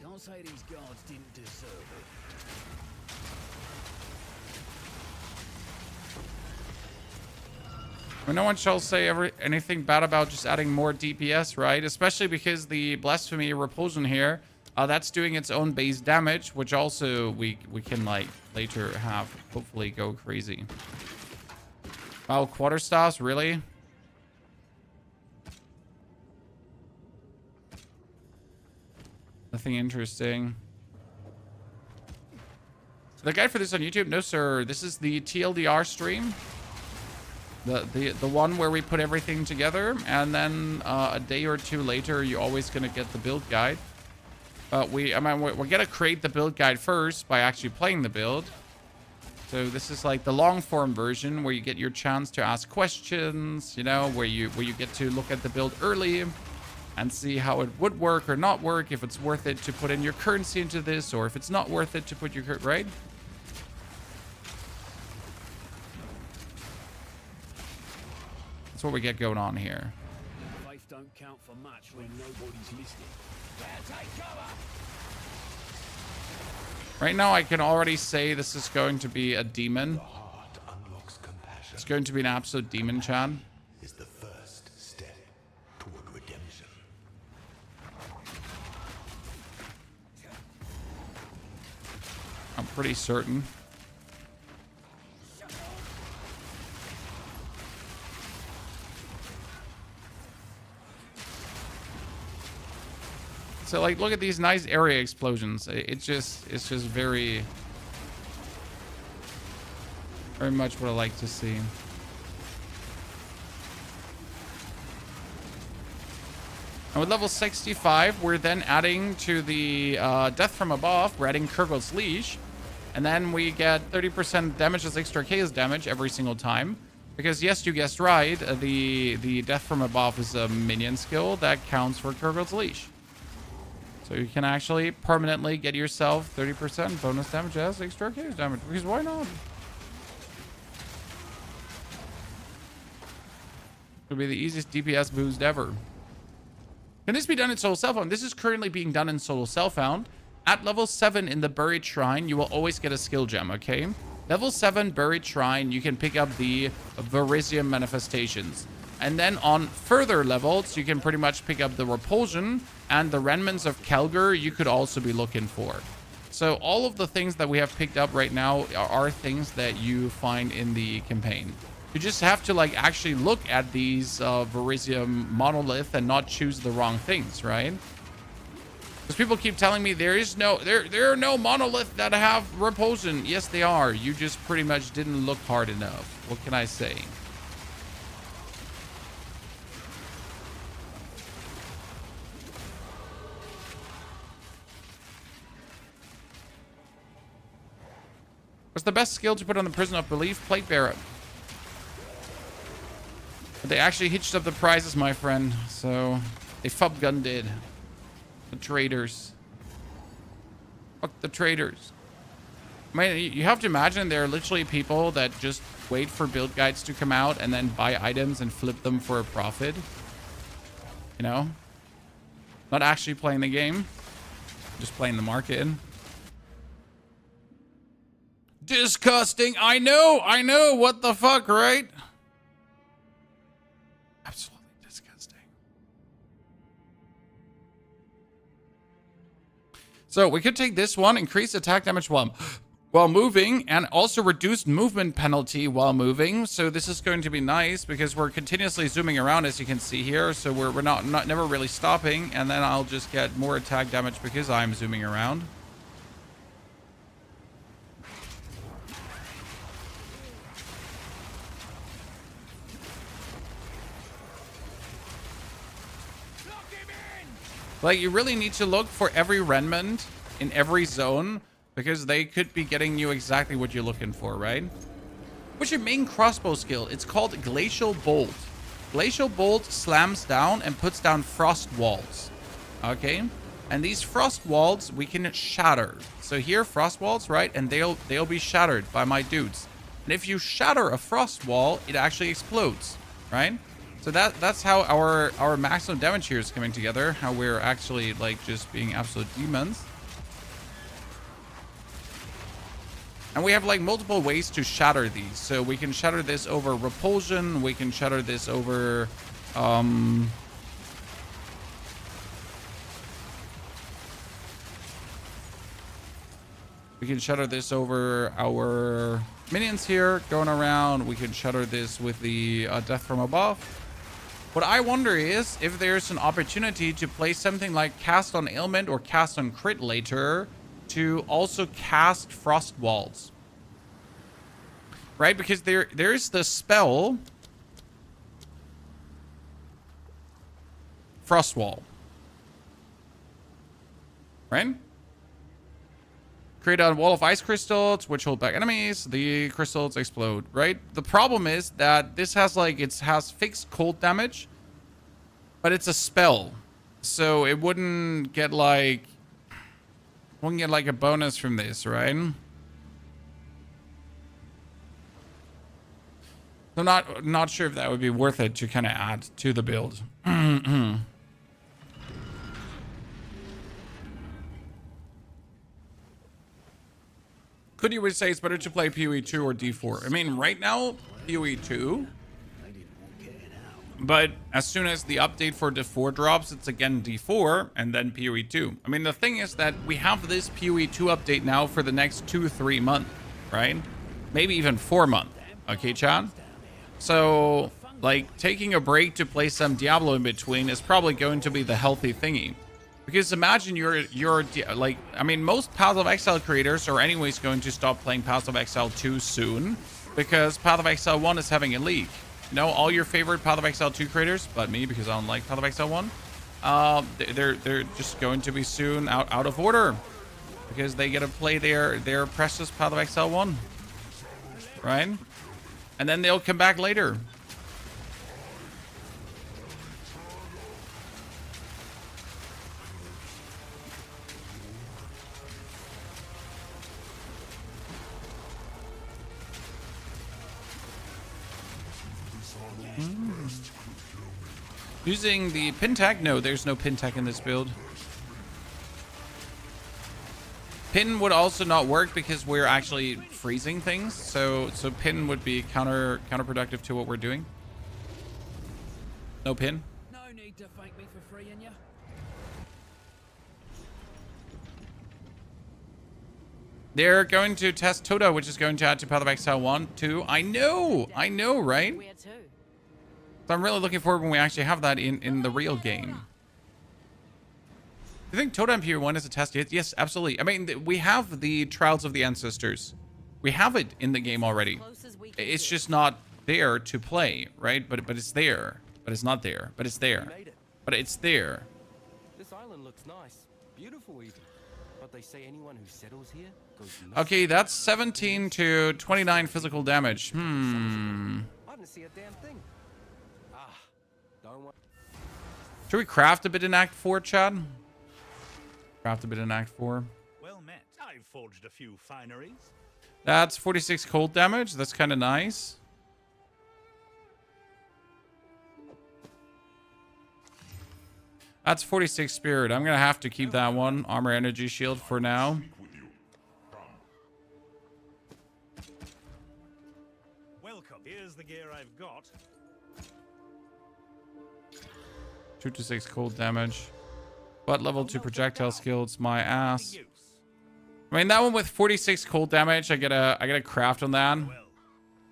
Can't say these guards didn't deserve it. I mean, no one shall say anything bad about just adding more DPS, right? Especially because the Blasphemy Repulsion here, that's doing its own base damage, which also we can like later have hopefully go crazy. Wow, quarterstaffs, really? Nothing interesting. The guide for this on YouTube? No, sir. This is the TLDR stream. The one where we put everything together, and then a day or two later, you're always gonna get the build guide. But we're gonna create the build guide first by actually playing the build. So this is like the long form version where you get your chance to ask questions, you know, where you get to look at the build early and see how it would work or not work, if it's worth it to put in your currency into this, or if it's not worth it to put your right? That's what we get going on here. Faith don't count for much when nobody's listening. Take cover. Right now, I can already say this is going to be a demon. It's going to be an absolute demon, Chan. Is the first step toward redemption. I'm pretty certain. So like, look at these nice area explosions. It's just very much what I like to see. And with level 65, we're then adding to the Death from Above. We're adding Kurgel's Leash. And then we get 30% damage as extra chaos damage every single time. Because yes, you guessed right, the Death from Above is a minion skill that counts for Kurgel's Leash. So you can actually permanently get yourself 30% bonus damage as extra chaos damage. Because why not? It'll be the easiest DPS boost ever. Can this be done in Solo Self-Found? This is currently being done in Solo Self-Found. At level 7 in the Buried Shrine, you will always get a skill gem, okay? Level 7 Buried Shrine, you can pick up the Verisium Manifestations. And then on further levels, you can pretty much pick up the Repulsion, and the Remnants of Kelger you could also be looking for. So all of the things that we have picked up right now are things that you find in the campaign. You just have to like actually look at these Verisium monolith and not choose the wrong things, right? Because people keep telling me there are no monolith that have Repulsion. Yes, they are. You just pretty much didn't look hard enough. What can I say? What's the best skill to put on the Prison of Belief? Plate Bearer. But they actually hitched up the prizes, my friend. So they gunned it. The traitors. Fuck the traitors. I mean, you have to imagine there are literally people that just wait for build guides to come out and then buy items and flip them for a profit. You know? Not actually playing the game. Just playing the market. Disgusting. I know. What the fuck, right? Absolutely disgusting. So we could take this one, increase attack damage while moving, and also reduce movement penalty while moving. So this is going to be nice because we're continuously zooming around, as you can see here. So we're never really stopping, and then I'll just get more attack damage because I'm zooming around. Like, you really need to look for every remnant in every zone, because they could be getting you exactly what you're looking for, right? What's your main crossbow skill? It's called Glacial Bolt. Glacial Bolt slams down and puts down frost walls. Okay? And these frost walls we can shatter. So here, frost walls, right? And they'll be shattered by my dudes. And if you shatter a frost wall, it actually explodes, right? So that's how our maximum damage here is coming together. How we're actually like just being absolute demons. And we have like multiple ways to shatter these. So we can shatter this over repulsion. We can shatter this over we can shatter this over our minions here going around. We can shatter this with the death from above. What I wonder is if there's an opportunity to play something like cast on ailment or cast on crit later to also cast frost walls, right? Because there's the spell frost wall, right? Create a wall of ice crystals which hold back enemies. The crystals explode, right? The problem is that this has like, it has fixed cold damage, but it's a spell, so it wouldn't get like a bonus from this, right? So not sure if that would be worth it to kind of add to the build. Could you would say it's better to play PoE 2 or D4? I mean, right now, PoE 2. But as soon as the update for D4 drops, it's again D4 and then PoE 2. I mean, the thing is that we have this PoE 2 update now for the next 2-3 months, right? Maybe even 4 months. Okay, Chad? So, like, taking a break to play some Diablo in between is probably going to be the healthy thingy. Because imagine you're like, I mean, most Path of Exile creators are anyways going to stop playing Path of Exile 2 soon, because Path of Exile 1 is having a leak. You know, all your favorite Path of Exile 2 creators, but me, because I don't like Path of Exile 1, they're just going to be soon out of order, because they get to play their precious Path of Exile 1, right? And then they'll come back later. Using the pin tech? No, there's no pin tech in this build. Pin would also not work because we're actually freezing things, so pin would be counterproductive to what we're doing. No pin. No need to thank me for freeing you. They're going to test Toda, which is going to add to Path of Exile 1, 2. I know, right? So I'm really looking forward when we actually have that in the real game. Do you think Toda and PoE 1 is a test yet? Yes, absolutely. I mean, we have the Trials of the Ancestors. We have it in the game already. It's just not there to play, right? But it's there. But it's not there. But it's there. But it's there. This island looks nice. Beautiful even. But they say anyone who settles here goes Okay, that's 17 to 29 physical damage. I didn't see a damn thing. Don't want. Should we craft a bit in Act 4, Chad? Craft a bit in Act 4. Well met. I've forged a few fineries. That's 46 cold damage. That's kind of nice. That's 46 spirit. I'm going to have to keep that one. Armor energy shield for now. Welcome. Here's the gear I've got. 2 to 6 cold damage. But level 2 projectile skill, it's my ass. I mean, that one with 46 cold damage, I get a craft on that.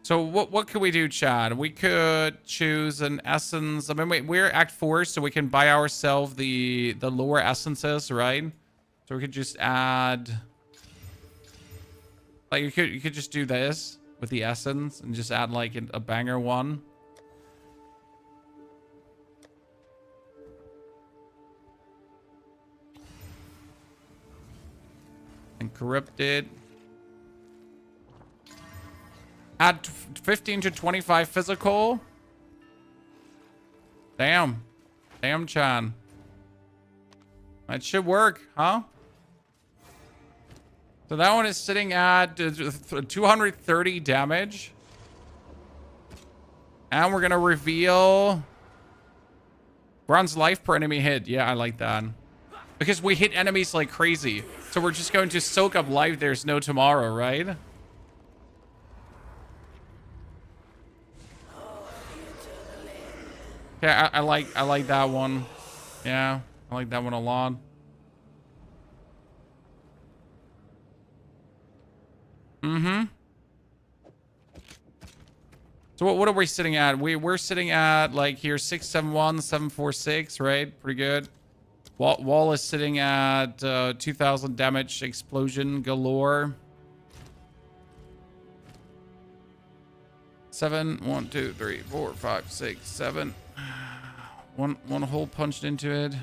So what could we do, Chad? We could choose an essence. I mean, wait, we're Act 4, so we can buy ourselves the lower essences, right? So we could just add, like, you could just do this with the essence and just add like a banger one. corrupted. Add 15 to 25 physical. Damn. Damn, Chan. That should work, huh? So that one is sitting at 230 damage. And we're going to reveal bronze life per enemy hit. Yeah, I like that. Because we hit enemies like crazy. So we're just going to soak up life. There's no tomorrow, right? Yeah, I like that one. Yeah, I like that one a lot. Mm-hmm. So what are we sitting at? We're sitting at like here 671, 746, right? Pretty good. Wall is sitting at 2000 damage, explosion galore. 7, 1, 2, 3, 4, 5, 6, 7. One hole punched into it.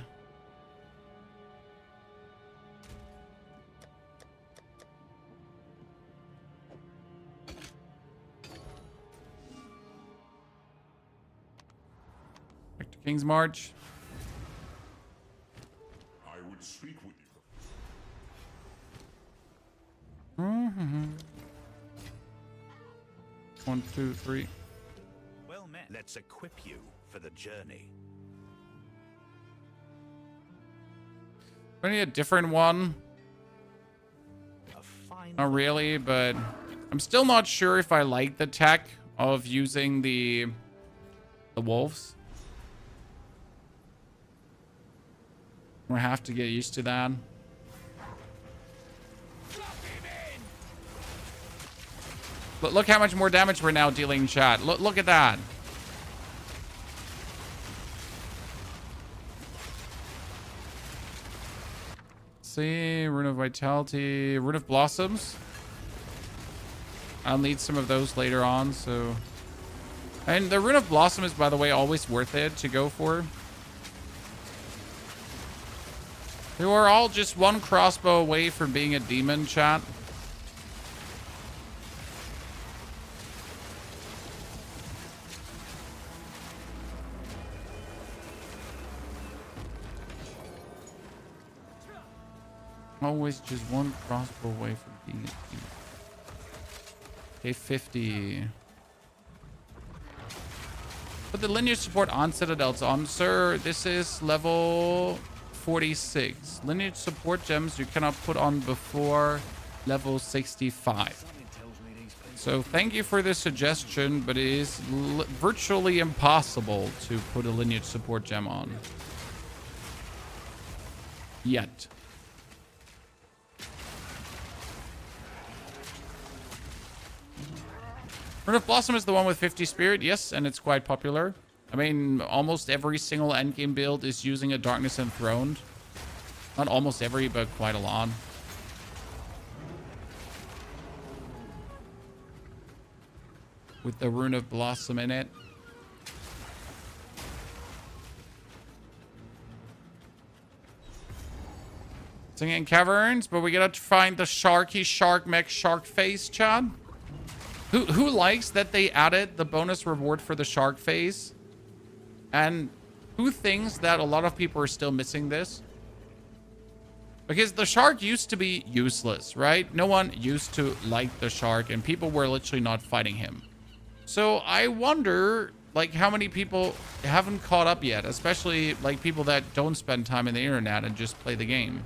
Back to King's March. I would speak with you. Mm-hmm. 1, 2, 3. Well met. Let's equip you for the journey. I need a different one. A fine Not really, but I'm still not sure if I like the tech of using the wolves. I have to get used to that. Look how much more damage we're now dealing, chat. Look at that. See, Rune of Vitality, Rune of Blossoms. I'll need some of those later on, so. And the Rune of Blossom is, by the way, always worth it to go for. You are all just one crossbow away from being a demon, chat. Always just one crossbow away from being a demon. Okay, 50. Put the lineage support on Citadel's on, sir. This is level 46. Lineage support gems you cannot put on before level 65. So thank you for the suggestion, but it is virtually impossible to put a lineage support gem on. Yet. Rune of Blossom is the one with 50 spirit, yes, and it's quite popular. I mean, almost every single endgame build is using a Darkness Enthroned. Not almost every, but quite a lot. With the Rune of Blossom in it. Singing Caverns, but we gotta find the Sharky Shark Mech Shark Face, Chad. Who likes that they added the bonus reward for the shark phase? And who thinks that a lot of people are still missing this? Because the shark used to be useless, right? No one used to like the shark and people were literally not fighting him. So I wonder like how many people haven't caught up yet, especially like people that don't spend time in the internet and just play the game.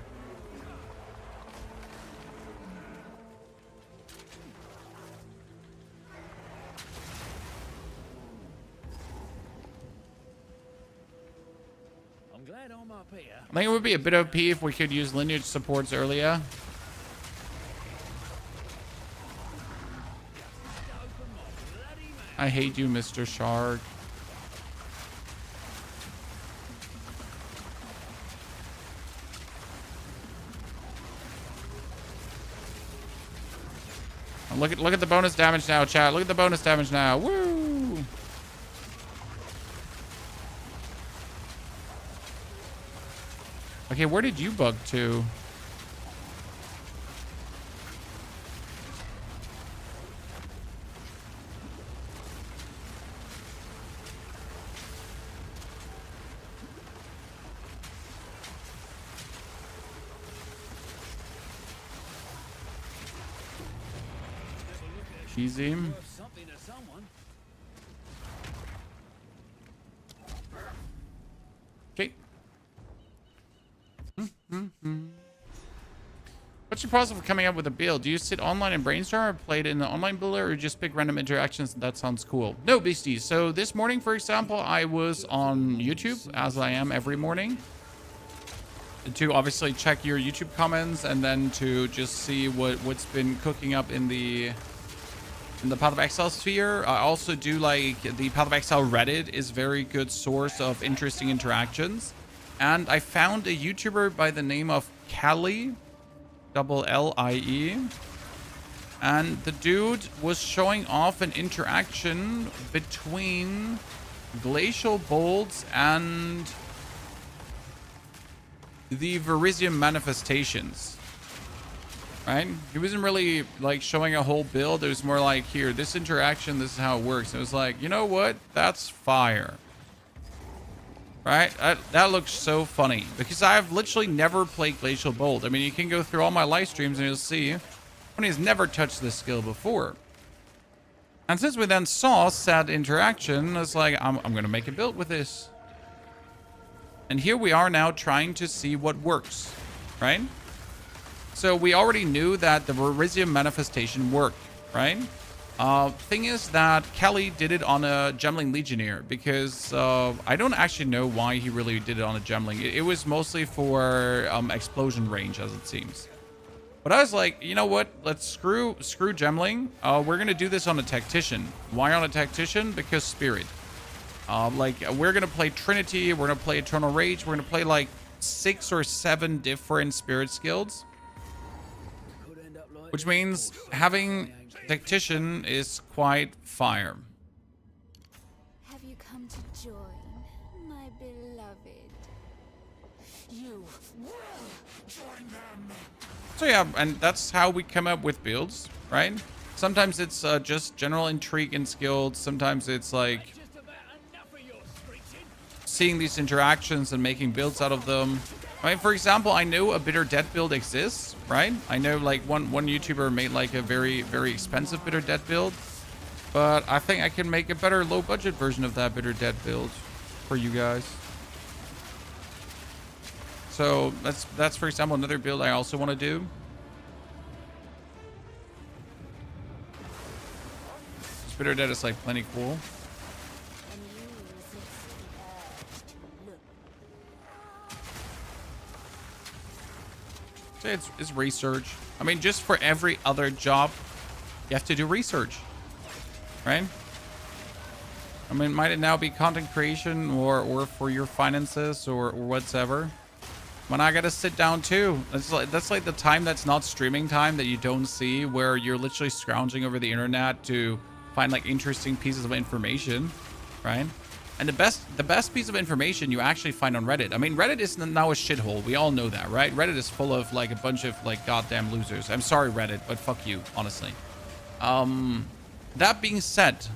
I think it would be a bit OP if we could use lineage supports earlier. I hate you, Mr. Shark. Oh, look at the bonus damage now, chat. Look at the bonus damage now. Woo! Okay, where did you bug to? Easy. Worth something to someone. Okay. What's your process for coming up with a build? Do you sit online and brainstorm, or play it in the online builder, or just pick random interactions? That sounds cool. No, beasties. So this morning, for example, I was on YouTube, as I am every morning, to obviously check your YouTube comments and then to just see what's been cooking up in the Path of Exile sphere. I also do like the Path of Exile Reddit is very good source of interesting interactions. And I found a YouTuber by the name of Callie, Lie. And the dude was showing off an interaction between Glacial Bolts and the Verisium manifestations. Right? He wasn't really like showing a whole build. It was more like, here, this interaction, this is how it works. And it was like, you know what? That's fire. Right? That looks so funny because I've literally never played Glacial Bolt. I mean, you can go through all my live streams and you'll see when he's never touched this skill before. And since we then saw said interaction, it's like, I'm going to make a build with this. And here we are now trying to see what works, right? So we already knew that the Verisium manifestation worked, right? Thing is that Kelly did it on a Gemling Legionnaire because I don't actually know why he really did it on a Gemling. It was mostly for explosion range, as it seems. But I was like, you know what? Let's screw Gemling. We're gonna do this on a Tactician. Why on a Tactician? Because Spirit. Like we're gonna play Trinity. We're gonna play Eternal Rage. We're gonna play like 6 or 7 different Spirit skills. Which means having Tactician is quite fire. Have you come to join, my beloved? You will join them. So yeah, and that's how we come up with builds, right? Sometimes it's just general intrigue and skills. Sometimes it's like seeing these interactions and making builds out of them. I mean, for example, I know a Bitter Death build exists, right? I know like one YouTuber made like a very, very expensive Bitter Death build, but I think I can make a better low budget version of that Bitter Death build for you guys. So that's for example, another build I also want to do. This Bitter Death is like plenty cool. It's research. I mean, just for every other job, you have to do research, right? I mean, might it now be content creation or for your finances or whatever? When I gotta sit down too. That's like the time that's not streaming time that you don't see, where you're literally scrounging over the internet to find like interesting pieces of information, right? And the best piece of information you actually find on Reddit. I mean, Reddit is now a shithole. We all know that, right? Reddit is full of like a bunch of like goddamn losers. I'm sorry, Reddit, but fuck you, honestly. That being said,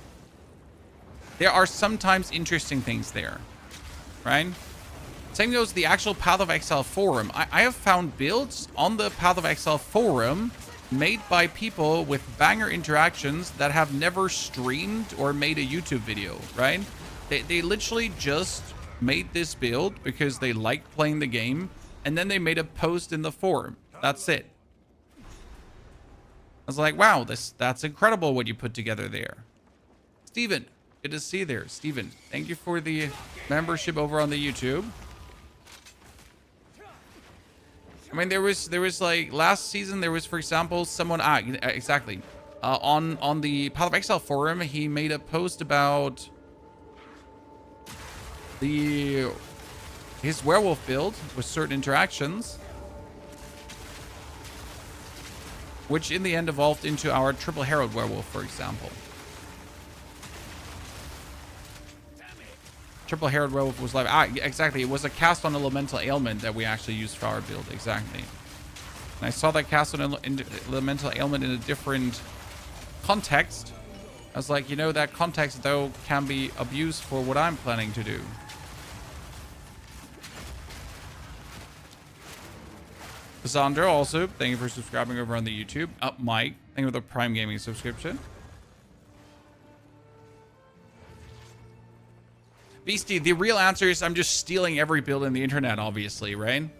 there are sometimes interesting things there, right? Same goes the actual Path of Exile forum. I have found builds on the Path of Exile forum made by people with banger interactions that have never streamed or made a YouTube video, right? They literally just made this build because they liked playing the game, and then they made a post in the forum. That's it. I was like, wow, that's incredible what you put together there. Steven, good to see you there. Steven, thank you for the membership over on the YouTube. I mean, there was like last season, there was, for example, someone, exactly. On the Path of Exile forum, he made a post about his werewolf build with certain interactions, which in the end evolved into our Triple Herald werewolf, for example. Triple Herald werewolf was like, exactly, it was a cast on elemental ailment that we actually used for our build, exactly. And I saw that cast on elemental ailment in a different context. I was like, you know, that context though can be abused for what I'm planning to do. Cassandra also, thank you for subscribing over on the YouTube. Mike, thank you for the Prime Gaming subscription. Beastie, the real answer is I'm just stealing every build in the internet, obviously, right?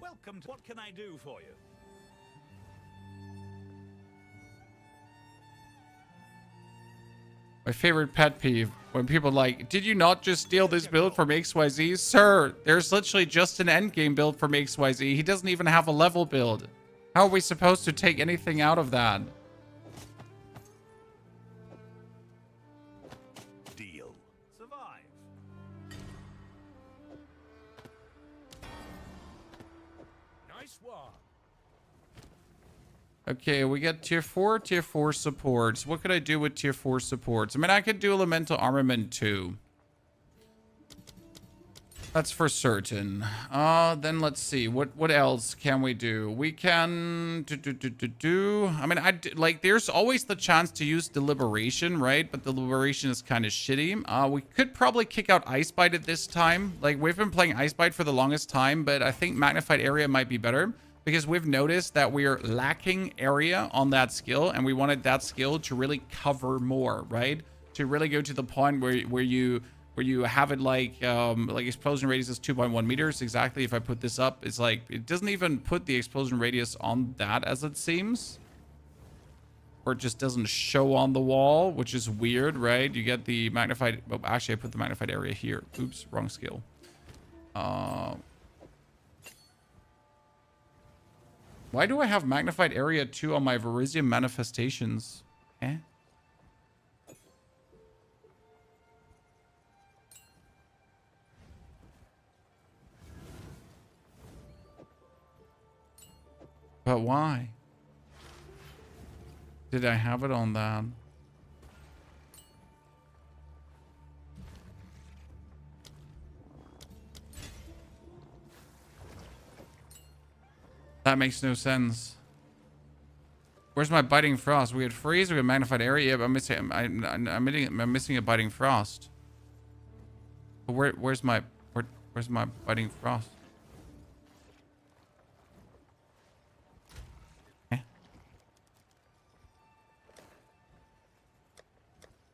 Welcome. What can I do for you? My favorite pet peeve, when people are like, did you not just steal this build from XYZ? Sir, there's literally just an endgame build from XYZ. He doesn't even have a level build. How are we supposed to take anything out of that? Deal. Survive. Nice one. Okay, we got tier 4 supports. What could I do with tier 4 supports? I mean, I could do elemental armament too. That's for certain. Then let's see. What else can we do? We can I mean, like there's always the chance to use deliberation, right? But deliberation is kind of shitty. We could probably kick out Ice Bite at this time. Like we've been playing Ice Bite for the longest time, but I think magnified area might be better because we've noticed that we're lacking area on that skill and we wanted that skill to really cover more, right? To really go to the point where you have it like explosion radius is 2.1 meters exactly. If I put this up, it's like it doesn't even put the explosion radius on that as it seems, or it just doesn't show on the wall, which is weird, right? You get the magnified, well, actually I put the magnified area here. Oops, wrong skill. Why do I have magnified area 2 on my Verisium manifestations? Eh? But why? Did I have it on that? That makes no sense. Where's my biting frost? We had freeze, we had magnified area, but I'm missing a biting frost. But where's my biting frost?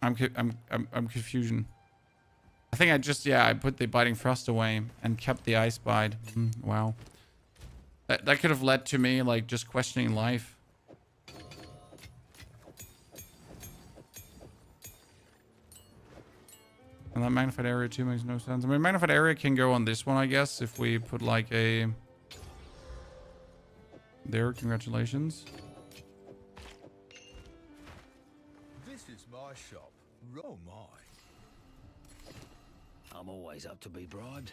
I'm confusion. I think I put the biting frost away and kept the ice bite. Wow. That could have led to me like just questioning life. And that magnified area 2 makes no sense. I mean, magnified area can go on this one, I guess, if we put like a... There, congratulations. This is my shop. Oh my. I'm always up to be bribed.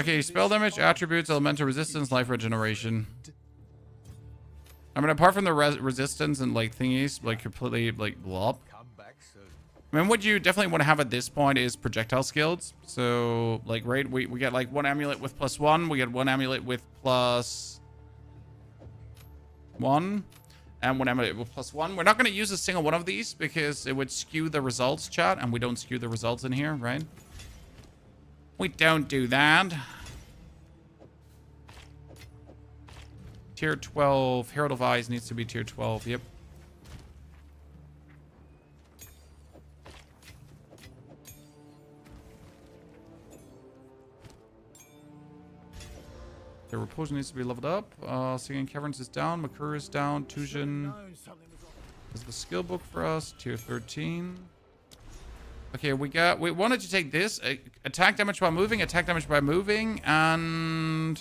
Okay, spell damage, attributes, elemental resistance, life regeneration. I mean, apart from the resistance and like thingies, like completely like blop. I mean, what you definitely want to have at this point is projectile skills. So, like, right, we get like one amulet with +1. We get one amulet with +1. And one amulet with +1. We're not going to use a single one of these because it would skew the results, chat. And we don't skew the results in here, right? We don't do that. Tier 12. Herald of Eyes needs to be tier 12. Yep. The Repulsion needs to be leveled up. Singing Caverns is down. Makur is down. Tujin is the skill book for us. Tier 13. Okay, we wanted to take this. Attack damage by moving, attack damage by moving, and...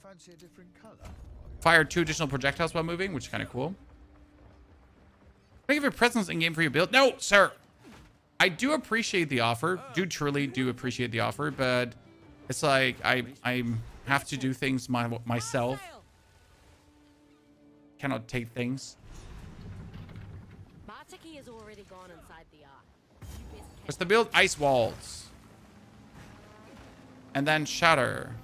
Fancy a different color? Fire 2 additional projectiles while moving, which is kind of cool. Can I give you presents in game for your build? No, sir. I do appreciate the offer. Truly do appreciate the offer, but it's like I have to do things myself. Cannot take things. Is already gone inside the ark. What's the build? Ice Walls. And then Shatter.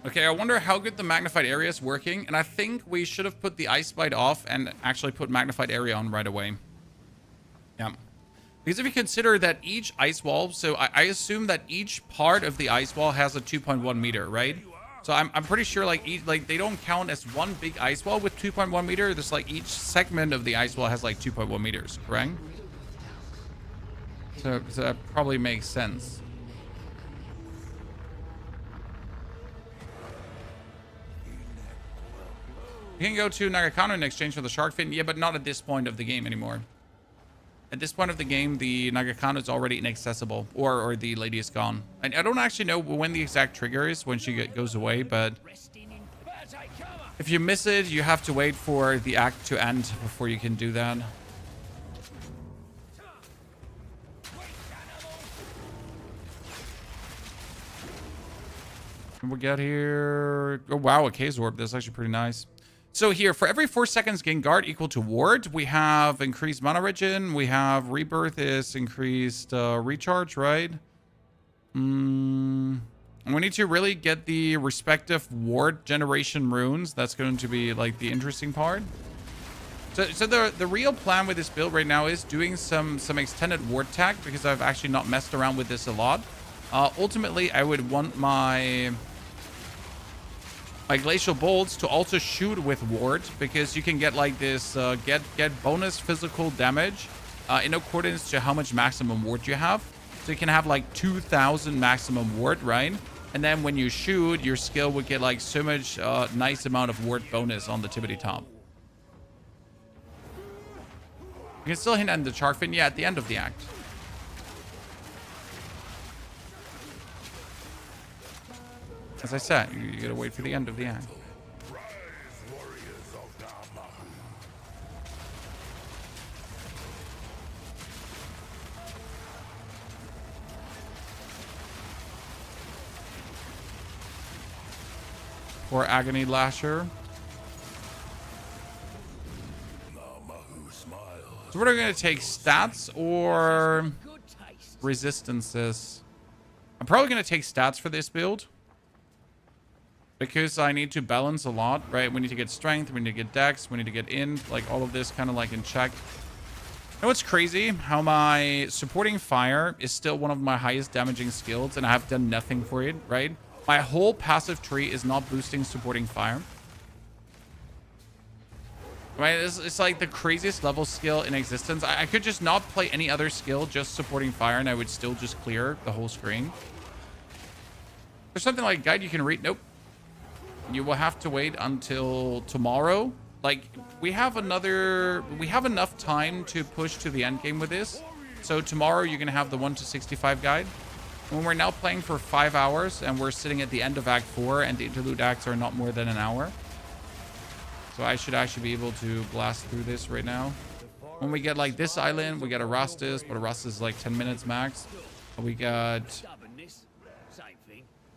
Okay, I wonder how good the magnified area is working. And I think we should have put the Ice Bite off and actually put magnified area on right away. Yeah. Because if you consider that each ice wall, so I assume that each part of the ice wall has a 2.1 meter, right? So I'm pretty sure like they don't count as one big ice wall with 2.1 meter. There's like each segment of the ice wall has like 2.1 meters, correct? So that probably makes sense. You can go to Nagakano in exchange for the shark fin. Yeah, but not at this point of the game anymore. At this point of the game, the Nagakano is already inaccessible, or the lady is gone. I don't actually know when the exact trigger is when she goes away, but if you miss it, you have to wait for the act to end before you can do that. And we'll get here. Oh wow, a K's orb. That's actually pretty nice. So here, for every 4 seconds gain guard equal to ward, we have increased mana regen. We have rebirth is increased recharge, right? We need to really get the respective ward generation runes. That's going to be like the interesting part. So the real plan with this build right now is doing some extended ward tag, because I've actually not messed around with this a lot. Ultimately, I would want my Glacial Bolts to also shoot with ward, because you can get like this get bonus physical damage in accordance to how much maximum ward you have. So you can have like 2,000 maximum ward, right? And then when you shoot, your skill would get like so much nice amount of ward bonus on the tippity top. You can still hit on the shark fin, yeah, at the end of the act. As I said, you gotta wait for the end of the act. Or Agony Lasher. So what are we gonna take? Stats or resistances? I'm probably gonna take stats for this build, because I need to balance a lot, right? We need to get strength, we need to get dex, we need to get in, like all of this kind of like in check. You know what's crazy? How my supporting fire is still one of my highest damaging skills, and I have done nothing for it, right? My whole passive tree is not boosting supporting fire. Right? It's like the craziest level skill in existence. I could just not play any other skill, just supporting fire, and I would still just clear the whole screen. There's something like guide you can read. Nope. You will have to wait until tomorrow. Like, we have enough time to push to the end game with this. So tomorrow you're gonna have the 1 to 65 guide. When we're now playing for 5 hours and we're sitting at the end of Act 4 and the interlude acts are not more than an hour. So I should actually be able to blast through this right now. When we get like this island, we get a Rastus, but a Rastus is like 10 minutes max. We got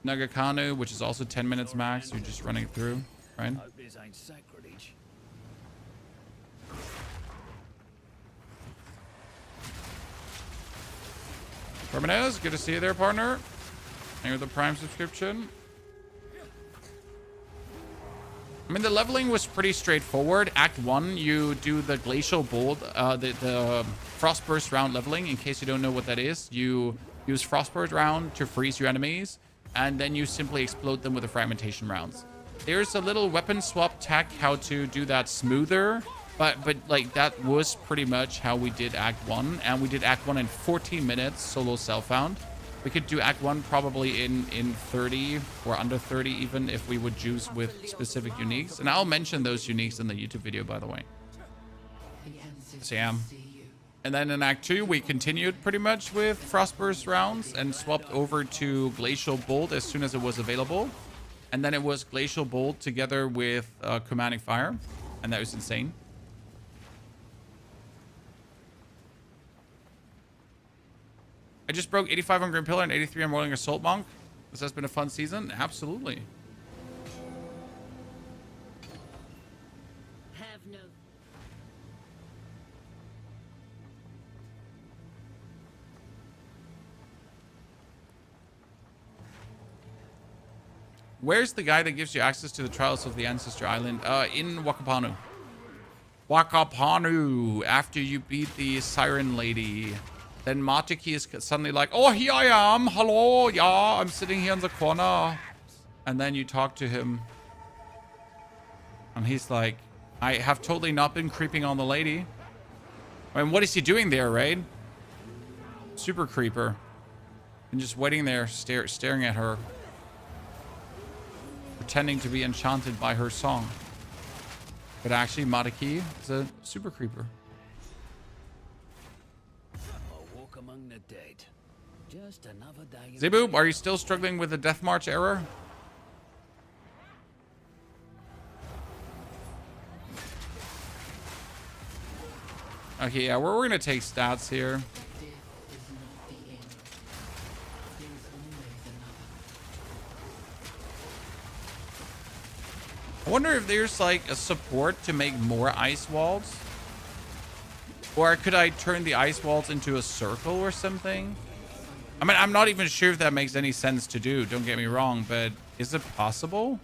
Nagakano, which is also 10 minutes max. You're just running through, right? Terminez, good to see you there, partner. Thank you for the Prime subscription. I mean, the leveling was pretty straightforward. Act 1, you do the Glacial Bolt, the Frostburst round leveling. In case you don't know what that is, you use Frostburst round to freeze your enemies, and then you simply explode them with the fragmentation rounds. There's a little weapon swap tech how to do that smoother, but like that was pretty much how we did Act 1, and we did Act 1 in 14 minutes solo self-found. We could do Act 1 probably in 30 or under 30 even if we would juice with specific uniques. And I'll mention those uniques in the YouTube video, by the way. Sam. And then in Act 2, we continued pretty much with Frostburst rounds and swapped over to Glacial Bolt as soon as it was available. And then it was Glacial Bolt together with Commanding Fire. And that was insane. I just broke 85 on Grim Pillar and 83 on Rolling Assault Monk. This has been a fun season. Absolutely. Have no. Where's the guy that gives you access to the Trials of the Ancestor Island? In Wakapanu. Wakapanu. After you beat the Siren Lady. Then Martiki is suddenly like, oh, here I am. Hello. Yeah, I'm sitting here in the corner. And then you talk to him. And he's like, I have totally not been creeping on the lady. I mean, what is he doing there, right? Super creeper. And just waiting there, staring at her. Pretending to be enchanted by her song. But actually, Madaki is a super creeper. I'll walk among the dead. Just another day. Zebu, are you still struggling with the Death March error? Okay, yeah, we're gonna take stats here. I wonder if there's like a support to make more ice walls. Or could I turn the ice walls into a circle or something? I mean, I'm not even sure if that makes any sense to do, don't get me wrong, but is it possible?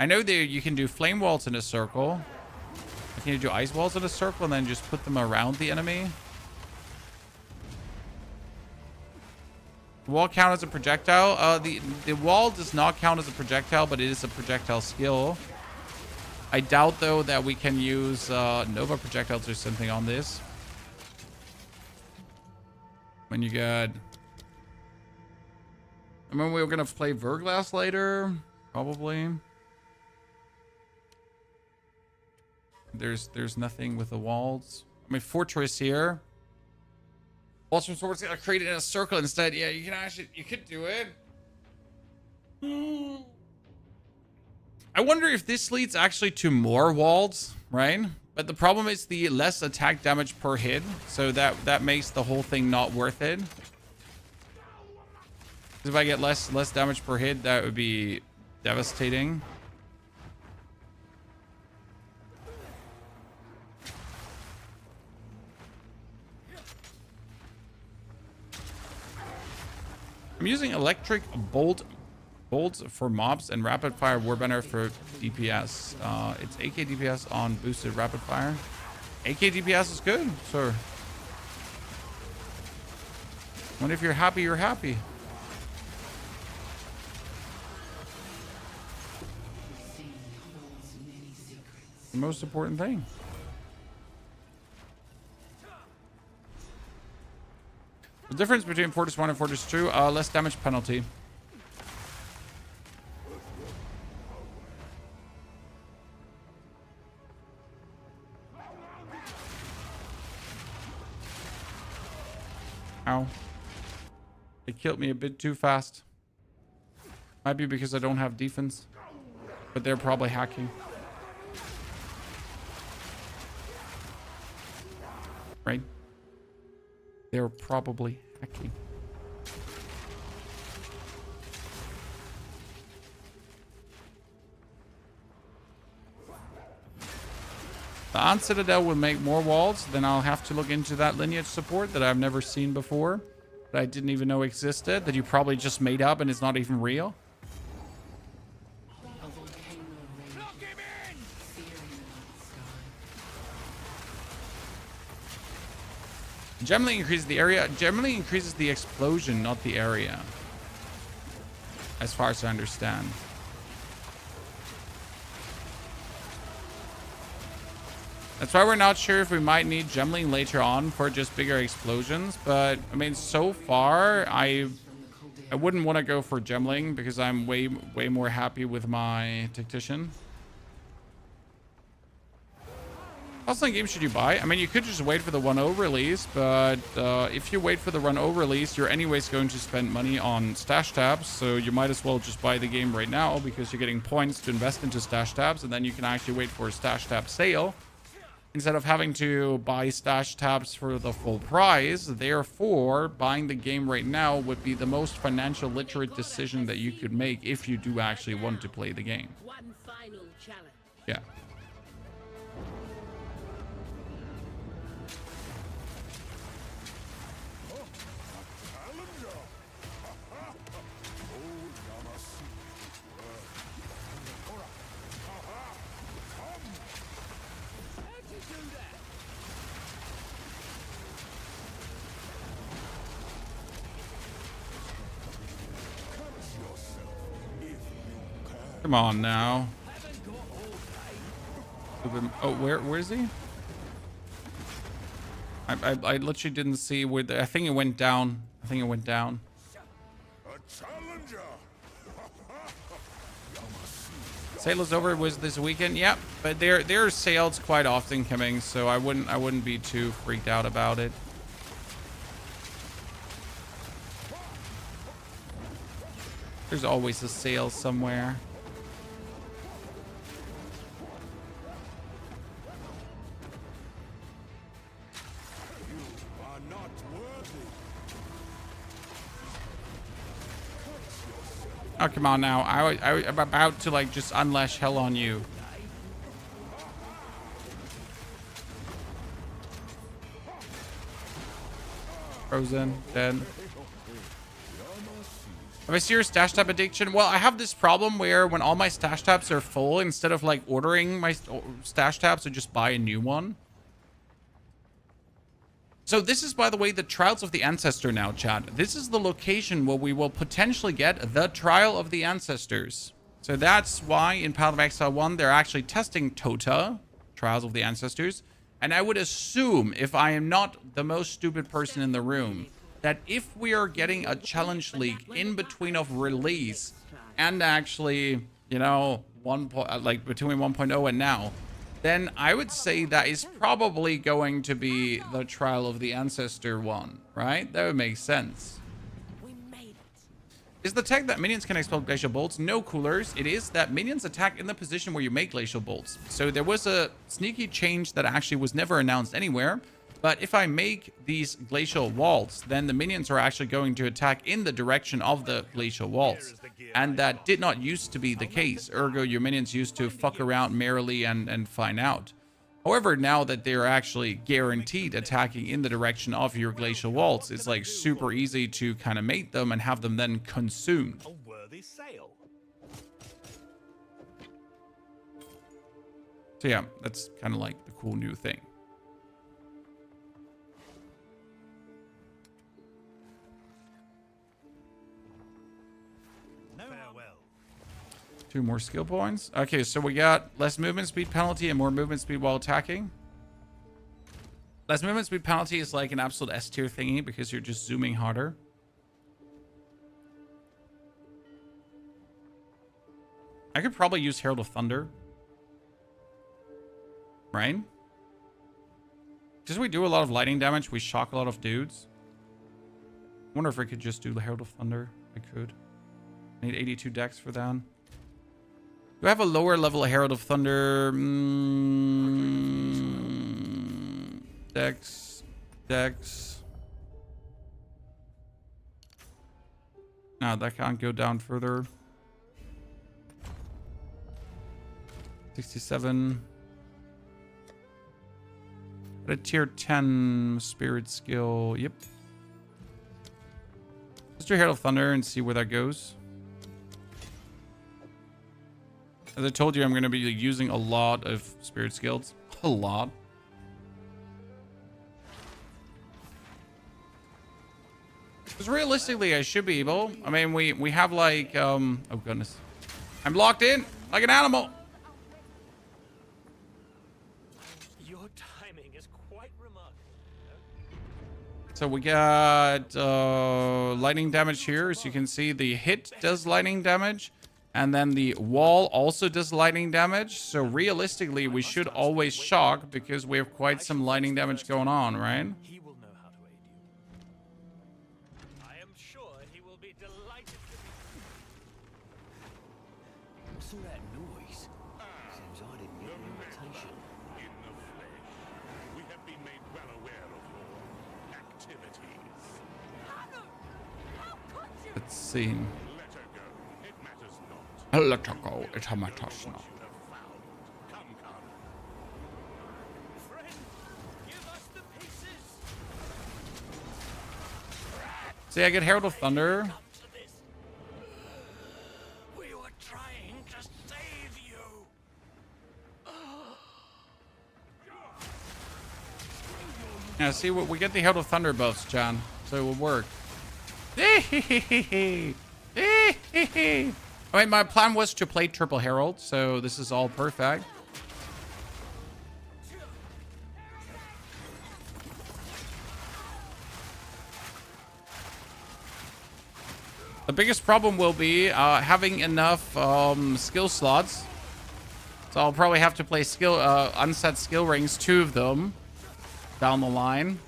I know that you can do flame walls in a circle. Can you do ice walls in a circle and then just put them around the enemy? The wall count as a projectile? The wall does not count as a projectile, but it is a projectile skill. I doubt, though, that we can use Nova projectiles or something on this. When you get... I mean, we were going to play Verglass later. Probably. There's nothing with the walls. I mean, Fortress here. Walls from swords got created in a circle instead. Yeah, you could do it. I wonder if this leads actually to more walls, right? But the problem is the less attack damage per hit, so that makes the whole thing not worth it. If I get less damage per hit, that would be devastating. I'm using electric bolts for mobs and rapid fire warbender for DPS. It's AK DPS on boosted rapid fire. AK DPS is good, sir. When if you're happy, you're happy. The most important thing. The difference between Fortress 1 and Fortress 2, less damage penalty. Ow. They killed me a bit too fast. Might be because I don't have defense. But they're probably hacking. Right? They're probably hacking. The Aunt Citadel will make more walls. Then I'll have to look into that lineage support that I've never seen before. That I didn't even know existed. That you probably just made up and it's not even real. Generally increases the area. Generally increases the explosion, not the area. As far as I understand. That's why we're not sure if we might need gemling later on for just bigger explosions. But, I mean, so far, I wouldn't want to go for gemling because I'm way more happy with my tactician. How much game should you buy? I mean, you could just wait for the 1.0 release, but if you wait for the 1.0 release, you're anyways going to spend money on stash tabs, so you might as well just buy the game right now because you're getting points to invest into stash tabs, and then you can actually wait for a stash tab sale instead of having to buy stash tabs for the full price. Therefore, buying the game right now would be the most financial literate decision that you could make if you do actually want to play the game. One final challenge. Yeah. Come on now. Oh, where is he? I literally didn't see where I think it went down. I think it went down. A challenger. Sale is over was this weekend. Yep, but there are sales quite often coming, so I wouldn't be too freaked out about it. There's always a sale somewhere. Oh, come on now. I'm about to, like, just unleash hell on you. Frozen. Dead. Have I serious stash tab addiction? Well, I have this problem where when all my stash tabs are full, instead of, like, ordering my stash tabs, I just buy a new one. So this is, by the way, the Trials of the Ancestor now, chat. This is the location where we will potentially get the Trial of the Ancestors. So that's why in Path of Exile 1, they're actually testing TOTA, Trials of the Ancestors. And I would assume, if I am not the most stupid person in the room, that if we are getting a challenge league in between of release and actually, you know, between 1.0 and now, then I would say that is probably going to be the Trial of the Ancestor one, right? That would make sense. Is the tech that minions can explode glacial bolts? No, coolers. It is that minions attack in the position where you make glacial bolts. So there was a sneaky change that actually was never announced anywhere. But if I make these glacial walls, then the minions are actually going to attack in the direction of the glacial walls. And that did not used to be the case. Ergo, your minions used to fuck around merrily and find out. However, now that they're actually guaranteed attacking in the direction of your glacial walls, it's like super easy to kind of mate them and have them then consumed. A worthy sale. So yeah, that's kind of like the cool new thing. Two more skill points. Okay, so we got less movement speed penalty and more movement speed while attacking. Less movement speed penalty is like an absolute S tier thingy because you're just zooming harder. I could probably use Herald of Thunder. Right? Because we do a lot of lightning damage, we shock a lot of dudes. I wonder if I could just do the Herald of Thunder. I could. I need 82 dex for that. Do I have a lower level Herald of Thunder? Dex. No, that can't go down further. 67. At a tier 10 spirit skill. Yep. Let's do Herald of Thunder and see where that goes. As I told you, I'm going to be using a lot of spirit skills. A lot. Because realistically, I should be able. I mean, we have like, oh goodness. I'm locked in like an animal. Your timing is quite remarkable. So we got lightning damage here. As you can see, the hit does lightning damage. And then the wall also does lightning damage. So realistically, we should always shock because we have quite some lightning damage going on, right? He will know how to aid you. I am sure he will be delighted to be. What's all that noise? Seems I didn't get an invitation. In the flesh, we have been made well aware of your activities. Let's see. Let her go. It matters not. Let her go. It matters not. Come, come. Friend, give us the pieces. See, I get Herald of Thunder. We were trying to save you. Yeah, see, we get the Herald of Thunder buffs, John. So it will work. I mean, my plan was to play Triple Herald, so this is all perfect. The biggest problem will be having enough skill slots. So I'll probably have to play unset skill rings, 2 of them, down the line.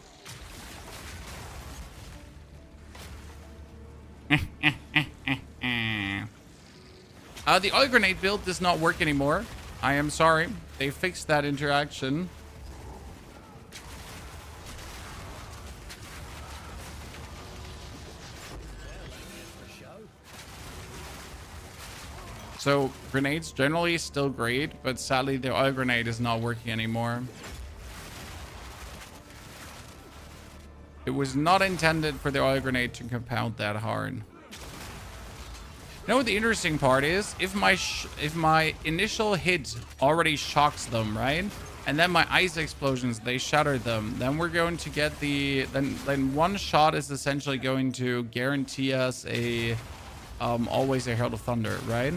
The oil grenade build does not work anymore. I am sorry. They fixed that interaction. So grenades generally still great, but sadly the oil grenade is not working anymore. It was not intended for the oil grenade to compound that hard. You know what the interesting part is? If my initial hit already shocks them, right? And then my ice explosions, they shatter them. Then we're going to get then one shot is essentially going to guarantee us a always a Herald of Thunder, right?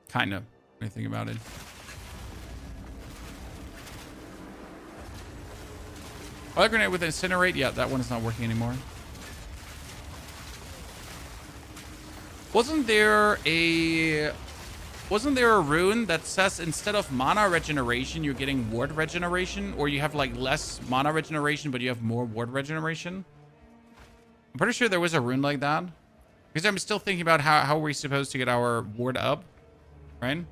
Kind of, when you think about it. Oil grenade with incinerate. Yeah, that one is not working anymore. Wasn't there a rune that says instead of mana regeneration, you're getting ward regeneration, or you have like less mana regeneration, but you have more ward regeneration? I'm pretty sure there was a rune like that. Because I'm still thinking about how we're supposed to get our ward up, right?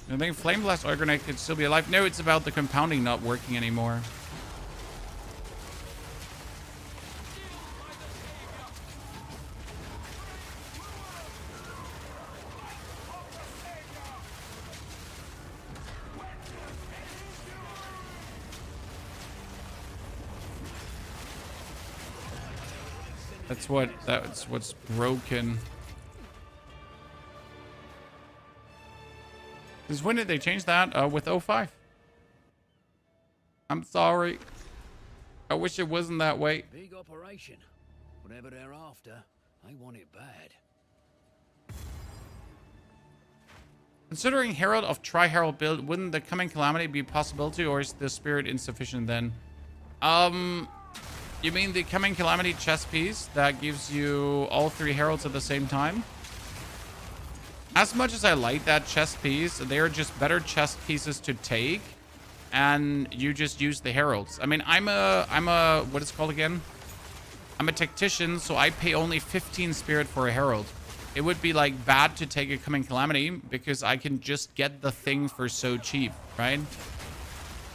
I think Flame Blast Oil Grenade could still be alive. No, it's about the compounding not working anymore. That's what's broken. Because when did they change that? With 05. I'm sorry. I wish it wasn't that way. Big operation. Whatever they're after, I want it bad. Considering Herald of Tri-Herald build, wouldn't the Coming Calamity be a possibility, or is the Spirit insufficient then? You mean the Coming Calamity chess piece that gives you all 3 Heralds at the same time? As much as I like that chess piece, they're just better chess pieces to take, and you just use the Heralds. I mean, I'm a what is it called again? I'm a tactician, so I pay only 15 Spirit for a Herald. It would be like bad to take a Coming Calamity because I can just get the thing for so cheap, right?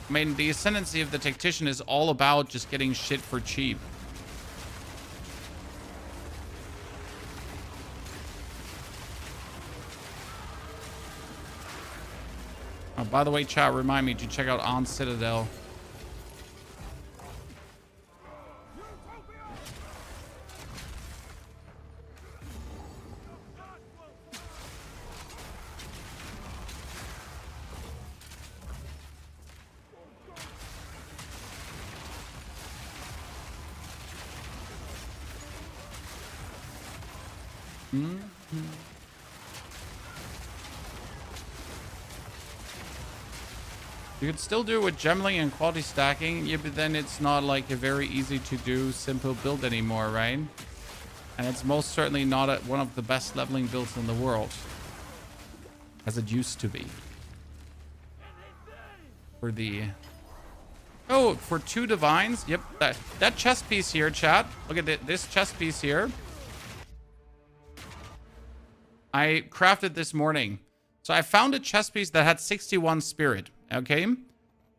I mean, the Ascendancy of the Tactician is all about just getting shit for cheap. Oh, by the way, chat, remind me to check out On Citadel. You could still do it with gemling and quality stacking, yeah, but then it's not like a very easy to do simple build anymore, right? And it's most certainly not one of the best leveling builds in the world, as it used to be. For the... Oh, for 2 divines? Yep, that chess piece here, chat. Look at this chess piece here. I crafted this morning. So I found a chess piece that had 61 spirit. Okay.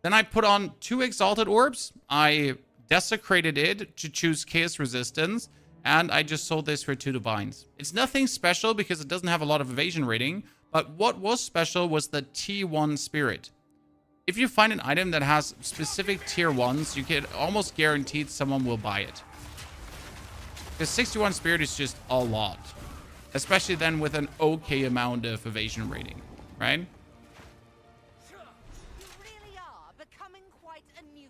Then I put on 2 exalted orbs. I desecrated it to choose chaos resistance. And I just sold this for 2 divines. It's nothing special because it doesn't have a lot of evasion rating. But what was special was the T1 spirit. If you find an item that has specific tier 1s, you can almost guarantee someone will buy it. Because 61 spirit is just a lot. Especially then with an okay amount of evasion rating, right? You really are becoming quite a nuisance.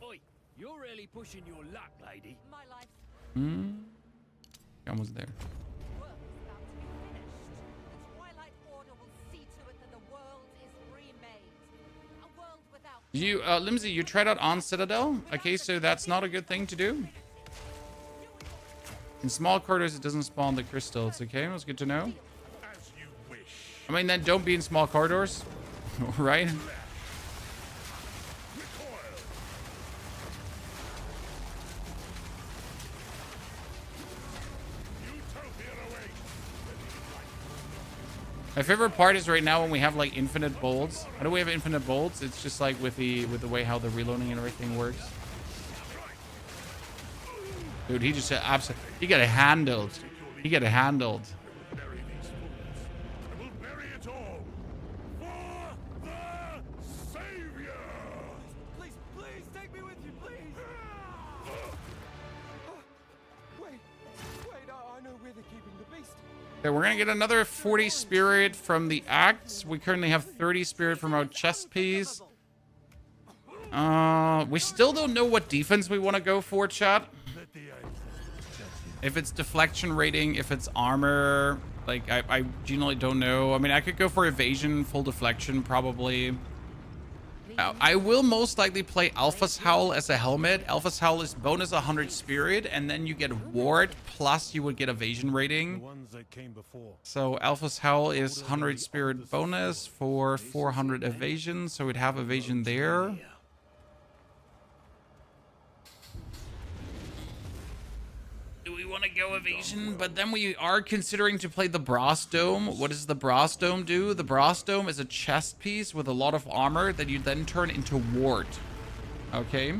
Oi, you're really pushing your luck, lady. My life's Almost there. work is about to be finished. The Twilight Order will see to it that the world is remade. A world without You, Limsey, you tried out on Citadel? Okay, so that's not a good thing to do. In small corridors, it doesn't spawn the crystals. Okay, that's good to know. As you wish. I mean, then don't be in small corridors, right? My favorite part is right now when we have like infinite bolts. How do we have infinite bolts? It's just like with the way how the reloading and everything works. Dude, he just said absolutely. He got it handled. He got it handled. Bury these fools. I will bury it all. For the Savior! Please, please, take me with you, please. Wait, I know where they're keeping the beast. Okay, we're gonna get another 40 spirit from the acts. We currently have 30 spirit from our chest piece. We still don't know what defense we want to go for, chat. If it's deflection rating, if it's armor, like I genuinely don't know. I mean, I could go for evasion, full deflection, probably. I will most likely play Alpha's Howl as a helmet. Alpha's Howl is bonus 100 spirit, and then you get ward, plus you would get evasion rating. So Alpha's Howl is 100 spirit bonus for 400 evasion, so we'd have evasion there. Do we want to go evasion? But then we are considering to play the Brass Dome. What does the Brass Dome do? The Brass Dome is a chest piece with a lot of armor that you then turn into ward. Okay.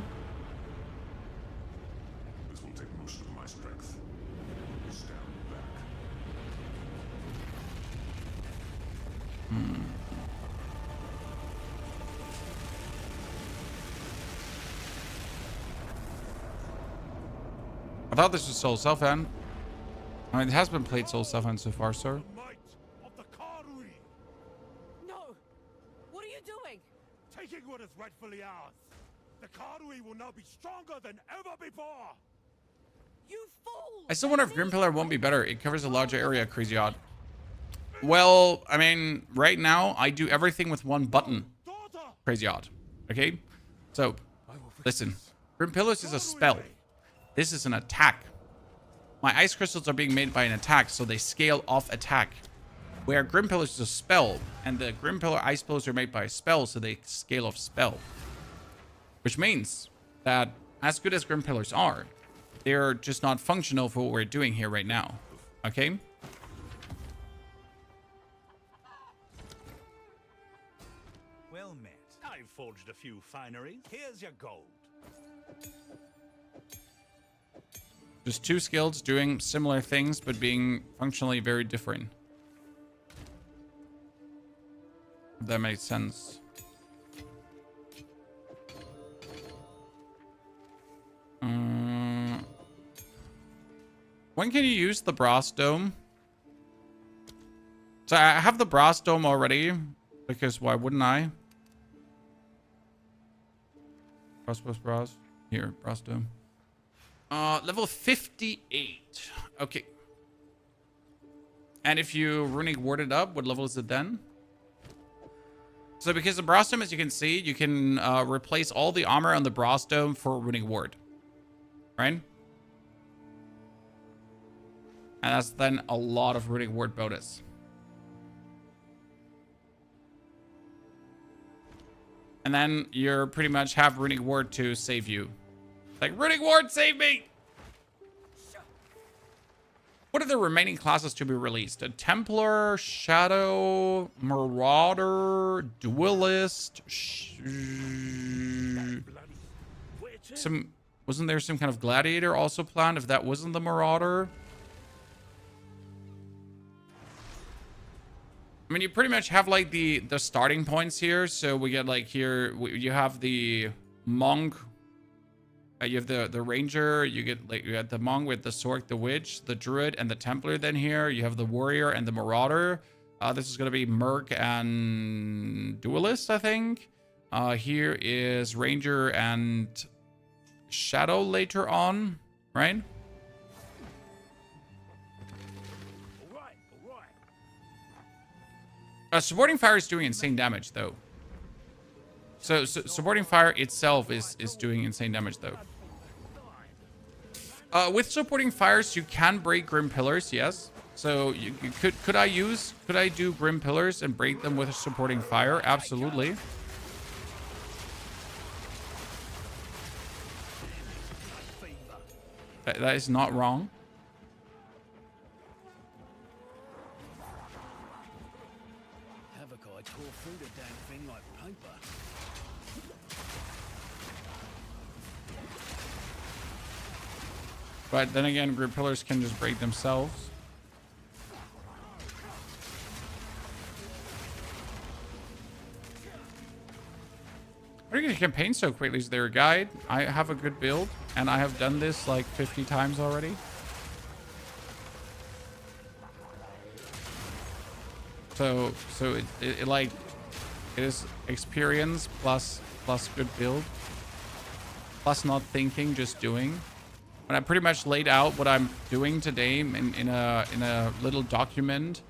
This will take most of my strength. Stand back. I thought this was Soul Self-Hand. I mean, it has been played Soul Self-Hand so far, sir. The might of the Karui. No! What are you doing? Taking what is rightfully ours. The Karui will now be stronger than ever before. You fool! I still wonder if Grim Pillar won't be better. It covers a larger area, Crazy Odd. Well, I mean, right now, I do everything with one button. Crazy Odd. Okay? So, listen. Grim Pillars is a spell. This is an attack. My ice crystals are being made by an attack, so they scale off attack. Where Grim Pillars is a spell, and the Grim Pillar ice pillars are made by a spell, so they scale off spell. Which means that as good as Grim Pillars are, they're just not functional for what we're doing here right now. Okay? Well met. I've forged a few fineries. Here's your gold. Just two skills doing similar things, but being functionally very different. If that makes sense. When can you use the Brass Dome? So I have the Brass Dome already, because why wouldn't I? Brass. Here, Brass Dome. Level 58. Okay. And if you runic ward it up, what level is it then? So because the Brass Dome, as you can see, you can replace all the armor on the Brass Dome for runic ward. Right? And that's then a lot of runic ward bonus. And then you're pretty much have runic ward to save you. Like, runic ward, save me! What are the remaining classes to be released? A Templar, Shadow, Marauder, Duelist. Wasn't there some kind of Gladiator also planned? If that wasn't the Marauder. I mean, you pretty much have like the starting points here. So we get like here, you have the Monk. You have the ranger, you got the monk with the sword, the witch, the druid, and the templar. Then here you have the warrior and the marauder. This is gonna be merc and duelist, I think. Here is ranger and shadow later on, right? Supporting fire is doing insane damage though. So supporting fire itself is doing insane damage though. With supporting fires, you can break grim pillars, yes. So you could I do grim pillars and break them with a supporting fire? Absolutely. That is not wrong. Havoc, I tore through the damn thing like paper. But then again, grid pillars can just break themselves. How do you get a campaign so quickly? Is there a guide? I have a good build, and I have done this like 50 times already. So it like it is experience plus good build, plus not thinking, just doing. And I pretty much laid out what I'm doing today in a little document,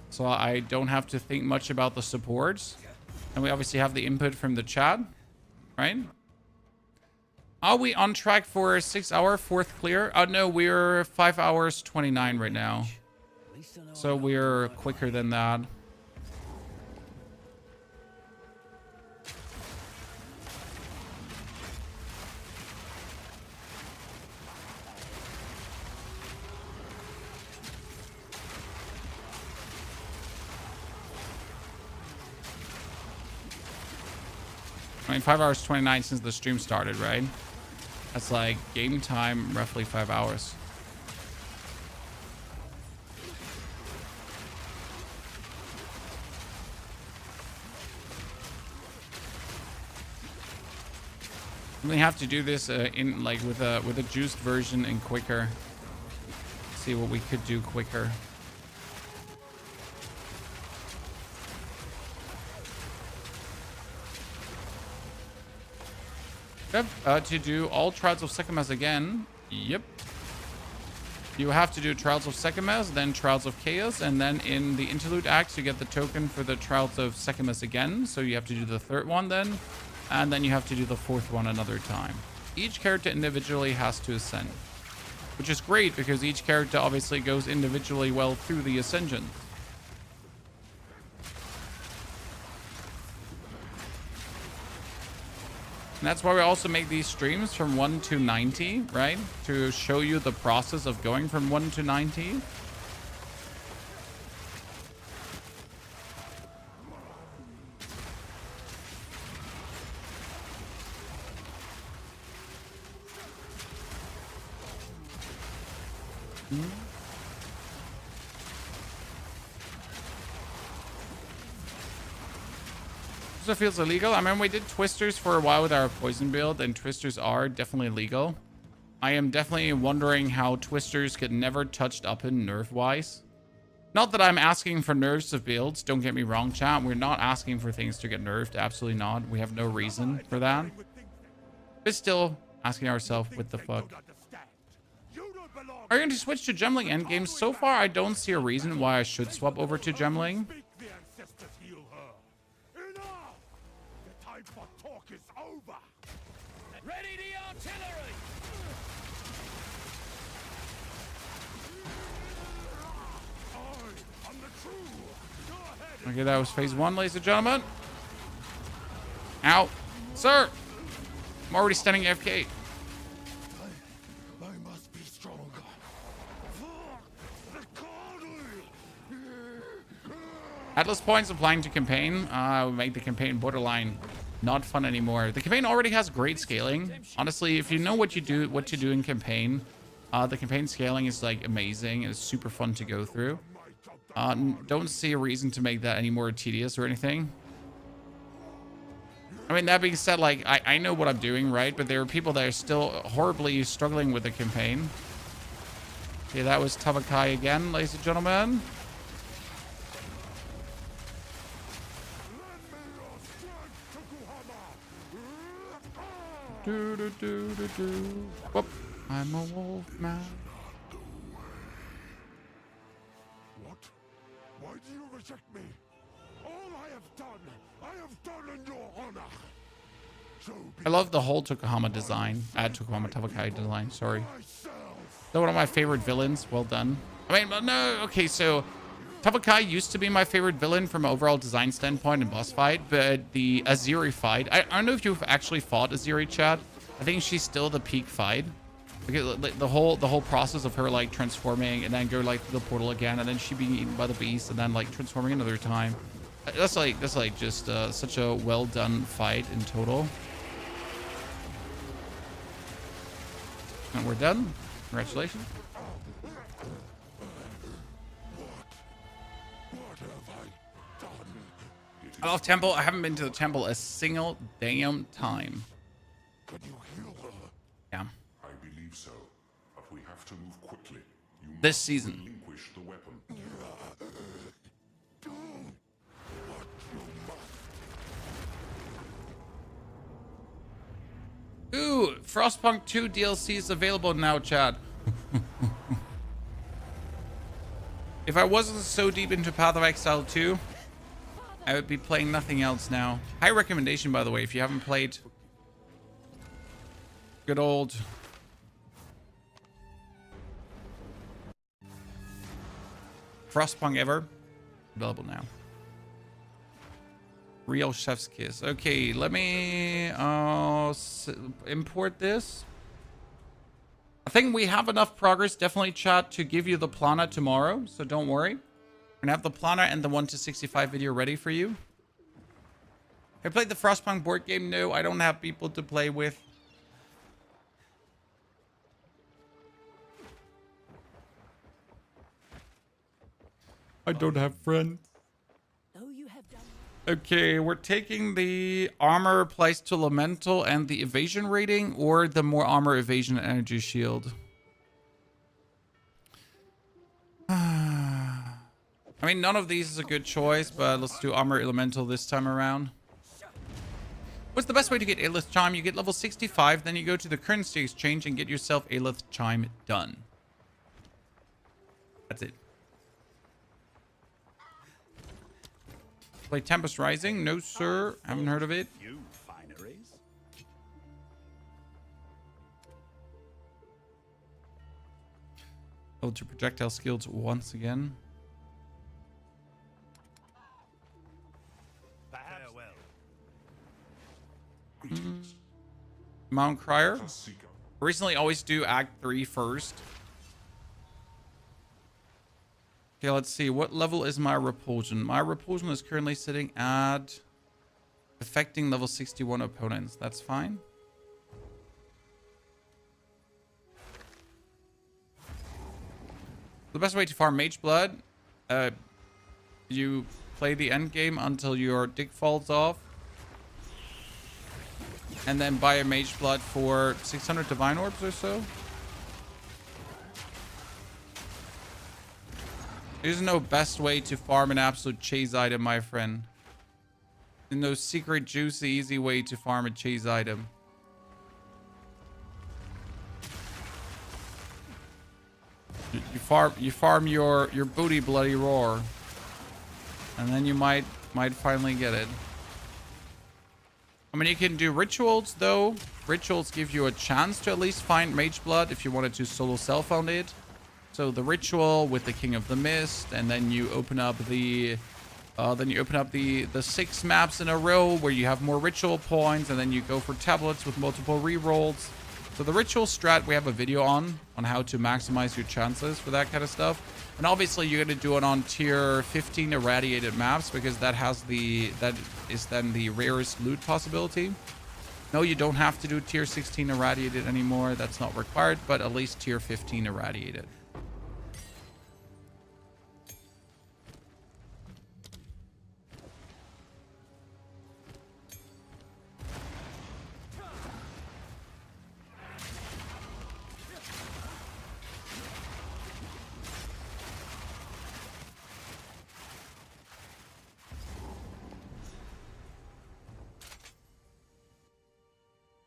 so I don't have to think much about the supports. And we obviously have the input from the chat, right? Are we on track for a 6-hour fourth clear? No, we're 5 hours 29 right now, so we're quicker than that. I mean, 5 hours 29 since the stream started, right? That's like game time, roughly 5 hours. We have to do this in like with a juiced version and quicker. See what we could do quicker. Yep, to do all Trials of Sekhmet again. Yep. You have to do Trials of Sekhmet, then Trials of Chaos, and then in the Interlude Acts, you get the token for the Trials of Sekhmet again. So you have to do the third one then, and then you have to do the fourth one another time. Each character individually has to ascend, which is great because each character obviously goes individually well through the ascension. And that's why we also make these streams from 1 to 90, right? To show you the process of going from 1 to 90. Also feels illegal. I mean, we did twisters for a while with our poison build, and twisters are definitely legal. I am definitely wondering how twisters get never touched up in nerf wise. Not that I'm asking for nerfs of builds, don't get me wrong, chat. We're not asking for things to get nerfed, absolutely not. We have no reason for that. But still asking ourselves, what the fuck? Are you going to switch to Gemling endgame? So far, I don't see a reason why I should swap over to Gemling. Ready the artillery! Okay, that was phase 1, ladies and gentlemen. Ow. Sir! I'm already standing AFK. I must be stronger. Atlas points applying to campaign will make the campaign borderline not fun anymore. The campaign already has great scaling. Honestly, if you know what to do in campaign, the campaign scaling is like amazing. It's super fun to go through. Don't see a reason to make that any more tedious or anything. I mean, that being said, like, I know what I'm doing, right? But there are people that are still horribly struggling with the campaign. Okay, that was Tavakai again, ladies and gentlemen. Do, do, do, do, do. Whoop. I'm a wolf man. What? Why do you reject me? All I have done in your honor. So I love the whole Tokuhama design. Tokuhama Tavakai design, sorry. They're one of my favorite villains. Well done. I mean, no, okay, so Tavakai used to be my favorite villain from an overall design standpoint and boss fight, but the Aziri fight, I don't know if you've actually fought Aziri, Chad. I think she's still the peak fight. Because the whole process of her like transforming and then go like through the portal again and then she being eaten by the beast and then like transforming another time. That's like just such a well done fight in total. And we're done. Congratulations. I love temple. I haven't been to the temple a single damn time. Can you heal her? Yeah. I believe so, but we have to move quickly. You This must season. relinquish the weapon. Do what you must. Ooh, Frostpunk 2 DLC is available now, Chad. If I wasn't so deep into Path of Exile 2, I would be playing nothing else now. High recommendation, by the way, if you haven't played good old Frostpunk ever. Available now. Real chef's kiss. Okay, let me import this. I think we have enough progress, definitely, chat, to give you the planner tomorrow, so don't worry. We're gonna have the planner and the 1-65 video ready for you. I played the Frostpunk board game. No, I don't have people to play with. I don't have friends. Though you have done Okay, we're taking the armor applies to elemental and the evasion rating, or the more armor, evasion, and energy shield. I mean, none of these is a good choice, but let's do armor elemental this time around. What's the best way to get Aelith Chime? You get level 65, then you go to the currency exchange and get yourself Aelith Chime done. That's it. Play Tempest Rising? No, sir. Haven't heard of it. You fineries. Level 2 projectile skills once again. Farewell. Mount Crier. Seeker. Recently, always do Act 3 first. Okay, let's see. What level is my repulsion? My repulsion is currently sitting at affecting level 61 opponents. That's fine. The best way to farm Mage Blood, you play the end game until your dick falls off. And then buy a Mage Blood for 600 Divine Orbs or so. There's no best way to farm an absolute chase item, my friend. There's no secret, juicy, easy way to farm a chase item. You farm your booty bloody roar. And then you might finally get it. I mean, you can do rituals, though. Rituals give you a chance to at least find Mage Blood if you wanted to solo self-found it. So the ritual with the King of the Mist, and then you open up the 6 maps in a row where you have more ritual points, and then you go for tablets with multiple rerolls. So the ritual strat, we have a video on how to maximize your chances for that kind of stuff. And obviously you're going to do it on tier 15 irradiated maps, because that is then the rarest loot possibility. No, you don't have to do tier 16 irradiated anymore. That's not required, but at least tier 15 irradiated.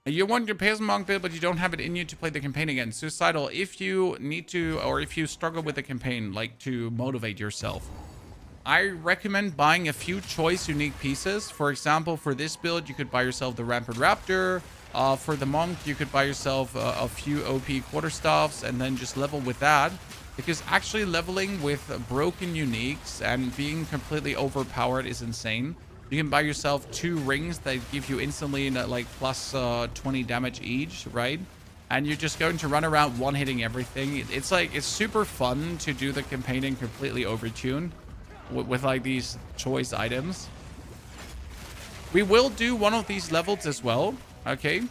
You want your Peasant Monk build, but you don't have it in you to play the campaign again. Suicidal, if you need to, or if you struggle with the campaign, like to motivate yourself, I recommend buying a few choice unique pieces. For example, for this build, you could buy yourself the Rampant Raptor. For the Monk, you could buy yourself a few OP quarterstaffs and then just level with that. Because actually leveling with broken uniques and being completely overpowered is insane. You can buy yourself 2 rings that give you instantly like plus 20 damage each, right? And you're just going to run around one-hitting everything. It's like, it's super fun to do the campaigning completely overtuned with like these choice items. We will do one of these levels as well, okay?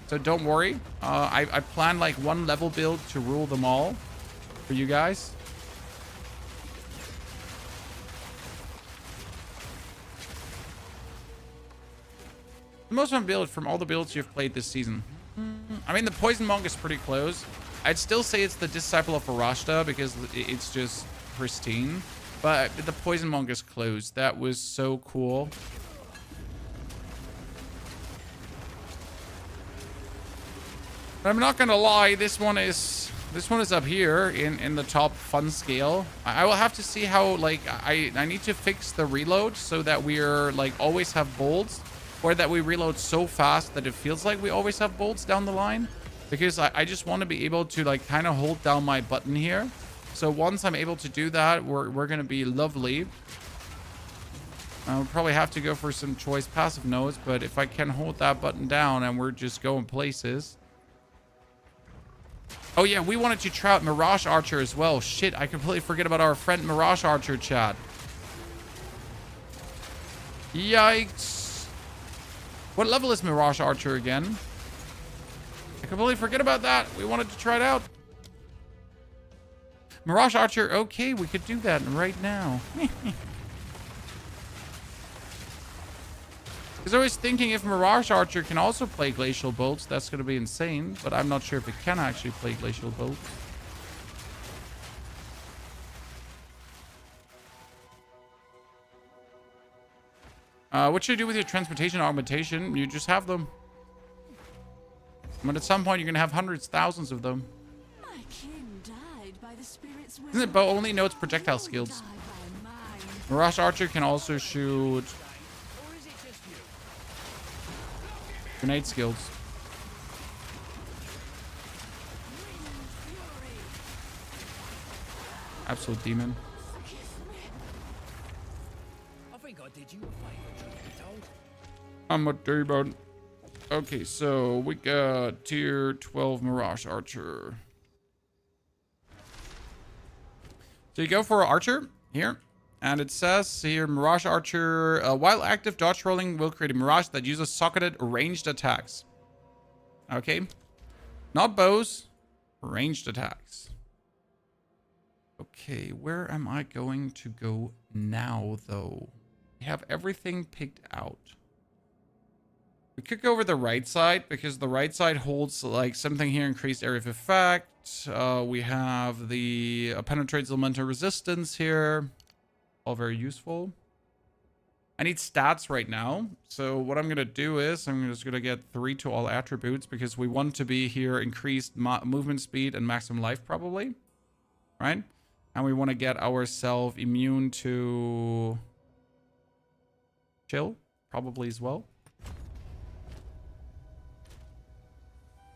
So don't worry. I plan like 1 level build to rule them all for you guys. The most fun build from all the builds you've played this season. I mean, the Poison Monk is pretty close. I'd still say it's the Disciple of Arashta because it's just pristine. But the Poison Monk is close. That was so cool. I'm not gonna lie, this one is up here in the top fun scale. I will have to see how, like, I need to fix the reload so that we're like always have bolts. Or that we reload so fast that it feels like we always have bolts down the line. Because I just want to be able to like kind of hold down my button here. So once I'm able to do that, we're going to be lovely. I'll probably have to go for some choice passive nodes. But if I can hold that button down and we're just going places. Oh yeah, we wanted to try out Mirage Archer as well. Shit, I completely forget about our friend Mirage Archer, chat. Yikes. What level is Mirage Archer again? I completely forget about that. We wanted to try it out. Mirage Archer, okay, we could do that right now. Because I was thinking if Mirage Archer can also play Glacial Bolts, that's going to be insane. But I'm not sure if it can actually play Glacial Bolts. What should you do with your transportation augmentation? You just have them. But at some point, you're going to have hundreds, thousands of them. My kin died by the spirit's will. Isn't it bow only? No, it's projectile skills. Mirage Archer can also shoot grenade skills. Absolute demon. I think I did you a favor, truth be told. I'm a demon. Okay, so we got tier 12 Mirage Archer. So you go for Archer here. And it says here, Mirage Archer, while active, dodge rolling will create a Mirage that uses socketed ranged attacks. Okay. Not bows, ranged attacks. Okay, where am I going to go now, though? We have everything picked out. We could go over the right side, because the right side holds, like, something here, increased area of effect. We have the penetrates elemental resistance here. All very useful. I need stats right now. So what I'm going to do is I'm just going to get 3 to all attributes because we want to be here increased movement speed and maximum life probably. Right? And we want to get ourselves immune to chill probably as well.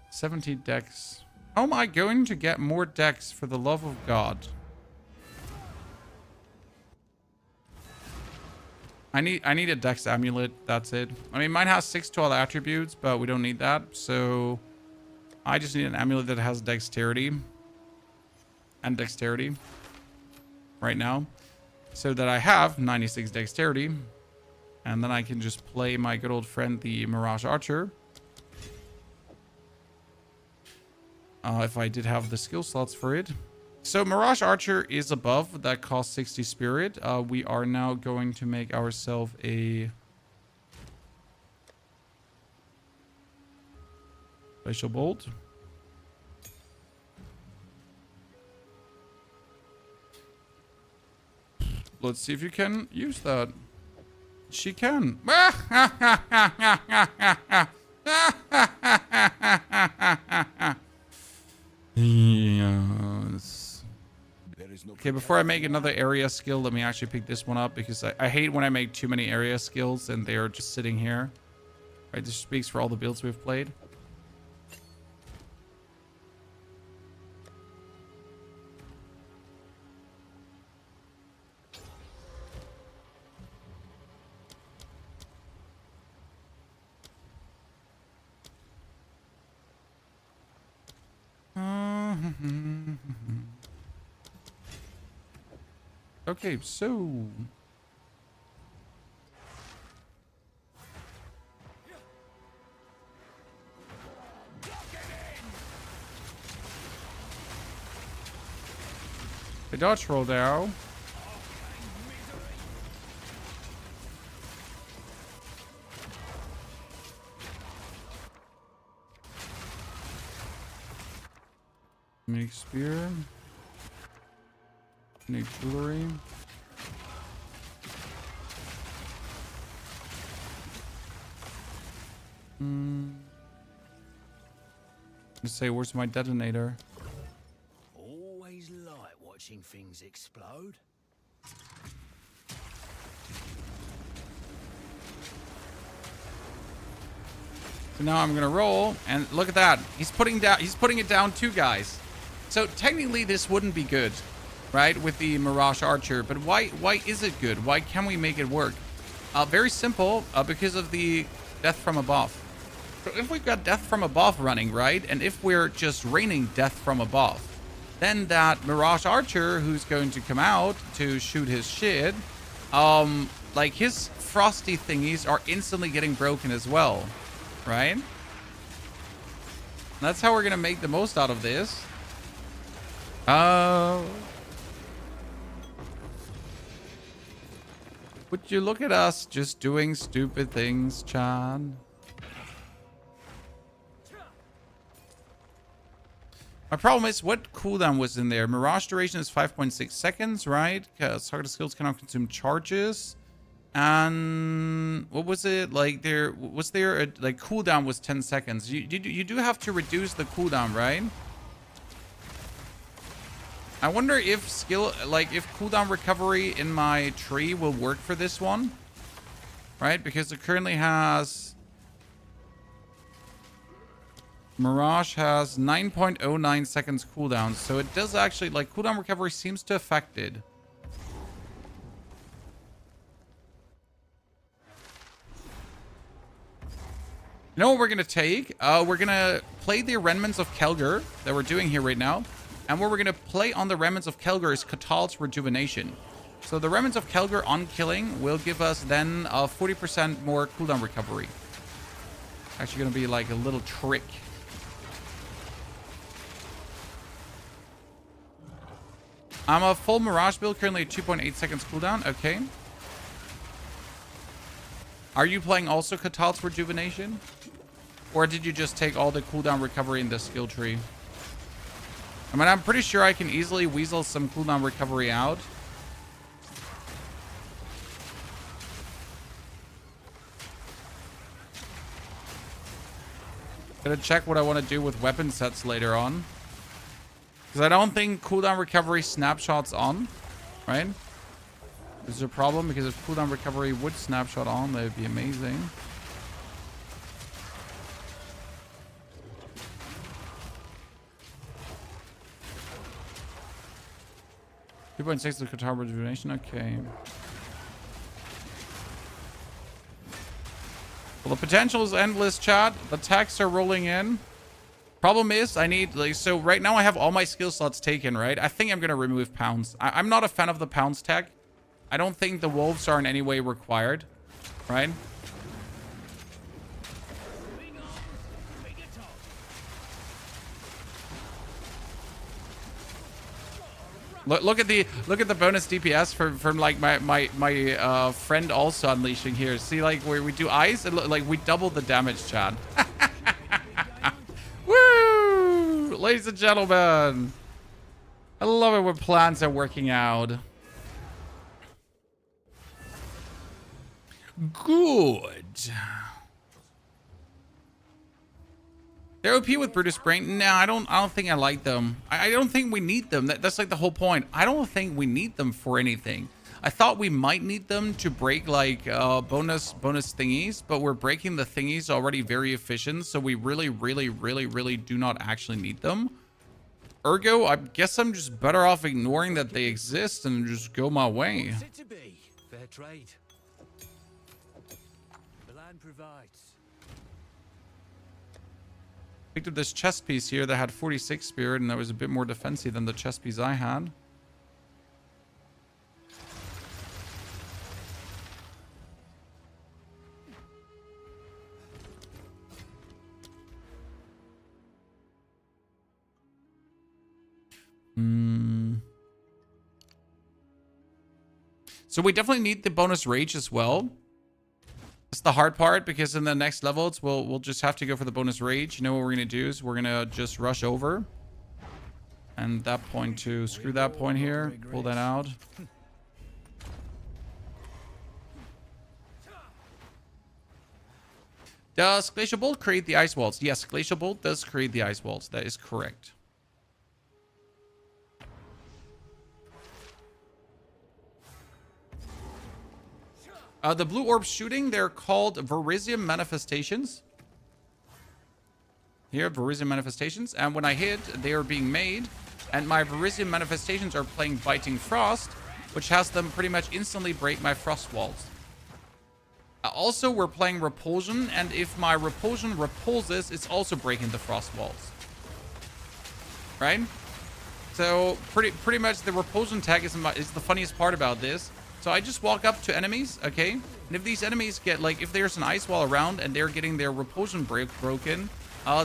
70 dex. How am I going to get more dex for the love of God? I need a dex amulet. That's it. I mean, mine has 6 to all attributes, but we don't need that. So I just need an amulet that has dexterity and dexterity right now, so that I have 96 dexterity, and then I can just play my good old friend, the Mirage Archer. If I did have the skill slots for it. So Mirage Archer is above. That costs 60 spirit. We are now going to make ourselves a Glacial Bolt. Let's see if you can use that. She can. Yes. Okay, before I make another area skill, let me actually pick this one up because I hate when I make too many area skills and they're just sitting here. Right, this speaks for all the builds we've played. Okay, so the dodge roll down. Make spear. Need jewelry. Let's say, where's my detonator? Always like watching things explode. So now I'm gonna roll, and look at that. He's putting it down too, guys. So technically this wouldn't be good, right, with the Mirage Archer, but why is it good? Why can we make it work? Very simple, because of the death from above. So if we've got death from above running, right, and if we're just raining death from above, then that Mirage Archer who's going to come out to shoot his shit, like his frosty thingies are instantly getting broken as well, right? That's how we're gonna make the most out of this. Would you look at us just doing stupid things, Chan? My problem is, what cooldown was in there? Mirage duration is 5.6 seconds, right? Because target skills cannot consume charges. And what was it? Like, there was there a, like, cooldown was 10 seconds. You do have to reduce the cooldown, right? I wonder if if cooldown recovery in my tree will work for this one, right? Because it currently has, Mirage has 9.09 seconds cooldown, so it does actually, like, cooldown recovery seems to affect it. You know what we're gonna take? We're gonna play the Remnants of Kelgar that we're doing here right now. And what we're going to play on the Remnants of Kelgar is Catal's Rejuvenation. So the Remnants of Kelgar on killing will give us then 40% more cooldown recovery. Actually going to be like a little trick. I'm a full Mirage build, currently at 2.8 seconds cooldown. Okay. Are you playing also Catal's Rejuvenation? Or did you just take all the cooldown recovery in the skill tree? I mean, I'm pretty sure I can easily weasel some cooldown recovery out. Gonna check what I want to do with weapon sets later on. Because I don't think cooldown recovery snapshots on, right? This is a problem, because if cooldown recovery would snapshot on, that would be amazing. .6 the Qatar rejuvenation. Okay. Well, the potential is endless, chat. The attacks are rolling in. Problem is, I need, like, so right now I have all my skill slots taken, right? I think I'm gonna remove pounds. I'm not a fan of the pounds tech. I don't think the wolves are in any way required, right? Look at the bonus DPS from like my friend also unleashing here. See, like, where we do ice and like we double the damage, Chad. Woo! Ladies and gentlemen, I love it when plans are working out. Good. They're OP with Brutus Brain. No, I don't think I like them. I don't think we need them. That's like the whole point. I don't think we need them for anything. I thought we might need them to break like bonus thingies, but we're breaking the thingies already very efficient, so we really do not actually need them. Ergo, I guess I'm just better off ignoring that they exist and just go my way. What's it to be? Fair trade. The land provides. Picked up this chest piece here that had 46 spirit, and that was a bit more defensive than the chest piece I had. So we definitely need the bonus rage as well. That's the hard part, because in the next levels, we'll just have to go for the bonus rage. You know what we're going to do is we're going to just rush over. And that point to screw that point here. Pull that out. Does Glacial Bolt create the ice walls? Yes, Glacial Bolt does create the ice walls. That is correct. The blue orbs shooting, they're called Verisium Manifestations. Here, Verisium Manifestations. And when I hit, they are being made. And my Verisium Manifestations are playing Biting Frost, which has them pretty much instantly break my Frost walls. Also, we're playing Repulsion, and if my Repulsion repulses, it's also breaking the Frost walls. Right? So, pretty much the Repulsion tag is the funniest part about this. So I just walk up to enemies, okay? And if these enemies get, like, if there's an ice wall around and they're getting their repulsion broken,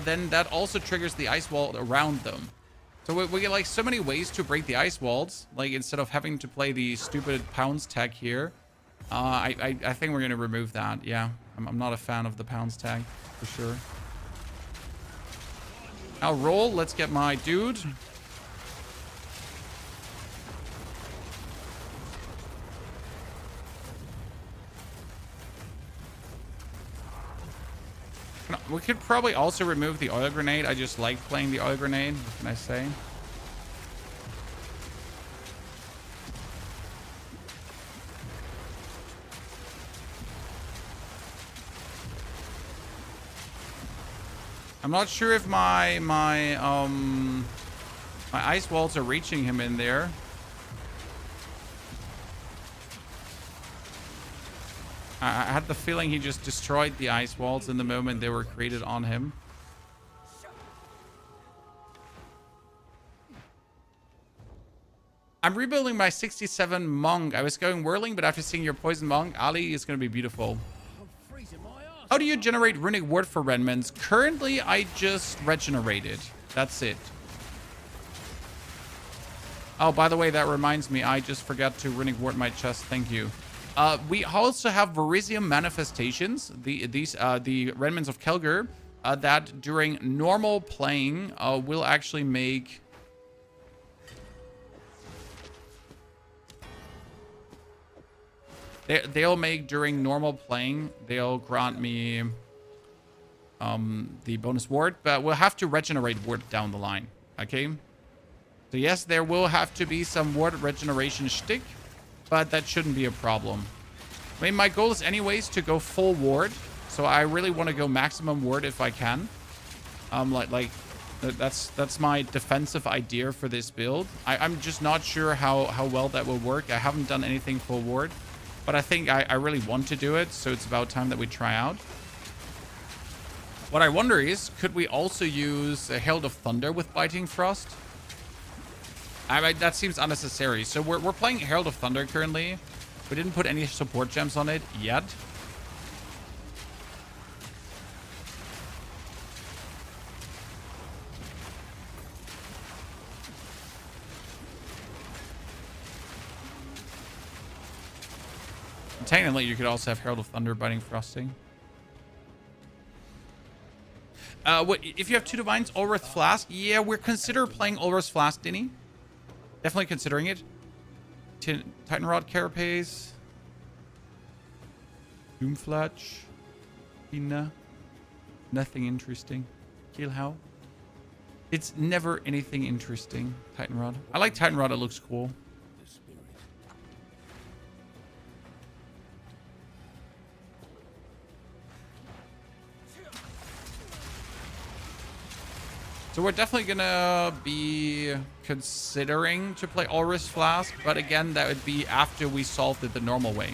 then that also triggers the ice wall around them. So we get, like, so many ways to break the ice walls. Like, instead of having to play the stupid pounds tag here, I think we're going to remove that. Yeah, I'm not a fan of the pounds tag, for sure. Now roll. Let's get my dude. We could probably also remove the oil grenade. I just like playing the oil grenade. What can I say? I'm not sure if my ice walls are reaching him in there. I had the feeling he just destroyed the ice walls in the moment they were created on him. I'm rebuilding my 67 Monk. I was going Whirling, but after seeing your Poison Monk, Ali is going to be beautiful. How do you generate Runic Word for Redmans? Currently, I just regenerated. That's it. Oh, by the way, that reminds me. I just forgot to Runic Word my chest. Thank you. We also have Verisium Manifestations, the Remnants of Kelger, that during normal playing will actually make... They'll make during normal playing, they'll grant me the bonus ward, but we'll have to regenerate ward down the line, okay? So yes, there will have to be some ward regeneration shtick, but that shouldn't be a problem. I mean, my goal is anyways to go full ward, so I really want to go maximum ward if I can. That's my defensive idea for this build. I'm just not sure how well that will work. I haven't done anything full ward, but I think I really want to do it, so it's about time that we try out. What I wonder is, could we also use a Herald of Thunder with Biting Frost? I mean, that seems unnecessary. So we're playing Herald of Thunder currently. We didn't put any support gems on it yet. Technically, you could also have Herald of Thunder, Biting Frosting. If you have 2 Divines, Ulrith Flask? Yeah, we're considering playing Ulrith Flask, Dinny. Definitely considering it. Titanrod Carapace. Doomfletch. Hina. Nothing interesting. kill how. It's never anything interesting. Titan Rod. I like Titan Rod. It looks cool. So we're definitely gonna be considering to play Ulrich Flask, but again, that would be after we solved it the normal way.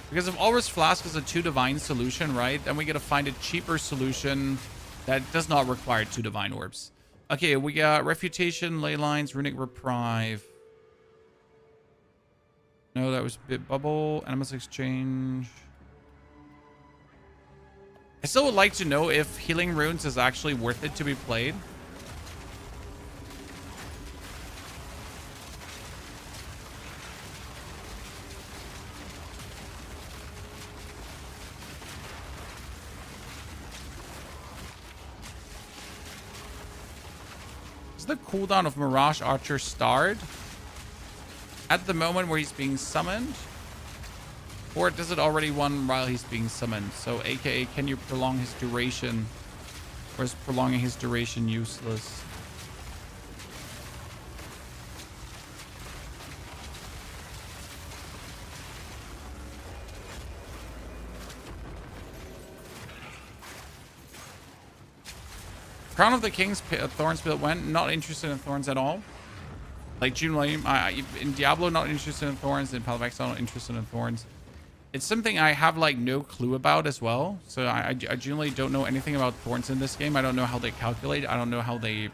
Because if Ulrich Flask is a 2 divine solution, right, then we gotta find a cheaper solution that does not require 2 divine orbs. Okay, we got Refutation, Ley Lines, Runic Reprieve. No, that was Bit Bubble, Animus Exchange. I still would like to know if Healing Runes is actually worth it to be played. Is the cooldown of Mirage Archer starred at the moment where he's being summoned? Or does it already run while he's being summoned? So aka, can you prolong his duration? Or is prolonging his duration useless? Crown of the King's Thorns build went. Not interested in Thorns at all. Like generally, in Diablo, not interested in Thorns. In Path of Exile, not interested in Thorns. It's something I have like no clue about as well. So I generally don't know anything about Thorns in this game. I don't know how they calculate. I don't know how they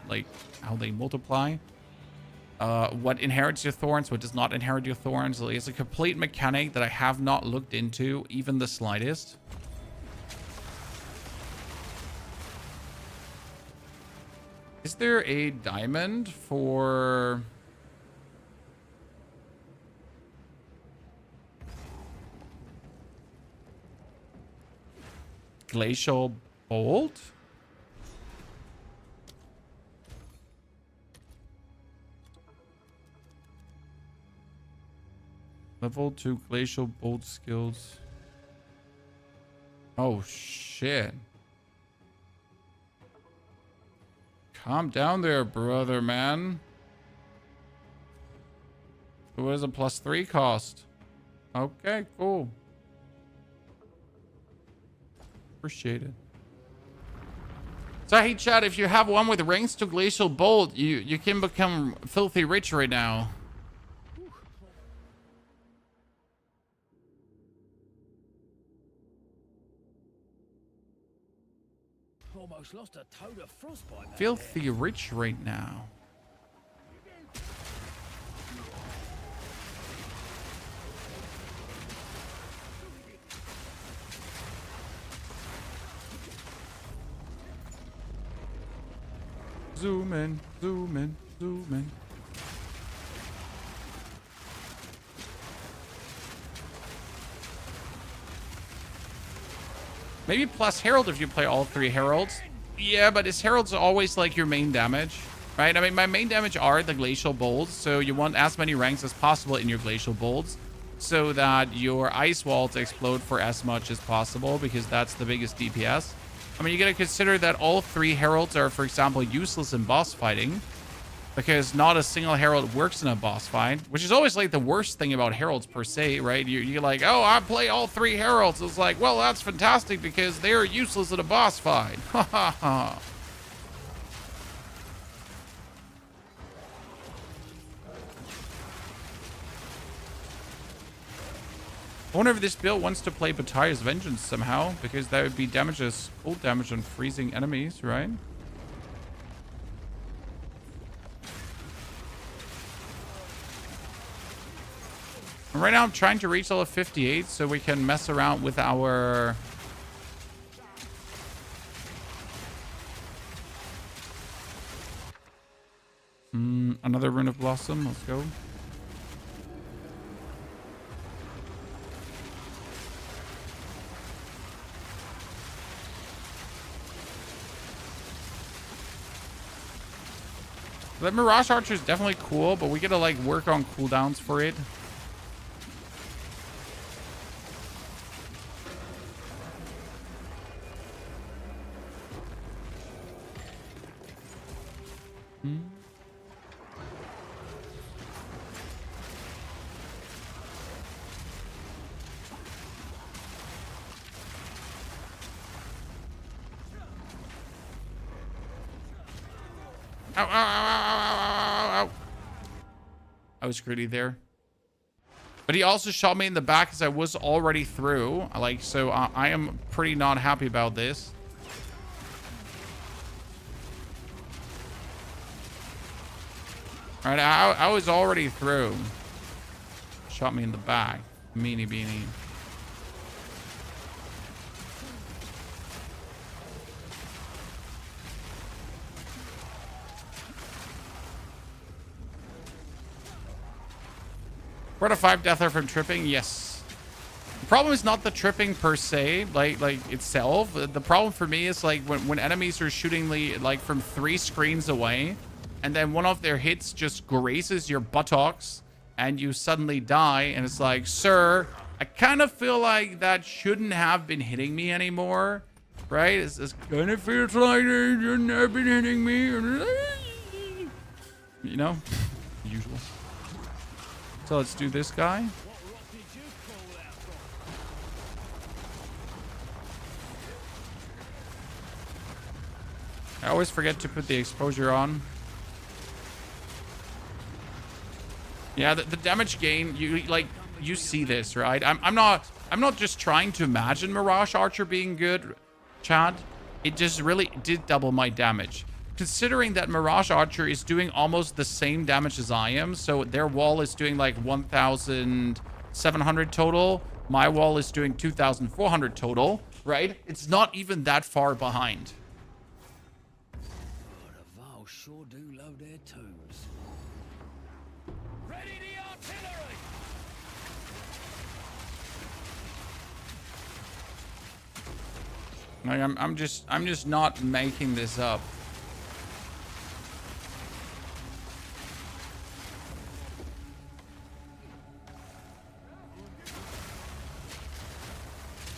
multiply. What inherits your Thorns, what does not inherit your Thorns. Like, it's a complete mechanic that I have not looked into even the slightest. Is there a diamond for... Glacial Bolt? Level 2 Glacial Bolt skills. Oh, shit. Calm down there, brother, man. So what does a +3 cost? Okay, cool. Appreciate it. So hey, chat, if you have one with rings to Glacial Bolt, you can become filthy rich right now. Almost lost a toad of frostbite. Filthy rich right now. Zoom in, zoom in, zoom in. Maybe plus Herald if you play all 3 Heralds. Yeah, but is Herald's always like your main damage? Right? I mean, my main damage are the Glacial Bolts, so you want as many ranks as possible in your Glacial Bolts so that your Ice Walls explode for as much as possible, because that's the biggest DPS. I mean, you gotta consider that all 3 Heralds are, for example, useless in boss fighting, because not a single Herald works in a boss fight, which is always like the worst thing about Heralds per se, right? You're like, oh, I play all 3 Heralds. It's like, well, that's fantastic because they're useless in a boss fight. Ha ha ha. I wonder if this build wants to play Bataille's Vengeance somehow, because that would be damages, cold damage on freezing enemies, right? And right now I'm trying to reach level 58 so we can mess around with our... another Rune of Blossom, let's go. The Mirage Archer is definitely cool, but we gotta like work on cooldowns for it. Ow, ow, ow, ow, ow, ow, ow. I was greedy there. But he also shot me in the back as I was already through. Like, so I am pretty not happy about this. All right, I was already through. Shot me in the back. Meanie beanie. We're at a 5 deather from tripping. Yes. The problem is not the tripping per se, like itself. The problem for me is like when enemies are shooting like from 3 screens away, and then one of their hits just grazes your buttocks, and you suddenly die, and it's like, sir, I kind of feel like that shouldn't have been hitting me anymore, right? It kind of feels like it shouldn't have been hitting me, you know, usual. So let's do this guy. I always forget to put the exposure on. Yeah, the damage gain, you see this, right? I'm not just trying to imagine Mirage Archer being good, Chad. It just really did double my damage. Considering that Mirage Archer is doing almost the same damage as I am, so their wall is doing like 1,700 total. My wall is doing 2,400 total, right? It's not even that far behind. The Val sure do load their tombs. Ready the artillery! Like I'm just not making this up.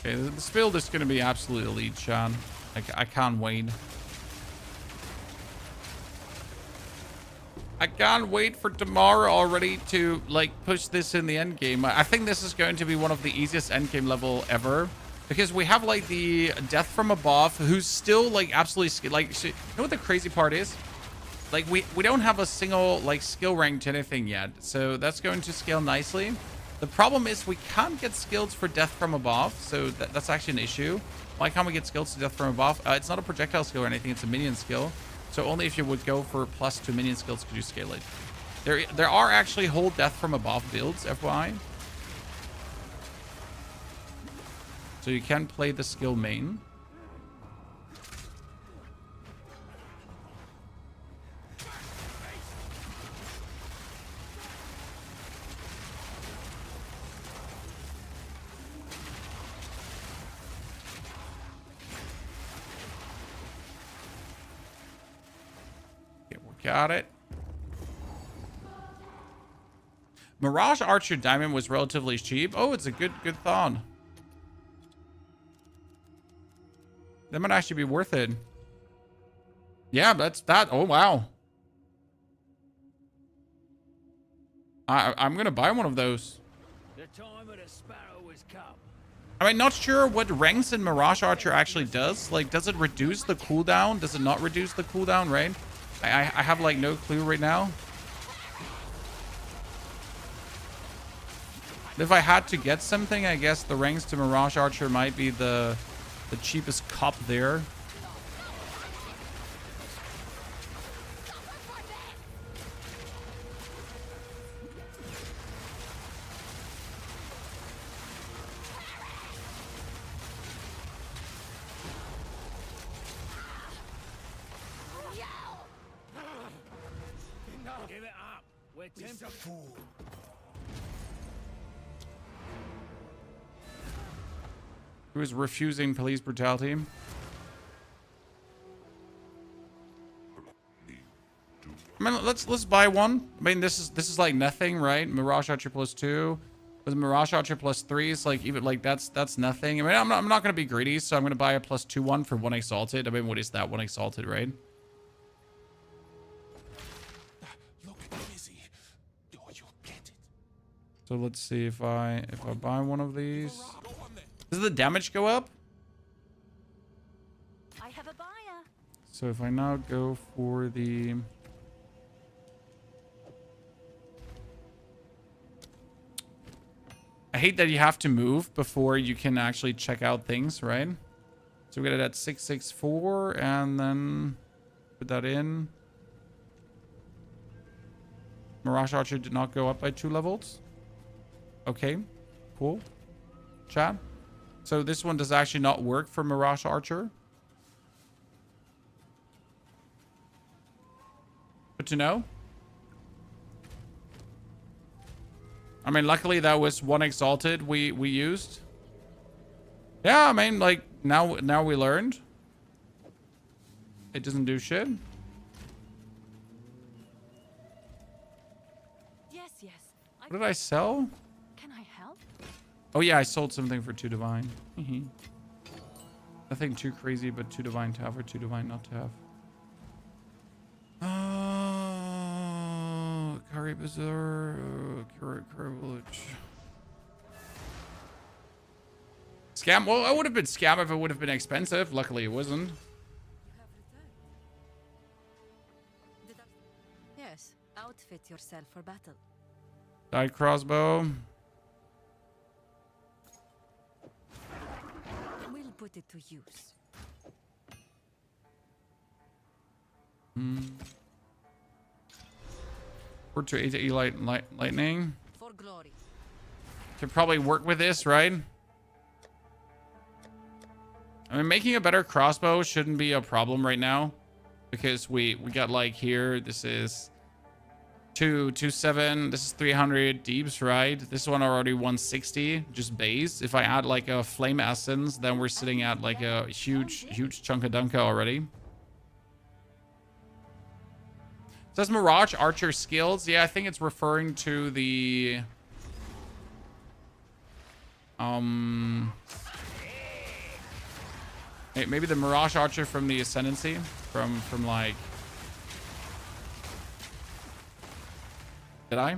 Okay, this build is going to be absolutely elite, Sean. I can't wait. I can't wait for tomorrow already to, like, push this in the end game. I think this is going to be one of the easiest end game level ever. Because we have, like, the Death from Above, who's still, like, absolutely... Like, you know what the crazy part is? Like, we don't have a single, like, skill rank to anything yet. So that's going to scale nicely. The problem is we can't get skills for Death from Above, so that's actually an issue. Why can't we get skills to Death from Above? It's not a projectile skill or anything, it's a minion skill. So only if you would go for +2 minion skills could you scale it. There are actually whole Death from Above builds, FYI. So you can play the skill main. Got it. Mirage Archer Diamond was relatively cheap. Oh, it's a good thought. That might actually be worth it. Yeah, that's that. Oh, wow. I'm gonna buy one of those. The time of the sparrow has come. I mean, not sure what ranks in Mirage Archer actually does. Like, does it reduce the cooldown? Does it not reduce the cooldown, right? I have, like, no clue right now. If I had to get something, I guess the ranks to Mirage Archer might be the cheapest cop there. Give it up. We're tempted. Who is refusing police brutality? I mean, let's buy one. I mean, this is like nothing, right? Mirage Archer +2 with Mirage Archer +3 is like even like that's nothing. I mean, I'm not gonna be greedy, so I'm gonna buy a +2 one for 1 exalted. I mean, what is that? 1 exalted, right? So let's see if I buy one of these. Does the damage go up? I have a buyer. So if I now go for the hate that you have to move before you can actually check out things, right? So we got it at 664 and then put that in. Mirage Archer did not go up by 2 levels. Okay, cool. Chat. So this one does actually not work for Mirage Archer. Good to know. I mean, luckily that was 1 Exalted we used. Yeah, I mean, like, now we learned. It doesn't do shit. Yes, yes. What did I sell? Can I help? Oh yeah, I sold something for 2 divine. Nothing too crazy, but 2 divine to have or 2 divine not to have. Curry Bazaar, Curry Village. Scam? Well, it would have been scam if it would have been expensive. Luckily, it wasn't. Yes, outfit yourself for battle. Side crossbow. We'll put it to use. Or to A lightning. For glory. Could probably work with this, right? I mean, making a better crossbow shouldn't be a problem right now. Because we got like here, this is 227, this is 300 deeps, right? This one already 160, just base. If I add like a flame essence, then we're sitting at like a huge chunk of dunka already. Says Mirage Archer skills. Yeah, I think it's referring to the maybe the Mirage Archer from the Ascendancy from like, did I?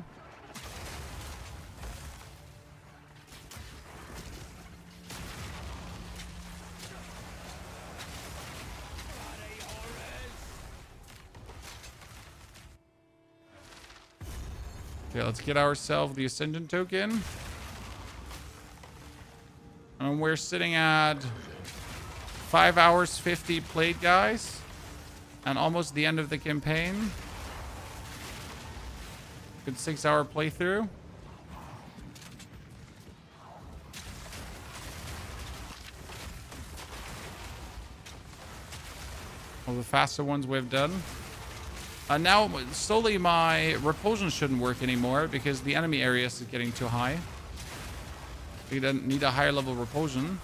Okay, let's get ourselves the Ascension token. And we're sitting at 5 hours 50 played, guys. And almost the end of the campaign. Good 6-hour playthrough. All the faster ones we've done. Now, slowly my repulsion shouldn't work anymore because the enemy area is getting too high. We need a higher level repulsion.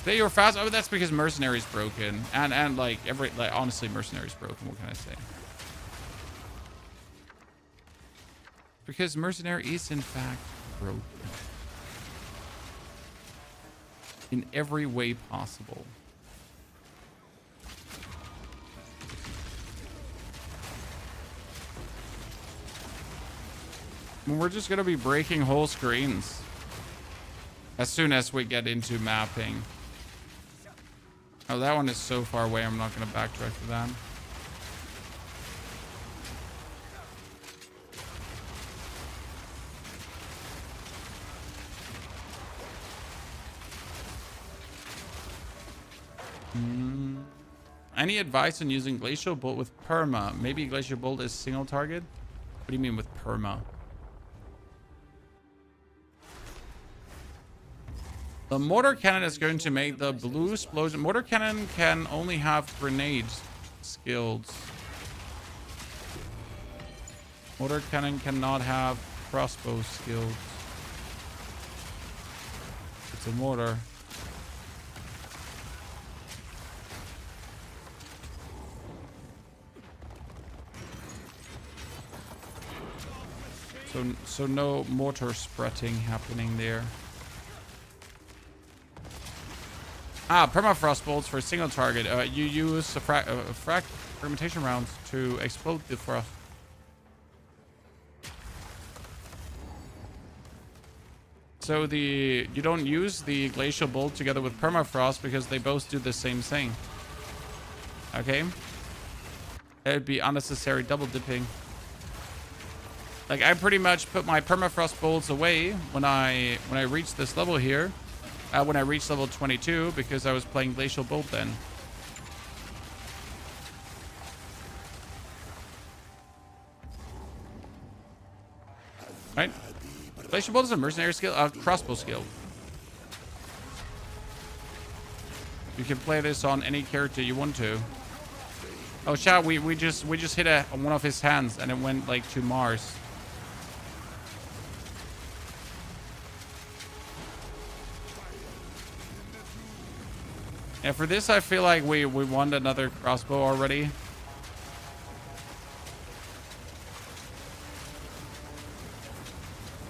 They were fast. Oh, that's because Mercenary's broken. And like honestly, Mercenary's broken. What can I say? Because Mercenary is in fact broken. In every way possible. We're just going to be breaking whole screens as soon as we get into mapping. Oh, that one is so far away. I'm not going to backtrack to that. Any advice on using Glacial Bolt with perma? Maybe Glacial Bolt is single target? What do you mean with perma? The mortar cannon is going to make the blue explosion. Mortar cannon can only have grenades skills. Mortar cannon cannot have crossbow skills. It's a mortar. So no mortar spreading happening there. Permafrost bolts for a single target. You use fragmentation rounds to explode the frost. So you don't use the Glacial Bolt together with Permafrost because they both do the same thing. Okay? It would be unnecessary double dipping. Like, I pretty much put my permafrost bolts away when I reached this level here. When I reached level 22, because I was playing Glacial Bolt then. Right? Glacial Bolt is a mercenary skill, crossbow skill. You can play this on any character you want to. Oh, chat, we just hit one of his hands and it went like to Mars. Yeah, for this I feel like we won another crossbow already.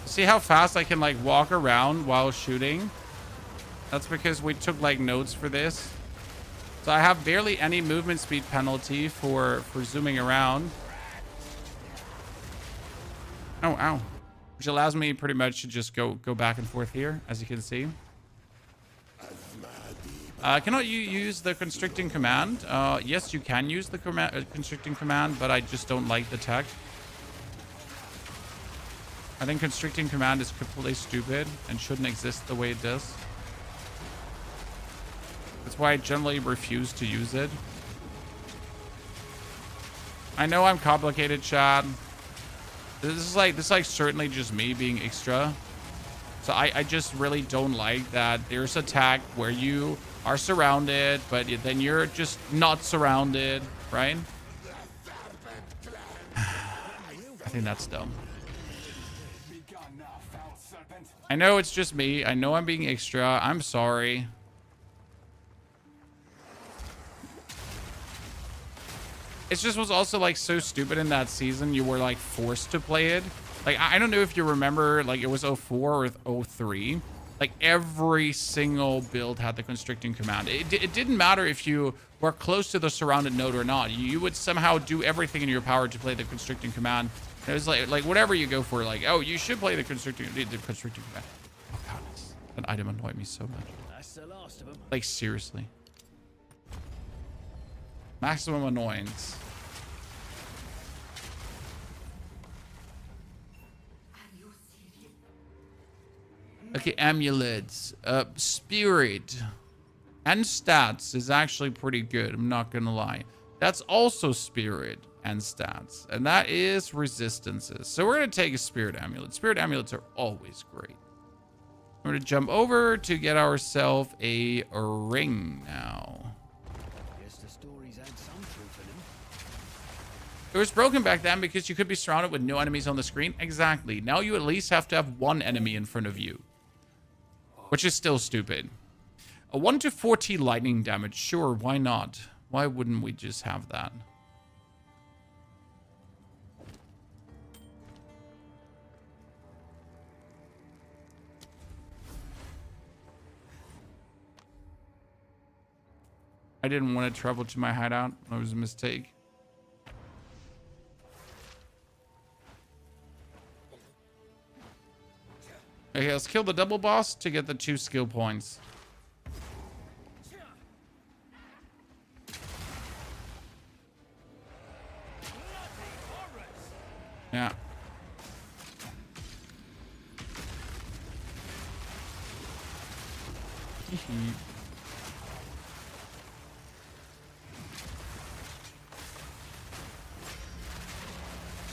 See how fast I can like walk around while shooting? That's because we took like notes for this. So I have barely any movement speed penalty for zooming around. Oh, ow. Which allows me pretty much to just go back and forth here, as you can see. Cannot you use the constricting command? Yes, you can use the constricting command, but I just don't like the tech. I think constricting command is completely stupid and shouldn't exist the way it does. That's why I generally refuse to use it. I know I'm complicated, chat. This is like certainly just me being extra. So I just really don't like that there's a tag where you are surrounded, but then you're just not surrounded, right? I think that's dumb. I know it's just me. I know I'm being extra. I'm sorry. It just was also like so stupid in that season. You were like forced to play it. Like, I don't know if you remember, like it was 04 or 03. Like every single build had the constricting command. It didn't matter if you were close to the surrounded node or not. You would somehow do everything in your power to play the constricting command. And it was like whatever you go for, like, oh, you should play the constricting command. Oh god, that item annoyed me so much. That's the last of them. Like seriously. Maximum annoyance. Okay, amulets. Spirit. And stats is actually pretty good. I'm not gonna lie. That's also spirit and stats. And that is resistances. So we're gonna take a spirit amulet. Spirit amulets are always great. We're gonna jump over to get ourselves a ring now. Guess the stories had some truth in them. It was broken back then because you could be surrounded with no enemies on the screen. Exactly. Now you at least have to have one enemy in front of you. Which is still stupid. A 1 to 40 lightning damage. Sure, why not? Why wouldn't we just have that? I didn't want to travel to my hideout. That was a mistake. Okay, let's kill the double boss to get the 2 skill points. Yeah.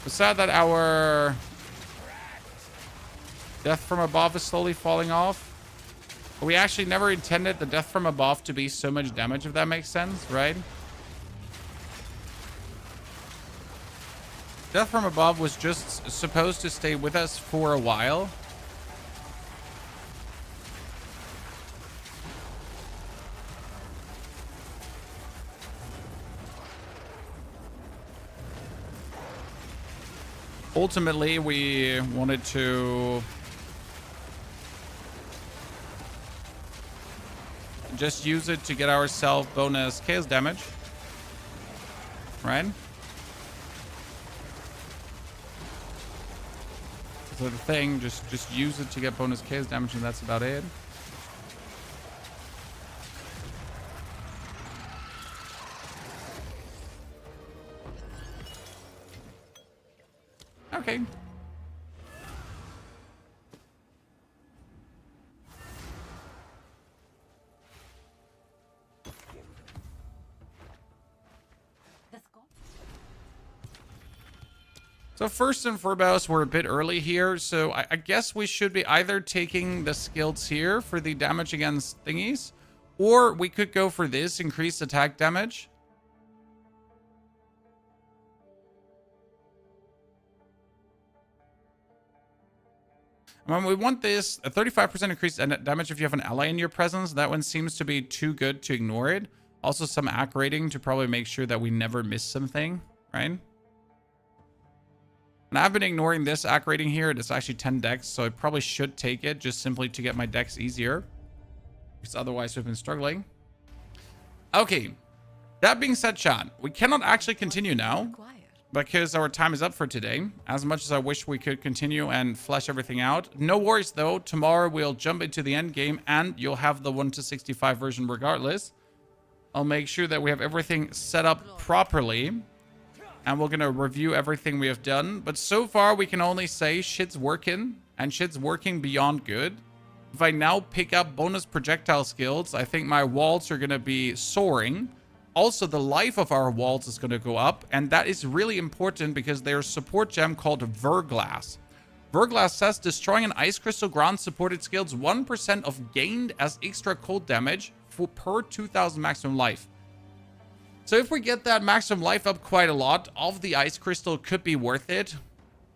It's sad that our death from above is slowly falling off. But we actually never intended the death from above to be so much damage, if that makes sense, right? Death from above was just supposed to stay with us for a while. Ultimately, we wanted to just use it to get ourselves bonus chaos damage, right? So the thing, just use it to get bonus chaos damage, and that's about it. Okay. So first and foremost, we're a bit early here. So I guess we should be either taking the skills here for the damage against thingies, or we could go for this increased attack damage. When we want this, a 35% increased damage if you have an ally in your presence. That one seems to be too good to ignore it. Also some ACK rating to probably make sure that we never miss something, right? And I've been ignoring this ACK rating here. It's actually 10 dex, so I probably should take it just simply to get my dex easier. Because otherwise we've been struggling. Okay. That being said, chat, we cannot actually continue now because our time is up for today. As much as I wish we could continue and flesh everything out. No worries though. Tomorrow we'll jump into the end game and you'll have the 1:65 version regardless. I'll make sure that we have everything set up properly. And we're going to review everything we have done. But so far, we can only say shit's working. And shit's working beyond good. If I now pick up bonus projectile skills, I think my walls are going to be soaring. Also, the life of our walls is going to go up. And that is really important because there's a support gem called Verglass. Verglass says destroying an ice crystal grants supported skills 1% of gained as extra cold damage per 2,000 maximum life. So if we get that maximum life up quite a lot of the ice crystal, could be worth it.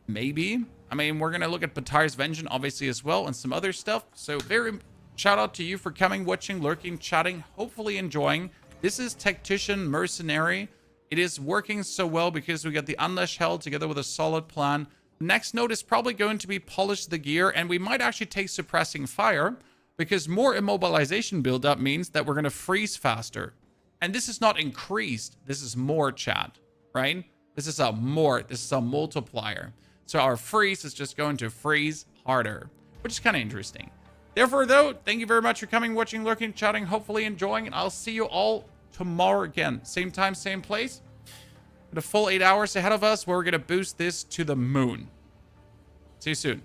Maybe. I mean, we're going to look at Batar's Vengeance obviously as well and some other stuff. So very shout out to you for coming, watching, lurking, chatting, hopefully enjoying. This is Tactician Mercenary. It is working so well because we got the Unleash Hell together with a solid plan. Next note is probably going to be Polish the Gear, and we might actually take Suppressing Fire because more immobilization buildup means that we're going to freeze faster. And this is not increased. This is more, chat, right? This is a multiplier. So our freeze is just going to freeze harder, which is kind of interesting. Therefore, though, thank you very much for coming, watching, lurking, chatting, hopefully enjoying. And I'll see you all tomorrow again. Same time, same place. With a full 8 hours ahead of us where we're going to boost this to the moon. See you soon.